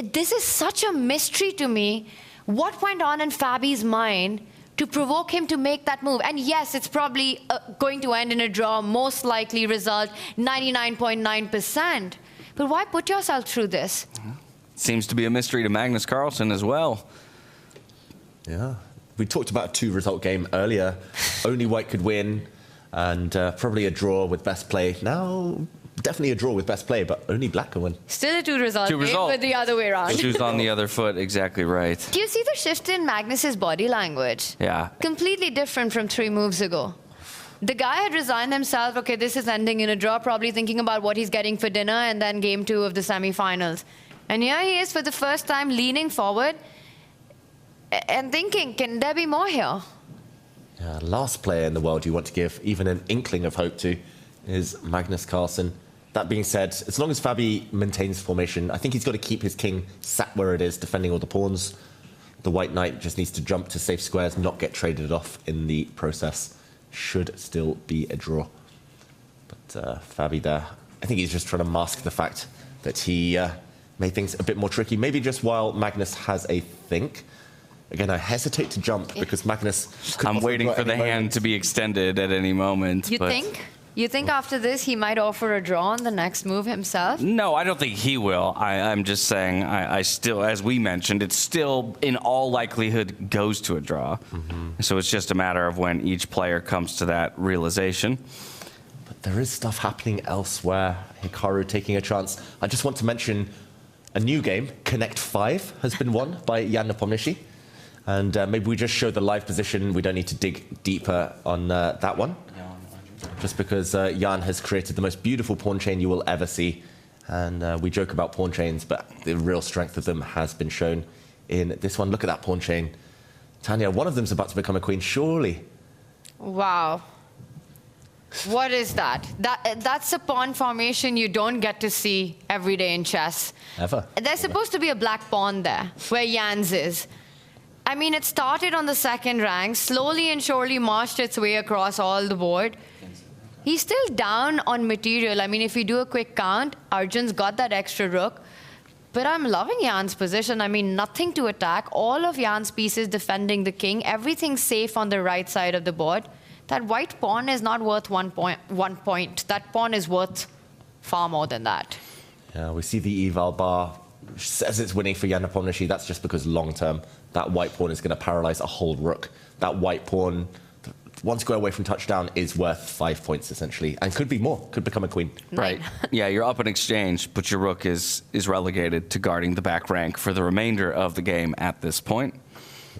This is such a mystery to me. What went on in Fabi's mind to provoke him to make that move? And yes, it's probably going to end in a draw, most likely result 99.9%. But why put yourself through this? Seems to be a mystery to Magnus Carlsen as well. Yeah. We talked about a two-result game earlier. Only white could win, and probably a draw with best play. Now, definitely a draw with best play, but only black can win. Still a two-result game, but the other way around. Shoes on the other foot, exactly right. Do you see the shift in Magnus's body language? Yeah. Completely different from 3 moves ago. The guy had resigned himself, okay, this is ending in a draw, probably thinking about what he's getting for dinner, and then game 2 of the semifinals. And here he is for the first time leaning forward and thinking, can there be more here? Yeah, last player in the world you want to give even an inkling of hope to is Magnus Carlsen. That being said, as long as Fabi maintains formation, I think he's got to keep his king sat where it is, defending all the pawns. The white knight just needs to jump to safe squares, not get traded off in the process. Should still be a draw. But Fabi there, I think he's just trying to mask the fact that he made things a bit more tricky. Maybe just while Magnus has a think. Again, I hesitate to jump because Magnus... I'm waiting for the hand to be extended at any moment. You think? You think after this he might offer a draw on the next move himself? No, I don't think he will. I'm just saying, I still, as we mentioned, it still, in all likelihood, goes to a draw. Mm-hmm. So it's just a matter of when each player comes to that realization. But there is stuff happening elsewhere. Hikaru taking a chance. I just want to mention a new game, Connect 5, has been won by Jan Nepomniachtchi. And maybe we just show the live position. We don't need to dig deeper on that one. Just because Jan has created the most beautiful pawn chain you will ever see. And we joke about pawn chains, but the real strength of them has been shown in this one. Look at that pawn chain. Tanya, one of them's about to become a queen, surely. Wow. What is that? That's a pawn formation you don't get to see every day in chess. Ever. There's supposed to be a black pawn there, where Jan's is. I mean, it started on the second rank, slowly and surely marched its way across all the board. He's still down on material. I mean, if you do a quick count, Arjun's got that extra rook. But I'm loving Jan's position. I mean, nothing to attack. All of Jan's pieces defending the king. Everything's safe on the right side of the board. That white pawn is not worth 1 point. That pawn is worth far more than that. Yeah, we see the eval bar says it's winning for Jan Nepomniachtchi. That's just because long-term, that white pawn is going to paralyze a whole rook. That white pawn, 1 square away from touchdown, is worth 5 points, essentially. And could be more, could become a queen. Right. Yeah, you're up in exchange, but your rook is relegated to guarding the back rank for the remainder of the game at this point.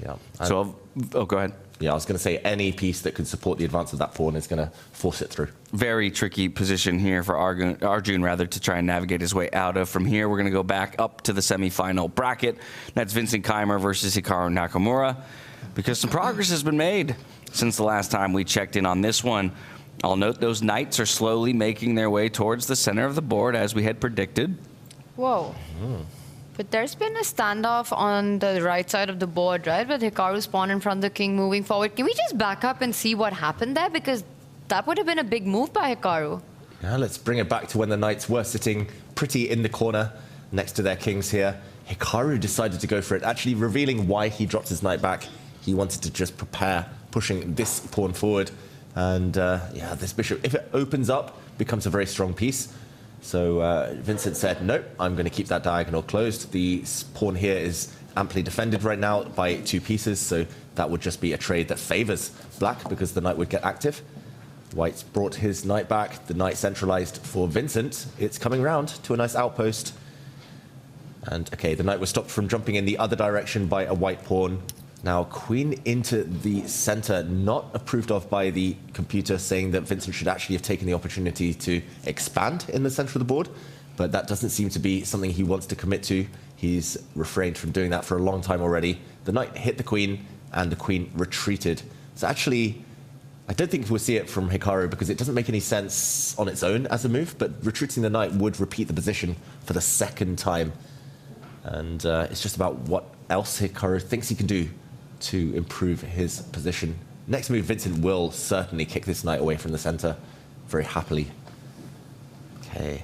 Yeah. So, go ahead. Yeah, I was going to say any piece that could support the advance of that pawn is going to force it through. Very tricky position here for Arjun to try and navigate his way out of. From here, we're going to go back up to the semifinal bracket. That's Vincent Keymer versus Hikaru Nakamura, because some progress has been made since the last time we checked in on this one. I'll note those knights are slowly making their way towards the center of the board, as we had predicted. Whoa. But there's been a standoff on the right side of the board, right? With Hikaru's pawn in front of the king moving forward. Can we just back up and see what happened there? Because that would have been a big move by Hikaru. Yeah, let's bring it back to when the knights were sitting pretty in the corner next to their kings here. Hikaru decided to go for it, actually revealing why he dropped his knight back. He wanted to just prepare pushing this pawn forward. And yeah, this bishop, if it opens up, becomes a very strong piece. So Vincent said, nope, I'm going to keep that diagonal closed. The pawn here is amply defended right now by 2 pieces, so that would just be a trade that favors black because the knight would get active. White's brought his knight back. The knight centralized for Vincent. It's coming round to a nice outpost. And okay, the knight was stopped from jumping in the other direction by a white pawn. Now, queen into the center, not approved of by the computer, saying that Vincent should actually have taken the opportunity to expand in the center of the board, but that doesn't seem to be something he wants to commit to. He's refrained from doing that for a long time already. The knight hit the queen, and the queen retreated. So actually, I don't think we'll see it from Hikaru because it doesn't make any sense on its own as a move, but retreating the knight would repeat the position for the second time. And it's just about what else Hikaru thinks he can do to improve his position. Next move, Vincent will certainly kick this knight away from the center very happily. Okay,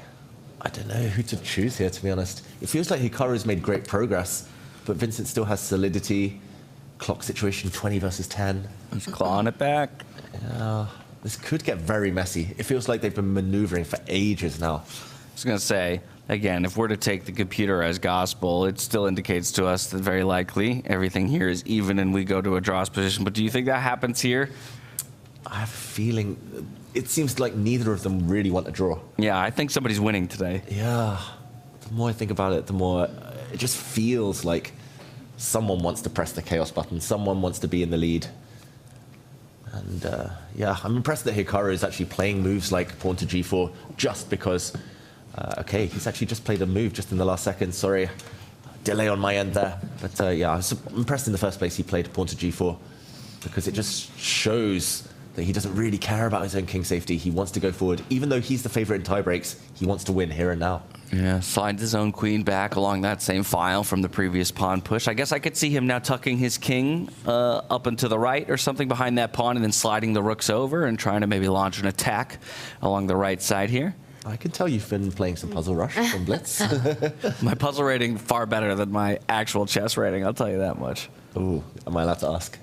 I don't know who to choose here, to be honest. It feels like Hikaru's made great progress, but Vincent still has solidity. Clock situation, 20 versus 10. He's clawing it back. Yeah, this could get very messy. It feels like they've been maneuvering for ages now. I was going to say, again, if we're to take the computer as gospel, it still indicates to us that very likely everything here is even and we go to a draws position. But do you think that happens here? I have a feeling it seems like neither of them really want to draw. Yeah, I think somebody's winning today. Yeah. The more I think about it, the more it just feels like someone wants to press the chaos button. Someone wants to be in the lead. And yeah, I'm impressed that Hikaru is actually playing moves like pawn to g4 just because... okay, he's actually just played a move just in the last second. Sorry, delay on my end there. But yeah, I was impressed in the first place he played pawn to g4 because it just shows that he doesn't really care about his own king safety. He wants to go forward. Even though he's the favorite in tie breaks, he wants to win here and now. Yeah, slides his own queen back along that same file from the previous pawn push. I guess I could see him now tucking his king up and to the right or something behind that pawn and then sliding the rooks over and trying to maybe launch an attack along the right side here. I can tell you've been playing some Puzzle Rush from Blitz. My puzzle rating far better than my actual chess rating, I'll tell you that much. Ooh, am I allowed to ask?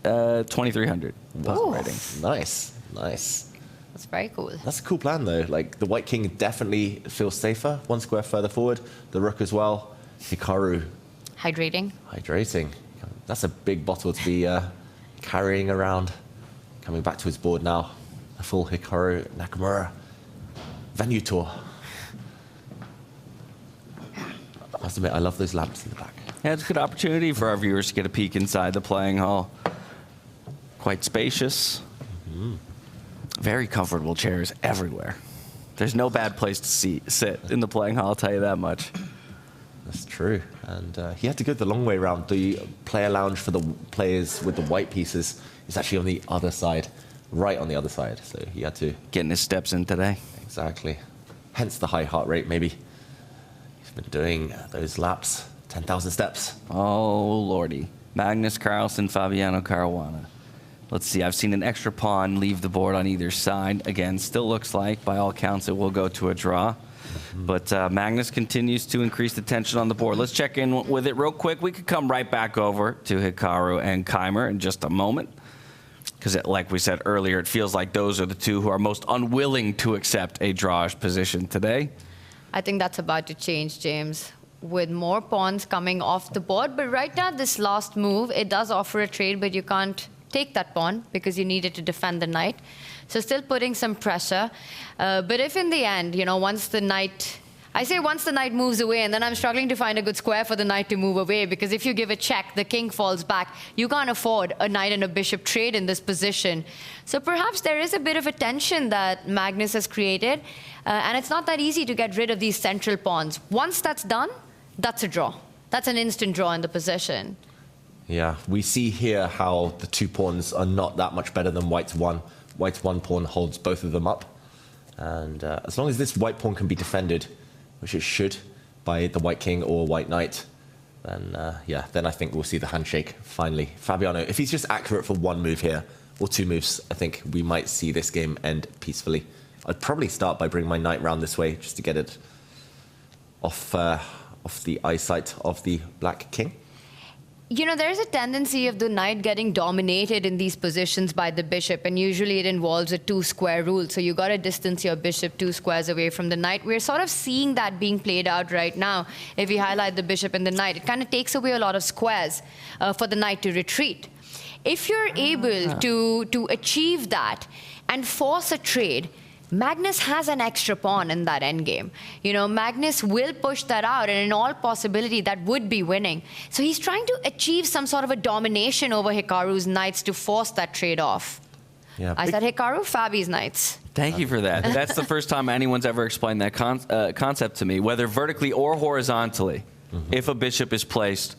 2,300 puzzle rating. Nice, nice. That's very cool. That's a cool plan, though. Like, the white king definitely feels safer. 1 square further forward. The rook as well. Hikaru. Hydrating. Hydrating. That's a big bottle to be carrying around. Coming back to his board now. A full Hikaru Nakamura venue tour. I must admit, I love those lamps in the back. Yeah, it's a good opportunity for our viewers to get a peek inside the playing hall. Quite spacious. Very comfortable chairs everywhere. There's no bad place to sit in the playing hall, I'll tell you that much. That's true. And he had to go the long way around. The player lounge for the players with the white pieces is actually on the other side, right on the other side. So he had to... Getting his steps in today. Exactly. Hence the high heart rate, maybe. He's been doing those laps, 10,000 steps. Oh, lordy. Magnus Carlsen, Fabiano Caruana. Let's see, I've seen an extra pawn leave the board on either side. Again, still looks like, by all counts, it will go to a draw. But Magnus continues to increase the tension on the board. Let's check in with it real quick. We could come right back over to Hikaru and Keymer in just a moment. Because like we said earlier, it feels like those are the two who are most unwilling to accept a drawish position today. I think that's about to change, James, with more pawns coming off the board. But right now, this last move, it does offer a trade, but you can't take that pawn because you need it to defend the knight. So still putting some pressure. But if in the end, once the knight... I say once the knight moves away, and then I'm struggling to find a good square for the knight to move away, because if you give a check, the king falls back. You can't afford a knight and a bishop trade in this position. So perhaps there is a bit of a tension that Magnus has created, and it's not that easy to get rid of these central pawns. Once that's done, that's a draw. That's an instant draw in the position. Yeah, we see here how the two pawns are not that much better than white's one. White's one pawn holds both of them up. And as long as this white pawn can be defended, which it should, by the white king or white knight, then then I think we'll see the handshake finally. Fabiano, if he's just accurate for one move here, or two moves, I think we might see this game end peacefully. I'd probably start by bringing my knight round this way, just to get it off the eyesight of the black king. There's a tendency of the knight getting dominated in these positions by the bishop, and usually it involves a two-square rule. So you got to distance your bishop 2 squares away from the knight. We're sort of seeing that being played out right now. If we highlight the bishop and the knight, it kind of takes away a lot of squares for the knight to retreat. If you're able to achieve that and force a trade, Magnus has an extra pawn in that endgame. Magnus will push that out, and in all possibility, that would be winning. So he's trying to achieve some sort of a domination over Hikaru's knights to force that trade off. Yeah, I said Hikaru, Fabi's knights. Thank you for that. That's the first time anyone's ever explained that concept to me, whether vertically or horizontally. If a bishop is placed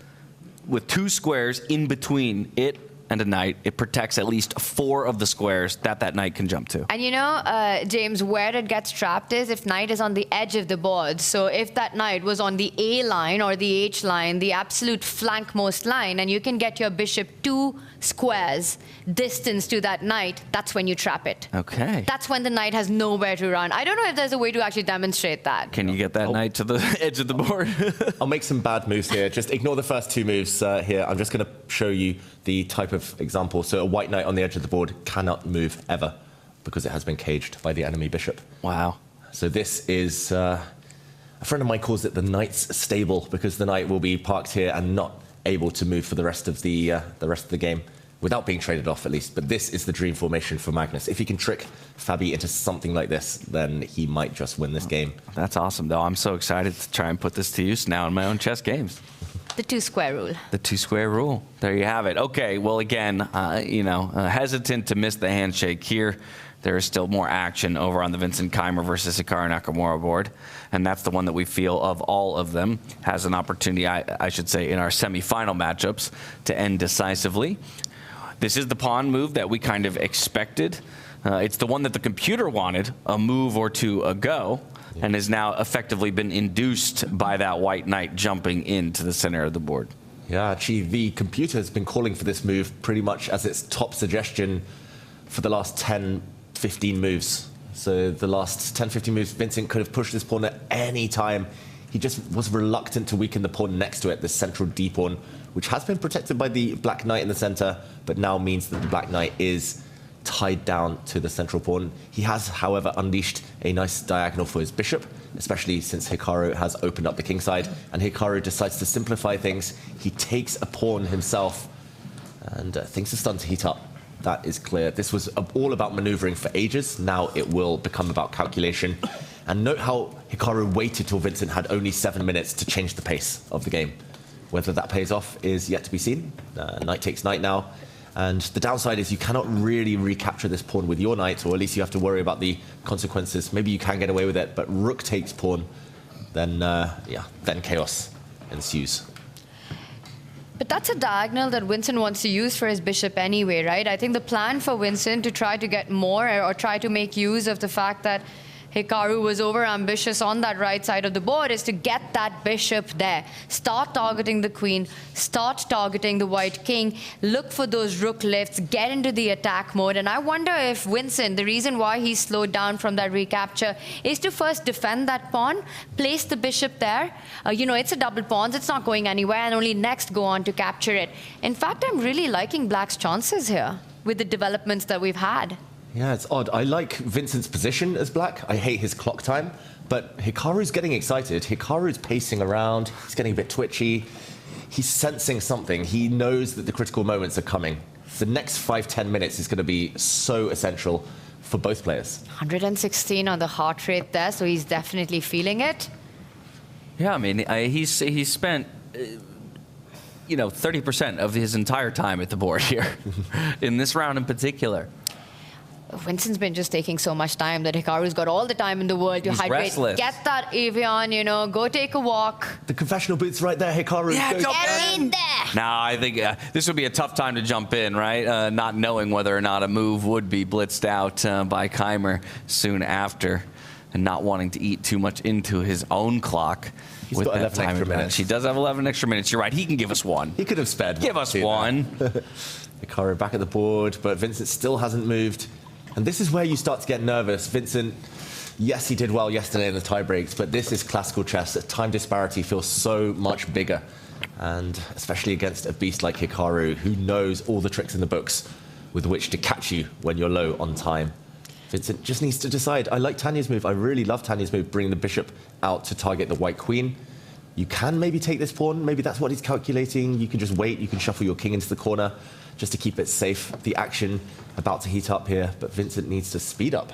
with 2 squares in between it and a knight, it protects at least 4 of the squares that knight can jump to. And James, where it gets trapped is if knight is on the edge of the board. So if that knight was on the A line or the H line, the absolute flankmost line, and you can get your bishop 2 squares distance to that knight, that's when you trap it. Okay. That's when the knight has nowhere to run. I don't know if there's a way to actually demonstrate that. Can you get that knight to the edge of the board? I'll make some bad moves here. Just ignore the first 2 moves here. I'm just going to show you the type of example. So a white knight on the edge of the board cannot move ever because it has been caged by the enemy bishop. Wow. So this is, a friend of mine calls it the knight's stable, because the knight will be parked here and not able to move for the rest of the game, without being traded off at least. But this is the dream formation for Magnus. If he can trick Fabi into something like this, then he might just win this game. That's awesome, though. I'm so excited to try and put this to use now in my own chess games. The 2-square rule. The 2-square rule. There you have it. Okay, well, again, hesitant to miss the handshake here. There is still more action over on the Vincent Keymer versus Hikaru Nakamura board, and that's the one that we feel of all of them has an opportunity, I should say, in our semifinal matchups to end decisively. This is the pawn move that we kind of expected. It's the one that the computer wanted a move or 2 ago, and has now effectively been induced by that white knight jumping into the center of the board. Yeah, actually, the computer has been calling for this move pretty much as its top suggestion for the last 10, 15 moves. So the last 10, 15 moves, Vincent could have pushed this pawn at any time. He just was reluctant to weaken the pawn next to it, the central D pawn, which has been protected by the black knight in the center, but now means that the black knight is tied down to the central pawn. He has, however, unleashed a nice diagonal for his bishop, especially since Hikaru has opened up the king side, and Hikaru decides to simplify things. He takes a pawn himself, and things are starting to heat up. That is clear. This was all about maneuvering for ages. Now it will become about calculation. And note how Hikaru waited till Vincent had only 7 minutes to change the pace of the game. Whether that pays off is yet to be seen. Knight takes knight now. And the downside is you cannot really recapture this pawn with your knight, or at least you have to worry about the consequences. Maybe you can get away with it, but rook takes pawn, then chaos ensues. But that's a diagonal that Vincent wants to use for his bishop anyway, right? I think the plan for Vincent to try to get more or try to make use of the fact that Hikaru was over-ambitious on that right side of the board is to get that bishop there. Start targeting the queen, start targeting the white king, look for those rook lifts, get into the attack mode. And I wonder if Vincent, the reason why he slowed down from that recapture is to first defend that pawn, place the bishop there. It's a double pawns, it's not going anywhere, and only next go on to capture it. In fact, I'm really liking Black's chances here with the developments that we've had. Yeah, it's odd. I like Vincent's position as black. I hate his clock time, but Hikaru's getting excited. Hikaru's pacing around. He's getting a bit twitchy. He's sensing something. He knows that the critical moments are coming. The next 5-10 minutes is going to be so essential for both players. 116 on the heart rate there, so he's definitely feeling it. Yeah, I mean, he's spent 30% of his entire time at the board here, in this round in particular. Vincent's been just taking so much time that Hikaru's got all the time in the world to hydrate. Restless. Get that Evian, go take a walk. The confessional booth's right there, Hikaru. Yeah, get in there. Now, I think this would be a tough time to jump in, right? Not knowing whether or not a move would be blitzed out by Keymer soon after, and not wanting to eat too much into his own clock. He's got 11 extra minutes. He does have 11 extra minutes. You're right. He can give us one. He could have spared. Give us one. Hikaru back at the board, but Vincent still hasn't moved. And this is where you start to get nervous. Vincent, yes, he did well yesterday in the tie breaks, but this is classical chess. The time disparity feels so much bigger. And especially against a beast like Hikaru, who knows all the tricks in the books with which to catch you when you're low on time. Vincent just needs to decide. I like Tanya's move. I really love Tanya's move, bringing the bishop out to target the white queen. You can maybe take this pawn. Maybe that's what he's calculating. You can just wait. You can shuffle your king into the corner just to keep it safe. The action about to heat up here, but Vincent needs to speed up.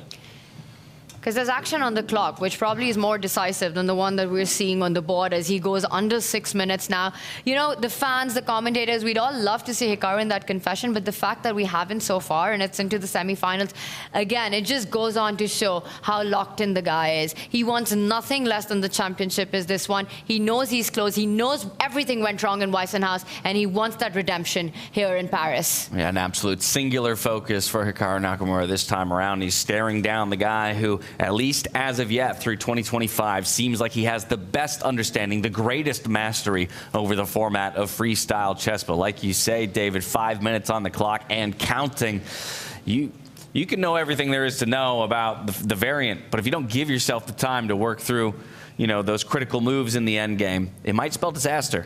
Because there's action on the clock, which probably is more decisive than the one that we're seeing on the board as he goes under 6 minutes now. The fans, the commentators, we'd all love to see Hikaru in that confession, but the fact that we haven't so far and it's into the semifinals, again, it just goes on to show how locked in the guy is. He wants nothing less than the championship is this one. He knows he's close. He knows everything went wrong in Weissenhaus, and he wants that redemption here in Paris. Yeah, an absolute singular focus for Hikaru Nakamura this time around. He's staring down the guy who, at least as of yet, through 2025, seems like he has the best understanding, the greatest mastery over the format of freestyle chess. But like you say, David, 5 minutes on the clock and counting. You can know everything there is to know about the variant, but if you don't give yourself the time to work through, those critical moves in the end game, it might spell disaster.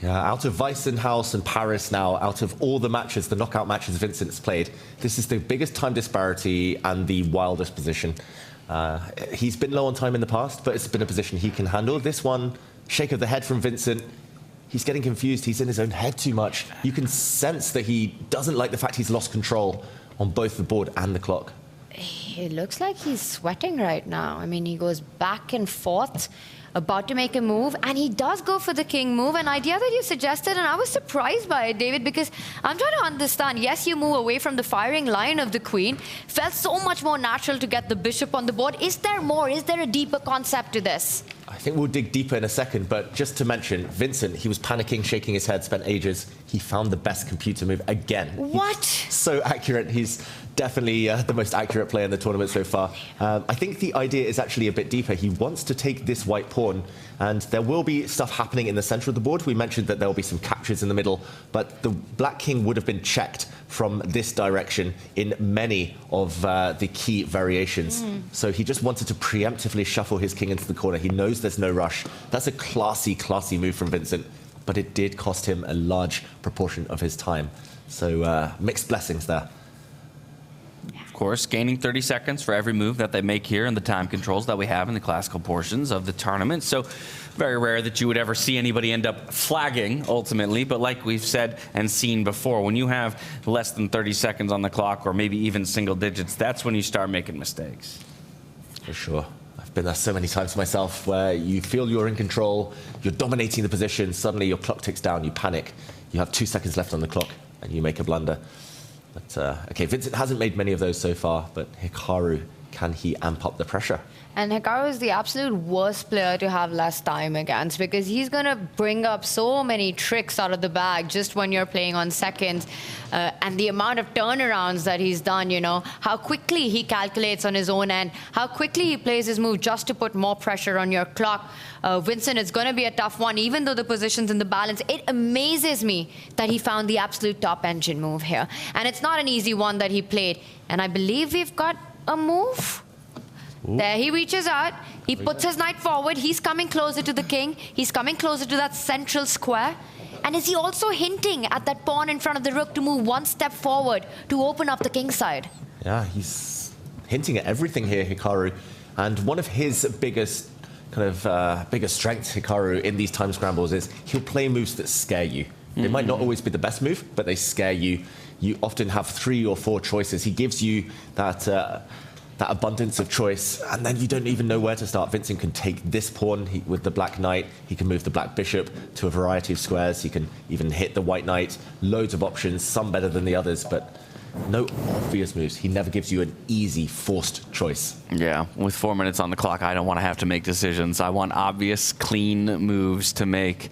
Yeah, out of Weissenhaus and Paris now, out of all the matches, the knockout matches Vincent's played, this is the biggest time disparity and the wildest position. He's been low on time in the past, but it's been a position he can handle. This one, shake of the head from Vincent. He's getting confused. He's in his own head too much. You can sense that he doesn't like the fact he's lost control on both the board and the clock. It looks like he's sweating right now. I mean, he goes back and forth, about to make a move, and he does go for the king move, an idea that you suggested, and I was surprised by it, David, because I'm trying to understand. Yes, you move away from the firing line of the queen. Felt so much more natural to get the bishop on the board. Is there more? Is there a deeper concept to this? I think we'll dig deeper in a second, but just to mention, Vincent, he was panicking, shaking his head, spent ages. He found the best computer move again. What? He's so accurate. He's definitely the most accurate player in the tournament so far. I think the idea is actually a bit deeper. He wants to take this white pawn, and there will be stuff happening in the center of the board. We mentioned that there will be some captures in the middle, but the black king would have been checked from this direction in many of the key variations. So he just wanted to preemptively shuffle his king into the corner. He knows there's no rush. That's a classy move from Vincent, but it did cost him a large proportion of his time. So mixed blessings there. Of course, gaining 30 seconds for every move that they make here in the time controls that we have in the classical portions of the tournament. So very rare that you would ever see anybody end up flagging ultimately. But like we've said and seen before, when you have less than 30 seconds on the clock, or maybe even single digits, that's when you start making mistakes. For sure. I've been there so many times myself, where you feel you're in control, you're dominating the position, suddenly your clock ticks down, you panic, you have 2 seconds left on the clock, and you make a blunder. But, okay, Vincent hasn't made many of those so far, but Hikaru, can he amp up the pressure? And Hikaru is the absolute worst player to have less time against, because he's going to bring up so many tricks out of the bag just when you're playing on seconds. And the amount of turnarounds that he's done, you know, how quickly he calculates on his own end, how quickly he plays his move just to put more pressure on your clock. Vincent, it's going to be a tough one, even though the position's in the balance. It amazes me that he found the absolute top engine move here. And it's not an easy one that he played. And I believe we've got a move. Ooh. There he reaches out, he puts his knight forward, he's coming closer to the king, he's coming closer to that central square. And is he also hinting at that pawn in front of the rook to move one step forward to open up the king side? Yeah, he's hinting at everything here, Hikaru. And one of his biggest strengths, Hikaru, in these time scrambles is he'll play moves that scare you. They might not always be the best move, but they scare you. You often have 3 or 4 choices. He gives you that abundance of choice, and then you don't even know where to start. Vincent can take this pawn with the black knight. He can move the black bishop to a variety of squares. He can even hit the white knight. Loads of options, some better than the others, but no obvious moves. He never gives you an easy, forced choice. Yeah, with 4 minutes on the clock, I don't want to have to make decisions. I want obvious, clean moves to make.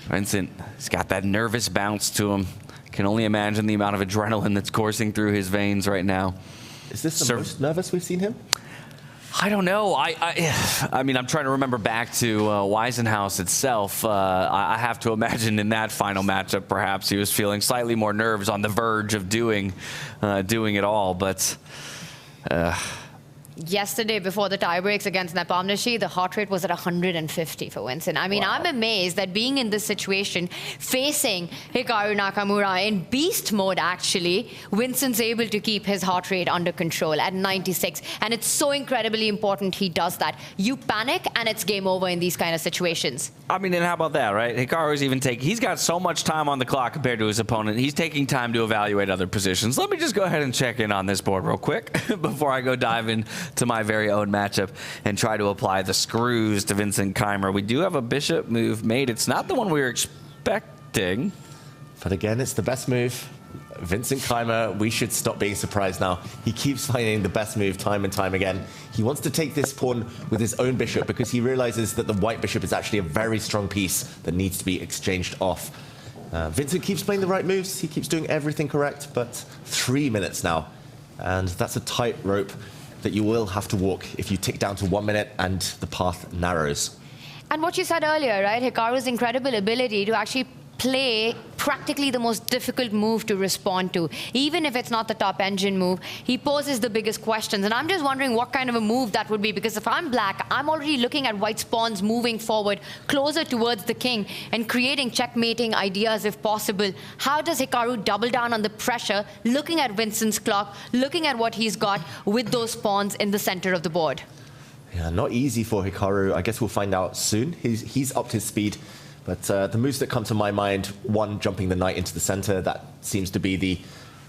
Vincent, he's got that nervous bounce to him. Can only imagine the amount of adrenaline that's coursing through his veins right now. Is this the most nervous we've seen him? I don't know. I mean, I'm trying to remember back to Weisenhaus itself. I have to imagine in that final matchup, perhaps he was feeling slightly more nerves, on the verge of doing it all. But yesterday, before the tie breaks against Nepomniachtchi, the heart rate was at 150 for Vincent. I mean, wow. I'm amazed that being in this situation, facing Hikaru Nakamura in beast mode, actually, Vincent's able to keep his heart rate under control at 96. And it's so incredibly important he does that. You panic, and it's game over in these kind of situations. I mean, and how about that, right? Hikaru's he's got so much time on the clock compared to his opponent. He's taking time to evaluate other positions. Let me just go ahead and check in on this board real quick before I go dive in to my very own matchup and try to apply the screws to Vincent Keymer. We do have a bishop move made. It's not the one we were expecting. But again, it's the best move. Vincent Keymer, we should stop being surprised now. He keeps finding the best move time and time again. He wants to take this pawn with his own bishop because he realizes that the white bishop is actually a very strong piece that needs to be exchanged off. Vincent keeps playing the right moves. He keeps doing everything correct, but 3 minutes now. And that's a tightrope that you will have to walk if you tick down to 1 minute and the path narrows. And what you said earlier, right? Hikaru's incredible ability to actually play practically the most difficult move to respond to. Even if it's not the top engine move, he poses the biggest questions. And I'm just wondering what kind of a move that would be, because if I'm black, I'm already looking at white's pawns moving forward closer towards the king and creating checkmating ideas if possible. How does Hikaru double down on the pressure, looking at Vincent's clock, looking at what he's got with those pawns in the center of the board? Yeah, not easy for Hikaru. I guess we'll find out soon. He's upped his speed. But the moves that come to my mind, one, jumping the knight into the center, that seems to be the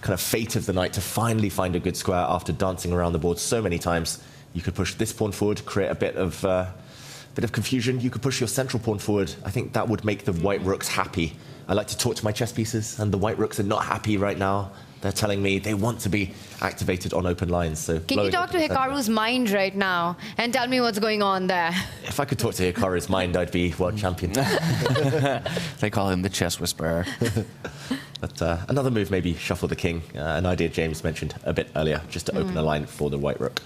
kind of fate of the knight, to finally find a good square after dancing around the board so many times. You could push this pawn forward, create a bit of confusion. You could push your central pawn forward. I think that would make the white rooks happy. I like to talk to my chess pieces, and the white rooks are not happy right now. They're telling me they want to be activated on open lines. So can you talk to Hikaru's mind right now and tell me what's going on there? If I could talk to Hikaru's mind, I'd be world champion. They call him the chess whisperer. But another move, maybe shuffle the king. An idea James mentioned a bit earlier, just to open a line for the white rook.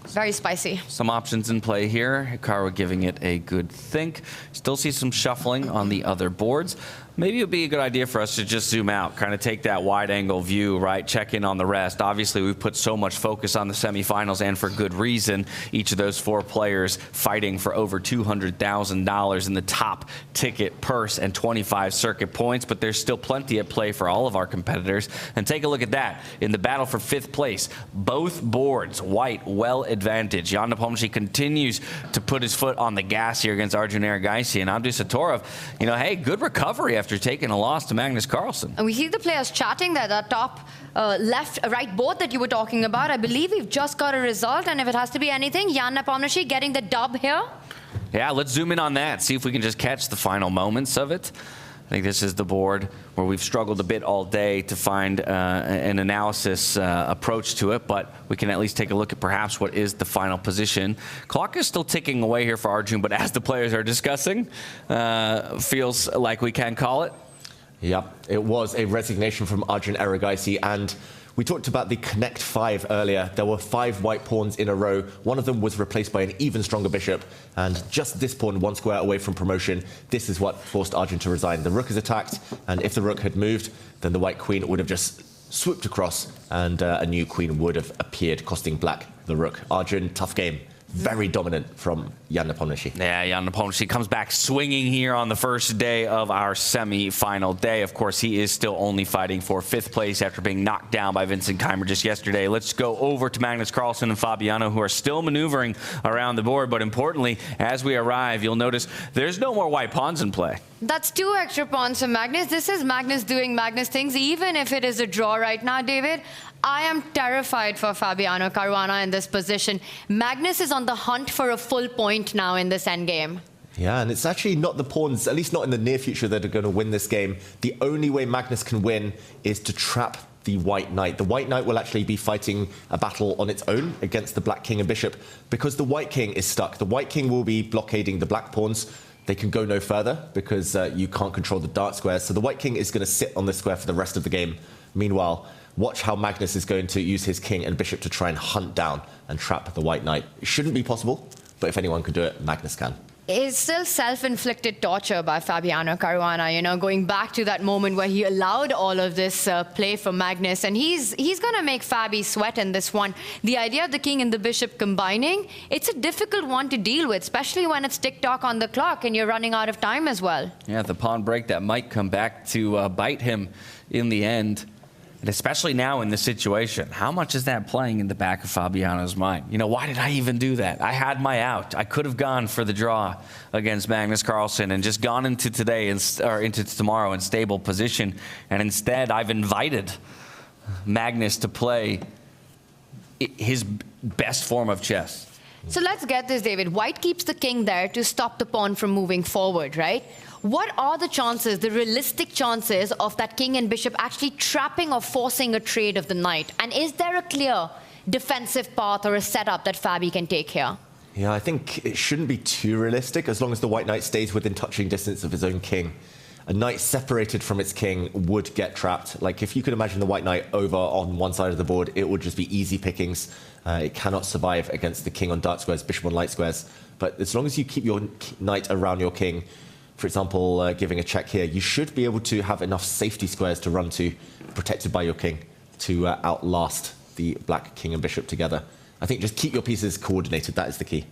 Very spicy. Some options in play here. Hikaru giving it a good think. Still see some shuffling on the other boards. Maybe it would be a good idea for us to just zoom out, kind of take that wide-angle view, right? Check in on the rest. Obviously, we've put so much focus on the semifinals, and for good reason. Each of those 4 players fighting for over $200,000 in the top ticket purse and 25 circuit points, but there's still plenty at play for all of our competitors. And take a look at that. In the battle for 5th place, both boards, white, well advantaged. Jan Nepomniachtchi continues to put his foot on the gas here against Arjun Erigaisi, and Abdusattorov, you know, hey, good recovery after after taking a loss to Magnus Carlsen. And we see the players chatting there, that top left, right board that you were talking about. I believe we've just got a result, and if it has to be anything, Jan Nepomniachtchi getting the dub here. Yeah, let's zoom in on that, see if we can just catch the final moments of it. I think this is the board where we've struggled a bit all day to find an analysis approach to it, but we can at least take a look at perhaps what is the final position. Clock is still ticking away here for Arjun, but as the players are discussing, feels like we can call it. Yep, it was a resignation from Arjun Erigaisi, and we talked about the Connect 5 earlier. There were 5 white pawns in a row. One of them was replaced by an even stronger bishop, and just this pawn, 1 square away from promotion, this is what forced Arjun to resign. The rook is attacked, and if the rook had moved, then the white queen would have just swooped across, and a new queen would have appeared, costing black the rook. Arjun, tough game. Very dominant from Jan Nepomniachtchi. Yeah, Jan Nepomniachtchi comes back swinging here on the first day of our semi-final day. Of course, he is still only fighting for 5th place after being knocked down by Vincent Keymer just yesterday. Let's go over to Magnus Carlsen and Fabiano, who are still maneuvering around the board. But importantly, as we arrive, you'll notice there's no more white pawns in play. That's 2 extra pawns for Magnus. This is Magnus doing Magnus things, even if it is a draw right now, David. I am terrified for Fabiano Caruana in this position. Magnus is on the hunt for a full point now in this endgame. Yeah, and it's actually not the pawns, at least not in the near future, that are going to win this game. The only way Magnus can win is to trap the white knight. The white knight will actually be fighting a battle on its own against the black king and bishop, because the white king is stuck. The white king will be blockading the black pawns. They can go no further because you can't control the dark squares. So the white king is going to sit on this square for the rest of the game. Meanwhile, watch how Magnus is going to use his king and bishop to try and hunt down and trap the white knight. It shouldn't be possible, but if anyone could do it, Magnus can. It's still self-inflicted torture by Fabiano Caruana, you know, going back to that moment where he allowed all of this play for Magnus, and he's going to make Fabi sweat in this one. The idea of the king and the bishop combining, it's a difficult one to deal with, especially when it's tick-tock on the clock and you're running out of time as well. Yeah, the pawn break that might come back to bite him in the end. And especially now in this situation, how much is that playing in the back of Fabiano's mind? You know, why did I even do that? I had my out. I could have gone for the draw against Magnus Carlsen and just gone into today or into tomorrow in stable position. And instead, I've invited Magnus to play his best form of chess. So let's get this, David. White keeps the king there to stop the pawn from moving forward, right? What are the chances, the realistic chances of that king and bishop actually trapping or forcing a trade of the knight? And is there a clear defensive path or a setup that Fabi can take here? Yeah, I think it shouldn't be too realistic as long as the white knight stays within touching distance of his own king. A knight separated from its king would get trapped. Like, if you could imagine the white knight over on one side of the board, it would just be easy pickings. It cannot survive against the king on dark squares, bishop on light squares. But as long as you keep your knight around your king, for example, giving a check here, you should be able to have enough safety squares to run to, protected by your king, to outlast the black king and bishop together. I think just keep your pieces coordinated. That is the key.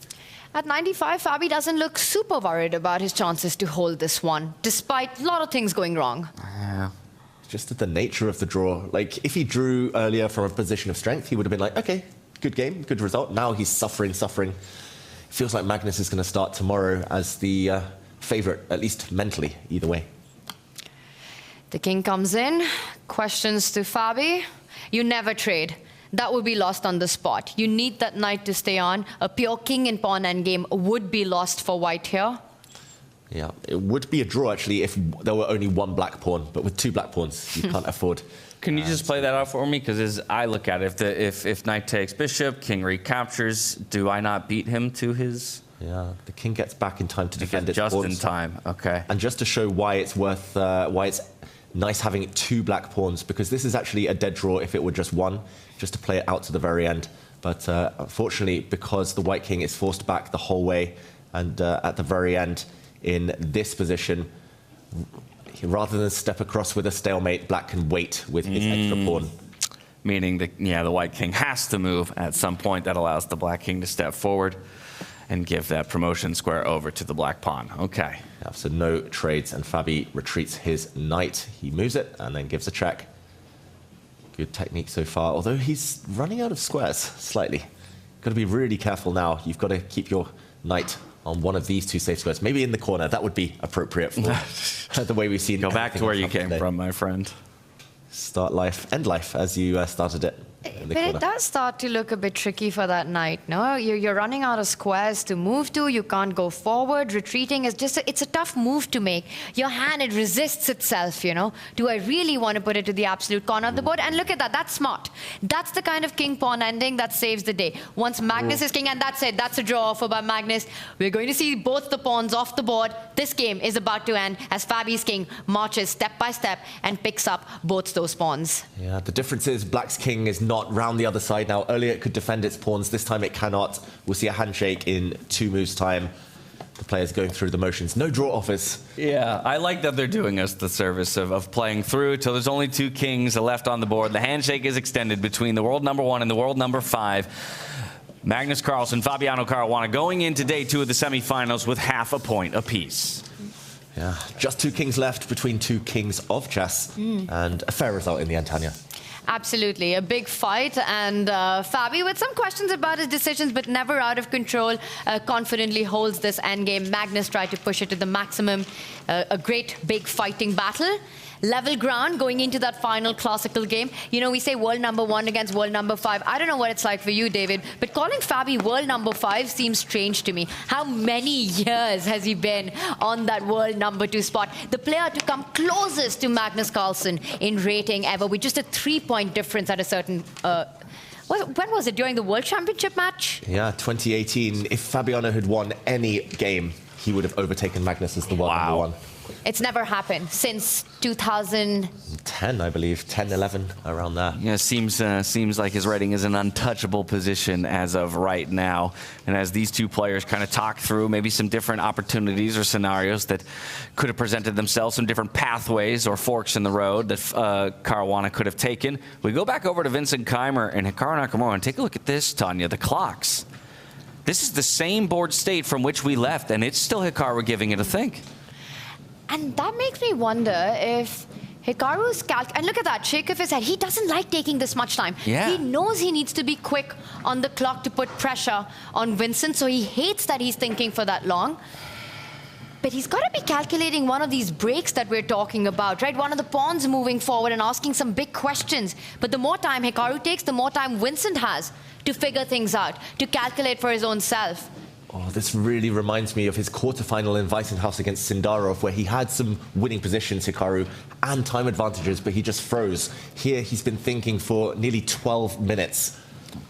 At 95, Fabi doesn't look super worried about his chances to hold this one, despite a lot of things going wrong. Yeah. Just the nature of the draw. Like, if he drew earlier from a position of strength, he would have been like, okay, good game, good result. Now he's suffering. Feels like Magnus is going to start tomorrow as the favorite, at least mentally, either way. The king comes in, questions to Fabi. You never trade. That would be lost on the spot. You need that knight to stay on. A pure king and pawn endgame would be lost for white here. Yeah, it would be a draw, actually, if there were only one black pawn. But with 2 black pawns, you can't afford. Can you just play that out for me? Because as I look at it, if knight takes bishop, king recaptures, do I not beat him to his... Yeah, the king gets back in time to defend its just pawns. in time, okay. And just to show why it's worth, why it's nice having 2 black pawns, because this is actually a dead draw if it were just 1, just to play it out to the very end. But unfortunately, because the white king is forced back the whole way, and at the very end, in this position, rather than step across with a stalemate, black can wait with his extra pawn. Meaning the white king has to move at some point. That allows the black king to step forward and give that promotion square over to the black pawn. Okay. Yeah, so no trades, and Fabi retreats his knight. He moves it and then gives a check. Good technique so far, although he's running out of squares slightly. Got to be really careful now. You've got to keep your knight on one of these two safe squares. Maybe in the corner. That would be appropriate for the way we've seen. Go back to where you came from, my friend. Start life, end life, as you started it. But it does start to look a bit tricky for that knight, no? You're running out of squares to move to. You can't go forward. Retreating is just, it's a tough move to make. Your hand, it resists itself, you know? Do I really want to put it to the absolute corner of the board? And look at that, that's smart. That's the kind of king-pawn ending that saves the day. Once Magnus is king, and that's it, that's a draw offer by Magnus. We're going to see both the pawns off the board. This game is about to end as Fabi's king marches step by step and picks up both those pawns. Yeah, the difference is Black's king is not round the other side now. Earlier it could defend its pawns, this time it cannot. We'll see a handshake in 2 moves time. The players going through the motions. No draw offers. Yeah, I like that they're doing us the service of playing through till there's only 2 kings left on the board. The handshake is extended between the world number 1 and the world number 5. Magnus Carlsen, Fabiano Caruana going into day 2 of the semifinals with half a point apiece. Yeah, just 2 kings left between 2 kings of chess, and a fair result in the end, Tanya. Absolutely, a big fight, and Fabi, with some questions about his decisions, but never out of control, confidently holds this endgame. Magnus tried to push it to the maximum. A great big fighting battle. Level ground going into that final classical game. You know, we say world number 1 against world number 5. I don't know what it's like for you, David, but calling Fabi world number 5 seems strange to me. How many years has he been on that world number 2 spot? The player to come closest to Magnus Carlsen in rating ever, with just a 3-point difference at a certain... when was it? During the World Championship match? Yeah, 2018. If Fabiano had won any game, he would have overtaken Magnus as the world number 1. It's never happened since 2010, I believe. 10, 11, around that. Yeah, seems like his rating is an untouchable position as of right now. And as these 2 players kind of talk through maybe some different opportunities or scenarios that could have presented themselves, some different pathways or forks in the road that Caruana could have taken, we go back over to Vincent Keymer and Hikaru Nakamura and take a look at this, Tanya, the clocks. This is the same board state from which we left, and it's still Hikaru giving it a think. And that makes me wonder if Hikaru's and look at that, shake of his head. He doesn't like taking this much time. Yeah. He knows he needs to be quick on the clock to put pressure on Vincent, so he hates that he's thinking for that long. But he's got to be calculating one of these breaks that we're talking about, right? One of the pawns moving forward and asking some big questions. But the more time Hikaru takes, the more time Vincent has to figure things out, to calculate for his own self. Oh, this really reminds me of his quarterfinal in Weissenhaus against Sindarov, where he had some winning positions, Hikaru, and time advantages, but he just froze. Here, he's been thinking for nearly 12 minutes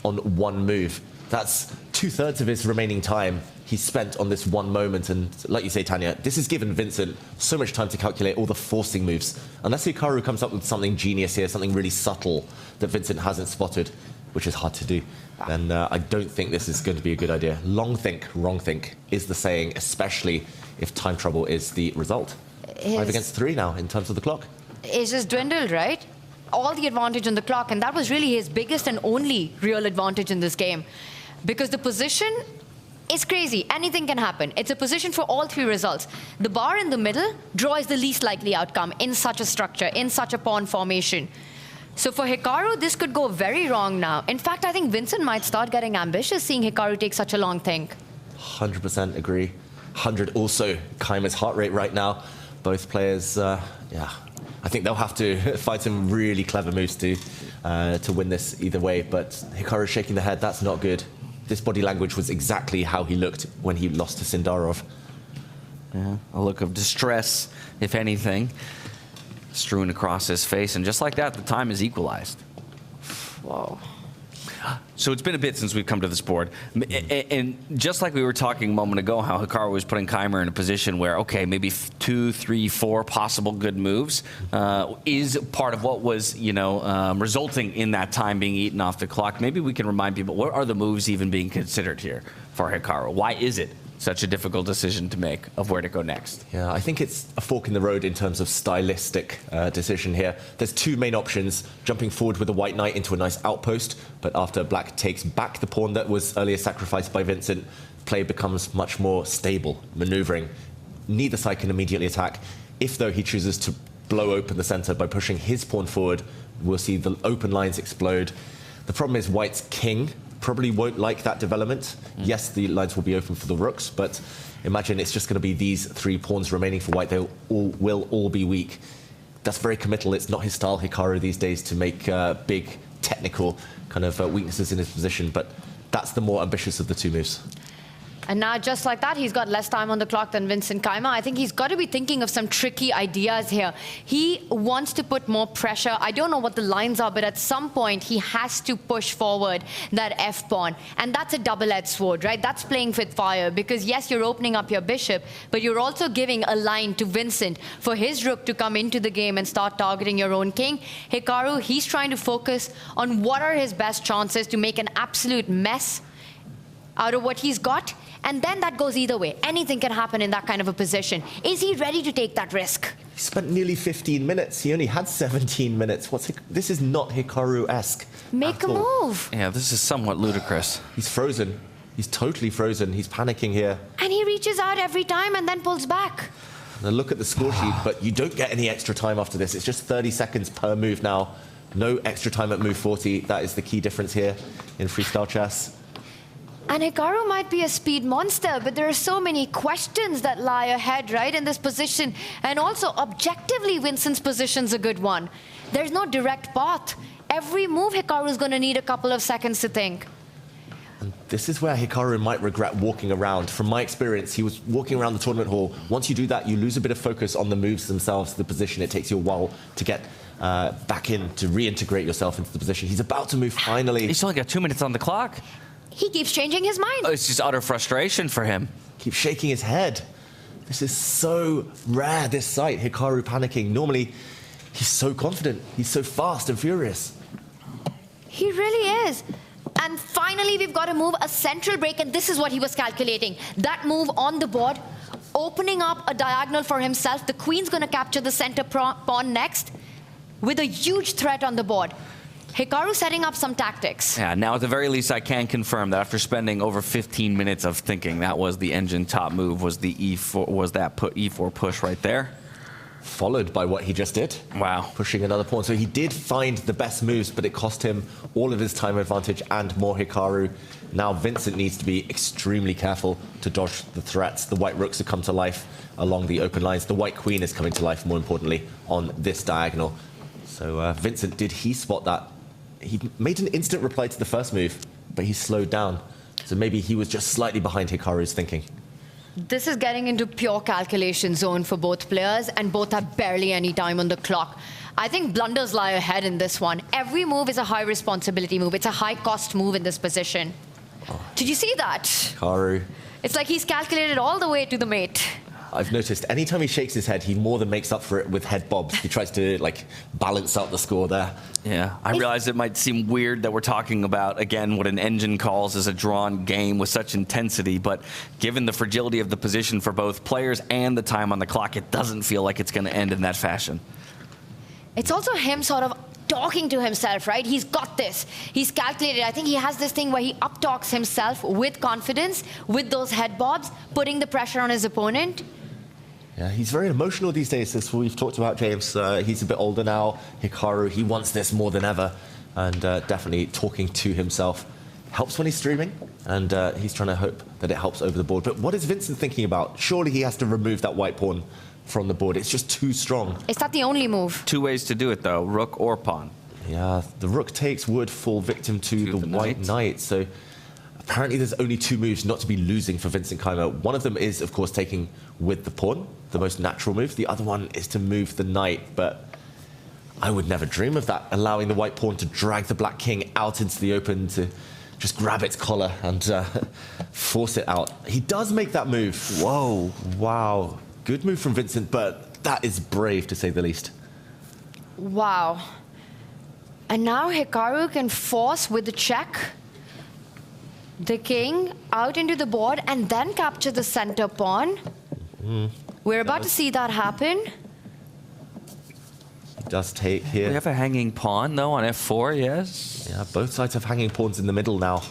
on one move. That's 2/3 of his remaining time he spent on this one moment. And like you say, Tanya, this has given Vincent so much time to calculate all the forcing moves. Unless Hikaru comes up with something genius here, something really subtle that Vincent hasn't spotted, which is hard to do, then I don't think this is going to be a good idea. Long think, wrong think is the saying, especially if time trouble is the result. 5 against 3 now in terms of the clock. It's just dwindled, right? All the advantage on the clock, and that was really his biggest and only real advantage in this game. Because the position is crazy. Anything can happen. It's a position for all 3 results. The bar in the middle, draw is the least likely outcome in such a structure, in such a pawn formation. So for Hikaru, this could go very wrong now. In fact, I think Vincent might start getting ambitious seeing Hikaru take such a long think. 100% agree. 100 also Keymer's heart rate right now. Both players, yeah, I think they'll have to find some really clever moves to win this either way. But Hikaru shaking the head, that's not good. This body language was exactly how he looked when he lost to Sindarov. Yeah, a look of distress, if anything, strewn across his face. And just like that, the time is equalized. Wow. So it's been a bit since we've come to this board. And just like we were talking a moment ago, how Hikaru was putting Keymer in a position where, okay, maybe 2, 3, 4 possible good moves is part of what was, you know, resulting in that time being eaten off the clock. Maybe we can remind people, what are the moves even being considered here for Hikaru? Why is it such a difficult decision to make of where to go next? Yeah, I think it's a fork in the road in terms of stylistic decision here. There's 2 main options: jumping forward with a white knight into a nice outpost, but after black takes back the pawn that was earlier sacrificed by Vincent, play becomes much more stable, maneuvering. Neither side can immediately attack. If, though, he chooses to blow open the center by pushing his pawn forward, we'll see the open lines explode. The problem is white's king probably won't like that development. Yes, the lines will be open for the rooks, but imagine it's just going to be these 3 pawns remaining for white. They will all be weak. That's very committal. It's not his style, Hikaru, these days, to make big technical kind of weaknesses in his position, but that's the more ambitious of the 2 moves. And now, just like that, he's got less time on the clock than Vincent Keymer. I think he's got to be thinking of some tricky ideas here. He wants to put more pressure. I don't know what the lines are, but at some point, he has to push forward that F-pawn. And that's a double-edged sword, right? That's playing with fire, because yes, you're opening up your bishop, but you're also giving a line to Vincent for his rook to come into the game and start targeting your own king. Hikaru, he's trying to focus on what are his best chances to make an absolute mess out of what he's got. And then that goes either way. Anything can happen in that kind of a position. Is he ready to take that risk? He spent nearly 15 minutes. He only had 17 minutes. This is not Hikaru-esque. Make a move. Yeah, this is somewhat ludicrous. He's frozen. He's totally frozen. He's panicking here. And he reaches out every time and then pulls back. Now look at the score sheet, but you don't get any extra time after this. It's just 30 seconds per move now. No extra time at move 40. That is the key difference here in freestyle chess. And Hikaru might be a speed monster, but there are so many questions that lie ahead, right, in this position. And also, objectively, Vincent's position's a good one. There's no direct path. Every move, Hikaru's going to need a couple of seconds to think. And this is where Hikaru might regret walking around. From my experience, he was walking around the tournament hall. Once you do that, you lose a bit of focus on the moves themselves, the position. It takes you a while to get back in, to reintegrate yourself into the position. He's about to move finally. He's only got 2 minutes on the clock. He keeps changing his mind. Oh, it's just utter frustration for him. Keeps shaking his head. This is so rare, this sight, Hikaru panicking. Normally, he's so confident. He's so fast and furious. He really is. And finally, we've got to move a central break, and this is what he was calculating. That move on the board, opening up a diagonal for himself. The queen's going to capture the center pawn next with a huge threat on the board. Hikaru setting up some tactics. Yeah, now at the very least I can confirm that after spending over 15 minutes of thinking that was the engine top move, was the E4, was that E4 push right there. Followed by what he just did. Wow. Pushing another pawn. So he did find the best moves, but it cost him all of his time advantage and more Hikaru. Now Vincent needs to be extremely careful to dodge the threats. The white rooks have come to life along the open lines. The white queen is coming to life, more importantly, on this diagonal. So Vincent, did he spot that? He made an instant reply to the first move, but he slowed down. So maybe he was just slightly behind Hikaru's thinking. This is getting into pure calculation zone for both players, and both have barely any time on the clock. I think blunders lie ahead in this one. Every move is a high responsibility move. It's a high cost move in this position. Did you see that? Hikaru. It's like he's calculated all the way to the mate. I've noticed anytime he shakes his head, he more than makes up for it with head bobs. He tries to like balance out the score there. Yeah, I realize it might seem weird that we're talking about, again, what an engine calls as a drawn game with such intensity, but given the fragility of the position for both players and the time on the clock, it doesn't feel like it's going to end in that fashion. It's also him sort of talking to himself, right? He's got this. He's calculated. I think he has this thing where he up-talks himself with confidence, with those head bobs, putting the pressure on his opponent. Yeah, he's very emotional these days, as we've talked about, James. He's a bit older now. Hikaru, he wants this more than ever. And definitely talking to himself helps when he's streaming. And he's trying to hope that it helps over the board. But what is Vincent thinking about? Surely he has to remove that white pawn from the board. It's just too strong. Is that the only move? 2 ways to do it, though. Rook or pawn. Yeah, the rook takes would fall victim to the white knight. So apparently there's only 2 moves not to be losing for Vincent Keymer. One of them is, of course, taking with the pawn, the most natural move. The other one is to move the knight, but I would never dream of that, allowing the white pawn to drag the black king out into the open to just grab its collar and force it out. He does make that move. Whoa, wow. Good move from Vincent, but that is brave, to say the least. Wow. And now Hikaru can force with the check the king out into the board and then capture the center pawn. We're about to see that happen. He does take here. We have a hanging pawn, though, on f4, yes? Yeah, both sides have hanging pawns in the middle now.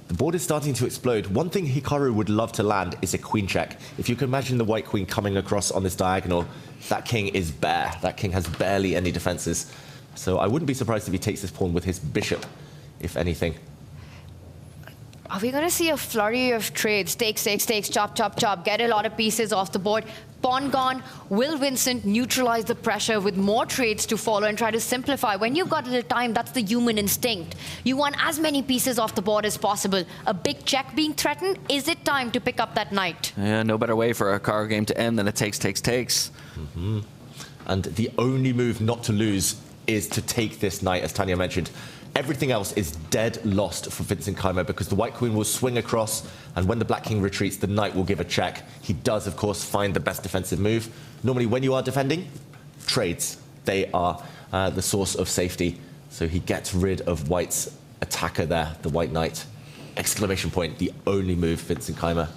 The board is starting to explode. One thing Hikaru would love to land is a queen check. If you can imagine the white queen coming across on this diagonal, that king is bare. That king has barely any defenses. So I wouldn't be surprised if he takes this pawn with his bishop, if anything. Are we going to see a flurry of trades? Takes, chop, chop, chop, get a lot of pieces off the board. Pawn gone. Will Vincent neutralize the pressure with more trades to follow and try to simplify? When you've got little time, that's the human instinct. You want as many pieces off the board as possible. A big check being threatened. Is it time to pick up that knight? Yeah, no better way for a Hikaru game to end than a takes. Mm-hmm. And the only move not to lose is to take this knight, as Tanya mentioned. Everything else is dead lost for Vincent Keymer because the white queen will swing across, and when the black king retreats, the knight will give a check. He does, of course, find the best defensive move. Normally, when you are defending, trades. They are the source of safety. So he gets rid of white's attacker there, the white knight. Exclamation point, the only move, Vincent Keymer.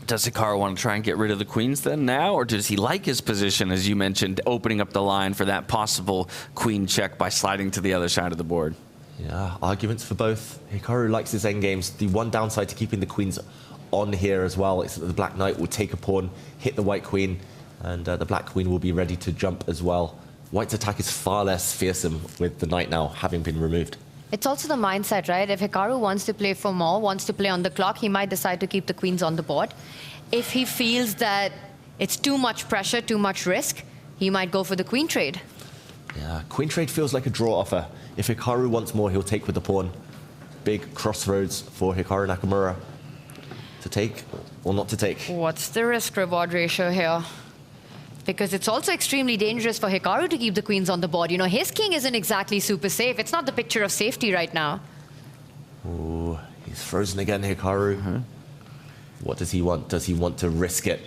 Does Hikaru want to try and get rid of the queens then now, or does he like his position, as you mentioned, opening up the line for that possible queen check by sliding to the other side of the board? Yeah, arguments for both. Hikaru likes his endgames. The one downside to keeping the queens on here as well is that the black knight will take a pawn, hit the white queen, and the black queen will be ready to jump as well. White's attack is far less fearsome with the knight now having been removed. It's also the mindset, right? If Hikaru wants to play for more, wants to play on the clock, he might decide to keep the queens on the board. If he feels that it's too much pressure, too much risk, he might go for the queen trade. Yeah, queen trade feels like a draw offer. If Hikaru wants more, he'll take with the pawn. Big crossroads for Hikaru Nakamura. To take or not to take. What's the risk-reward ratio here? Because it's also extremely dangerous for Hikaru to keep the queens on the board. You know, his king isn't exactly super safe. It's not the picture of safety right now. Ooh, he's frozen again, Hikaru. What does he want? Does he want to risk it?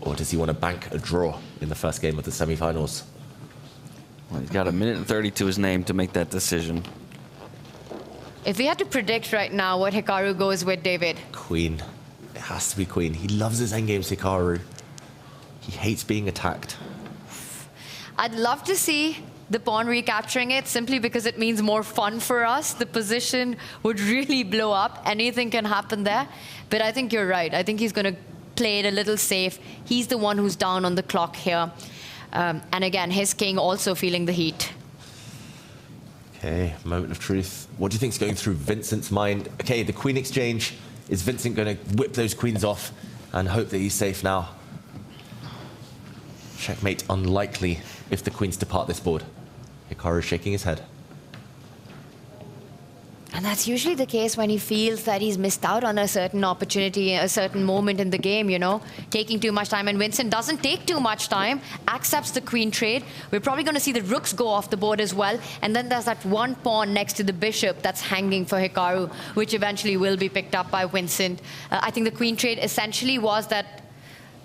Or does he want to bank a draw in the first game of the semi-finals? Well, he's got a minute and 30 to his name to make that decision. If we had to predict right now what Hikaru goes with, David. Queen. It has to be queen. He loves his endgames, Hikaru. He hates being attacked. I'd love to see the pawn recapturing it simply because it means more fun for us. The position would really blow up. Anything can happen there. But I think you're right. I think he's going to play it a little safe. He's the one who's down on the clock here. And again, his king also feeling the heat. Okay, moment of truth. What do you think is going through Vincent's mind? Okay, the queen exchange. Is Vincent going to whip those queens off and hope that he's safe now? Checkmate unlikely if the queens depart this board. Hikaru shaking his head. And that's usually the case when he feels that he's missed out on a certain opportunity, a certain moment in the game, you know, taking too much time. And Vincent doesn't take too much time, accepts the queen trade. We're probably going to see the rooks go off the board as well. And then there's that one pawn next to the bishop that's hanging for Hikaru, which eventually will be picked up by Vincent. I think the queen trade essentially was that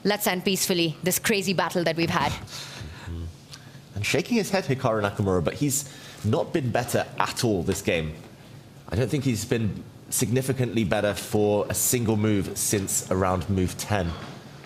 let's end peacefully this crazy battle that we've had. And shaking his head, Hikaru Nakamura, but he's not been better at all this game. I don't think he's been significantly better for a single move since around move 10.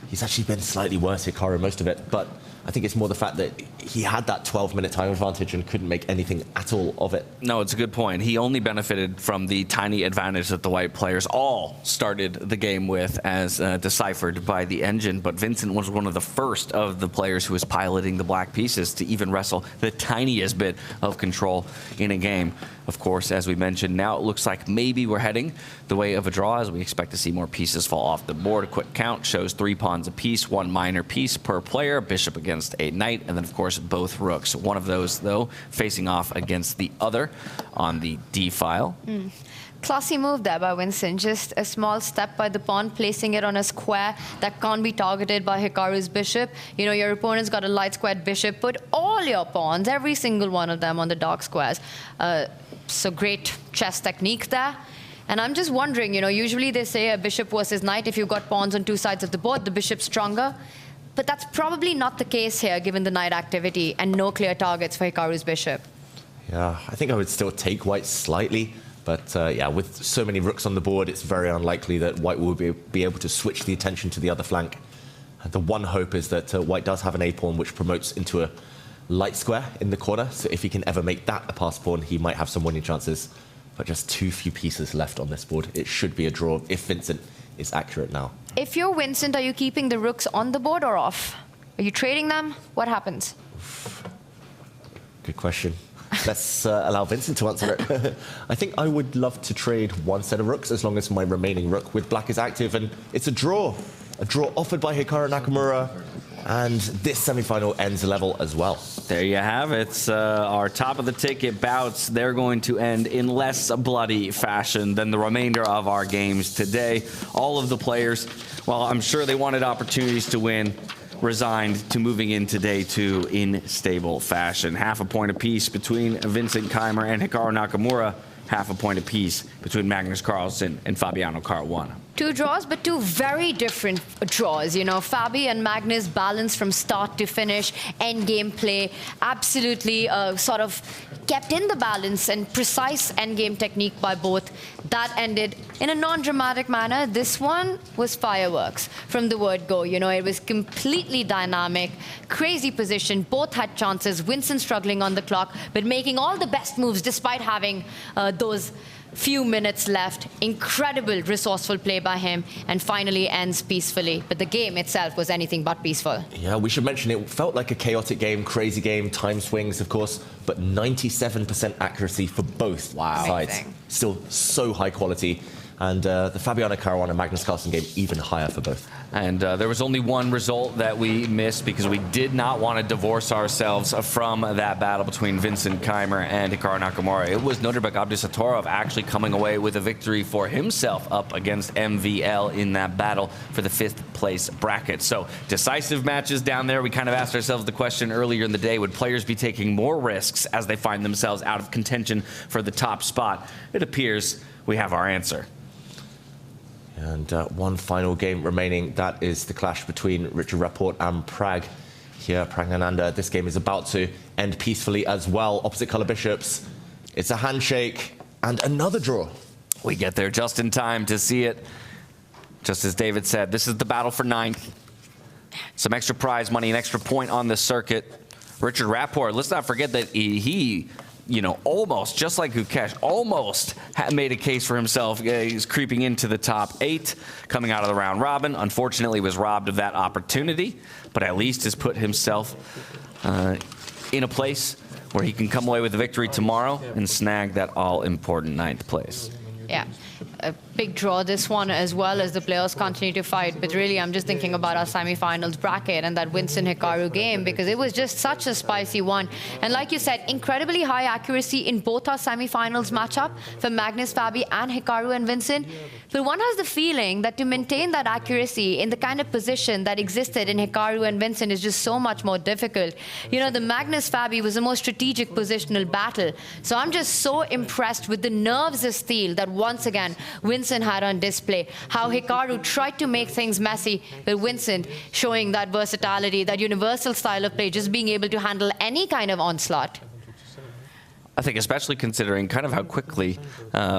He's actually been slightly worse, Hikaru, most of it, but I think it's more the fact that he had that 12-minute time advantage and couldn't make anything at all of it. No, it's a good point. He only benefited from the tiny advantage that the white players all started the game with, as deciphered by the engine. But Vincent was one of the first of the players who was piloting the black pieces to even wrestle the tiniest bit of control in a game. Of course, as we mentioned, now it looks like maybe we're heading the way of a draw, as we expect to see more pieces fall off the board. A quick count shows 3 pawns apiece, 1 minor piece per player, bishop against a knight, and then, of course, both rooks. One of those, though, facing off against the other on the D file. Classy move there by Vincent. Just a small step by the pawn, placing it on a square that can't be targeted by Hikaru's bishop. You know, your opponent's got a light squared bishop. Put all your pawns, every single one of them, on the dark squares. So great chess technique there. And I'm just wondering, you know, usually they say a bishop versus knight. If you've got pawns on 2 sides of the board, the bishop's stronger. But that's probably not the case here, given the knight activity and no clear targets for Hikaru's bishop. Yeah, I think I would still take white slightly. But yeah, with so many rooks on the board, it's very unlikely that white will be able to switch the attention to the other flank. And the one hope is that white does have an A-pawn, which promotes into a light square in the corner. So if he can ever make that a pass pawn, he might have some winning chances. But just too few pieces left on this board. It should be a draw if Vincent is accurate now. If you're Vincent, are you keeping the rooks on the board or off? Are you trading them? What happens? Good question. Let's allow Vincent to answer it. I think I would love to trade one set of rooks as long as my remaining rook with black is active, and it's a draw. A draw offered by Hikaru Nakamura, and this semi-final ends level as well. There you have it. Our top of the ticket bouts, they're going to end in less bloody fashion than the remainder of our games today. All of the players, while I'm sure they wanted opportunities to win, resigned to moving into day 2 in stable fashion. Half a point apiece between Vincent Keymer and Hikaru Nakamura. Half a point apiece between Magnus Carlsen and Fabiano Caruana. 2 draws, but 2 very different draws. You know, Fabi and Magnus balanced from start to finish, end game play, absolutely sort of kept in the balance and precise end game technique by both. That ended in a non-dramatic manner. This one was fireworks from the word go. You know, it was completely dynamic, crazy position. Both had chances. Vincent struggling on the clock, but making all the best moves despite having those few minutes left. Incredible resourceful play by him, and finally ends peacefully. But the game itself was anything but peaceful. Yeah, we should mention it felt like a chaotic game, crazy game, time swings, of course, but 97% accuracy for both sides. Amazing. Still so high quality. And the Fabiano Caruana Magnus Carlsen game even higher for both. And there was only one result that we missed because we did not want to divorce ourselves from that battle between Vincent Keymer and Hikaru Nakamura. It was Nodirbek Abdusattorov actually coming away with a victory for himself up against MVL in that battle for the 5th place bracket. So decisive matches down there. We kind of asked ourselves the question earlier in the day, would players be taking more risks as they find themselves out of contention for the top spot? It appears we have our answer. And one final game remaining. That is the clash between Richard Rapport and Prag. Here, Praggnanandhaa. This game is about to end peacefully as well. Opposite color bishops. It's a handshake and another draw. We get there just in time to see it. Just as David said, this is the battle for 9th. Some extra prize money, an extra point on the circuit. Richard Rapport, let's not forget that he you know, almost, just like Gukesh, almost made a case for himself. He's creeping into the top 8, coming out of the round robin. Unfortunately, was robbed of that opportunity, but at least has put himself in a place where he can come away with a victory tomorrow and snag that all-important 9th place. Yeah, a big draw this one, as well as the players continue to fight. But really, I'm just thinking about our semi-finals bracket and that Vincent Hikaru game, because it was just such a spicy one. And like you said, incredibly high accuracy in both our semi-finals matchup for Magnus, Fabi, and Hikaru and Vincent. But one has the feeling that to maintain that accuracy in the kind of position that existed in Hikaru and Vincent is just so much more difficult. You know, the Magnus Fabi was a more strategic positional battle. So I'm just so impressed with the nerves of steel that once again Vincent had on display. How Hikaru tried to make things messy, but Vincent showing that versatility, that universal style of play, just being able to handle any kind of onslaught. I think especially considering kind of how quickly,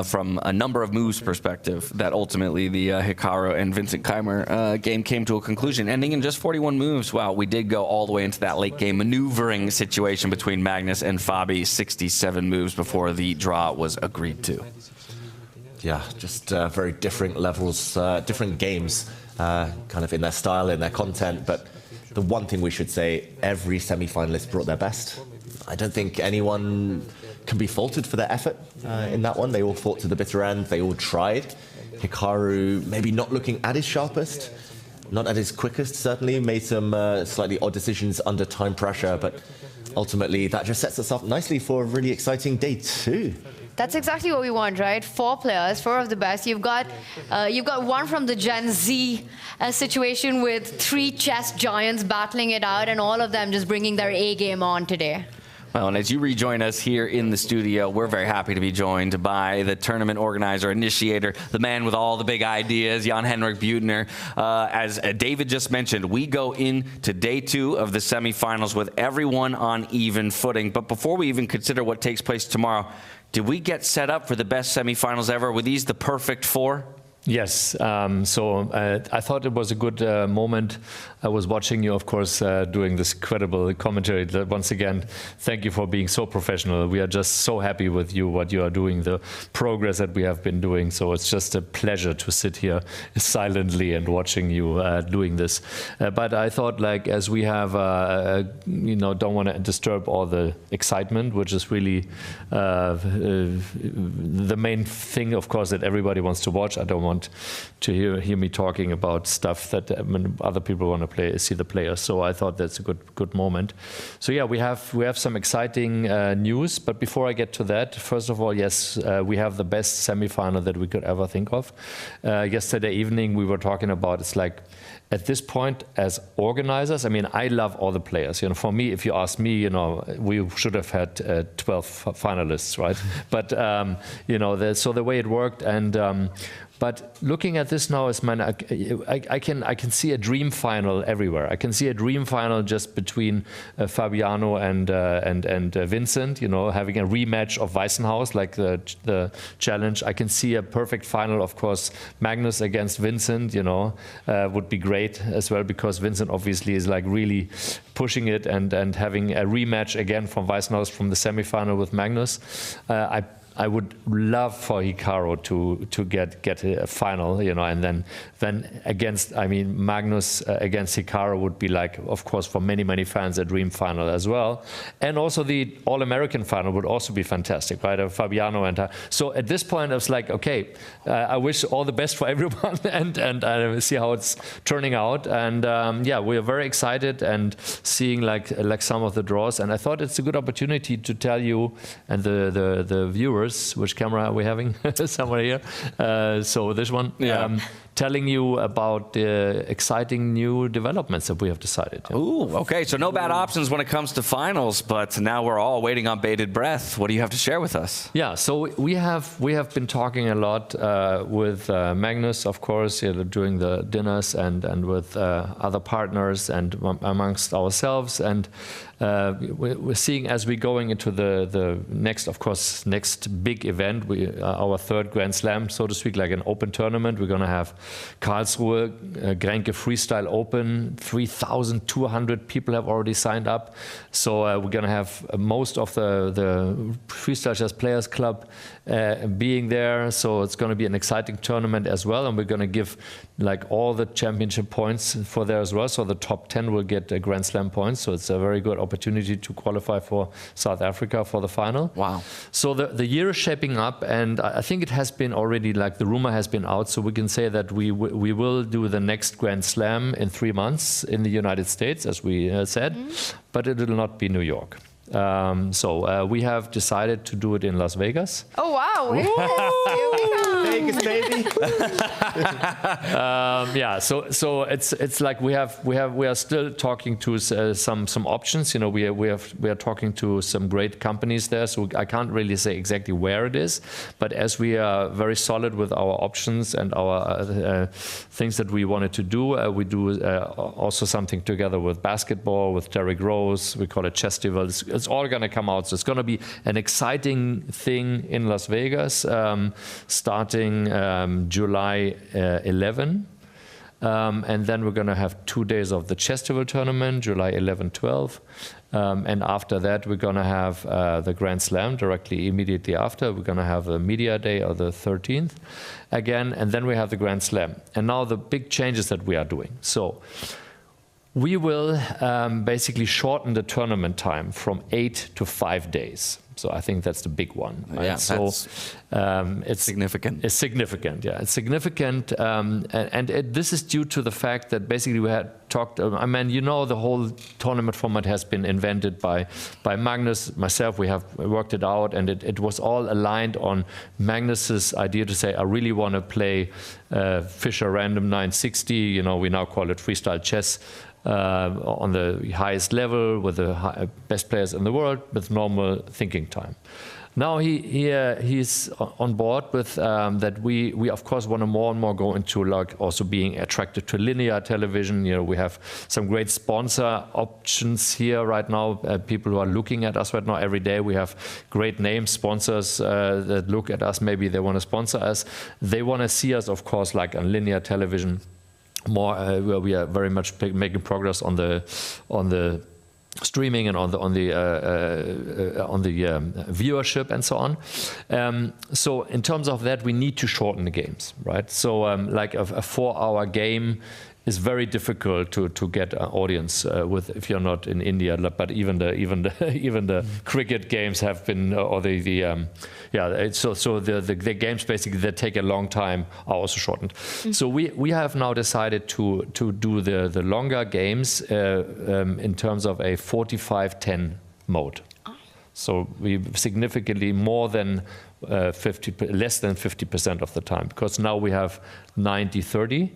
from a number of moves perspective, that ultimately the Hikaru and Vincent Keymer game came to a conclusion, ending in just 41 moves. Wow, we did go all the way into that late game maneuvering situation between Magnus and Fabi, 67 moves before the draw was agreed to. Yeah, just very different levels, different games, kind of in their style, in their content. But the one thing we should say, every semi-finalist brought their best. I don't think anyone can be faulted for their effort in that one. They all fought to the bitter end. They all tried. Hikaru maybe not looking at his sharpest, not at his quickest, certainly. Made some slightly odd decisions under time pressure, but ultimately that just sets us up nicely for a really exciting day 2. That's exactly what we want, right? 4 players, 4 of the best. You've got one from the Gen Z situation with 3 chess giants battling it out, and all of them just bringing their A game on today. Well, and as you rejoin us here in the studio, we're very happy to be joined by the tournament organizer, initiator, the man with all the big ideas, Jan-Henrik Buettner. As David just mentioned, we go into day 2 of the semifinals with everyone on even footing. But before we even consider what takes place tomorrow, did we get set up for the best semifinals ever? Were these the perfect 4? Yes, so I thought it was a good moment. I was watching you, of course, doing this incredible commentary. Once again, thank you for being so professional. We are just so happy with you, what you are doing, the progress that we have been doing. So it's just a pleasure to sit here silently and watching you doing this. But I thought, like, as we have, don't want to disturb all the excitement, which is really the main thing, of course, that everybody wants to watch. I don't want to hear me talking about stuff that other people want to see the players. So I thought that's a good moment. So yeah, we have some exciting news. But before I get to that, first of all, yes, we have the best semi-final that we could ever think of. Yesterday evening we were talking about, it's like, at this point, as organizers, I mean, I love all the players. For me, if you ask me, we should have had 12 finalists, right? But so the way it worked, and but looking at this now, I can see a dream final everywhere. I can see a dream final just between Fabiano and Vincent. Having a rematch of Weissenhaus, like the challenge. I can see a perfect final, of course. Magnus against Vincent, would be great as well, because Vincent obviously is like really pushing it, and having a rematch again from Weissenhaus from the semifinal with Magnus. I would love for Hikaru to get a final, and then against, Magnus against Hikaru would be like, of course, for many fans, a dream final as well. And also the All-American final would also be fantastic, right? Fabiano and so at this point, I was like, okay, I wish all the best for everyone, and I see how it's turning out. And yeah, we are very excited and seeing like some of the draws. And I thought it's a good opportunity to tell you and the viewers. Which camera are we having? Somewhere here. So this one. Yeah. Telling you about the exciting new developments that we have decided. Ooh, okay. So no bad options when it comes to finals, but now we're all waiting on bated breath. What do you have to share with us? Yeah, so we have been talking a lot with Magnus, of course, during the dinners, and with other partners and amongst ourselves, and we're seeing as we're going into the next big event, our third Grand Slam, so to speak, like an open tournament. We're going to have Karlsruhe Grenke Freestyle Open. 3,200 people have already signed up. So we're going to have most of the Freestyle Chess Players Club being there. So it's going to be an exciting tournament as well. And we're going to give like all the championship points for there as well. So the top 10 will get Grand Slam points. So it's a very good opportunity to qualify for South Africa for the final. Wow. So the year is shaping up, and I think it has been already, like the rumor has been out, so we can say that we will do the next Grand Slam in 3 months in the United States, as we said, but it will not be New York. So we have decided to do it in Las Vegas. Oh wow! Here we go. Vegas, baby. Yeah. So it's like we are still talking to some options. We are talking to some great companies there. So I can't really say exactly where it is, but as we are very solid with our options and our things that we wanted to do, we do also something together with basketball, with Derrick Rose. We call it Chestival. It's all going to come out. So it's going to be an exciting thing in Las Vegas, starting July 11. And then we're going to have 2 days of the Chestival tournament, July 11, 12. And after that, we're going to have the Grand Slam directly immediately after. We're going to have the Media Day on the 13th again. And then we have the Grand Slam. And now the big changes that we are doing. So we will basically shorten the tournament time from 8 to 5 days. So I think that's the big one. Right? Yeah, so it's significant. It's significant, yeah. It's significant, and this is due to the fact that basically we had talked. The whole tournament format has been invented by Magnus, myself. We have worked it out, and it was all aligned on Magnus's idea to say, I really want to play Fischer Random 960. We now call it freestyle chess. On the highest level with the best players in the world with normal thinking time. Now he's on board with that. We of course want to more and more go into like also being attracted to linear television. We have some great sponsor options here right now. People who are looking at us right now every day. We have great name sponsors that look at us. Maybe they want to sponsor us. They want to see us, of course, like on linear television. More where we are very much making progress on the streaming and on the viewership and so on. So in terms of that, we need to shorten the games, right? So like a 4-hour game is very difficult to get an audience with if you're not in India. But even the cricket games have been, or the games basically that take a long time are also shortened. So we have now decided to do the longer games in terms of a 45-10 mode. So we significantly more than less than 50% of the time, because now we have 90-30.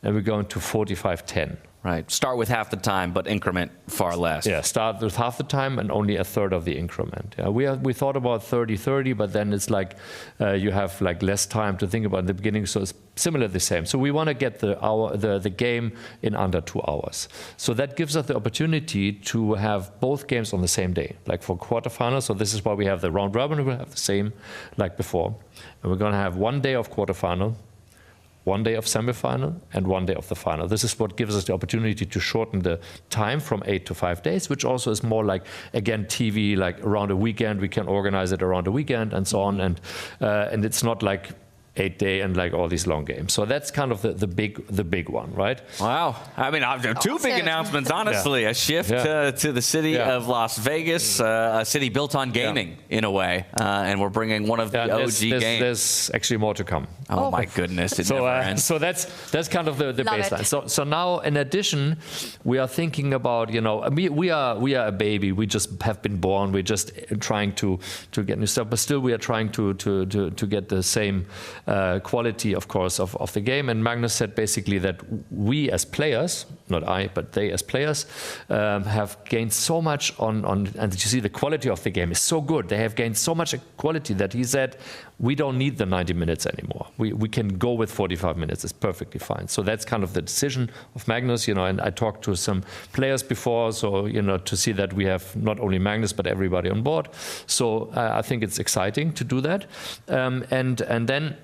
And we're going to 45-10. Right. Start with half the time, but increment far less. Yeah, start with half the time and only a third of the increment. Yeah, we thought about 30-30, but then it's like you have like less time to think about in the beginning, so it's similar the same. So we want to get the game in under 2 hours. So that gives us the opportunity to have both games on the same day, like for quarterfinals. So this is why we have the round robin. We'll have the same like before, and we're going to have 1 day of quarterfinal, 1 day of semifinal, and 1 day of the final. This is what gives us the opportunity to shorten the time from 8 to 5 days, which also is more like, again, TV, like around a weekend. We can organize it around a weekend and so on. And it's not like 8-day and like all these long games. So that's kind of the big one, right? Wow. I mean, two big announcements, honestly. Yeah. A shift to the city of Las Vegas, a city built on gaming in a way. And we're bringing one of the OG games. There's actually more to come. Oh my goodness, it never ends. So that's kind of the baseline. So now, in addition, we are thinking about, we are a baby. We just have been born. We're just trying to get new stuff, but still we are trying to get the same quality, of course, of the game. And Magnus said basically that we as players, not I, but they as players, have gained so much and you see the quality of the game is so good. They have gained so much quality that he said, we don't need the 90 minutes anymore. We can go with 45 minutes. It's perfectly fine. So that's kind of the decision of Magnus, and I talked to some players before, so, to see that we have not only Magnus, but everybody on board. So I think it's exciting to do that. And then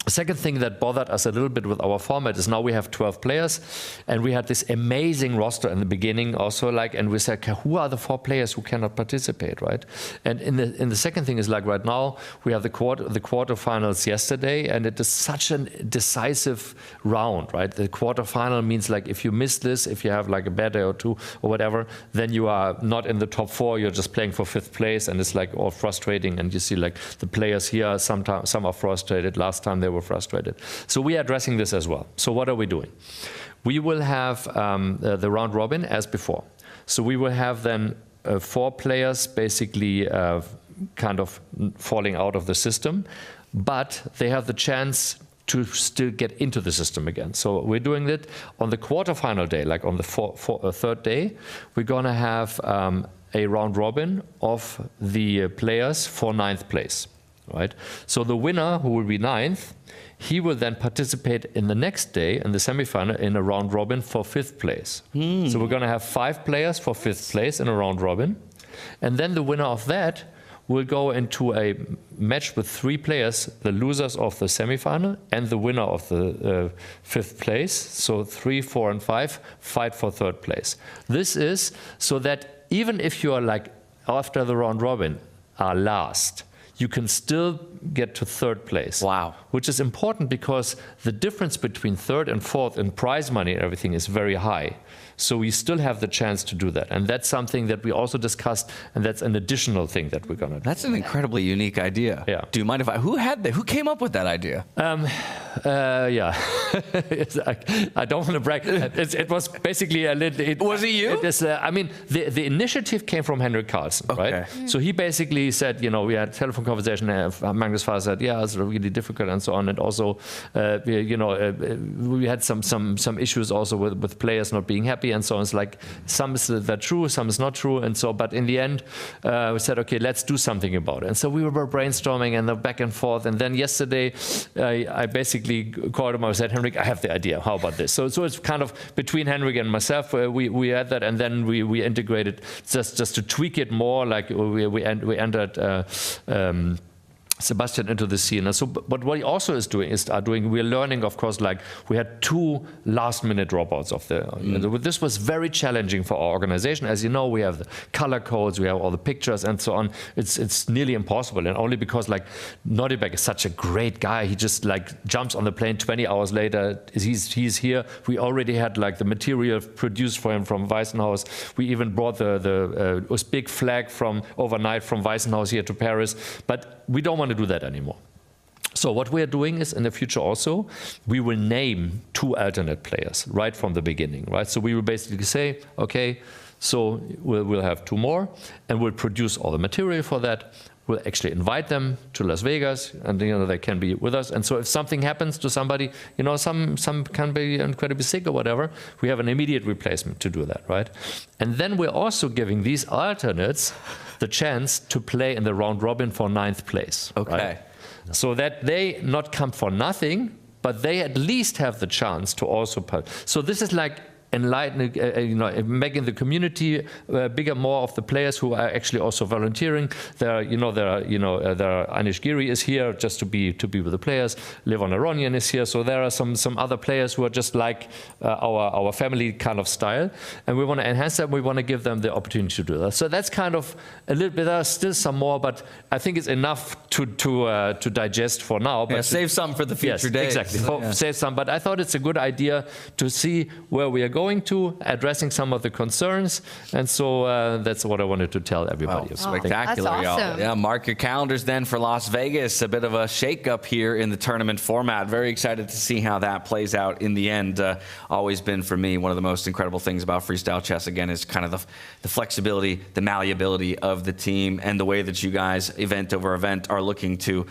the second thing that bothered us a little bit with our format is now we have 12 players, and we had this amazing roster in the beginning also, and we said, who are the 4 players who cannot participate, right? And in the second thing is right now we have the quarterfinals yesterday, and it is such a decisive round, right? The quarterfinal means if you miss this, if you have a bad day or two or whatever, then you are not in the top 4. You're just playing for 5th place, and it's all frustrating. And you see the players here, some are frustrated. Last time they were frustrated. So we are addressing this as well. So what are we doing? We will have the round robin as before. So we will have then 4 players basically kind of falling out of the system, but they have the chance to still get into the system again. So we're doing it on the quarterfinal day, like on the third day. We're going to have a round robin of the players for 9th place. Right? So the winner, who will be 9th, he will then participate in the next day in the semifinal in a round robin for 5th place. So we're going to have 5 players for 5th place in a round robin. And then the winner of that will go into a match with 3 players, the losers of the semifinal and the winner of the 5th place. So 3, 4, and 5 fight for 3rd place. This is so that even if you are after the round robin are last, you can still get to 3rd place. Wow. Which is important because the difference between 3rd and 4th in prize money and everything is very high. So we still have the chance to do that. And that's something that we also discussed, and that's an additional thing that we're going to do. That's an incredibly unique idea. Yeah. Do you mind if who came up with that idea? Yeah. I don't want to brag. It was basically a little... Was it you? It is, the initiative came from Henrik Carlsen, right? So he basically said, we had a telephone conversation, Magnus said, yeah, it's really difficult and so on. And also, we had some issues also with players not being happy and so on. It's like some is that true, some is not true, and so. But in the end, we said, okay, let's do something about it. And so we were brainstorming and the back and forth. And then yesterday, I basically called him. I said, Henrik, I have the idea. How about this? So it's kind of between Henrik and myself. We had that, and then we integrated just to tweak it more. Like we entered Sebastian into the scene. And so, but what he also is doing we're learning, of course, like we had 2 last-minute dropouts of this was very challenging for our organization. As you know, we have the color codes, we have all the pictures and so on. It's nearly impossible, and only because like Nodirbek is such a great guy. He just like jumps on the plane 20 hours later. He's here. We already had like the material produced for him from Weissenhaus. We even brought the Uzbek flag from overnight from Weissenhaus here to Paris. But we don't want to do that anymore. So what we are doing is in the future also, we will name 2 alternate players right from the beginning, right? So we will basically say, okay, so we'll have 2 more, and we'll produce all the material for that. We'll actually invite them to Las Vegas, and they can be with us. And so if something happens to somebody, some can be incredibly sick or whatever, we have an immediate replacement to do that, right? And then we're also giving these alternates the chance to play in the round robin for 9th place. Okay. Right? So that they not come for nothing, but they at least have the chance to also play. So this is like enlightening, making the community bigger, more of the players who are actually also volunteering. Anish Giri is here just to be with the players. Levon Aronian is here. So there are some other players who are just like our family kind of style, and we want to enhance them. We want to give them the opportunity to do that. So that's kind of a little bit. There are still some more, but I think it's enough to digest for now. But save some for the future days. Exactly, save some. But I thought it's a good idea to see where we are going to, addressing some of the concerns, and so that's what I wanted to tell everybody. Wow, spectacular, that's awesome. y'all. Yeah, mark your calendars then for Las Vegas. A bit of a shake-up here in the tournament format. Very excited to see how that plays out in the end. Always been, for me, one of the most incredible things about freestyle chess, again, is kind of the flexibility, the malleability of the team, and the way that you guys, event over event, are looking to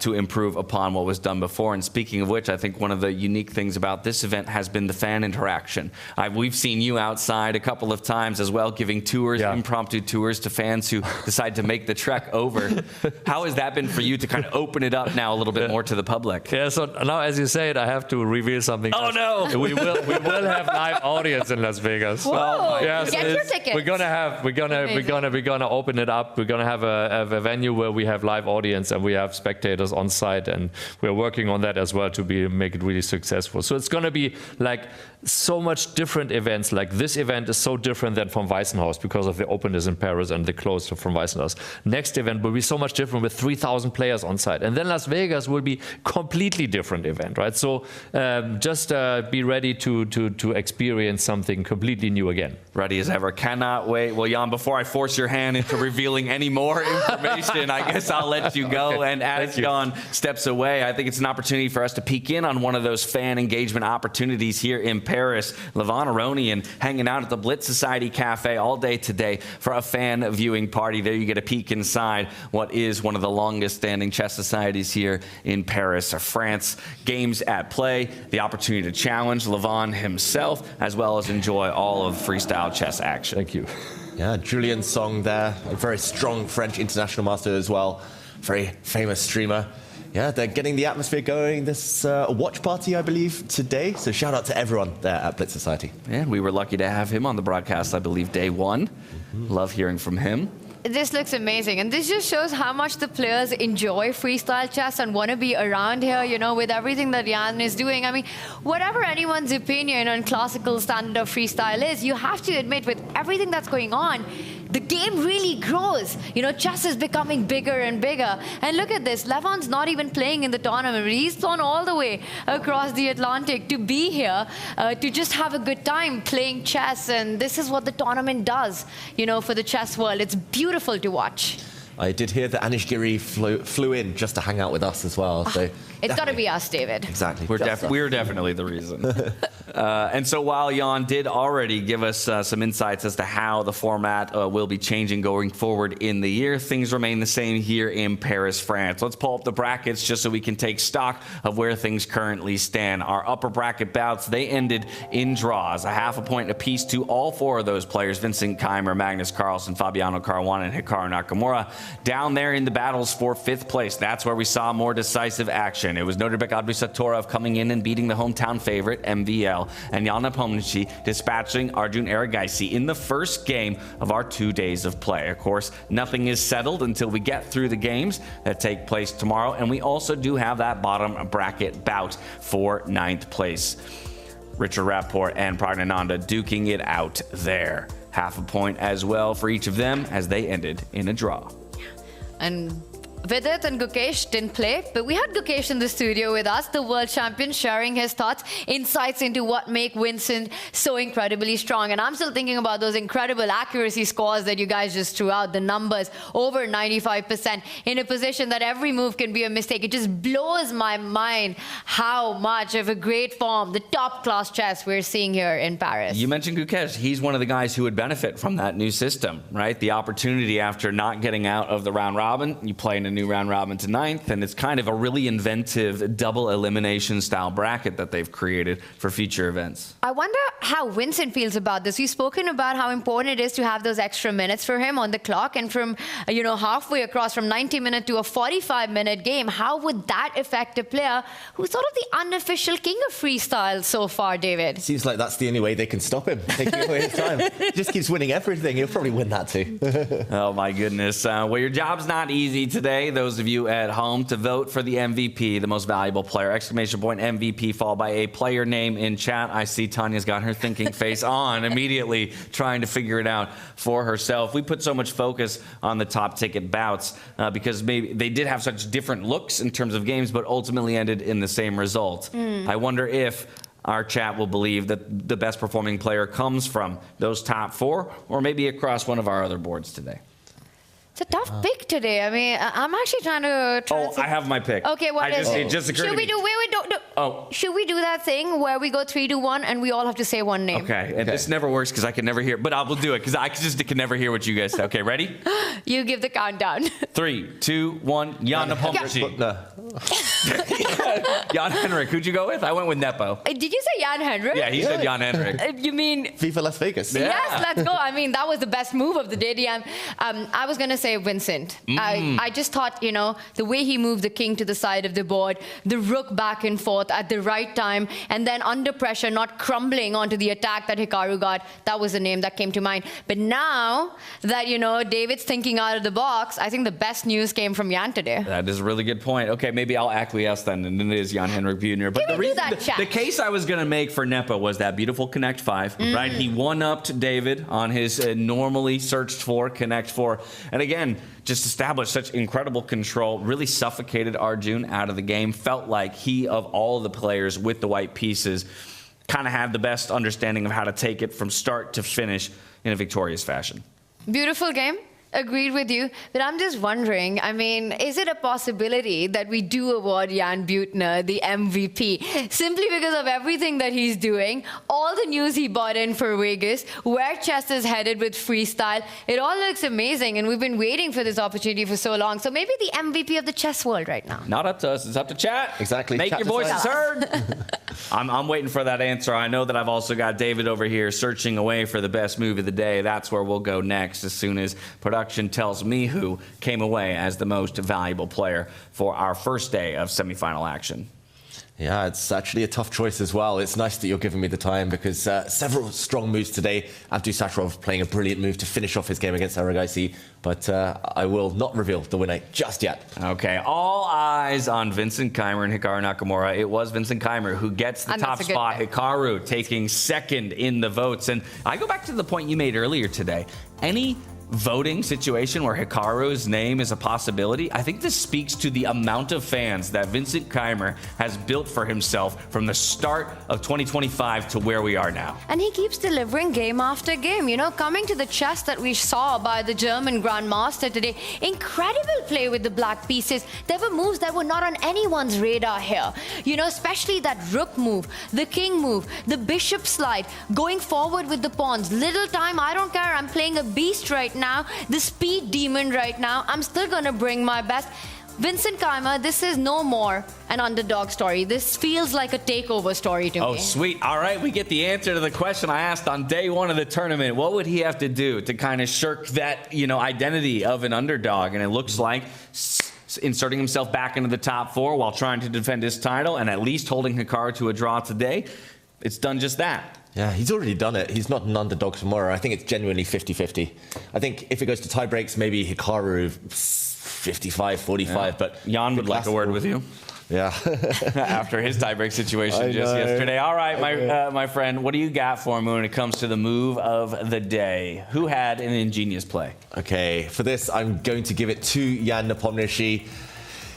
improve upon what was done before. And speaking of which, I think one of the unique things about this event has been the fan interaction. We've seen you outside a couple of times as well, giving tours, impromptu tours to fans who decide to make the trek over. How has that been for you to kind of open it up now a little bit more to the public? Yeah, so now as you say it, I have to reveal something. Oh no! We will have live audience in Las Vegas. Whoa! Yes, get your tickets. We're gonna open it up. We're gonna have a venue where we have live audience and we have spectators on site, and we're working on that as well to make it really successful. So it's gonna be like so much different events. Like this event is so different than from Weissenhaus because of the openness in Paris and the close from Weissenhaus. Next event will be so much different with 3,000 players on site, and then Las Vegas will be completely different event, right? So just be ready to experience something completely new again. Ready as ever. Cannot wait. Well, Jan, before I force your hand into revealing any more information, I guess I'll let you go. And as Jan steps away, I think it's an opportunity for us to peek in on one of those fan engagement opportunities here in Paris. Levon Aronian hanging out at the Blitz Society Cafe all day today for a fan viewing party. There you get a peek inside what is one of the longest standing chess societies here in Paris, France. Games at play, the opportunity to challenge Levon himself, as well as enjoy all of freestyle chess action. Thank you. Yeah, Julien Song there, a very strong French international master as well, very famous streamer. Yeah, they're getting the atmosphere going. There's a watch party, I believe, today. So shout out to everyone there at Blitz Society. Yeah, we were lucky to have him on the broadcast, I believe, day one. Love hearing from him. This looks amazing, and this just shows how much the players enjoy freestyle chess and want to be around here, with everything that Jan is doing. I mean, whatever anyone's opinion on classical standard of freestyle is, you have to admit with everything that's going on, the game really grows. Chess is becoming bigger and bigger. And look at this, Levon's not even playing in the tournament. He's flown all the way across the Atlantic to be here, to just have a good time playing chess. And this is what the tournament does, for the chess world. It's beautiful to watch. I did hear that Anish Giri flew in just to hang out with us as well. So It's got to be us, David. Exactly. We're definitely the reason. And so while Jan did already give us some insights as to how the format will be changing going forward in the year, things remain the same here in Paris, France. Let's pull up the brackets just so we can take stock of where things currently stand. Our upper bracket bouts, they ended in draws, a half a point apiece to all four of those players, Vincent Keymer, Magnus Carlsen, Fabiano Caruana, and Hikaru Nakamura. Down there in the battles for 5th place, that's where we saw more decisive action. It was Nodirbek Abdusattorov coming in and beating the hometown favorite, MVL, and Jan Nepomniachtchi dispatching Arjun Erigaisi in the first game of our 2 days of play. Of course, nothing is settled until we get through the games that take place tomorrow, and we also do have that bottom bracket bout for 9th place. Richard Rapport and Praggnanandhaa duking it out there. Half a point as well for each of them as they ended in a draw. And Vidit and Gukesh didn't play, but we had Gukesh in the studio with us, the world champion, sharing his thoughts, insights into what make Vincent so incredibly strong. And I'm still thinking about those incredible accuracy scores that you guys just threw out, the numbers, over 95%, in a position that every move can be a mistake. It just blows my mind how much of a great form, the top-class chess we're seeing here in Paris. You mentioned Gukesh. He's one of the guys who would benefit from that new system, right? The opportunity after not getting out of the round robin, you play in a new round robin to 9th, and it's kind of a really inventive double elimination style bracket that they've created for future events. I wonder how Vincent feels about this. We've spoken about how important it is to have those extra minutes for him on the clock, and from halfway across from 90-minute to a 45-minute game, how would that affect a player who's sort of the unofficial king of freestyle so far, David? Seems like that's the only way they can stop him, taking away his time. He just keeps winning everything. He'll probably win that too. Oh my goodness. Well, your job's not easy today. Those of you at home, to vote for the MVP, the most valuable player, exclamation point MVP, followed by a player name in chat. I see Tanya's got her thinking face on, immediately trying to figure it out for herself. We put so much focus on the top ticket bouts because maybe they did have such different looks in terms of games, but ultimately ended in the same result. I wonder if our chat will believe that the best performing player comes from those top 4, or maybe across one of our other boards today. It's a tough pick today. I mean, I'm actually trying to... I have my pick. Okay, what is it? It just occurred Should to we me. do... Wait, don't. Oh. Should we do that thing where we go 3-1 and we all have to say one name? Okay, and this never works because I can never hear, but I will do it because I can never hear what you guys say. Okay, ready? You give the countdown. 3, 2, 1. Jan Nepomniachtchi. Jan Henrik. Who'd you go with? I went with Nepo. Did you say Jan Henrik? Yeah, he said Jan Henrik. You mean... FIFA Las Vegas. Yeah. Yes, let's go. I mean, that was the best move of the day. I was going to say Vincent. I just thought, the way he moved the king to the side of the board, the rook back and forth at the right time, and then under pressure, not crumbling onto the attack that Hikaru got. That was the name that came to mind. But now that, David's thinking out of the box, I think the best news came from Jan today. That is a really good point. Okay, maybe I'll acquiesce then, and it is Jan Henrik Buchner. But the case I was going to make for Nepo was that beautiful Connect 5, right? He one-upped David on his normally searched for Connect 4. And again, just established such incredible control, really suffocated Arjun out of the game. Felt like he, of all the players with the white pieces, kind of had the best understanding of how to take it from start to finish in a victorious fashion. Beautiful game. Agreed with you, but I'm just wondering, I mean, is it a possibility that we do award Jan Buchner the MVP simply because of everything that he's doing, all the news he brought in for Vegas, where chess is headed with freestyle? It all looks amazing, and we've been waiting for this opportunity for so long. So maybe the MVP of the chess world right now. Not up to us, it's up to chat. Exactly. Make chat your voices heard. I'm waiting for that answer. I know that I've also got David over here searching away for the best move of the day. That's where we'll go next as soon as production tells me who came away as the most valuable player for our first day of semifinal action. Yeah, it's actually a tough choice as well. It's nice that you're giving me the time because several strong moves today. Abdusattorov playing a brilliant move to finish off his game against Erigaisi, but I will not reveal the winner just yet. Okay, all eyes on Vincent Keymer and Hikaru Nakamura. It was Vincent Keymer who gets the top spot. Hikaru taking second in the votes. And I go back to the point you made earlier today. Any voting situation where Hikaru's name is a possibility, I think this speaks to the amount of fans that Vincent Keymer has built for himself from the start of 2025 to where we are now. And he keeps delivering game after game. You know, coming to the chess that we saw by the German Grandmaster today, incredible play with the black pieces. There were moves that were not on anyone's radar here. You know, especially that rook move, the king move, the bishop slide, going forward with the pawns. Little time, I don't care. I'm playing a beast right now, the speed demon right now. I'm still gonna bring my best. Vincent Keymer, this is no more an underdog story. This feels like a takeover story to me. Oh, sweet. All right, we get the answer to the question I asked on day one of the tournament. What would he have to do to kind of shirk that, identity of an underdog? And it looks like inserting himself back into the top 4 while trying to defend his title and at least holding Hikaru to a draw today. It's done just that. Yeah, he's already done it. He's not an underdog tomorrow. I think it's genuinely 50-50. I think if it goes to tie breaks, maybe Hikaru 55-45, but Jan would like a word with you. Yeah. After his tiebreak situation just yesterday. All right, my friend, what do you got for me when it comes to the move of the day? Who had an ingenious play? Okay, for this, I'm going to give it to Jan Nepomniachtchi.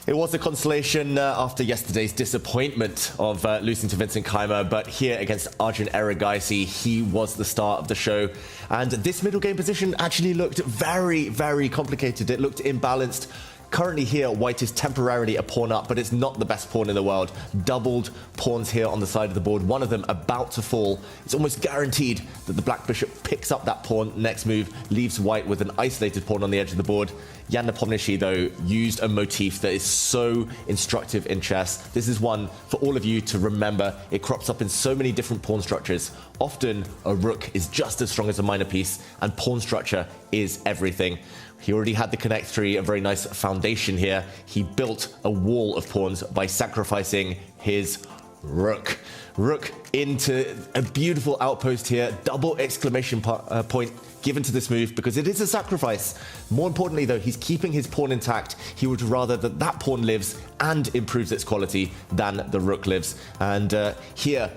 It was a consolation after yesterday's disappointment of losing to Vincent Keymer, but here against Arjun Erigaisi, he was the star of the show. And this middle game position actually looked very, very complicated. It looked imbalanced. Currently here, white is temporarily a pawn up, but it's not the best pawn in the world. Doubled pawns here on the side of the board, one of them about to fall. It's almost guaranteed that the black bishop picks up that pawn. Next move leaves white with an isolated pawn on the edge of the board. Jan Nepomniachtchi, though, used a motif that is so instructive in chess. This is one for all of you to remember. It crops up in so many different pawn structures. Often, a rook is just as strong as a minor piece, and pawn structure is everything. He already had the connect tree, a very nice foundation here. He built a wall of pawns by sacrificing his rook. Rook into a beautiful outpost here. Double exclamation point given to this move because it is a sacrifice. More importantly, though, he's keeping his pawn intact. He would rather that that pawn lives and improves its quality than the rook lives. And here,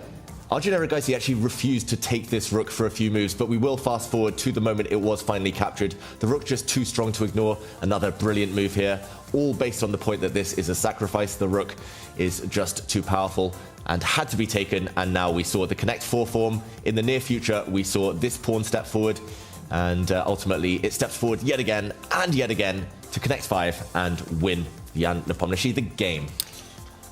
Arjun Erigaisi actually refused to take this rook for a few moves, but we will fast forward to the moment it was finally captured. The rook just too strong to ignore. Another brilliant move here, all based on the point that this is a sacrifice. The rook is just too powerful and had to be taken, and now we saw the connect 4 form. In the near future, we saw this pawn step forward, and ultimately it steps forward yet again to connect 5 and win Jan Nepomniachtchi the game.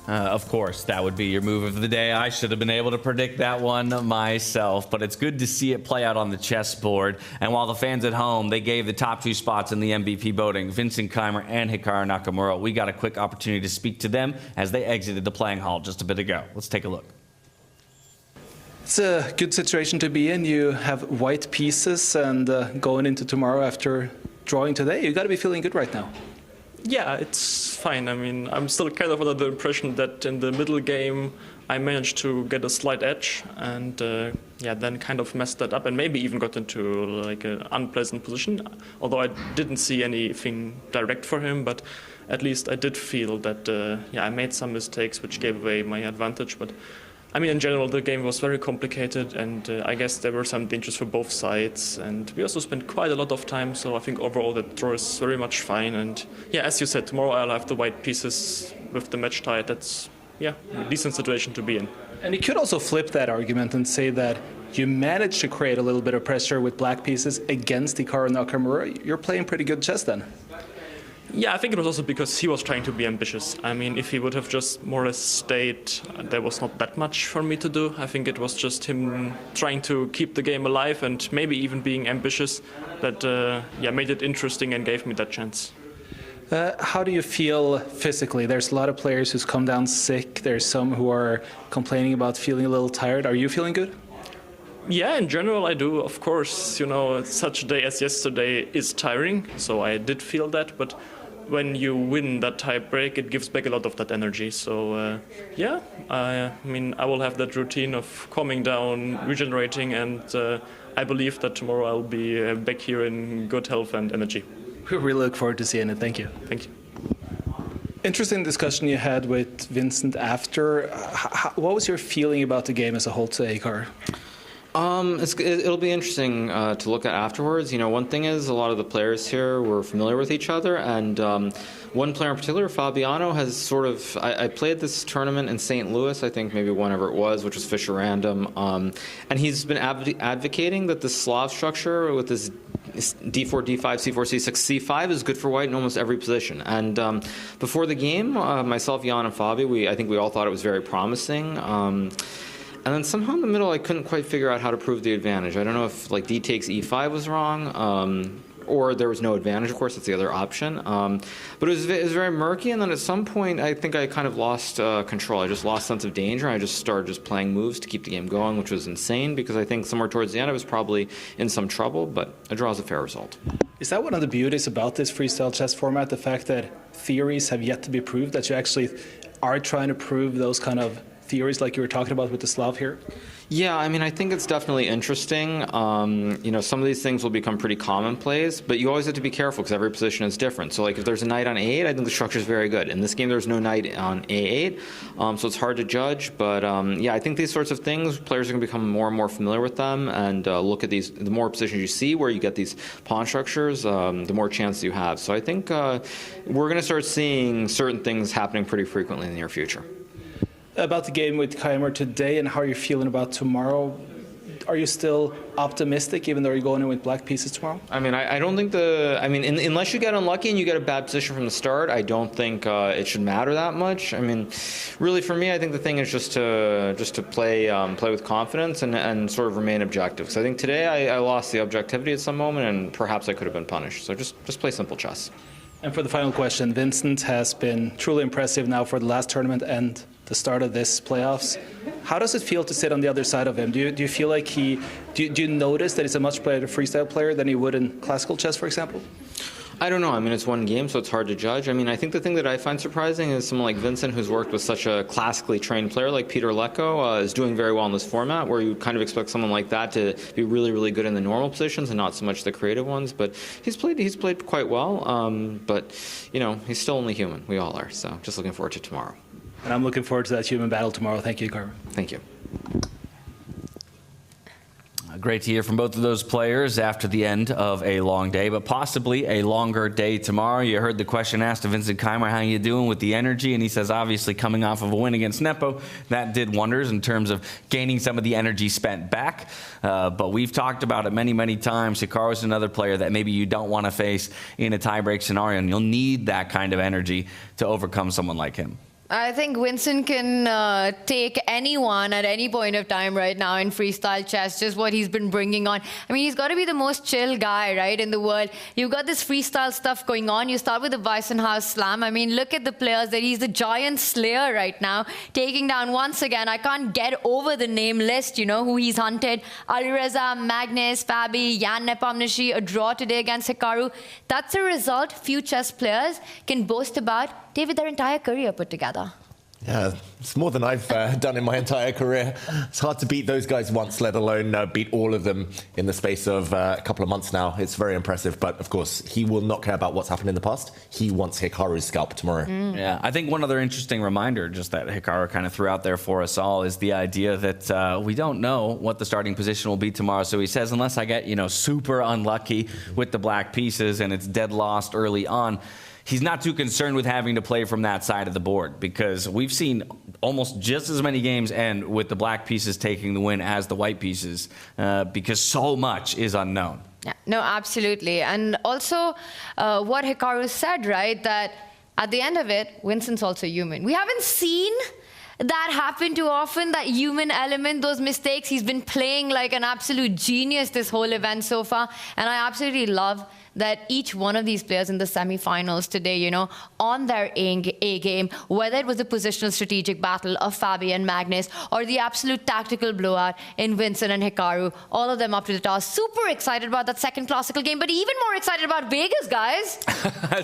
Of course, that would be your move of the day. I should have been able to predict that one myself, but it's good to see it play out on the chessboard. And while the fans at home, they gave the top 2 spots in the MVP voting, Vincent Keymer and Hikaru Nakamura, we got a quick opportunity to speak to them as they exited the playing hall just a bit ago. Let's take a look. It's a good situation to be in. You have white pieces, and going into tomorrow after drawing today, you got to be feeling good right now. Yeah, it's fine. I mean, I'm still kind of under the impression that in the middle game I managed to get a slight edge and then kind of messed that up and maybe even got into like an unpleasant position. Although I didn't see anything direct for him, but at least I did feel that I made some mistakes which gave away my advantage. But I mean, in general, the game was very complicated, and I guess there were some dangers for both sides. And we also spent quite a lot of time, so I think overall the draw is very much fine. And yeah, as you said, tomorrow I'll have the white pieces with the match tied. That's a decent situation to be in. And you could also flip that argument and say that you managed to create a little bit of pressure with black pieces against Hikaru Nakamura. You're playing pretty good chess then. Yeah, I think it was also because he was trying to be ambitious. I mean, if he would have just more or less stayed, there was not that much for me to do. I think it was just him trying to keep the game alive and maybe even being ambitious that made it interesting and gave me that chance. How do you feel physically? There's a lot of players who's come down sick. There's some who are complaining about feeling a little tired. Are you feeling good? Yeah, in general I do. Of course, such a day as yesterday is tiring, so I did feel that, but when you win that tie break, it gives back a lot of that energy. So I mean, I will have that routine of calming down, regenerating, and I believe that tomorrow I'll be back here in good health and energy. We really look forward to seeing it. Thank you. Thank you. Interesting discussion you had with Vincent after. What was your feeling about the game as a whole today, Hikaru? It'll be interesting to look at afterwards. You know, one thing is a lot of the players here were familiar with each other, and one player in particular, Fabiano, has sort of. I played this tournament in St. Louis, I think maybe whenever it was, which was Fisher Random, and he's been advocating that the Slav structure with this d4, d5, c4, c6, c5 is good for white in almost every position. And before the game, myself, Jan, and Fabi, I think we all thought it was very promising. And then somehow in the middle, I couldn't quite figure out how to prove the advantage. I don't know if like d takes e5 was wrong, or there was no advantage. Of course, that's the other option. But it was very murky. And then at some point, I think I kind of lost control. I just lost sense of danger. I just started just playing moves to keep the game going, which was insane because I think somewhere towards the end, I was probably in some trouble. But a draw is a fair result. Is that one of the beauties about this freestyle chess format? The fact that theories have yet to be proved, that you actually are trying to prove those kind of theories like you were talking about with the Slav here? Yeah, I mean, I think it's definitely interesting. You know, some of these things will become pretty commonplace, but you always have to be careful because every position is different. So, like, if there's a knight on a8, I think the structure is very good. In this game, there's no knight on a8, so it's hard to judge. But, yeah, I think these sorts of things, players are going to become more and more familiar with them and look at these. The more positions you see where you get these pawn structures, the more chance you have. So I think we're going to start seeing certain things happening pretty frequently in the near future. About the game with Keymer today and how you're feeling about tomorrow, are you still optimistic even though you're going in with black pieces tomorrow? I mean, I don't think unless you get unlucky and you get a bad position from the start, I don't think it should matter that much. I mean, really for me, I think the thing is just to play with confidence and sort of remain objective. So I think today I lost the objectivity at some moment and perhaps I could have been punished. So just play simple chess. And for the final question, Vincent has been truly impressive now for the last tournament and the start of this playoffs. How does it feel to sit on the other side of him? Do you feel like do you notice that he's a much better freestyle player than he would in classical chess, for example? I don't know. I mean, it's one game, so it's hard to judge. I mean, I think the thing that I find surprising is someone like Vincent, who's worked with such a classically trained player like Peter Lecko, is doing very well in this format, where you kind of expect someone like that to be really, really good in the normal positions and not so much the creative ones. But he's played quite well. But you know, he's still only human. We all are. So just looking forward to tomorrow. And I'm looking forward to that human battle tomorrow. Thank you, Hikaru. Thank you. Great to hear from both of those players after the end of a long day, but possibly a longer day tomorrow. You heard the question asked to Vincent Keymer, how you doing with the energy? And he says, obviously, coming off of a win against Nepo, that did wonders in terms of gaining some of the energy spent back. But we've talked about it many, many times. Hikaru is another player that maybe you don't want to face in a tiebreak scenario, and you'll need that kind of energy to overcome someone like him. I think Vincent can take anyone at any point of time right now in freestyle chess, just what he's been bringing on. I mean, he's got to be the most chill guy, right, in the world. You've got this freestyle stuff going on. You start with the Weissenhaus slam. I mean, look at the players that he's the giant slayer right now, taking down once again. I can't get over the name list, you know, who he's hunted. Alireza, Magnus, Fabi, Jan Nepomniachtchi, a draw today against Hikaru. That's a result few chess players can boast about, David, their entire career put together. Yeah, it's more than I've done in my entire career. It's hard to beat those guys once, let alone beat all of them in the space of a couple of months now. It's very impressive, but of course, he will not care about what's happened in the past. He wants Hikaru's scalp tomorrow. Yeah, I think one other interesting reminder, just that Hikaru kind of threw out there for us all, is the idea that we don't know what the starting position will be tomorrow. So he says, unless I get, you know, super unlucky with the black pieces and it's dead lost early on, he's not too concerned with having to play from that side of the board, because we've seen almost just as many games end with the black pieces taking the win as the white pieces, because so much is unknown. Yeah, no, absolutely. And also what Hikaru said, right, that at the end of it, Vincent's also human. We haven't seen that happen too often, that human element, those mistakes. He's been playing like an absolute genius this whole event so far, and I absolutely love that each one of these players in the semifinals today, you know, on their A game, whether it was a positional strategic battle of Fabi and Magnus or the absolute tactical blowout in Vincent and Hikaru, all of them up to the task. Super excited about that second classical game, but even more excited about Vegas, guys.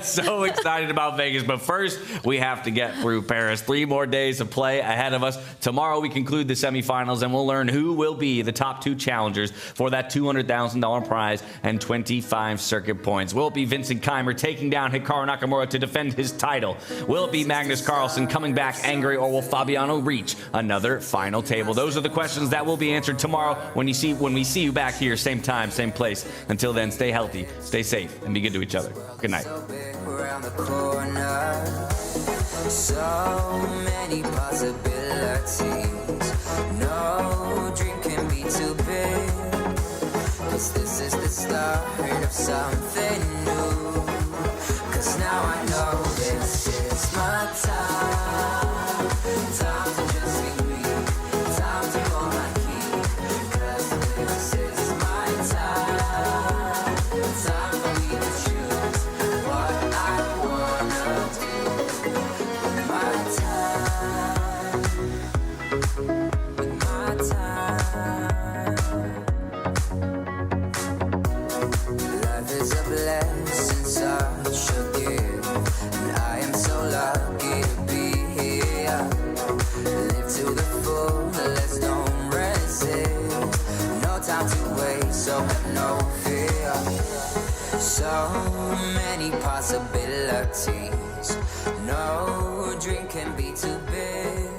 So excited about Vegas, but first we have to get through Paris. 3 more days of play ahead of us. Tomorrow we conclude the semifinals and we'll learn who will be the top 2 challengers for that $200,000 prize and 25 circuit circuit points? Will it be Vincent Keymer taking down Hikaru Nakamura to defend his title? Will it be Magnus Carlsen coming back angry, or will Fabiano reach another final table? Those are the questions that will be answered tomorrow when we see you back here, same time, same place. Until then, stay healthy, stay safe, and be good to each other. Good night. So many possibilities. No dream can be too big. 'Cause this is the start of something new. 'Cause now I know this is my time. Time to just be me. Time to hold my key. 'Cause this is my time. Time for me to choose what I wanna do. My time. My time. Life is a blessing, such a gift, and I am so lucky to be here. Live to the fullest, don't resist. No time to waste, so have no fear. So many possibilities. No dream can be too big.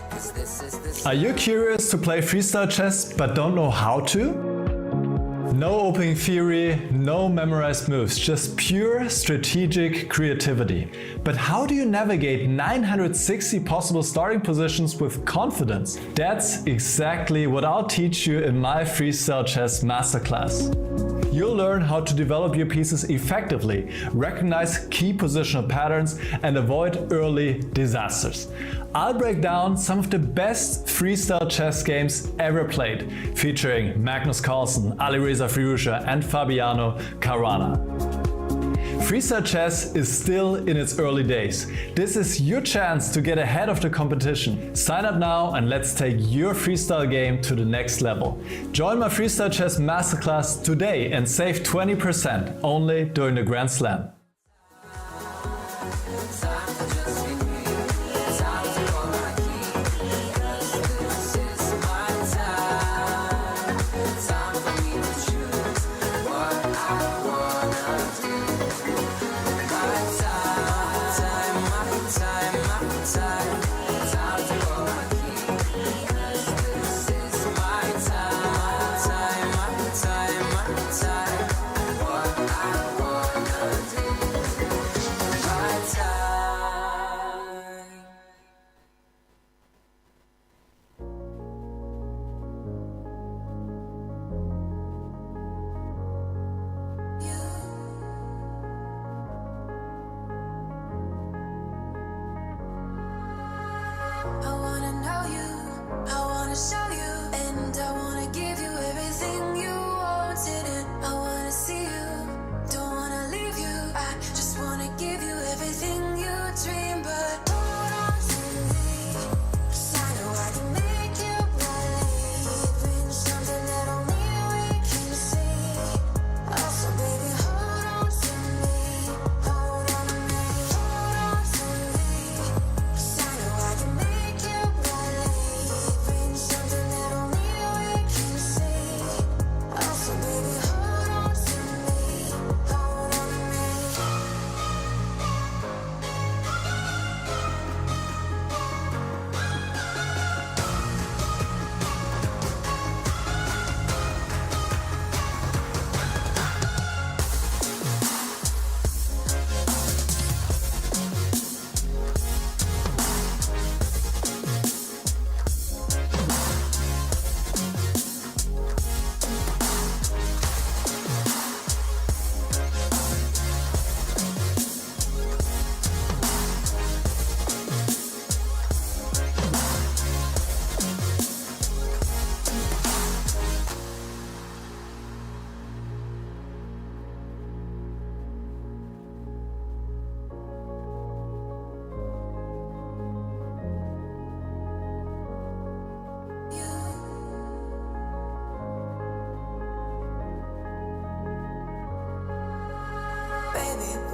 'Cause this is the Are you curious to play freestyle chess but don't know how to? No opening theory, no memorized moves, just pure strategic creativity. But how do you navigate 960 possible starting positions with confidence? That's exactly what I'll teach you in my Freestyle Chess Masterclass. You'll learn how to develop your pieces effectively, recognize key positional patterns, and avoid early disasters. I'll break down some of the best freestyle chess games ever played, featuring Magnus Carlsen, Alireza Firouzja, and Fabiano Caruana. Freestyle chess is still in its early days. This is your chance to get ahead of the competition. Sign up now and let's take your freestyle game to the next level. Join my Freestyle Chess Masterclass today and save 20% only during the Grand Slam.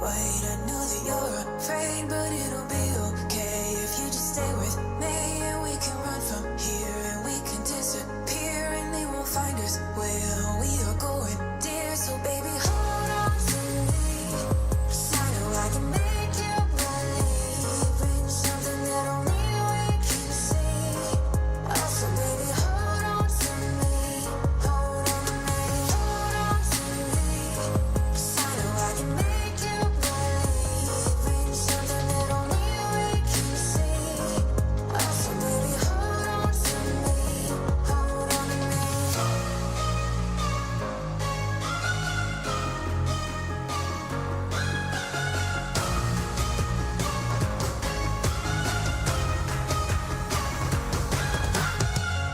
Wait, I know that you're afraid, but it'll be okay if you just stay with me.